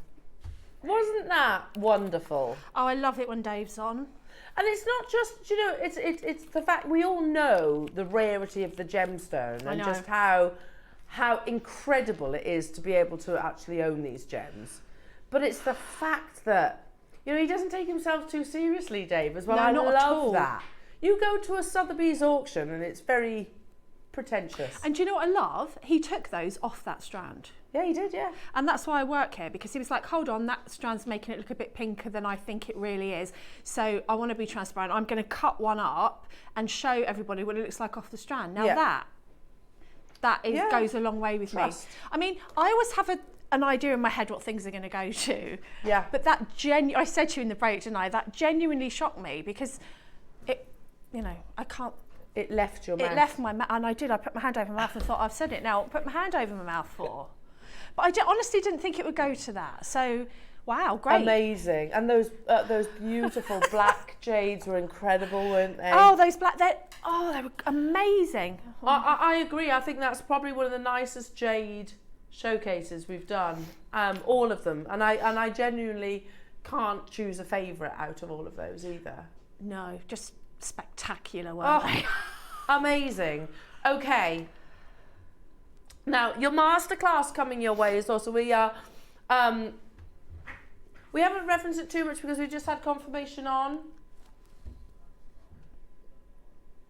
Wasn't that wonderful? Oh, I love it when Dave's on. And it's not just, you know, it's the fact we all know the rarity of the gemstone and just how incredible it is to be able to actually own these gems. But it's the fact that, you know, he doesn't take himself too seriously, Dave, as well. No, I not at all. love that. You go to a Sotheby's auction and it's very pretentious. And do you know what I love? He took those off that strand. Yeah, he did, yeah. And that's why I work here, because he was like, hold on, that strand's making it look a bit pinker than I think it really is. So I want to be transparent. I'm going to cut one up and show everybody what it looks like off the strand. Now that goes a long way with me. I mean, I always have an idea in my head what things are going to go to. Yeah. But that I said to you in the break, didn't I? That genuinely shocked me, because it, you know, I can't. It left your mouth. It left my mouth, and I did. I put my hand over my mouth and thought, I've said it now. Put my hand over my mouth for. But I honestly didn't think it would go to that. So, wow, great. Amazing. And those beautiful black jades were incredible, weren't they? Oh, those black, they were amazing. I agree. I think that's probably one of the nicest jade showcases we've done. All of them. And I genuinely can't choose a favourite out of all of those either. No, just spectacular, weren't they? Amazing. Okay. Now, your masterclass coming your way is also, we haven't referenced it too much because we just had confirmation on.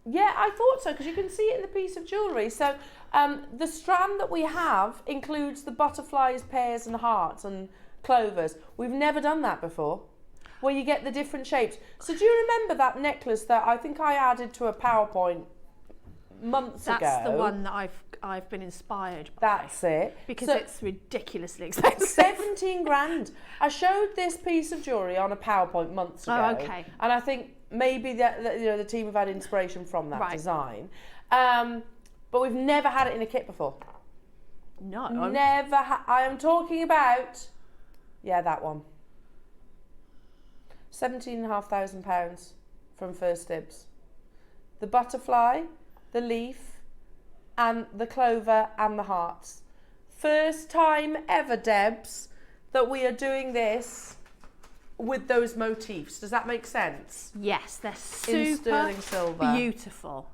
Yeah, I thought so, because you can see it in the piece of jewellery. So the strand that we have includes the butterflies, pears and hearts and clovers. We've never done that before, where you get the different shapes. So do you remember that necklace that I think I added to a PowerPoint months ago? That's the one that I've been inspired by. That's it. Because it's ridiculously expensive. 17 grand. I showed this piece of jewellery on a PowerPoint months ago. Oh, okay. And I think maybe the team have had inspiration from that design. But we've never had it in a kit before. No. Never. I am talking about, that one. £17,500 from First Dibs. The butterfly, the leaf, and the clover and the hearts. First time ever, Debs, that we are doing this with those motifs. Does that make sense? Yes, they're super in sterling silver. Beautiful.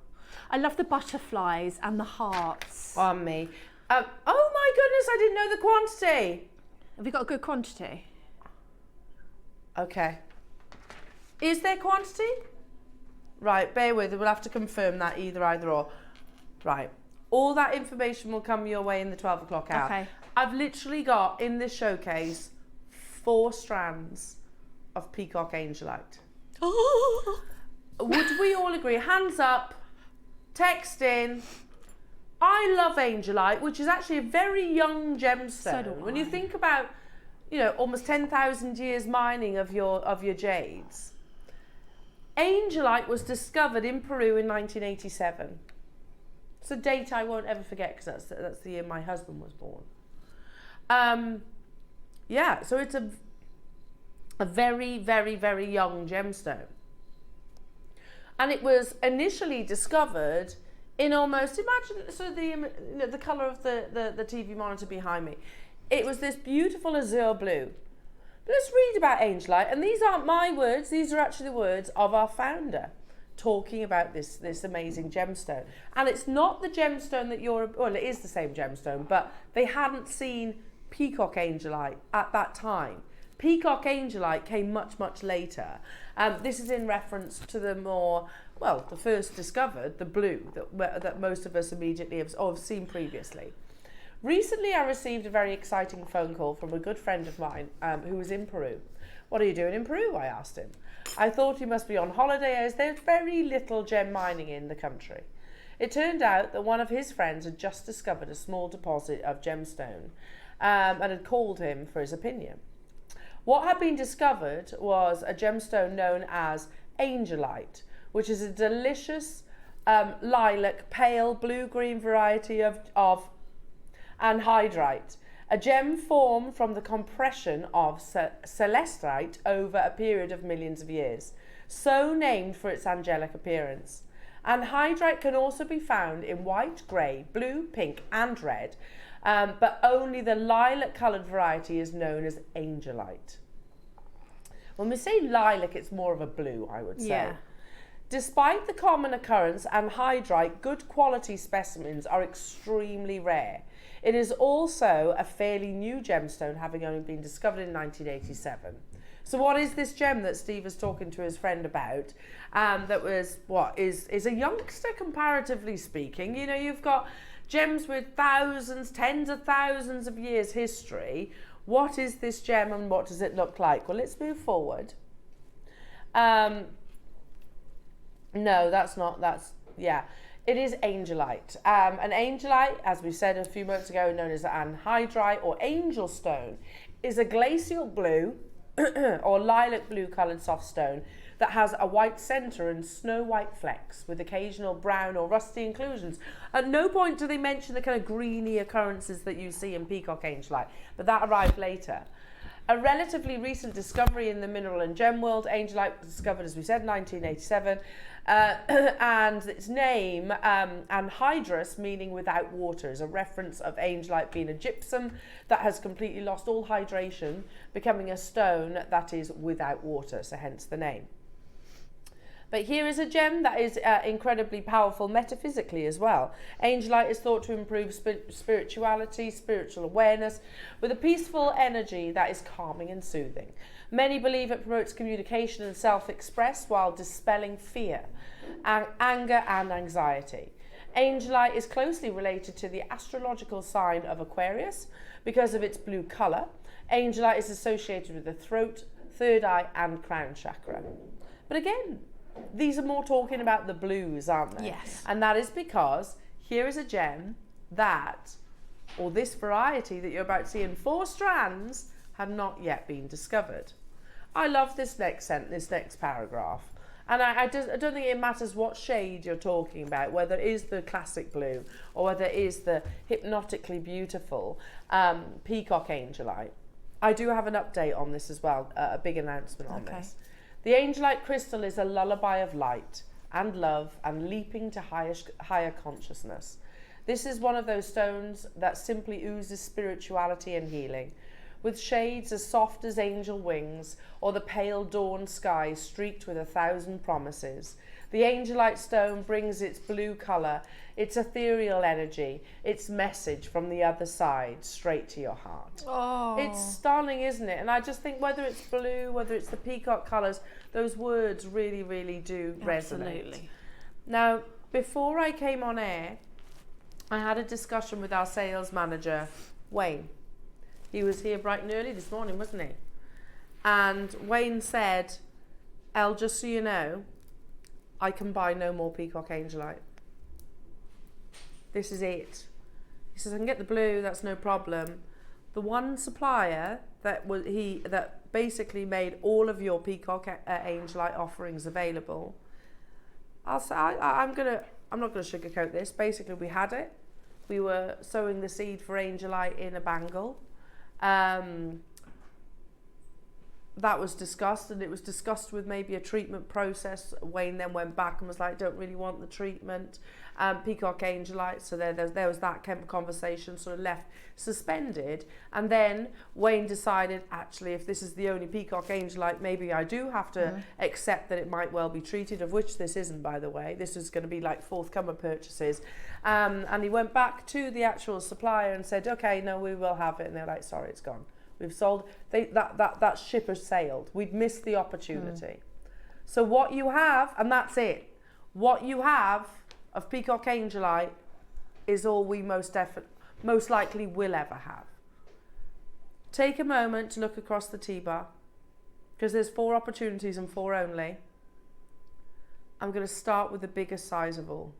I love the butterflies and the hearts. On me. Oh my goodness, I didn't know the quantity. Have you got a good quantity? Okay. Is there quantity? Right, bear with it. We'll have to confirm that either or. Right. All that information will come your way in the 12 o'clock hour. Okay. I've literally got in this showcase 4 strands of Peacock Angelite. Would we all agree? Hands up, text in. I love Angelite, which is actually a very young gemstone. So do when I. you think about, you know, almost 10,000 years mining of your jades. Angelite was discovered in Peru in 1987. It's a date I won't ever forget because that's the year my husband was born. Yeah, so it's a very, very, very young gemstone. And it was initially discovered in almost, imagine, so the colour of the TV monitor behind me. It was this beautiful azure blue. Let's read about Angelite, and these aren't my words, these are actually the words of our founder talking about this amazing gemstone. And it's not the gemstone that well, it is the same gemstone, but they hadn't seen Peacock Angelite at that time. Peacock Angelite came much, much later. This is in reference to the more, well, the first discovered, the blue, that most of us immediately have seen previously. Recently, I received a very exciting phone call from a good friend of mine who was in Peru. What are you doing in Peru? I asked him. I thought he must be on holiday as there's very little gem mining in the country. It turned out that one of his friends had just discovered a small deposit of gemstone and had called him for his opinion. What had been discovered was a gemstone known as Angelite, which is a delicious lilac, pale blue-green variety of anhydrite, a gem formed from the compression of celestite over a period of millions of years, so named for its angelic appearance. Anhydrite can also be found in white, grey, blue, pink and red, but only the lilac-coloured variety is known as Angelite. When we say lilac, it's more of a blue, I would say. Yeah. Despite the common occurrence, anhydrite good quality specimens are extremely rare. It is also a fairly new gemstone, having only been discovered in 1987. So what is this gem that Steve was talking to his friend about? That was, is a youngster comparatively speaking. You know, you've got gems with thousands, tens of thousands of years history. What is this gem and what does it look like? Well, let's move forward. No, that's not, yeah. It is Angelite. An Angelite, as we said a few moments ago, known as anhydrite or angel stone, is a glacial blue or lilac blue coloured soft stone that has a white centre and snow white flecks with occasional brown or rusty inclusions. At no point do they mention the kind of greeny occurrences that you see in Peacock Angelite, but that arrived later. A relatively recent discovery in the mineral and gem world, Angelite was discovered, as we said, in 1987, and its name, anhydrous, meaning without water, is a reference of Angelite being a gypsum that has completely lost all hydration, becoming a stone that is without water, so hence the name. But here is a gem that is incredibly powerful metaphysically as well. Angelite is thought to improve spirituality, spiritual awareness, with a peaceful energy that is calming and soothing. Many believe it promotes communication and self-express while dispelling fear, anger and anxiety. Angelite is closely related to the astrological sign of Aquarius because of its blue colour. Angelite is associated with the throat, third eye and crown chakra. But again, these are more talking about the blues, aren't they? Yes. And that is because here is a gem that, or this variety that you're about to see in 4 strands, have not yet been discovered. I love this next paragraph. And I don't think it matters what shade you're talking about, whether it is the classic blue or whether it is the hypnotically beautiful Peacock Angelite. I do have an update on this as well, a big announcement on this. The Angelite crystal is a lullaby of light and love and leaping to higher consciousness. This is one of those stones that simply oozes spirituality and healing, with shades as soft as angel wings or the pale dawn sky streaked with 1,000 promises. The The Angelite stone brings its blue colour, its ethereal energy, its message from the other side straight to your heart. Oh. It's stunning, isn't it? And I just think whether it's blue, whether it's the peacock colours, those words really, really do resonate. Absolutely. Now, before I came on air, I had a discussion with our sales manager, Wayne. He was here bright and early this morning, wasn't he? And Wayne said, Elle, just so you know, I can buy no more Peacock Angelite. This is it. He says, I can get the blue, that's no problem. The one supplier that basically made all of your Peacock Angelite offerings available, I'm not going to sugarcoat this. Basically, we had it. We were sowing the seed for Angelite in a bangle. That was discussed, and it was discussed with maybe a treatment process. Wayne then went back and was like, don't really want the treatment. Peacock Angelite, so there was that conversation sort of left suspended. And then Wayne decided, actually, if this is the only Peacock Angelite, maybe I do have to accept that it might well be treated, of which this isn't, by the way. This is going to be like forthcoming purchases. And he went back to the actual supplier and said, okay, no, we will have it. And they're like, sorry, it's gone. We've sold, that ship has sailed. We'd missed the opportunity. So what you have, and that's it, what you have of Peacock Angelite is all we most likely will ever have. Take a moment to look across the T-bar, because there's 4 opportunities and 4 only. I'm going to start with the biggest size of all.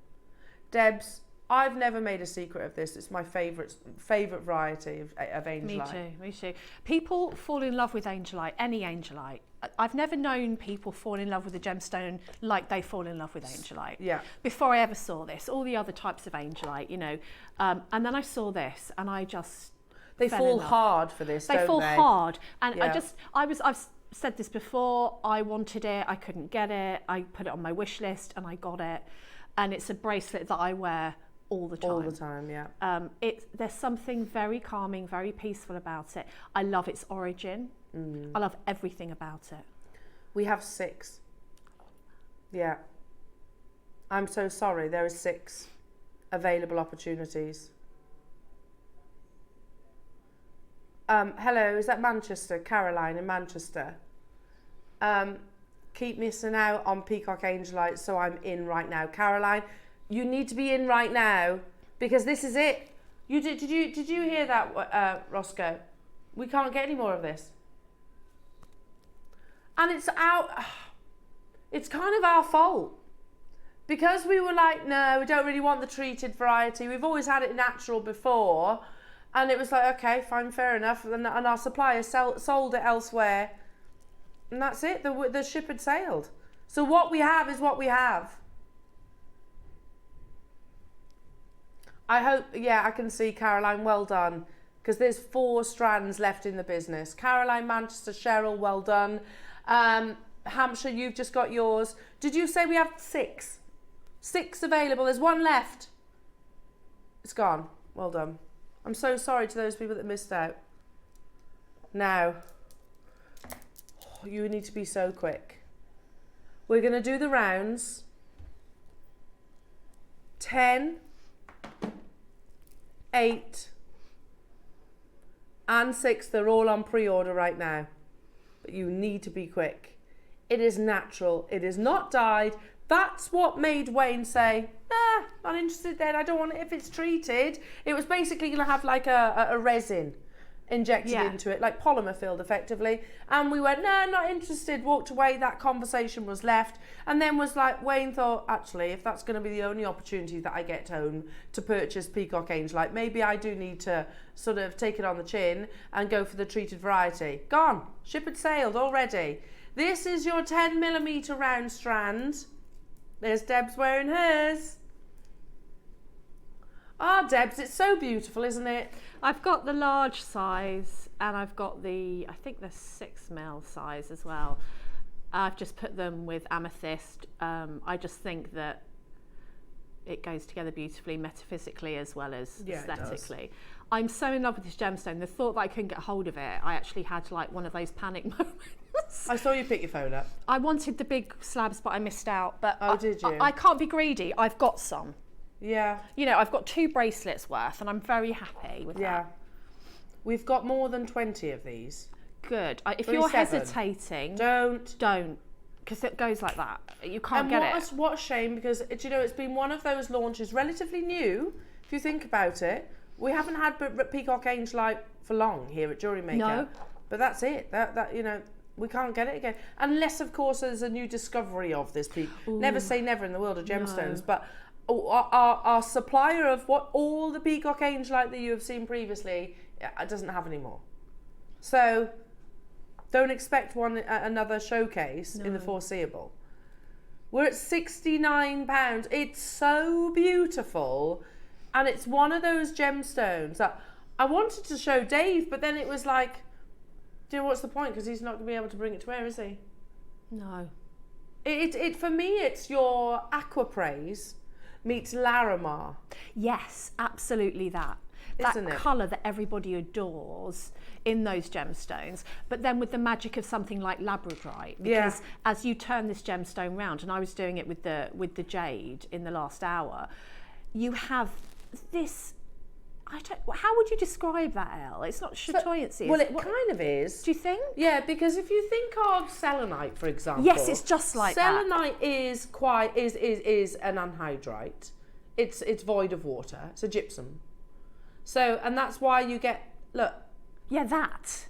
Debs, I've never made a secret of this. It's my favourite variety of Angelite. Me too. People fall in love with Angelite, any Angelite. I've never known people fall in love with a gemstone like they fall in love with Angelite. Yeah. Before I ever saw this, all the other types of Angelite, you know, and then I saw this, and I just they fall hard for this. They fall hard, and yeah. I've said this before. I wanted it, I couldn't get it. I put it on my wish list, and I got it, and it's a bracelet that I wear all the time. All the time, yeah. There's something very calming, very peaceful about it. I love its origin. I love everything about it. We have 6. Yeah. I'm so sorry. There are 6 available opportunities. Hello, is that Manchester? Caroline in Manchester. Keep missing out on Peacock Angelite, so I'm in right now. Caroline, you need to be in right now, because this is it. Did you hear that, Roscoe? We can't get any more of this. And it's kind of our fault. Because we were like, no, we don't really want the treated variety. We've always had it natural before. And it was like, okay, fine, fair enough. And our supplier sold it elsewhere. And that's it. The ship had sailed. So what we have is what we have. I hope, yeah, I can see Caroline, well done. Because there's 4 strands left in the business. Caroline, Manchester, Cheryl, well done. Hampshire, you've just got yours. Did you say we have 6? 6 available. There's 1 left. It's gone. Well done. I'm so sorry to those people that missed out. Now, you need to be so quick. We're going to do the rounds. 10, 8, and 6. They're all on pre-order right now. But you need to be quick. It is natural. It is not dyed. That's what made Wayne say, nah, not interested then. I don't want it if it's treated. It was basically going to have like a resin injected into it, like polymer filled effectively. And we went, no, not interested, walked away. That conversation was left. And then was like, Wayne thought, actually, if that's going to be the only opportunity that I get home to purchase Peacock Angelite, maybe I do need to sort of take it on the chin and go for the treated variety. Gone. Ship had sailed already. This is your 10mm round strand. There's Deb's wearing hers. Ah, Deb's, it's so beautiful, isn't it? I've got the large size, and I've got I think the 6mm size as well. I've just put them with amethyst. I just think that it goes together beautifully, metaphysically as well as aesthetically. I'm so in love with this gemstone. The thought that I couldn't get hold of it, I actually had like one of those panic moments. I saw you pick your phone up. I wanted the big slabs, but I missed out. But did you? I can't be greedy. I've got some. Yeah. You know, I've got 2 bracelets worth, and I'm very happy with that. We've got more than 20 of these. Good. If you're hesitating, don't, because it goes like that. You can't get it. What a shame, because you know, it's been one of those launches, relatively new. If you think about it, we haven't had Peacock Angelite for long here at JewelleryMaker. No. But that's it. That you know, we can't get it again, unless of course there's a new discovery of this. Never say never in the world of gemstones, but our supplier of all the Peacock Angelite that you have seen previously doesn't have any more. So don't expect another showcase in the foreseeable. We're at £69. It's so beautiful, and it's one of those gemstones that I wanted to show Dave, but then it was like, do you know what's the point? Because he's not going to be able to bring it to wear, is he? No. It for me, it's your Aquapraise meets Larimar. Yes, absolutely that. That colour that everybody adores in those gemstones, but then with the magic of something like labradorite, because as you turn this gemstone round, and I was doing it with the jade in the last hour, you have this. How would you describe that, Elle? It's not chatoyancy. Well, it kind of is. Do you think? Yeah, because if you think of selenite, for example. Yes, it's just like selenite is an anhydrite. It's void of water. It's a gypsum. So, and that's why you get, look. Yeah, that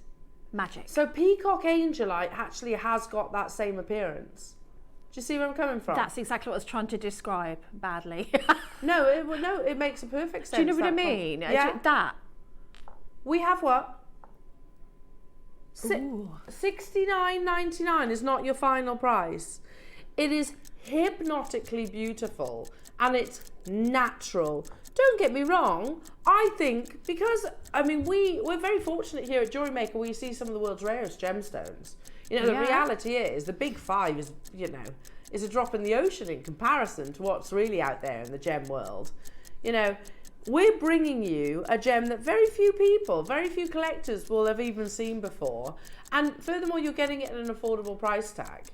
magic. So Peacock Angelite actually has got that same appearance. Do you see where I'm coming from? That's exactly what I was trying to describe badly. No, it makes a perfect sense. Do you know what I mean? Yeah. That. We have what? $69.99 is not your final price. It is hypnotically beautiful, and it's natural. Don't get me wrong, I think, because, I mean, we're very fortunate here at JewelleryMaker, we see some of the world's rarest gemstones. You know, the reality is, the big 5 is, you know, is a drop in the ocean in comparison to what's really out there in the gem world. You know, we're bringing you a gem that very few people, very few collectors will have even seen before. And furthermore, you're getting it at an affordable price tag.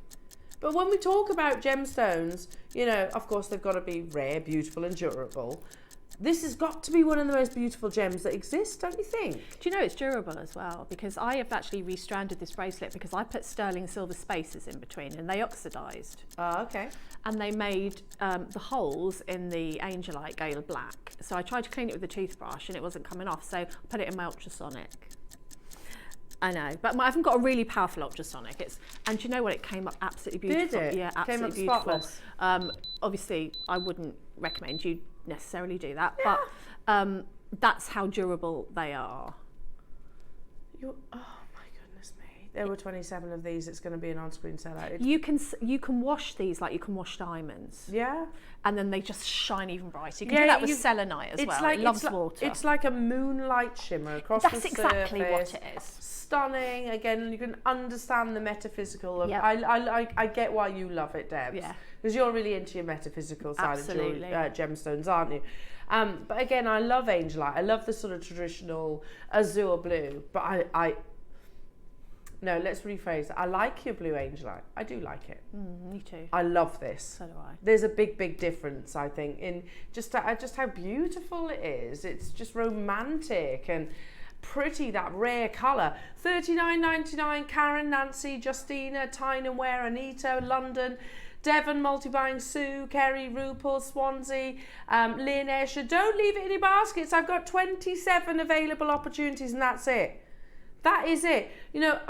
But when we talk about gemstones, you know, of course, they've got to be rare, beautiful, and durable. This has got to be one of the most beautiful gems that exist, don't you think? Do you know it's durable as well? Because I have actually restranded this bracelet because I put sterling silver spaces in between and they oxidised. Oh, okay. And they made the holes in the Angelite go black. So I tried to clean it with a toothbrush and it wasn't coming off, so I put it in my ultrasonic. I know, but I haven't got a really powerful ultrasonic. And do you know what? It came up absolutely beautiful. Did it? Yeah, absolutely came up beautiful. Spotless. Obviously, I wouldn't recommend you necessarily do that, but that's how durable they are. Oh my goodness me! There were 27 of these. It's going to be an on-screen sellout. You can wash these like you can wash diamonds. Yeah. And then they just shine even brighter. You can do that with selenite as well. It loves water. It's like a moonlight shimmer across the surface. That's exactly what it is. Stunning. Again, you can understand the metaphysical of. Yep. I get why you love it, Debs. Yeah. Because you're really into your metaphysical side of gemstones, aren't you? But again, I love Angelite. I love the sort of traditional azure blue. But no, let's rephrase it. I like your blue Angelite. I do like it. Me too. I love this. So do I. There's a big difference, I think, in just how beautiful it is. It's just romantic and pretty, that rare colour. $39.99, Karen, Nancy, Justina, Tyne & Wear, Anita, London, Devon, Multibuying, Sue, Kerry, RuPaul, Swansea, Lynn, Esher. Don't leave it in your baskets. I've got 27 available opportunities and that's it. That is it. You know,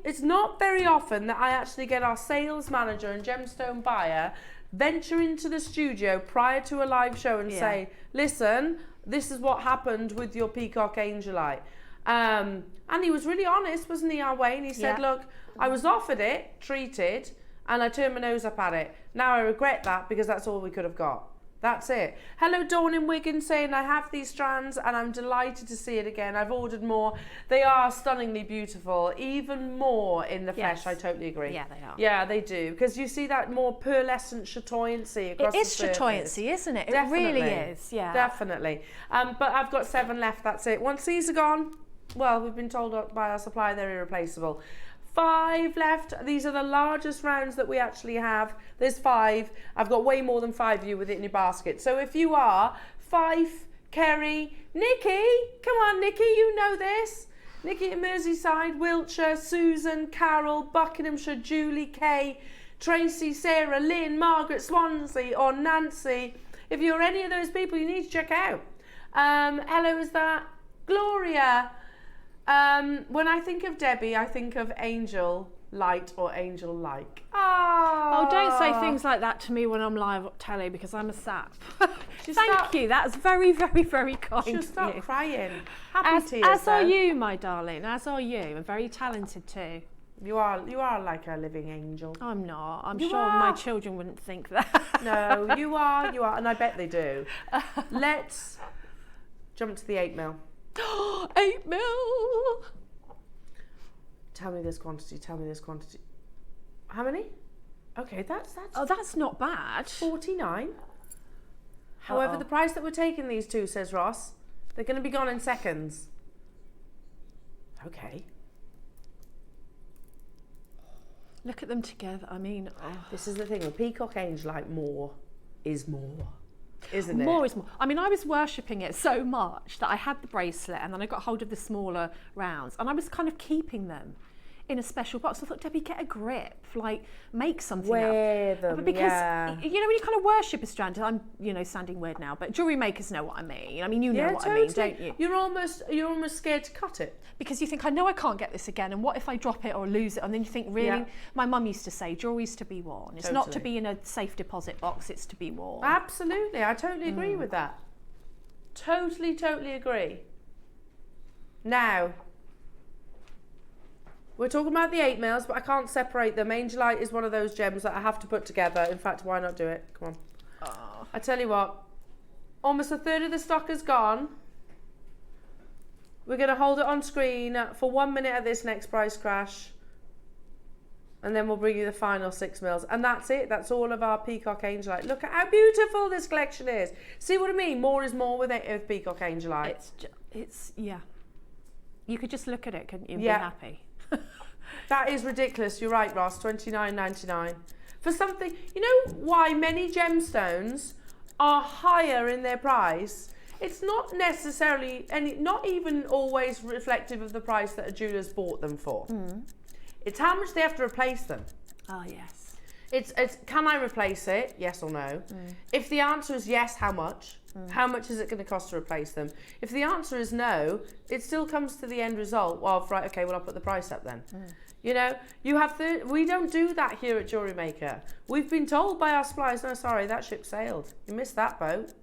it's not very often that I actually get our sales manager and gemstone buyer venture into the studio prior to a live show and say, listen, this is what happened with your Peacock Angelite. And he was really honest, wasn't he, our way? And he said, look, I was offered it, treated, and I turned my nose up at it. Now I regret that because that's all we could have got. That's it. Hello, Dawn in Wigan saying, I have these strands and I'm delighted to see it again. I've ordered more. They are stunningly beautiful, even more in the flesh. I totally agree. Yeah, they are. Yeah, they do. Because you see that more pearlescent chatoyancy across the surface. It is chatoyancy, isn't it? Definitely. It really is, yeah. Definitely. But I've got 7 left, that's it. Once these are gone, well, we've been told by our supplier they're irreplaceable. 5 left. These are the largest rounds that we actually have. There's 5. I've got way more than 5 of you with it in your basket. So if you are Fife, Kerry, Nikki, come on Nikki, you know this. Nikki at Merseyside, Wiltshire, Susan, Carol, Buckinghamshire, Julie, Kay, Tracy, Sarah, Lynn, Margaret, Swansea or Nancy. If you're any of those people, you need to check out. Hello, is that Gloria? When I think of Debbie, I think of Angelite or Angel-like. Oh, don't say things like that to me when I'm live on telly because I'm a sap. Thank you. That's very, very, very kind of you. She'll start crying. Happy tears. As are you, my darling. As are you. And very talented too. You are like a living angel. I'm not. I'm sure my children wouldn't think that. No, you are, and I bet they do. Let's jump to the 8 mil. 8 mil. Tell me this quantity. How many? Okay, that's. Oh, that's not bad. 49. However, the price that we're taking these two, says Ross, they're going to be gone in seconds. Okay. Look at them together. I mean, this is the thing with Peacock Angelite. More is more, isn't it? More is more. I mean, I was worshipping it so much that I had the bracelet and then I got hold of the smaller rounds and I was kind of keeping them in a special box. I thought, Debbie, get a grip, like make something Wear them, but because you know when you kind of worship a strand, I'm sounding weird now, but jewellery makers know what I mean. I mean, you know what I mean, don't you? You're almost scared to cut it because you think, I know I can't get this again, and what if I drop it or lose it? And then you think, really? My mum used to say, jewellery's to be worn. It's not to be in a safe deposit box. It's to be worn. Absolutely, I totally agree with that. Totally agree. Now. We're talking about the 8 mils, but I can't separate them. Angelite is one of those gems that I have to put together. In fact, why not do it? Come on. I tell you what, almost a third of the stock is gone. We're going to hold it on screen for 1 minute at this next price crash. And then we'll bring you the final 6 mils. And that's it. That's all of our Peacock Angelite. Look at how beautiful this collection is. See what I mean? More is more with it with Peacock Angelite. It's yeah. You could just look at it, couldn't you, and be happy. That is ridiculous. You're right, Ross. $29.99 for something. You know why many gemstones are higher in their price? It's not necessarily, and not even always reflective of the price that a jeweller's bought them for. It's how much they have to replace them. Oh yes. It's can I replace it? Yes or no? If the answer is yes, how much? How much is it going to cost to replace them? If the answer is no, it still comes to the end result of, right, okay, well, I'll put the price up then. You know, you have we don't do that here at JewelleryMaker. We've been told by our suppliers, no, sorry, that ship sailed. You missed that boat.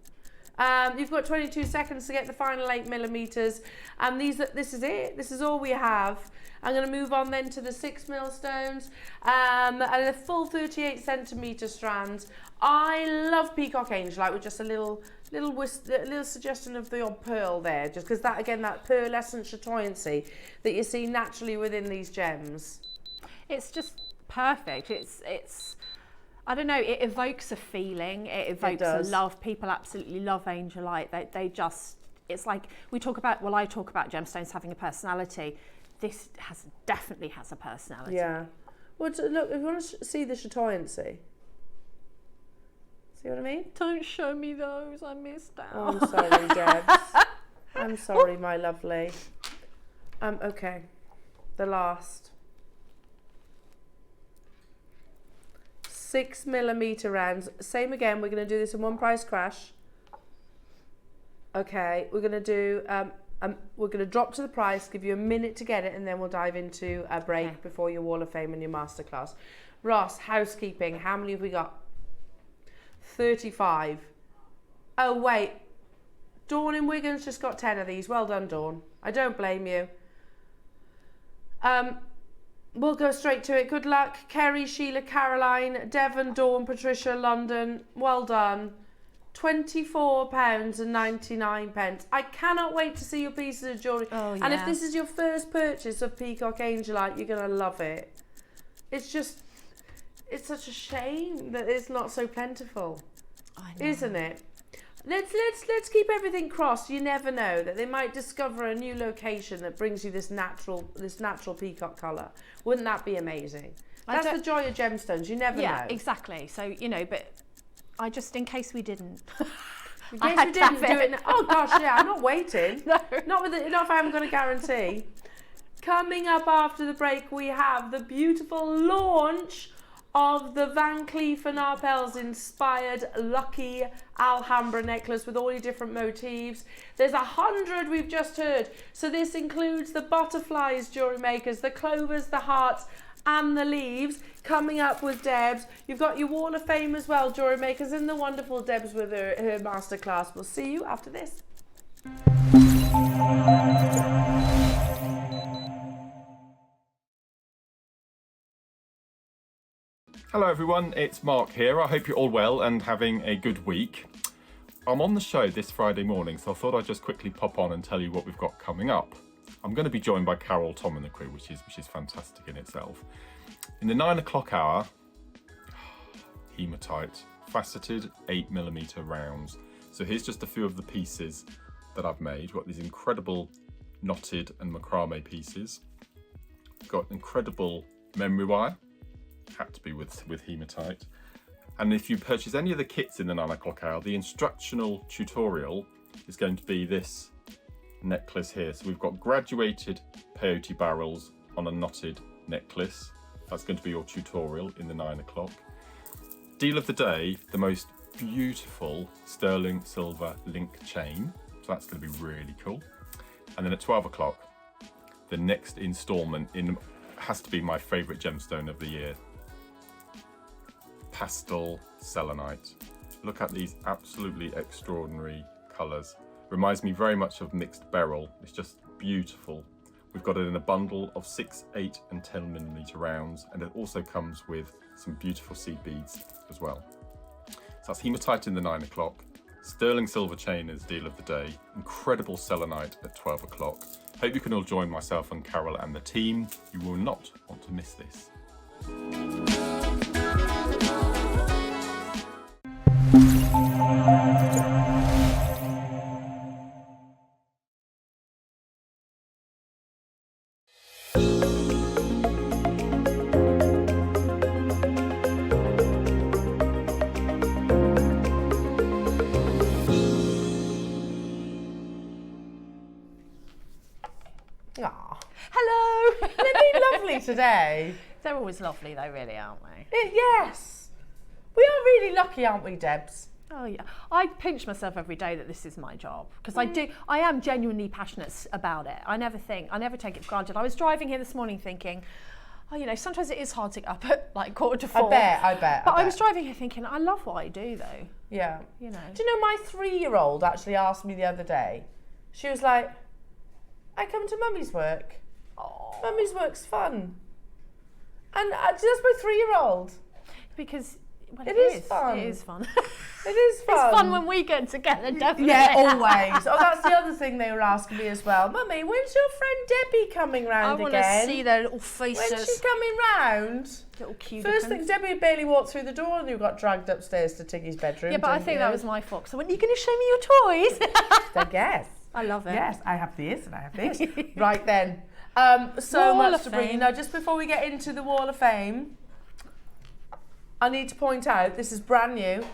You've got 22 seconds to get the final 8 millimeters, and this is it. This is all we have. I'm going to move on then to the 6 mil stones and a full 38 centimeter strand. I love Peacock Angelite with just a little suggestion of the odd pearl there, just because that pearlescent chatoyancy that you see naturally within these gems. It's just perfect. It's I don't know, it evokes a feeling, it evokes a love. People absolutely love Angelite. They just, it's like I talk about gemstones having a personality. This definitely has a personality. Yeah. Well, look, if you want to see the chatoyancy, see what I mean? Don't show me those, I missed out. Oh, I'm sorry, Debs. I'm sorry, my lovely. Okay, the last. 6 millimeter rounds. Same again, we're going to do this in one price crash. Okay, we're going to do, we're going to drop to the price, give you a minute to get it, and then we'll dive into a break before your Wall of Fame and your Masterclass. Ross, housekeeping, how many have we got? 35. Oh, wait. Dawn in Wigan's just got 10 of these. Well done, Dawn. I don't blame you. We'll go straight to it. Good luck. Kerry, Sheila, Caroline, Devon, Dawn, Patricia, London. Well done. £24.99. I cannot wait to see your pieces of jewellery. Oh, and if this is your first purchase of Peacock Angelite, you're going to love it. It's just, it's such a shame that it's not so plentiful, isn't it? let's keep everything crossed. You never know that they might discover a new location that brings you this natural peacock colour. Wouldn't that be amazing? That's the joy of gemstones. You never know. Yeah, exactly. So, you know, but I just, in case we didn't. In case we didn't do it. Oh gosh, yeah, I'm not waiting. No. Not if I'm going to guarantee. Coming up after the break, we have the beautiful launch of the Van Cleef & Arpels inspired Lucky Alhambra necklace with all your different motifs. There's 100 we've just heard. So this includes the butterflies, jewellery makers, the clovers, the hearts, and the leaves. Coming up with Debs. You've got your Wall of Fame as well, jewellery makers, and the wonderful Debs with her masterclass. We'll see you after this. Hello everyone, it's Mark here. I hope you're all well and having a good week. I'm on the show this Friday morning, so I thought I'd just quickly pop on and tell you what we've got coming up. I'm going to be joined by Carol, Tom and the crew, which is fantastic in itself. In the 9 o'clock hour, hematite, faceted 8mm rounds. So here's just a few of the pieces that I've made. Got these incredible knotted and macrame pieces. Got incredible memory wire. Had to be with hematite. And if you purchase any of the kits in the 9 o'clock hour, the instructional tutorial is going to be this necklace here. So we've got graduated peyote barrels on a knotted necklace. That's going to be your tutorial in the 9 o'clock. Deal of the day, the most beautiful sterling silver link chain. So that's going to be really cool. And then at 12 o'clock, the next installment has to be my favourite gemstone of the year. Pastel selenite. Look at these absolutely extraordinary colours. Reminds me very much of mixed beryl. It's just beautiful. We've got it in a bundle of 6, 8 and 10mm rounds, and it also comes with some beautiful seed beads as well. So that's hematite in the 9 o'clock. Sterling silver chain is deal of the day. Incredible selenite at 12 o'clock. Hope you can all join myself and Carol and the team. You will not want to miss this. Hello. They've been lovely today. They're always lovely though, really, aren't they? Yes. We are really lucky, aren't we, Debs? Oh yeah. I pinch myself every day that this is my job because I am genuinely passionate about it. I never take it for granted. I was driving here this morning thinking, oh, you know, sometimes it is hard to get up at like 4:45. I bet. But I was driving here thinking, I love what I do though. Yeah. You know. Do you know my 3-year-old actually asked me the other day, she was like, I come to Mummy's work. Oh. Mummy's work's fun. And that's my 3-year-old. Because well, it is fun. It is fun. It is fun. It's fun when we get together, definitely. Yeah, always. Oh, that's the other thing they were asking me as well. Mummy, when's your friend Debbie coming round again? I want to see their little faces. When's she coming round? Little cute. First thing, Debbie barely walked through the door and you got dragged upstairs to Tiggy's bedroom. Yeah, but I think that was my fault. So when are you going to show me your toys? I guess. I love it. Yes, I have this and I have this. Right then. So Wall much of to bring you. Fame. Now, just before we get into the Wall of Fame, I need to point out this is brand new.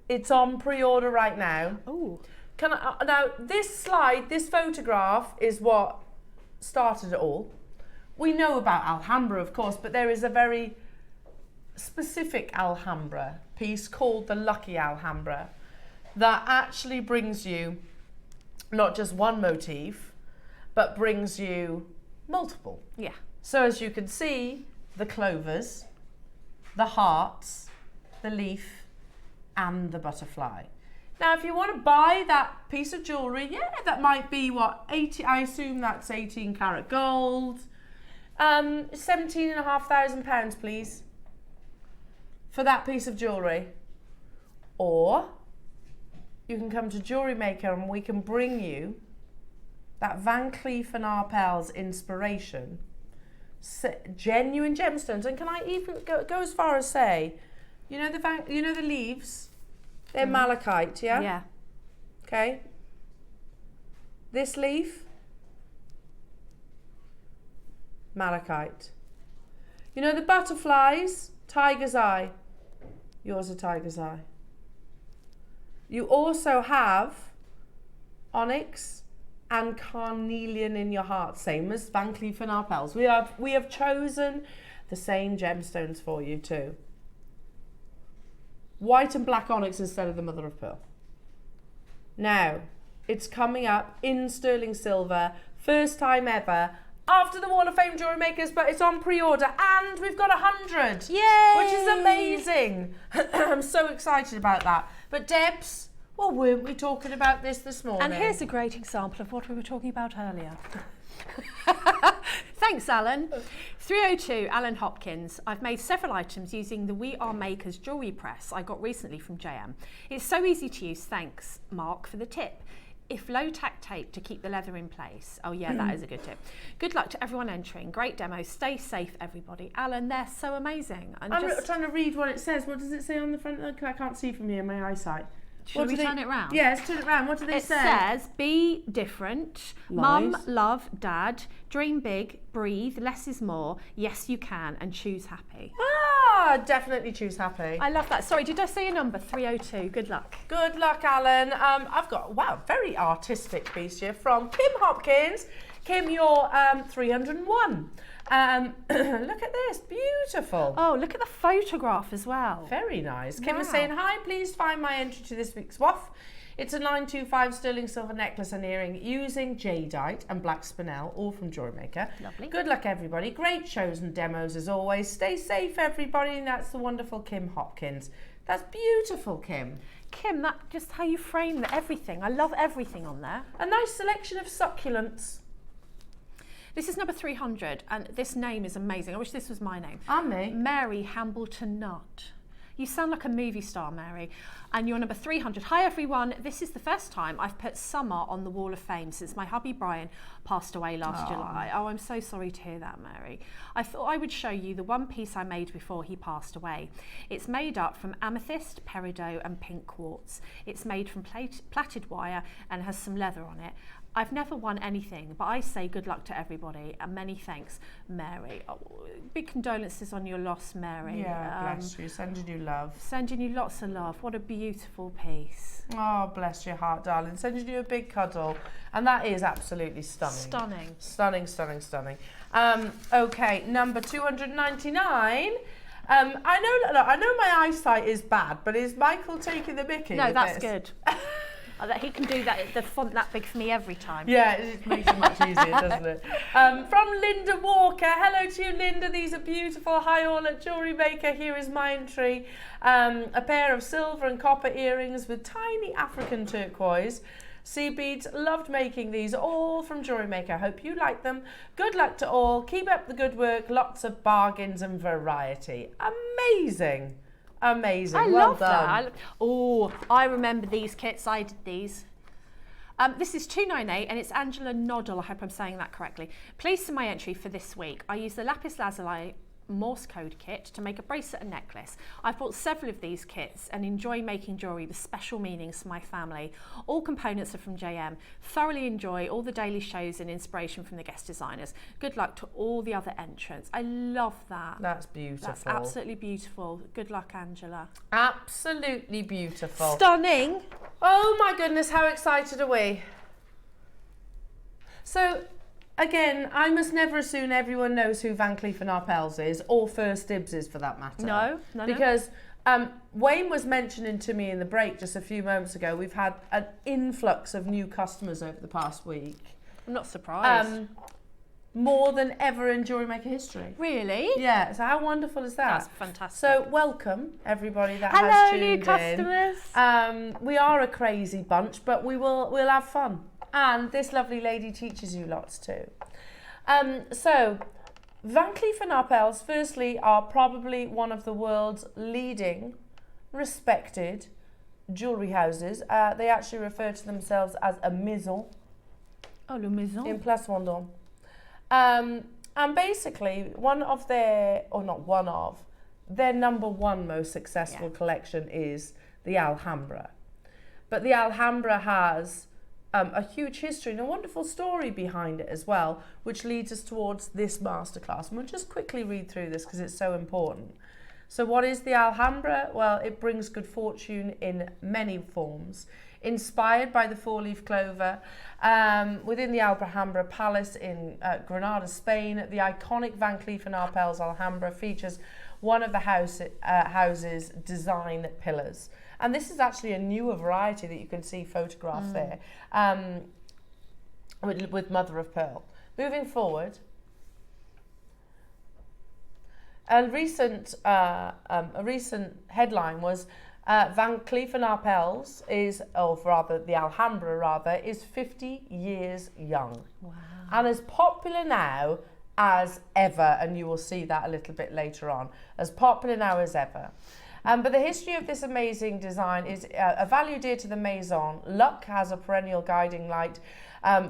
It's on pre-order right now. Oh. Now this photograph is what started it all. We know about Alhambra, of course, but there is a very specific Alhambra piece called the Lucky Alhambra that actually brings you not just one motif, but brings you multiple. Yeah. So as you can see, the clovers, the hearts, the leaf, and the butterfly. Now, if you want to buy that piece of jewellery, yeah, that might be what, 80, I assume that's 18 karat gold. £17,500, please, for that piece of jewellery. Or you can come to JewelleryMaker and we can bring you that Van Cleef & Arpels inspiration, genuine gemstones. And can I even go as far as say, you know the leaves? They're malachite, yeah? Yeah. Okay. This leaf, malachite. You know the butterflies, tiger's eye. Yours are tiger's eye. You also have onyx and carnelian in your heart, same as Van Cleef & Arpels. We have chosen the same gemstones for you too. White and black onyx instead of the mother of pearl. Now, it's coming up in sterling silver, first time ever, after the Wall of Fame Jewellery Makers, but it's on pre-order and we've got 100. Yay! Which is amazing. I'm so excited about that. But Debs, well, weren't we talking about this morning? And here's a great example of what we were talking about earlier. Thanks, Alan. 302, Alan Hopkins. I've made several items using the We Are Makers jewellery press I got recently from JM. It's so easy to use, thanks, Mark, for the tip. If low tack tape to keep the leather in place. Oh yeah, that is a good tip. Good luck to everyone entering. Great demo. Stay safe, everybody. Alan, they're so amazing. And I'm trying to read what it says. What does it say on the front? I can't see from here, my eyesight. Should we turn it round? Yeah, let's turn it round. What do they say? It says, be different, mum, love, dad, dream big, breathe, less is more, yes you can, and choose happy. Ah, definitely choose happy. I love that. Sorry, did I say a number? 302. Good luck. Good luck, Alan. I've got, wow, very artistic piece here from Kim Hopkins. Kim, you're 301. Look at this, beautiful. Oh, look at the photograph as well. Very nice. Kim was Wow. saying, hi, please find my entry to this week's WAF. It's a 925 sterling silver necklace and earring using jadeite and black spinel, all from JewelleryMaker. Lovely. Good luck, everybody. Great shows and demos as always. Stay safe, everybody. And that's the wonderful Kim Hopkins. That's beautiful, Kim. Kim, that just how you frame everything. I love everything on there. A nice selection of succulents. This is number 300, and this name is amazing. I wish this was my name. And me. Mary Hambleton Nutt. You sound like a movie star, Mary. And you're number 300. Hi, everyone. This is the first time I've put summer on the Wall of Fame since my hubby Brian passed away last July. Oh, I'm so sorry to hear that, Mary. I thought I would show you the one piece I made before he passed away. It's made up from amethyst, peridot, and pink quartz. It's made from plaited wire and has some leather on it. I've never won anything, but I say good luck to everybody and many thanks, Mary. Oh, big condolences on your loss, Mary. Yeah, bless you. Sending you love. Sending you lots of love. What a beautiful piece. Oh, bless your heart, darling. Sending you a big cuddle. And that is absolutely stunning. Stunning. Stunning, stunning, stunning. Okay, number 299. I know my eyesight is bad, but is Michael taking the mickey? No, with that's this? good. That he can do that, the font that big for me every time. Yeah, it makes it much easier, doesn't it? From Linda Walker. Hello to you, Linda. These are beautiful. Hi all at JewelleryMaker. Here is my entry. A pair of silver and copper earrings with tiny African turquoise. Sea beads. Loved making these, all from JewelleryMaker. Hope you like them. Good luck to all. Keep up the good work. Lots of bargains and variety. Amazing. Amazing. I well love done. that. Oh, I remember these kits. I did these. This is 298 and it's Angela Noddle. I hope I'm saying that correctly. Please see my entry for this week. I use the lapis lazuli Morse code kit to make a bracelet and necklace. I've bought several of these kits and enjoy making jewellery with special meanings for my family. All components are from JM. Thoroughly enjoy all the daily shows and inspiration from the guest designers. Good luck to all the other entrants. I love that. That's beautiful. That's absolutely beautiful. Good luck, Angela. Absolutely beautiful. Stunning. Oh my goodness, how excited are we? So, again, I must never assume everyone knows who Van Cleef & Arpels is, or First Dibs is for that matter. No. Because Wayne was mentioning to me in the break just a few moments ago, we've had an influx of new customers over the past week. I'm not surprised. More than ever in JewelleryMaker history. Really? Yeah, so how wonderful is that? That's fantastic. So welcome everybody that has tuned in. Hello, new customers. We are a crazy bunch, but we'll have fun. And this lovely lady teaches you lots too. So Van Cleef & Arpels, firstly, are probably one of the world's leading, respected jewellery houses. They actually refer to themselves as a maison. Oh, le maison. In Place Vendôme. And basically, their number one most successful collection is the Alhambra. But the Alhambra has a huge history and a wonderful story behind it as well, which leads us towards this masterclass. And we'll just quickly read through this because it's so important. So what is the Alhambra? Well, it brings good fortune in many forms. Inspired by the four-leaf clover, within the Alhambra Palace in Granada, Spain, the iconic Van Cleef & Arpels Alhambra features one of the house's design pillars. And this is actually a newer variety that you can see photographed there, with mother of pearl. Moving forward, a recent headline was Van Cleef & Arpels is, or rather the Alhambra rather, is 50 years young. Wow. And as popular now as ever, and you will see that a little bit later on, as popular now as ever. But the history of this amazing design is a value dear to the Maison. Luck has a perennial guiding light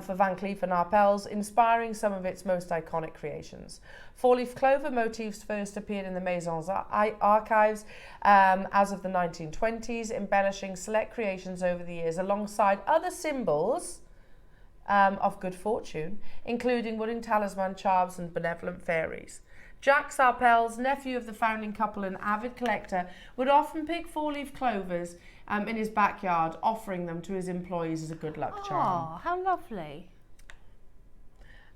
for Van Cleef & Arpels, inspiring some of its most iconic creations. Four-leaf clover motifs first appeared in the Maison's archives as of the 1920s, embellishing select creations over the years alongside other symbols of good fortune, including wooden talisman, charms and benevolent fairies. Jacques Arpels, nephew of the founding couple and avid collector, would often pick four-leaf clovers in his backyard, offering them to his employees as a good luck charm. Oh, how lovely.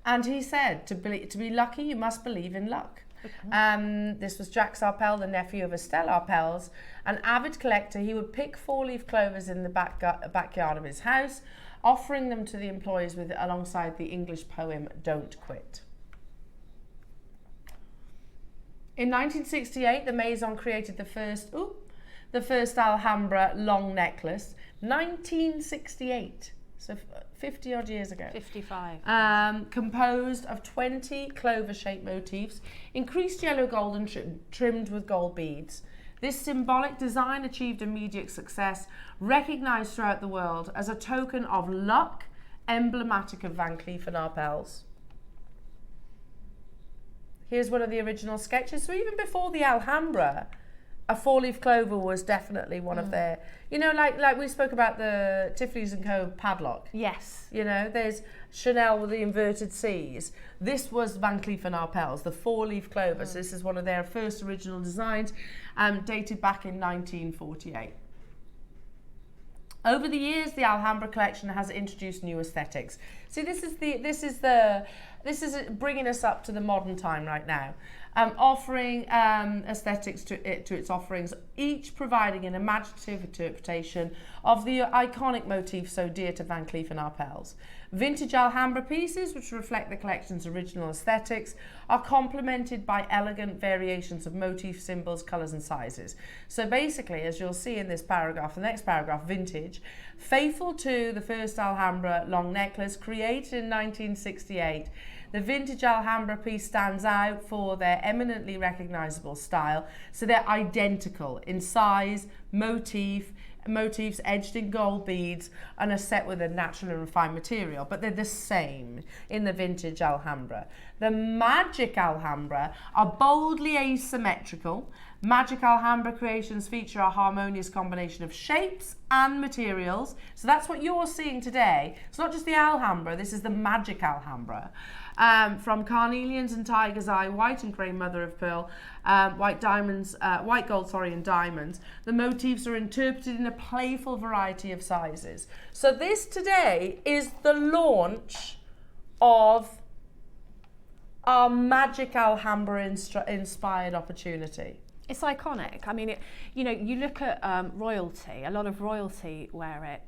And he said, to be lucky, you must believe in luck. Okay. This was Jacques Arpel, the nephew of Estelle Arpels. An avid collector, he would pick four-leaf clovers in the backyard of his house, offering them to the employees alongside the English poem, Don't Quit. In 1968, the Maison created the first Alhambra long necklace. 1968. So 50 odd years ago. 55. Composed of 20 clover-shaped motifs, increased yellow gold and trimmed with gold beads. This symbolic design achieved immediate success, recognised throughout the world as a token of luck, emblematic of Van Cleef & Arpels. Here's one of the original sketches. So even before the Alhambra, a four-leaf clover was definitely one of their, you know, like we spoke about the Tiffany's & Co. padlock. Yes. You know, there's Chanel with the inverted C's. This was Van Cleef & Arpels, the four-leaf clover. So this is one of their first original designs, dated back in 1948. Over the years, the Alhambra collection has introduced new aesthetics. See, this is bringing us up to the modern time right now, offering aesthetics to its offerings, each providing an imaginative interpretation of the iconic motif so dear to Van Cleef & Arpels. Vintage Alhambra pieces, which reflect the collection's original aesthetics, are complemented by elegant variations of motif, symbols, colours and sizes. So basically, as you'll see in this paragraph, the next paragraph, vintage, faithful to the first Alhambra long necklace created in 1968, the vintage Alhambra piece stands out for their eminently recognisable style. So they're identical in size, motifs edged in gold beads and are set with a natural and refined material, but they're the same in the vintage Alhambra. The magic Alhambra are boldly asymmetrical. Magic Alhambra creations feature a harmonious combination of shapes and materials. So that's what you're seeing today. It's not just the Alhambra, this is the magic Alhambra. From carnelians and tiger's eye, white and grey mother of pearl, white gold, and diamonds. The motifs are interpreted in a playful variety of sizes. So this today is the launch of our magic Alhambra inspired opportunity. It's iconic. I mean, you know, you look at royalty. A lot of royalty wear it.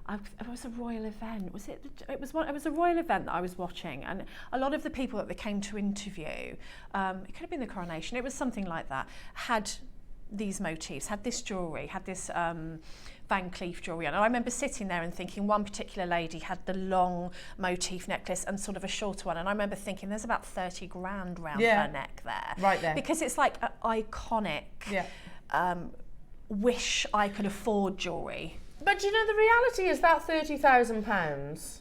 It was a royal event. It was a royal event that I was watching, and a lot of the people that they came to interview, it could have been the coronation. It was something like that. Had these motifs, had this jewellery, had this Van Cleef jewellery on. And I remember sitting there and thinking one particular lady had the long motif necklace and sort of a shorter one. And I remember thinking there's about 30 grand round her neck there. Right there. Because it's like an iconic, wish I could afford jewellery. But you know, the reality is that £30,000,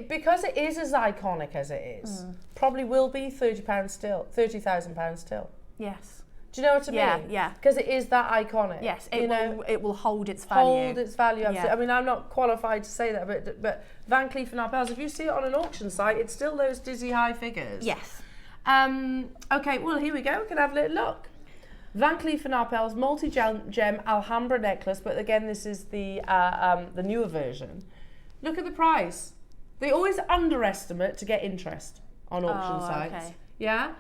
because it is as iconic as it is, probably will be £30,000 still. Yes. Do you know what I mean? Yeah. Because it is that iconic. Yes, it will hold its value. Hold its value, absolutely. Yeah. I mean, I'm not qualified to say that, but Van Cleef & Arpels, if you see it on an auction site, it's still those dizzy high figures. Yes. Okay, well, here we go. We can have a little look. Van Cleef & Arpels multi-gem Alhambra necklace, but again, this is the newer version. Look at the price. They always underestimate to get interest on auction sites. Okay. Yeah?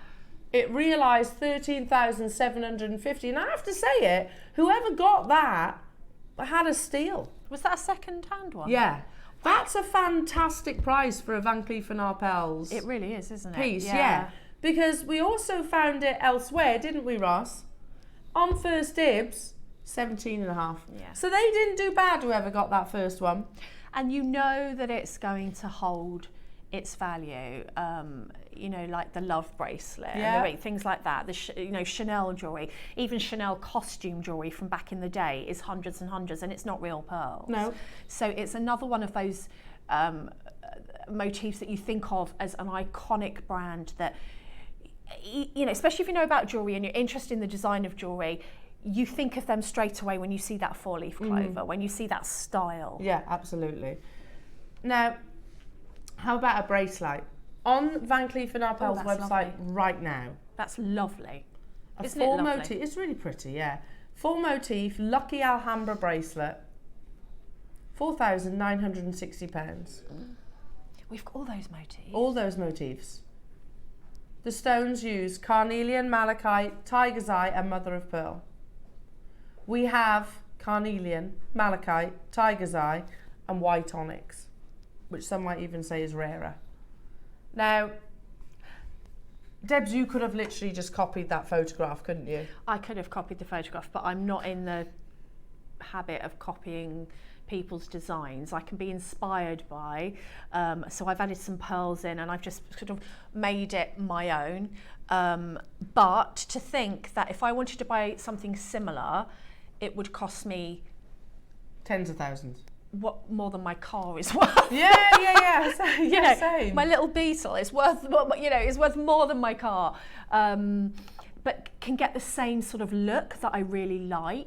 It realised 13,750, and I have to say it, whoever got that had a steal. Was that a second-hand one? Yeah. That's a fantastic price for a Van Cleef & Arpels. It really is, isn't it? Piece, yeah. Because we also found it elsewhere, didn't we, Ross? On First Dibs, 17.5. Yeah. So they didn't do bad, whoever got that first one. And you know that it's going to hold its value, you know, like the love bracelet, and things like that. The Chanel jewellery, even Chanel costume jewellery from back in the day is hundreds and hundreds, and it's not real pearls. No. So it's another one of those motifs that you think of as an iconic brand that, you know, especially if you know about jewellery and you're interested in the design of jewellery, you think of them straight away when you see that four-leaf clover, when you see that style. Yeah, absolutely. Now, how about a bracelet? On Van Cleef & Arpels website right now. That's lovely. Isn't it lovely? Motif, it's really pretty, yeah. Full motif, lucky Alhambra bracelet, £4,960. We've got all those motifs. All those motifs. The stones used carnelian, malachite, tiger's eye and mother of pearl. We have carnelian, malachite, tiger's eye and white onyx, which some might even say is rarer. Now, Debs, you could have literally just copied that photograph, couldn't you? I could have copied the photograph, but I'm not in the habit of copying people's designs. I can be inspired by, so I've added some pearls in and I've just sort of made it my own. But to think that if I wanted to buy something similar, it would cost me tens of thousands. What more than my car is worth? Yeah. You know, same. My little Beetle is worth, you know, is worth more than my car, but can get the same sort of look that I really like.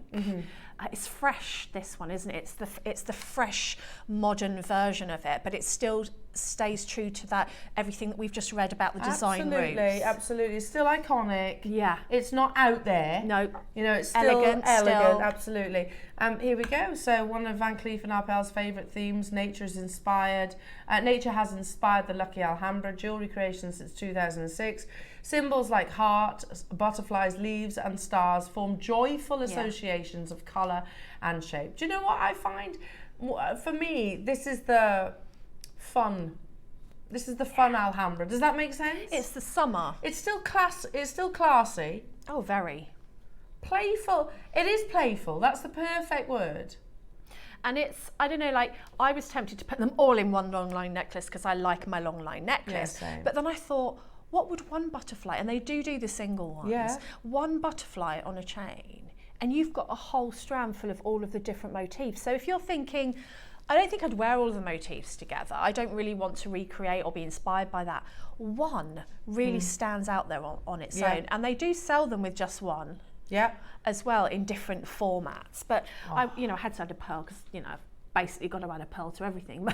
It's fresh, this one, isn't it? It's the fresh, modern version of it, but it still stays true to that, everything that we've just read about the design roots. Absolutely. It's still iconic. Yeah. It's not out there. No. You know, it's still elegant, absolutely. Here we go. So one of Van Cleef & Arpels' favourite themes, nature has inspired the lucky Alhambra jewellery creation since 2006. Symbols like heart, butterflies, leaves and stars form joyful associations of colour and shape. Do you know what I find? For me, this is the fun. This is the fun Alhambra. Does that make sense? It's the summer. It's still classy. Oh, very. Playful. It is playful. That's the perfect word. And it's, I don't know, like, I was tempted to put them all in one long line necklace because I like my long line necklace. Yeah, same. But then I thought, what would one butterfly, and they do the single ones, one butterfly on a chain, and you've got a whole strand full of all of the different motifs. So if you're thinking, I don't think I'd wear all of the motifs together, I don't really want to recreate or be inspired by that, one really stands out there on its own. And they do sell them with just one as well in different formats. But I had to add a pearl because, you know, I've basically got to add a pearl to everything.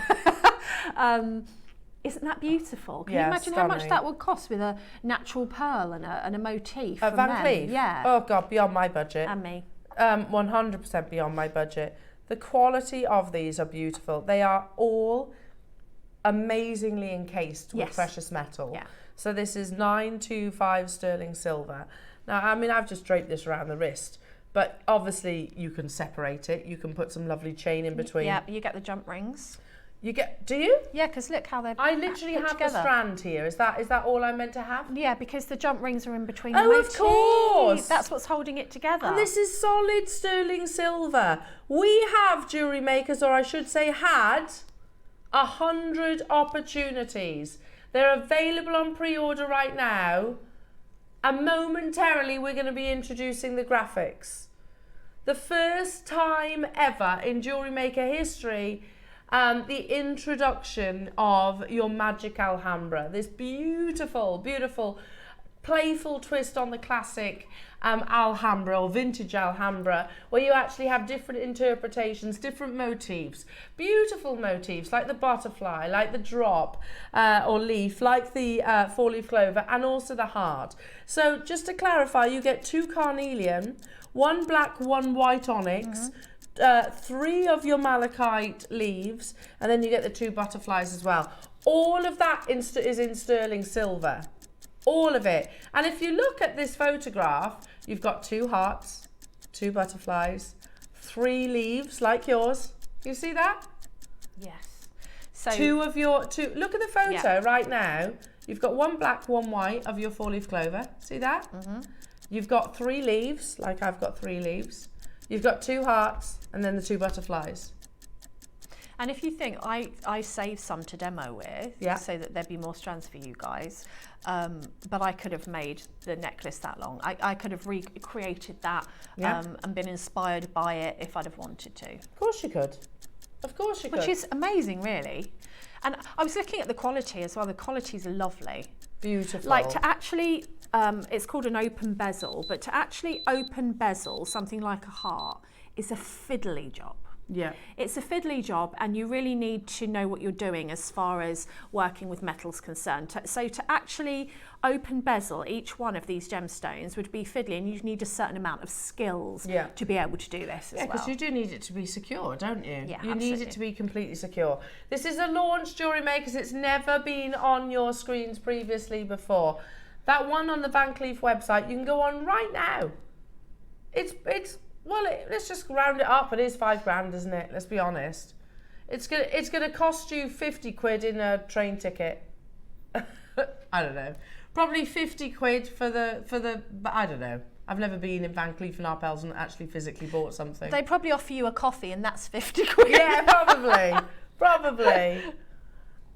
Isn't that beautiful? Can you imagine how much that would cost with a natural pearl and a motif? Van Cleef? Yeah. Oh God, beyond my budget. And me. 100% beyond my budget. The quality of these are beautiful. They are all amazingly encased with precious metal. Yeah. So this is 925 sterling silver. Now, I mean, I've just draped this around the wrist, but obviously you can separate it. You can put some lovely chain in between. Yeah, you get the jump rings. Do you? Yeah, because look how they're I literally have the strand here. Is that all I'm meant to have? Yeah, because the jump rings are in between the motifs. Of course! That's what's holding it together. And this is solid sterling silver. We have jewellery makers, or I should say had, 100 opportunities. They're available on pre-order right now. And momentarily we're going to be introducing the graphics. The first time ever in Jewellery Maker history, the introduction of your magic Alhambra. This beautiful, beautiful playful twist on the classic Alhambra or vintage Alhambra, where you actually have different interpretations, different motifs, beautiful motifs like the butterfly, like the drop or leaf, like the 4-leaf clover, and also the heart. So just to clarify, you get 2 carnelian, 1 black, 1 white onyx, 3 of your malachite leaves, and then you get the 2 butterflies as well. All of that is in sterling silver. All of it. And if you look at this photograph, you've got 2 hearts, 2 butterflies, 3 leaves like yours. You see that? Yes. So Look at the photo right now. You've got 1 black, 1 white of your 4-leaf clover. See that? You've got 3 leaves, like I've got 3 leaves. You've got 2 hearts and then the 2 butterflies. And if you think, I saved some to demo with, so that there'd be more strands for you guys, but I could have made the necklace that long. I could have recreated that and been inspired by it if I'd have wanted to. Of course you could. Of course you could. Which is amazing, really. And I was looking at the quality as well. The quality's lovely. Beautiful. Like to actually, it's called an open bezel, but to actually open bezel something like a heart is a fiddly job. Yeah. It's a fiddly job, and you really need to know what you're doing as far as working with metal's concerned. So to actually open bezel each one of these gemstones would be fiddly, and you need a certain amount of skills to be able to do this as well. Yeah, because you do need it to be secure, don't you? Yeah, you need it to be completely secure. This is a launch Jewellery Makers. It's never been on your screens previously before. That one on the Van Cleef website, you can go on right now. Let's just round it up. It is £5,000, isn't it? Let's be honest. It's gonna cost you 50 quid in a train ticket. I don't know. Probably 50 quid for the. I don't know. I've never been in Van Cleef and Arpels and actually physically bought something. They probably offer you a coffee, and that's 50 quid. Yeah, probably.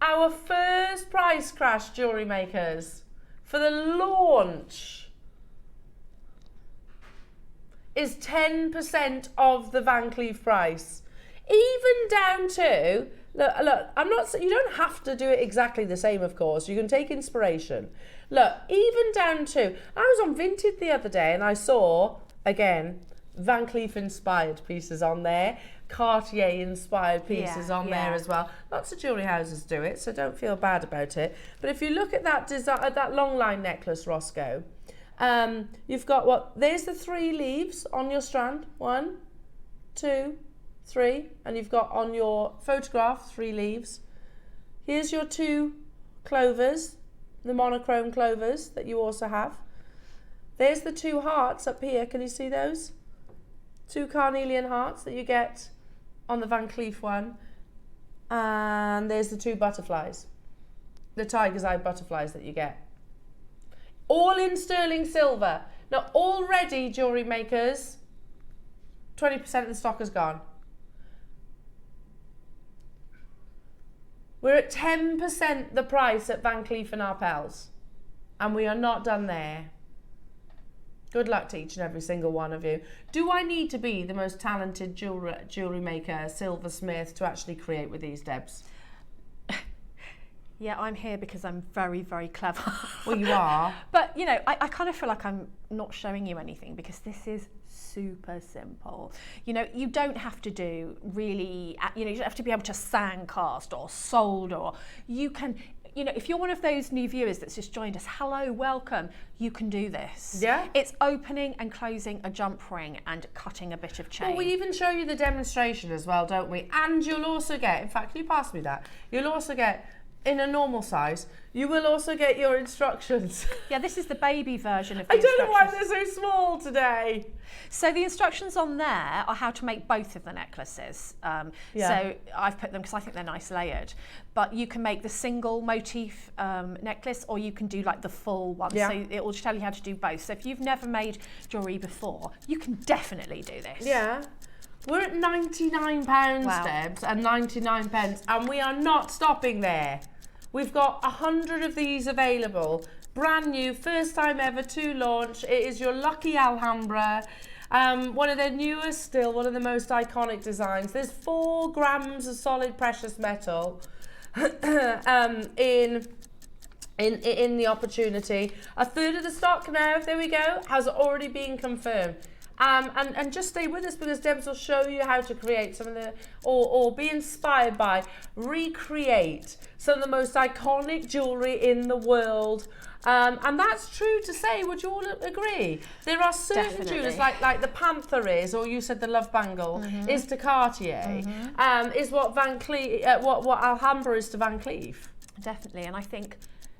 Our first price crash, Jewellery Makers, for the launch is 10% of the Van Cleef price. Even down to, look, you don't have to do it exactly the same, of course. You can take inspiration. Look, even down to, I was on Vinted the other day and I saw, again, Van Cleef inspired pieces on there, Cartier inspired pieces on there as well. Lots of jewellery houses do it, so don't feel bad about it. But if you look at that that long line necklace, Roscoe, you've got there's the 3 leaves on your strand, 1, 2, 3, and you've got on your photograph 3 leaves. Here's your 2 clovers, the monochrome clovers that you also have. There's the 2 hearts up here, can you see those? 2 carnelian hearts that you get on the Van Cleef one, and there's the 2 butterflies, the tiger's eye butterflies that you get. All in sterling silver. Now already, Jewellery Makers, 20% of the stock is gone. We're at 10% the price at Van Cleef and Arpels, and we are not done there. Good luck to each and every single one of you. Do I need to be the most talented jewellery maker, silversmith, to actually create with these, Debs? Yeah, I'm here because I'm very, very clever. Well, you are. But, you know, I kind of feel like I'm not showing you anything because this is super simple. You know, you don't have to do really, you don't have to be able to sand cast or solder. Or you can, if you're one of those new viewers that's just joined us, hello, welcome, you can do this. Yeah. It's opening and closing a jump ring and cutting a bit of chain. Well, we even show you the demonstration as well, don't we? And you'll also get, in fact, can you pass me that? You'll also get, in a normal size, you will also get your instructions. Yeah, this is the baby version of the I don't know why instructions. they're so small today. So the instructions on there are how to make both of the necklaces. So I've put them because I think they're nice layered. But you can make the single motif necklace, or you can do like the full one. Yeah. So it will tell you how to do both. So if you've never made jewellery before, you can definitely do this. Yeah. We're at £99, Wow. Debs, and 99 pence, and we are not stopping there. We've got 100 of these available. Brand new, first time ever to launch. It is your lucky Alhambra. One of their newest still, one of the most iconic designs. There's 4 grams of solid precious metal in in the opportunity. A third of the stock now, there we go, has already been confirmed. And just stay with us, because Debs will show you how to create some of the, or be inspired by, recreate some of the most iconic jewellery in the world. And that's true to say, would you all agree? There are certain jewellers, like the Panther is, or you said the Love Bangle, is to Cartier, is what Van Cleef, what Alhambra is to Van Cleef. Definitely, and I think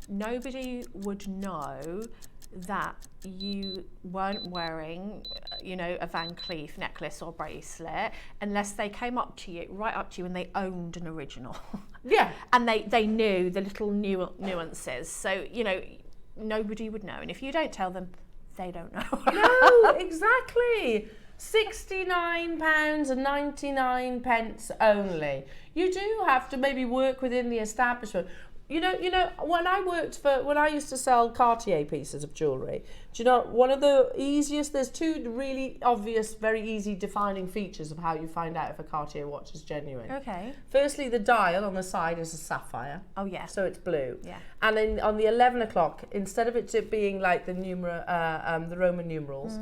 nobody would know that you weren't wearing, you know, a Van Cleef necklace or bracelet unless they came up to you, right up to you, and they owned an original. Yeah. And they knew the little nuances. So, you know, nobody would know. And if you don't tell them, they don't know. No, exactly. £69.99 only. You do have to maybe work within the establishment. You know, when I used to sell Cartier pieces of jewellery, do you know, one of the easiest, there's two really obvious, very easy defining features of how you find out if a Cartier watch is genuine. Okay. Firstly, the dial on the side is a sapphire. Oh, yeah. So it's blue. Yeah. And then on the 11 o'clock, instead of it being like the the Roman numerals,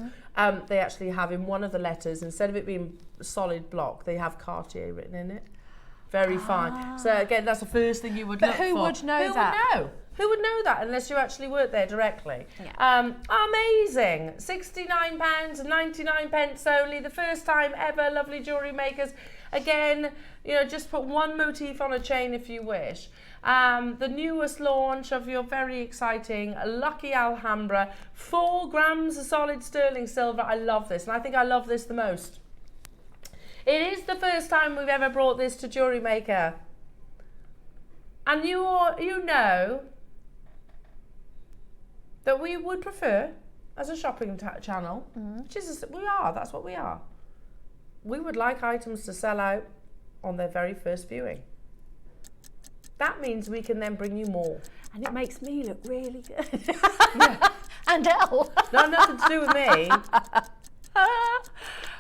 they actually have in one of the letters, instead of it being solid block, they have Cartier written in it. Very fine. So again, that's the first thing you would look for. But who would know that? Who would know that unless you actually work there directly? Yeah. Amazing. £69.99 only. The first time ever, lovely jewellery makers. Again, you know, just put one motif on a chain if you wish. The newest launch of your very exciting Lucky Alhambra. 4 grams of solid sterling silver. I love this, and I think I love this the most. It is the first time we've ever brought this to Jewellery Maker. And you know that we would prefer, as a shopping channel, which is, that's what we are. We would like items to sell out on their very first viewing. That means we can then bring you more. And it makes me look really good. Yeah. And Elle. No, nothing to do with me.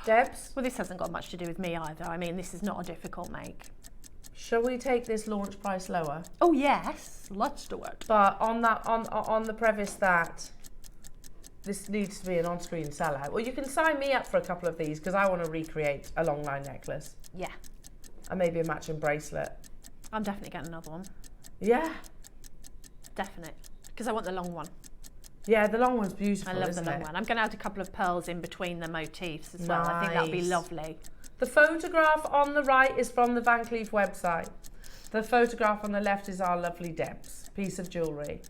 Debs? Well, this hasn't got much to do with me either. I mean, this is not a difficult make. Shall we take this launch price lower? Oh yes, let's do it. But on the premise that this needs to be an on-screen sellout. Well, you can sign me up for a couple of these, because I want to recreate a long line necklace. Yeah. And maybe a matching bracelet. I'm definitely getting another one. Yeah. Definite. Because I want the long one. Yeah, the long one's beautiful. I love the long one. I'm going to add a couple of pearls in between the motifs as well. I think that'll be lovely. The photograph on the right is from the Van Cleef website. The photograph on the left is our lovely Debs piece of jewellery.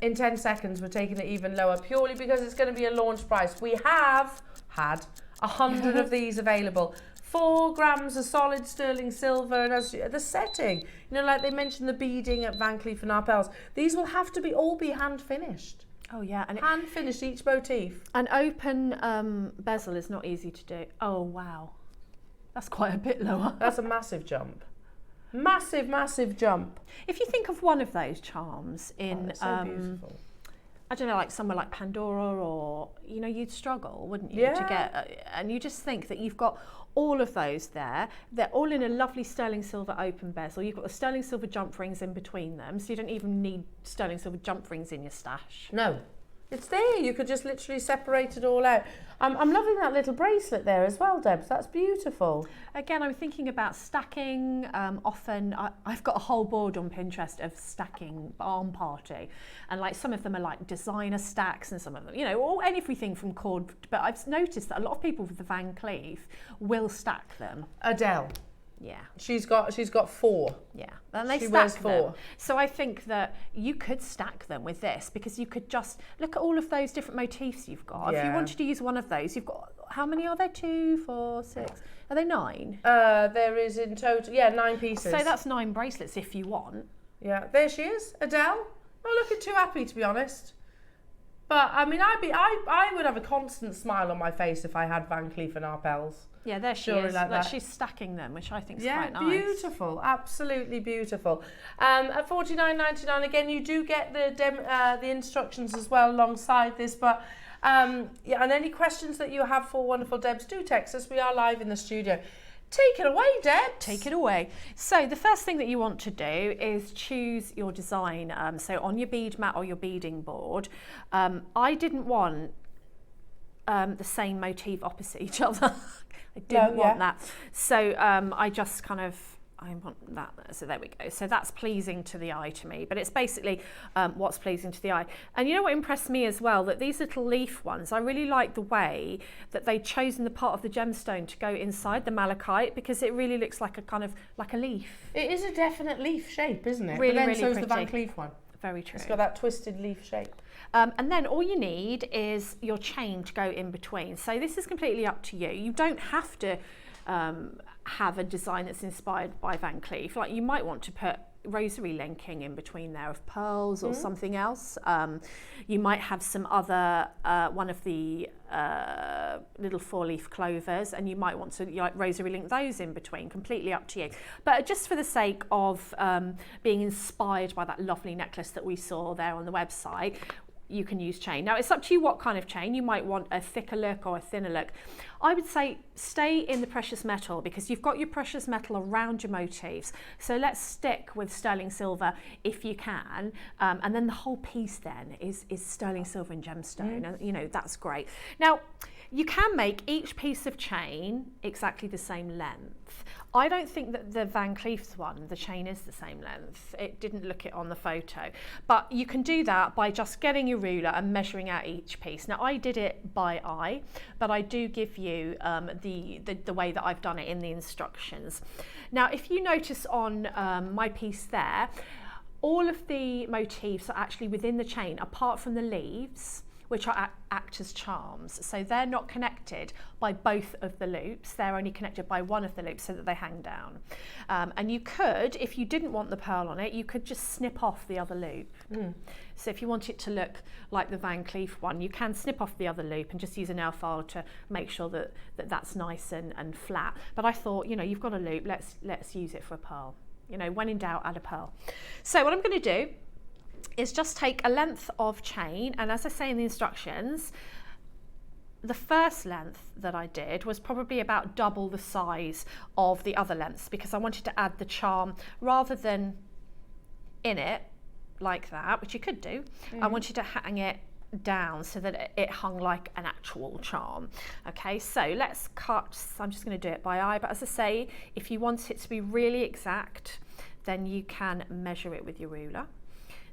In 10 seconds, we're taking it even lower, purely because it's going to be a launch price. We have had 100 of these available. 4 grams of solid sterling silver, and as the setting, you know, like they mentioned the beading at Van Cleef and Arpels, these will have to all be hand finished. Oh yeah, and hand finished each motif. An open bezel is not easy to do. Oh wow, that's quite a bit lower. That's a massive jump. Massive, massive jump. If you think of one of those charms in, so beautiful. I don't know, like somewhere like Pandora, or, you know, you'd struggle, wouldn't you, yeah. to get, and you just think that you've got all of those there. They're all in a lovely sterling silver open bezel. You've got the sterling silver jump rings in between them, so you don't even need sterling silver jump rings in your stash. No. It's there. You could just literally separate it all out. I'm loving that little bracelet there as well, Debs. That's beautiful. Again, I'm thinking about stacking. Often, I've got a whole board on Pinterest of stacking arm party, and like some of them are like designer stacks, and some of them, you know, all everything from cord. But I've noticed that a lot of people with the Van Cleef will stack them. Adele. Yeah. She's got 4. Yeah. And they she stack wears them. 4. So I think that you could stack them with this, because you could just look at all of those different motifs you've got. Yeah. If you wanted to use one of those, you've got, how many are there? 2, 4, 6. Are they 9? There is in total, 9 pieces. So that's 9 bracelets if you want. Yeah, there she is, Adele. Not looking too happy, to be honest. But I mean, I would have a constant smile on my face if I had Van Cleef and Arpels. Yeah, there she is. Like she's stacking them, which I think is quite nice. Beautiful, absolutely beautiful. At $49.99, again, you do get the instructions as well alongside this. But yeah, and any questions that you have for wonderful Debs, do text us. We are live in the studio. Take it away, Deb. Take it away. So the first thing that you want to do is choose your design. So on your bead mat or your beading board, I didn't want the same motif opposite each other. I didn't want that. So I just kind of, I want that. So there we go. So that's pleasing to the eye to me, but it's basically what's pleasing to the eye. And you know what impressed me as well, that these little leaf ones, I really like the way that they'd chosen the part of the gemstone to go inside the malachite, because it really looks like a kind of like a leaf. It is a definite leaf shape, isn't it? Really, but then really so's pretty. the Van Cleef one. Very true. It's got that twisted leaf shape. And then all you need is your chain to go in between. So this is completely up to you. You don't have to have a design that's inspired by Van Cleef. Like, you might want to put rosary linking in between there of pearls or something else. You might have some other one of the little 4-leaf clovers, and you might want to rosary link those in between. Completely up to you. But just for the sake of being inspired by that lovely necklace that we saw there on the website, you can use chain. Now it's up to you what kind of chain. You might want a thicker look or a thinner look. I would say stay in the precious metal, because you've got your precious metal around your motifs. So let's stick with sterling silver if you can, and then the whole piece then is sterling silver and gemstone. And, you know, that's great. Now you can make each piece of chain exactly the same length. I don't think that the Van Cleef's one, the chain is the same length. It didn't look it on the photo. But you can do that by just getting your ruler and measuring out each piece. Now I did it by eye, but I do give you the way that I've done it in the instructions. Now if you notice on my piece there, all of the motifs are actually within the chain, apart from the leaves, which are act as charms. So they're not connected by both of the loops, they're only connected by one of the loops so that they hang down. And you could, if you didn't want the pearl on it, you could just snip off the other loop. So if you want it to look like the Van Cleef one, you can snip off the other loop and just use a nail file to make sure that that's nice and flat. But I thought, you know, you've got a loop, let's use it for a pearl. You know, when in doubt, add a pearl. So what I'm going to do is just take a length of chain, and as I say in the instructions, the first length that I did was probably about double the size of the other lengths, because I wanted to add the charm rather than in it like that, which you could do. I wanted to hang it down so that it hung like an actual charm. Okay, so let's cut. I'm just going to do it by eye, but as I say, if you want it to be really exact, then you can measure it with your ruler.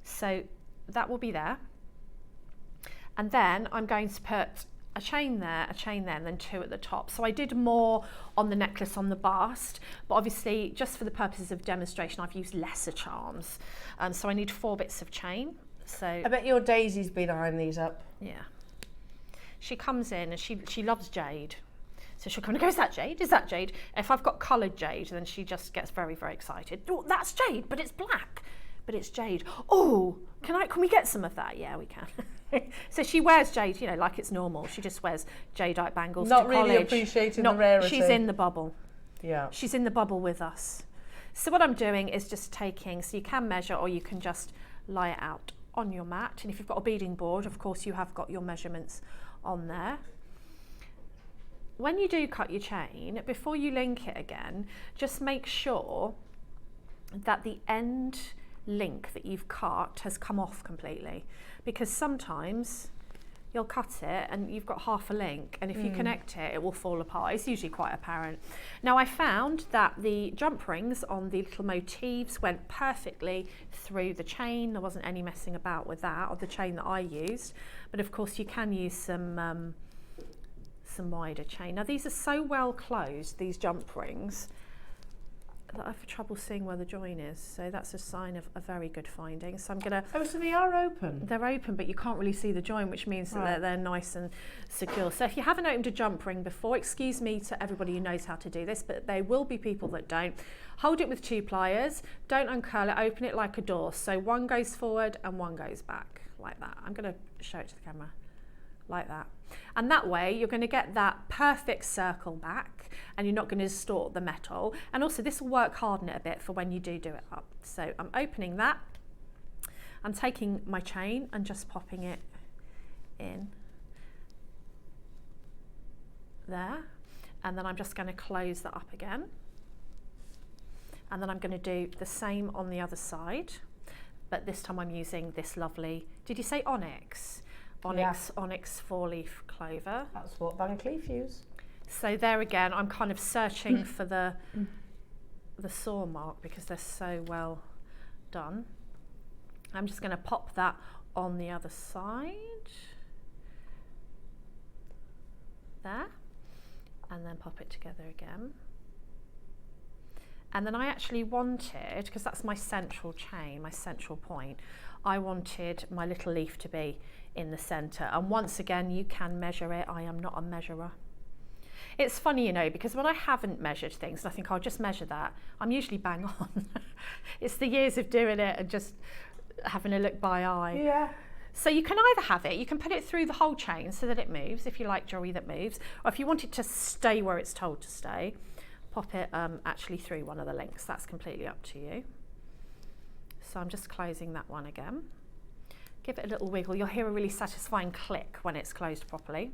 So that will be there, and then I'm going to put a chain there, and then 2 at the top. So I did more on the necklace on the bust, but obviously just for the purposes of demonstration I've used lesser charms, so I need 4 bits of chain. So I bet your Daisy's been eyeing these up. Yeah, she comes in and she loves jade. So she'll come and go, is that jade? Is that jade? If I've got coloured jade, then she just gets very, very excited. Oh, that's jade, but it's black. But it's jade. Oh, can we get some of that? Yeah, we can. So she wears jade, you know, like it's normal. She just wears jadeite bangles to college. Not really appreciating the rarity. She's in the bubble. Yeah. She's in the bubble with us. So what I'm doing is just taking, so you can measure or you can just lie it out on your mat. And if you've got a beading board, of course, you have got your measurements on there. When you do cut your chain, before you link it again, just make sure that the end link that you've cut has come off completely, because sometimes you'll cut it and you've got half a link, and if you connect it, it will fall apart. It's usually quite apparent. Now I found that the jump rings on the little motifs went perfectly through the chain. There wasn't any messing about with that, or the chain that I used, but of course you can use some wider chain. Now these are so well closed, these jump rings, that I have trouble seeing where the join is, so that's a sign of a very good finding. So I'm gonna. Oh, so they are open. They're open, but you can't really see the join, which means that they're nice and secure. So if you haven't opened a jump ring before, excuse me to everybody who knows how to do this, but there will be people that don't. Hold it with 2 pliers. Don't uncurl it. Open it like a door. So one goes forward and one goes back, like that. I'm gonna show it to the camera. Like that. And that way you're going to get that perfect circle back, and you're not going to distort the metal, and also this will work harden it a bit for when you do it up. So I'm opening that, I'm taking my chain and just popping it in there, And then I'm just going to close that up again. And then I'm going to do the same on the other side, but this time I'm using this lovely, did you say onyx? Onyx 4-leaf clover. That's what Van Cleef use. So there again, I'm kind of searching for the saw mark because they're so well done. I'm just going to pop that on the other side. There. And then pop it together again. And then I actually wanted, because that's my central chain, my central point, I wanted my little leaf to be in the centre. And once again, you can measure it. I am not a measurer. It's funny, you know, because when I haven't measured things, and I think I'll just measure that, I'm usually bang on. It's the years of doing it and just having a look by eye. Yeah. So you can either have it, you can put it through the whole chain so that it moves, if you like jewellery that moves, or if you want it to stay where it's told to stay, pop it actually through one of the links. That's completely up to you. So I'm just closing that one again. Give it a little wiggle. You'll hear a really satisfying click when it's closed properly.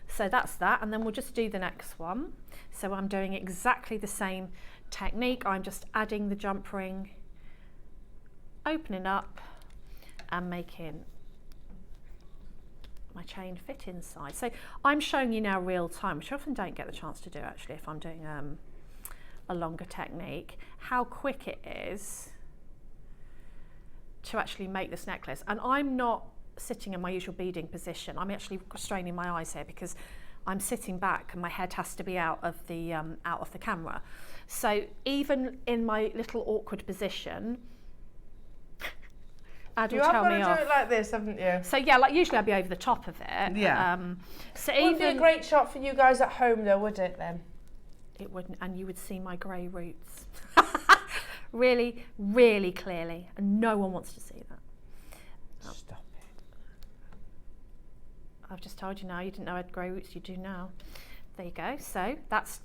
So that's that, and then we'll just do the next one. So I'm doing exactly the same technique. I'm just adding the jump ring, opening up and making my chain fit inside. So I'm showing you now real time, which I often don't get the chance to do actually if I'm doing a longer technique, how quick it is to actually make this necklace. And I'm not sitting in my usual beading position. I'm actually straining my eyes here because I'm sitting back and my head has to be out of the camera. So even in my little awkward position, Ad will tell me off. You have got to do it like this, haven't you? So yeah, like usually I'd be over the top of it. Yeah. So it would be a great shot for you guys at home though, would it then? It wouldn't, and you would see my grey roots. Really, really clearly, and no one wants to see that. Stop it. I've just told you now, you didn't know I had grey roots, you do now. There you go, so that's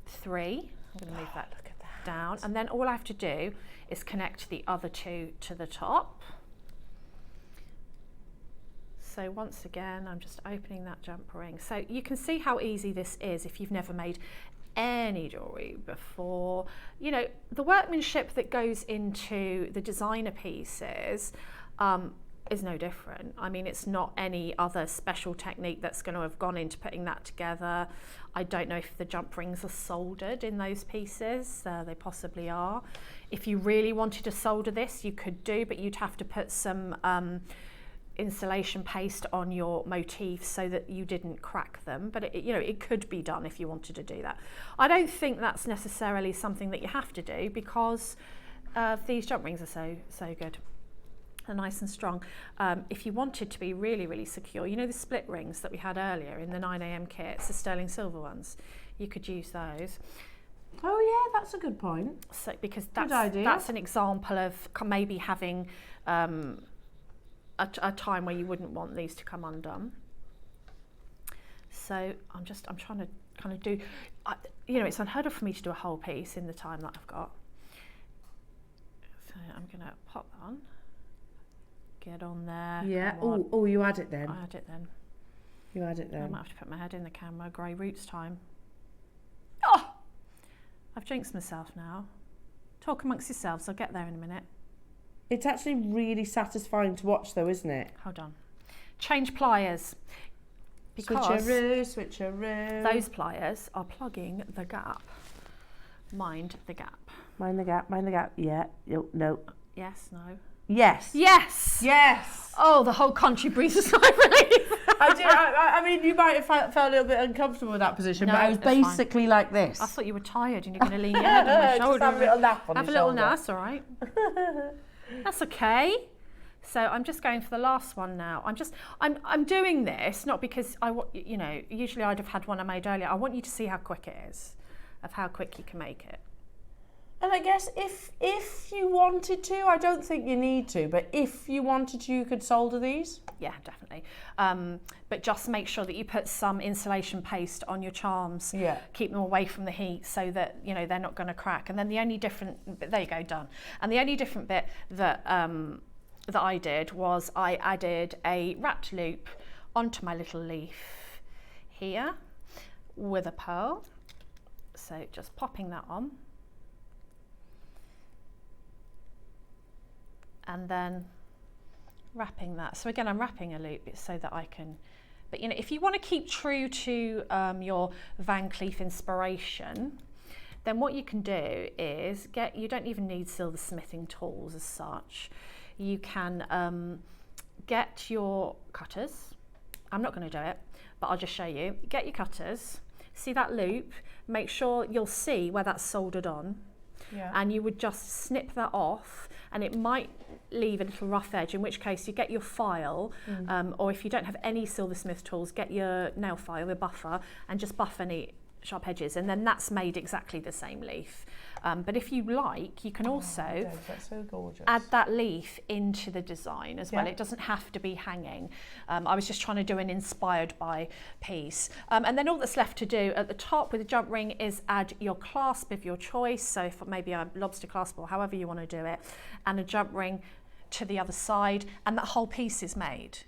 3. I'm going to move that down, and then all I have to do is connect the other 2 to the top. So once again, I'm just opening that jump ring. So you can see how easy this is if you've never made any jewellery before. You know, the workmanship that goes into the designer pieces is no different. I mean, it's not any other special technique that's going to have gone into putting that together. I don't know if the jump rings are soldered in those pieces. They possibly are. If you really wanted to solder this, you could do, but you'd have to put some insulation paste on your motifs so that you didn't crack them, but it, you know, it could be done if you wanted to do that. I don't think that's necessarily something that you have to do because these jump rings are so good. They're nice and strong. If you wanted to be really, really secure, you know the split rings that we had earlier in the 9am kits, the sterling silver ones, you could use those. Oh yeah, that's a good point. So because that's an example of maybe having a time where you wouldn't want these to come undone. So I'm trying to kind of do, you know, it's unheard of for me to do a whole piece in the time that I've got. So I'm going to pop that on, get on there. Yeah. Oh, you add it then. I add it then. You add it then. I might have to put my head in the camera. Grey roots time. Oh, I've jinxed myself now. Talk amongst yourselves. I'll get there in a minute. It's actually really satisfying to watch though, isn't it? Hold on. Change pliers. Because switcheroo. Those pliers are plugging the gap. Mind the gap. Mind the gap, mind the gap. Yeah. No. Yes, no. Yes. Yes. Yes. Oh, the whole country breathes a sigh of relief. I mean, you might have felt a little bit uncomfortable in that position, but I was basically like this. I thought you were tired and you're going to lean your head on my shoulder. Just have a little nap on Have a little nap, that's all right. That's okay. So I'm just going for the last one now. I'm doing this not because you know, usually I'd have had one I made earlier. I want you to see how quick it is, of how quick you can make it. And I guess if you wanted to, I don't think you need to, but if you wanted to, you could solder these. Yeah, definitely. But just make sure that you put some insulation paste on your charms. Yeah. Keep them away from the heat so that, you know, they're not going to crack. And then the only different, there you go, done. And the only different bit that I did was I added a wrapped loop onto my little leaf here, with a pearl. So just popping that on. And then wrapping that. So again, I'm wrapping a loop so that I can, but you know, if you want to keep true to your Van Cleef inspiration, then what you can do is you don't even need silversmithing tools as such. You can get your cutters. I'm not going to do it, but I'll just show you. Get your cutters, see that loop, make sure you'll see where that's soldered on. Yeah. And you would just snip that off, and it might leave a little rough edge, in which case you get your file, or if you don't have any silversmith tools, get your nail file, your buffer, and just buff any sharp edges, and then that's made exactly the same leaf. But if you like, you can also that's so gorgeous. Add that leaf into the design as well. It doesn't have to be hanging. I was just trying to do an inspired by piece. And then all that's left to do at the top with the jump ring is add your clasp of your choice. So for maybe a lobster clasp or however you want to do it, and a jump ring to the other side, and that whole piece is made.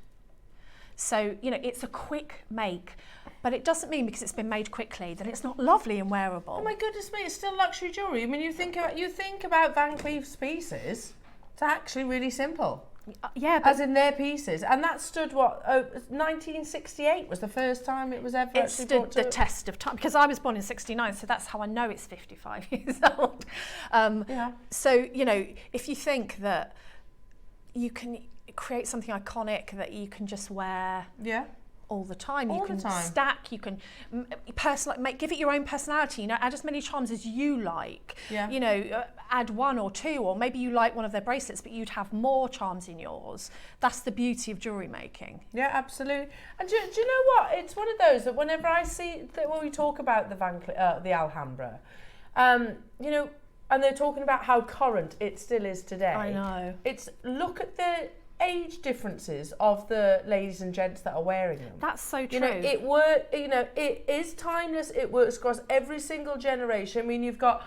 So, you know, it's a quick make, but it doesn't mean because it's been made quickly that it's not lovely and wearable. Oh my goodness me, it's still luxury jewellery. I mean, you think about Van Cleef's pieces, it's actually really simple. Yeah, but as in their pieces, and that stood 1968 was the first time it was ever. It stood the test of time, because I was born in '69, so that's how I know it's 55 years old. So you know, if you think that you can create something iconic that you can just wear all the time, you can stack, you can give it your own personality, you know, add as many charms as you like, you know, add one or two, or maybe you like one of their bracelets but you'd have more charms in yours. That's the beauty of jewellery making. Yeah, absolutely. And do you know what, it's one of those that whenever I see that when we talk about the Alhambra, you know, and they're talking about how current it still is today. I know. It's, look at the age differences of the ladies and gents that are wearing them. That's so true. You know, it is timeless. It works across every single generation. I mean, you've got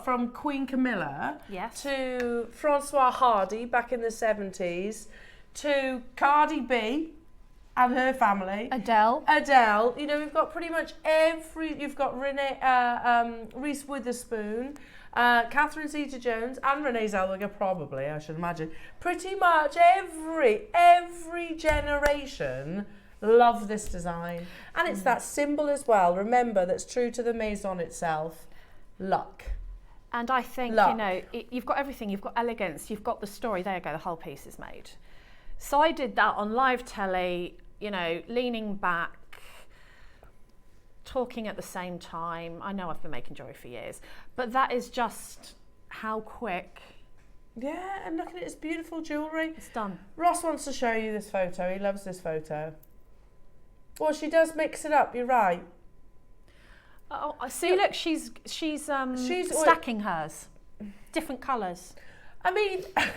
from Queen Camilla to Francois Hardy back in the 70s to Cardi B and her family. Adele. You know, we've got pretty much you've got Reese Witherspoon, Catherine Zeta-Jones and Renee Zellweger, probably, I should imagine. Pretty much every generation love this design. And it's that symbol as well, remember, that's true to the Maison itself. Luck. And I think, you know, you've got everything. You've got elegance, you've got the story. There you go, the whole piece is made. So I did that on live telly, you know, leaning back, talking at the same time. I know I've been making jewellery for years, but that is just how quick. Yeah, and look at it, it's beautiful jewellery. It's done. Ross wants to show you this photo. He loves this photo. Well, she does mix it up, you're right. Oh, see, look, she's stacking hers. Different colours. I mean, I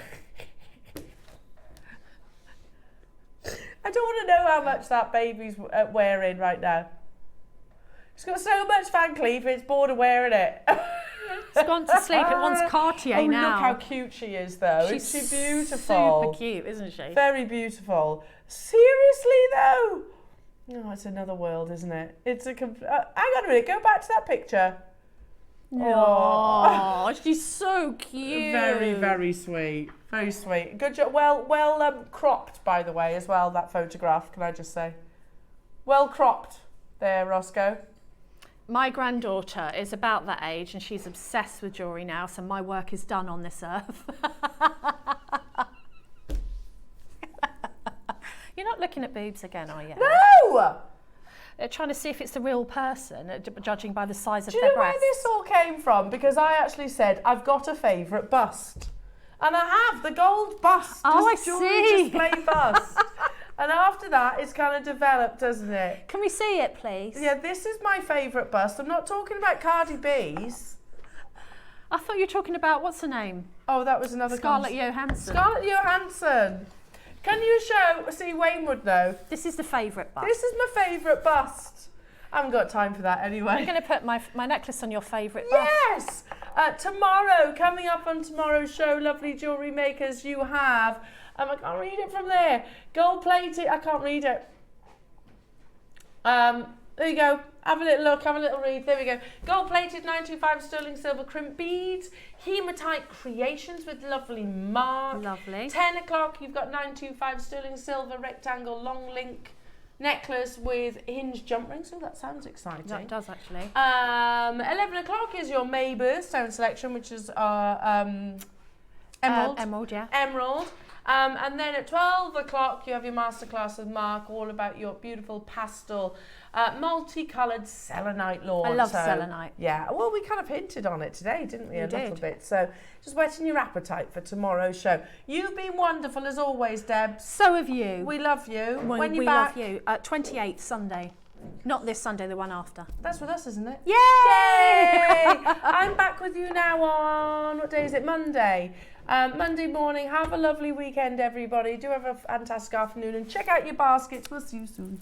don't want to know how much that baby's wearing right now. It's got so much Van Cleef, it's bored of wearing it. It's gone to sleep. It wants Cartier now. Look how cute she is, though. She's Isn't she beautiful? Super cute, isn't she? Very beautiful. Seriously, though? Oh, it's another world, isn't it? It's a... hang on a minute. Go back to that picture. Oh, she's so cute. Very, very sweet. Very sweet. Good job. Well cropped, by the way, as well, that photograph, can I just say. Well cropped there, Roscoe. My granddaughter is about that age and she's obsessed with jewellery now, so my work is done on this earth. You're not looking at boobs again, are you? No! They're trying to see if it's the real person, judging by the size of their breasts. Do you know breasts. where this all came from? Because I actually said, I've got a favourite bust. And I have, the gold bust. Oh, I see. Display bust. And after that, it's kind of developed, doesn't it? Can we see it, please? Yeah, this is my favourite bust. I'm not talking about Cardi B's. I thought you were talking about, what's her name? Oh, that was another Scarlett Johansson. Scarlett Johansson. Can you see Wainwood, though? This is the favourite bust. This is my favourite bust. I haven't got time for that anyway. I'm going to put my necklace on your favourite bust. Yes! Tomorrow, coming up on tomorrow's show, lovely jewellery makers, you have... I can't read it from there. Gold plated, I can't read it. There you go. Have a little look, have a little read. There we go. Gold-plated 925 sterling silver crimp beads. Hematite creations with lovely mark. Lovely. 10 o'clock, you've got 925 sterling silver rectangle long link necklace with hinged jump rings. Oh, that sounds exciting. That does actually. 11 o'clock is your May birthstone selection, which is emerald. Emerald, yeah. Emerald. And then at 12 o'clock, you have your masterclass with Mark, all about your beautiful pastel, multicoloured selenite lawn. I love selenite. Yeah, well, we kind of hinted on it today, didn't we? We a little did. bit. So just whetting your appetite for tomorrow's show. You've been wonderful as always, Deb. So have you. We love you. When you we back? love you. 28th Sunday. Not this Sunday, the one after. That's with us, isn't it? Yay! Yay! I'm back with you now on, what day is it? Monday. Monday morning. Have a lovely weekend, everybody. Do have a fantastic afternoon and check out your baskets. We'll see you soon.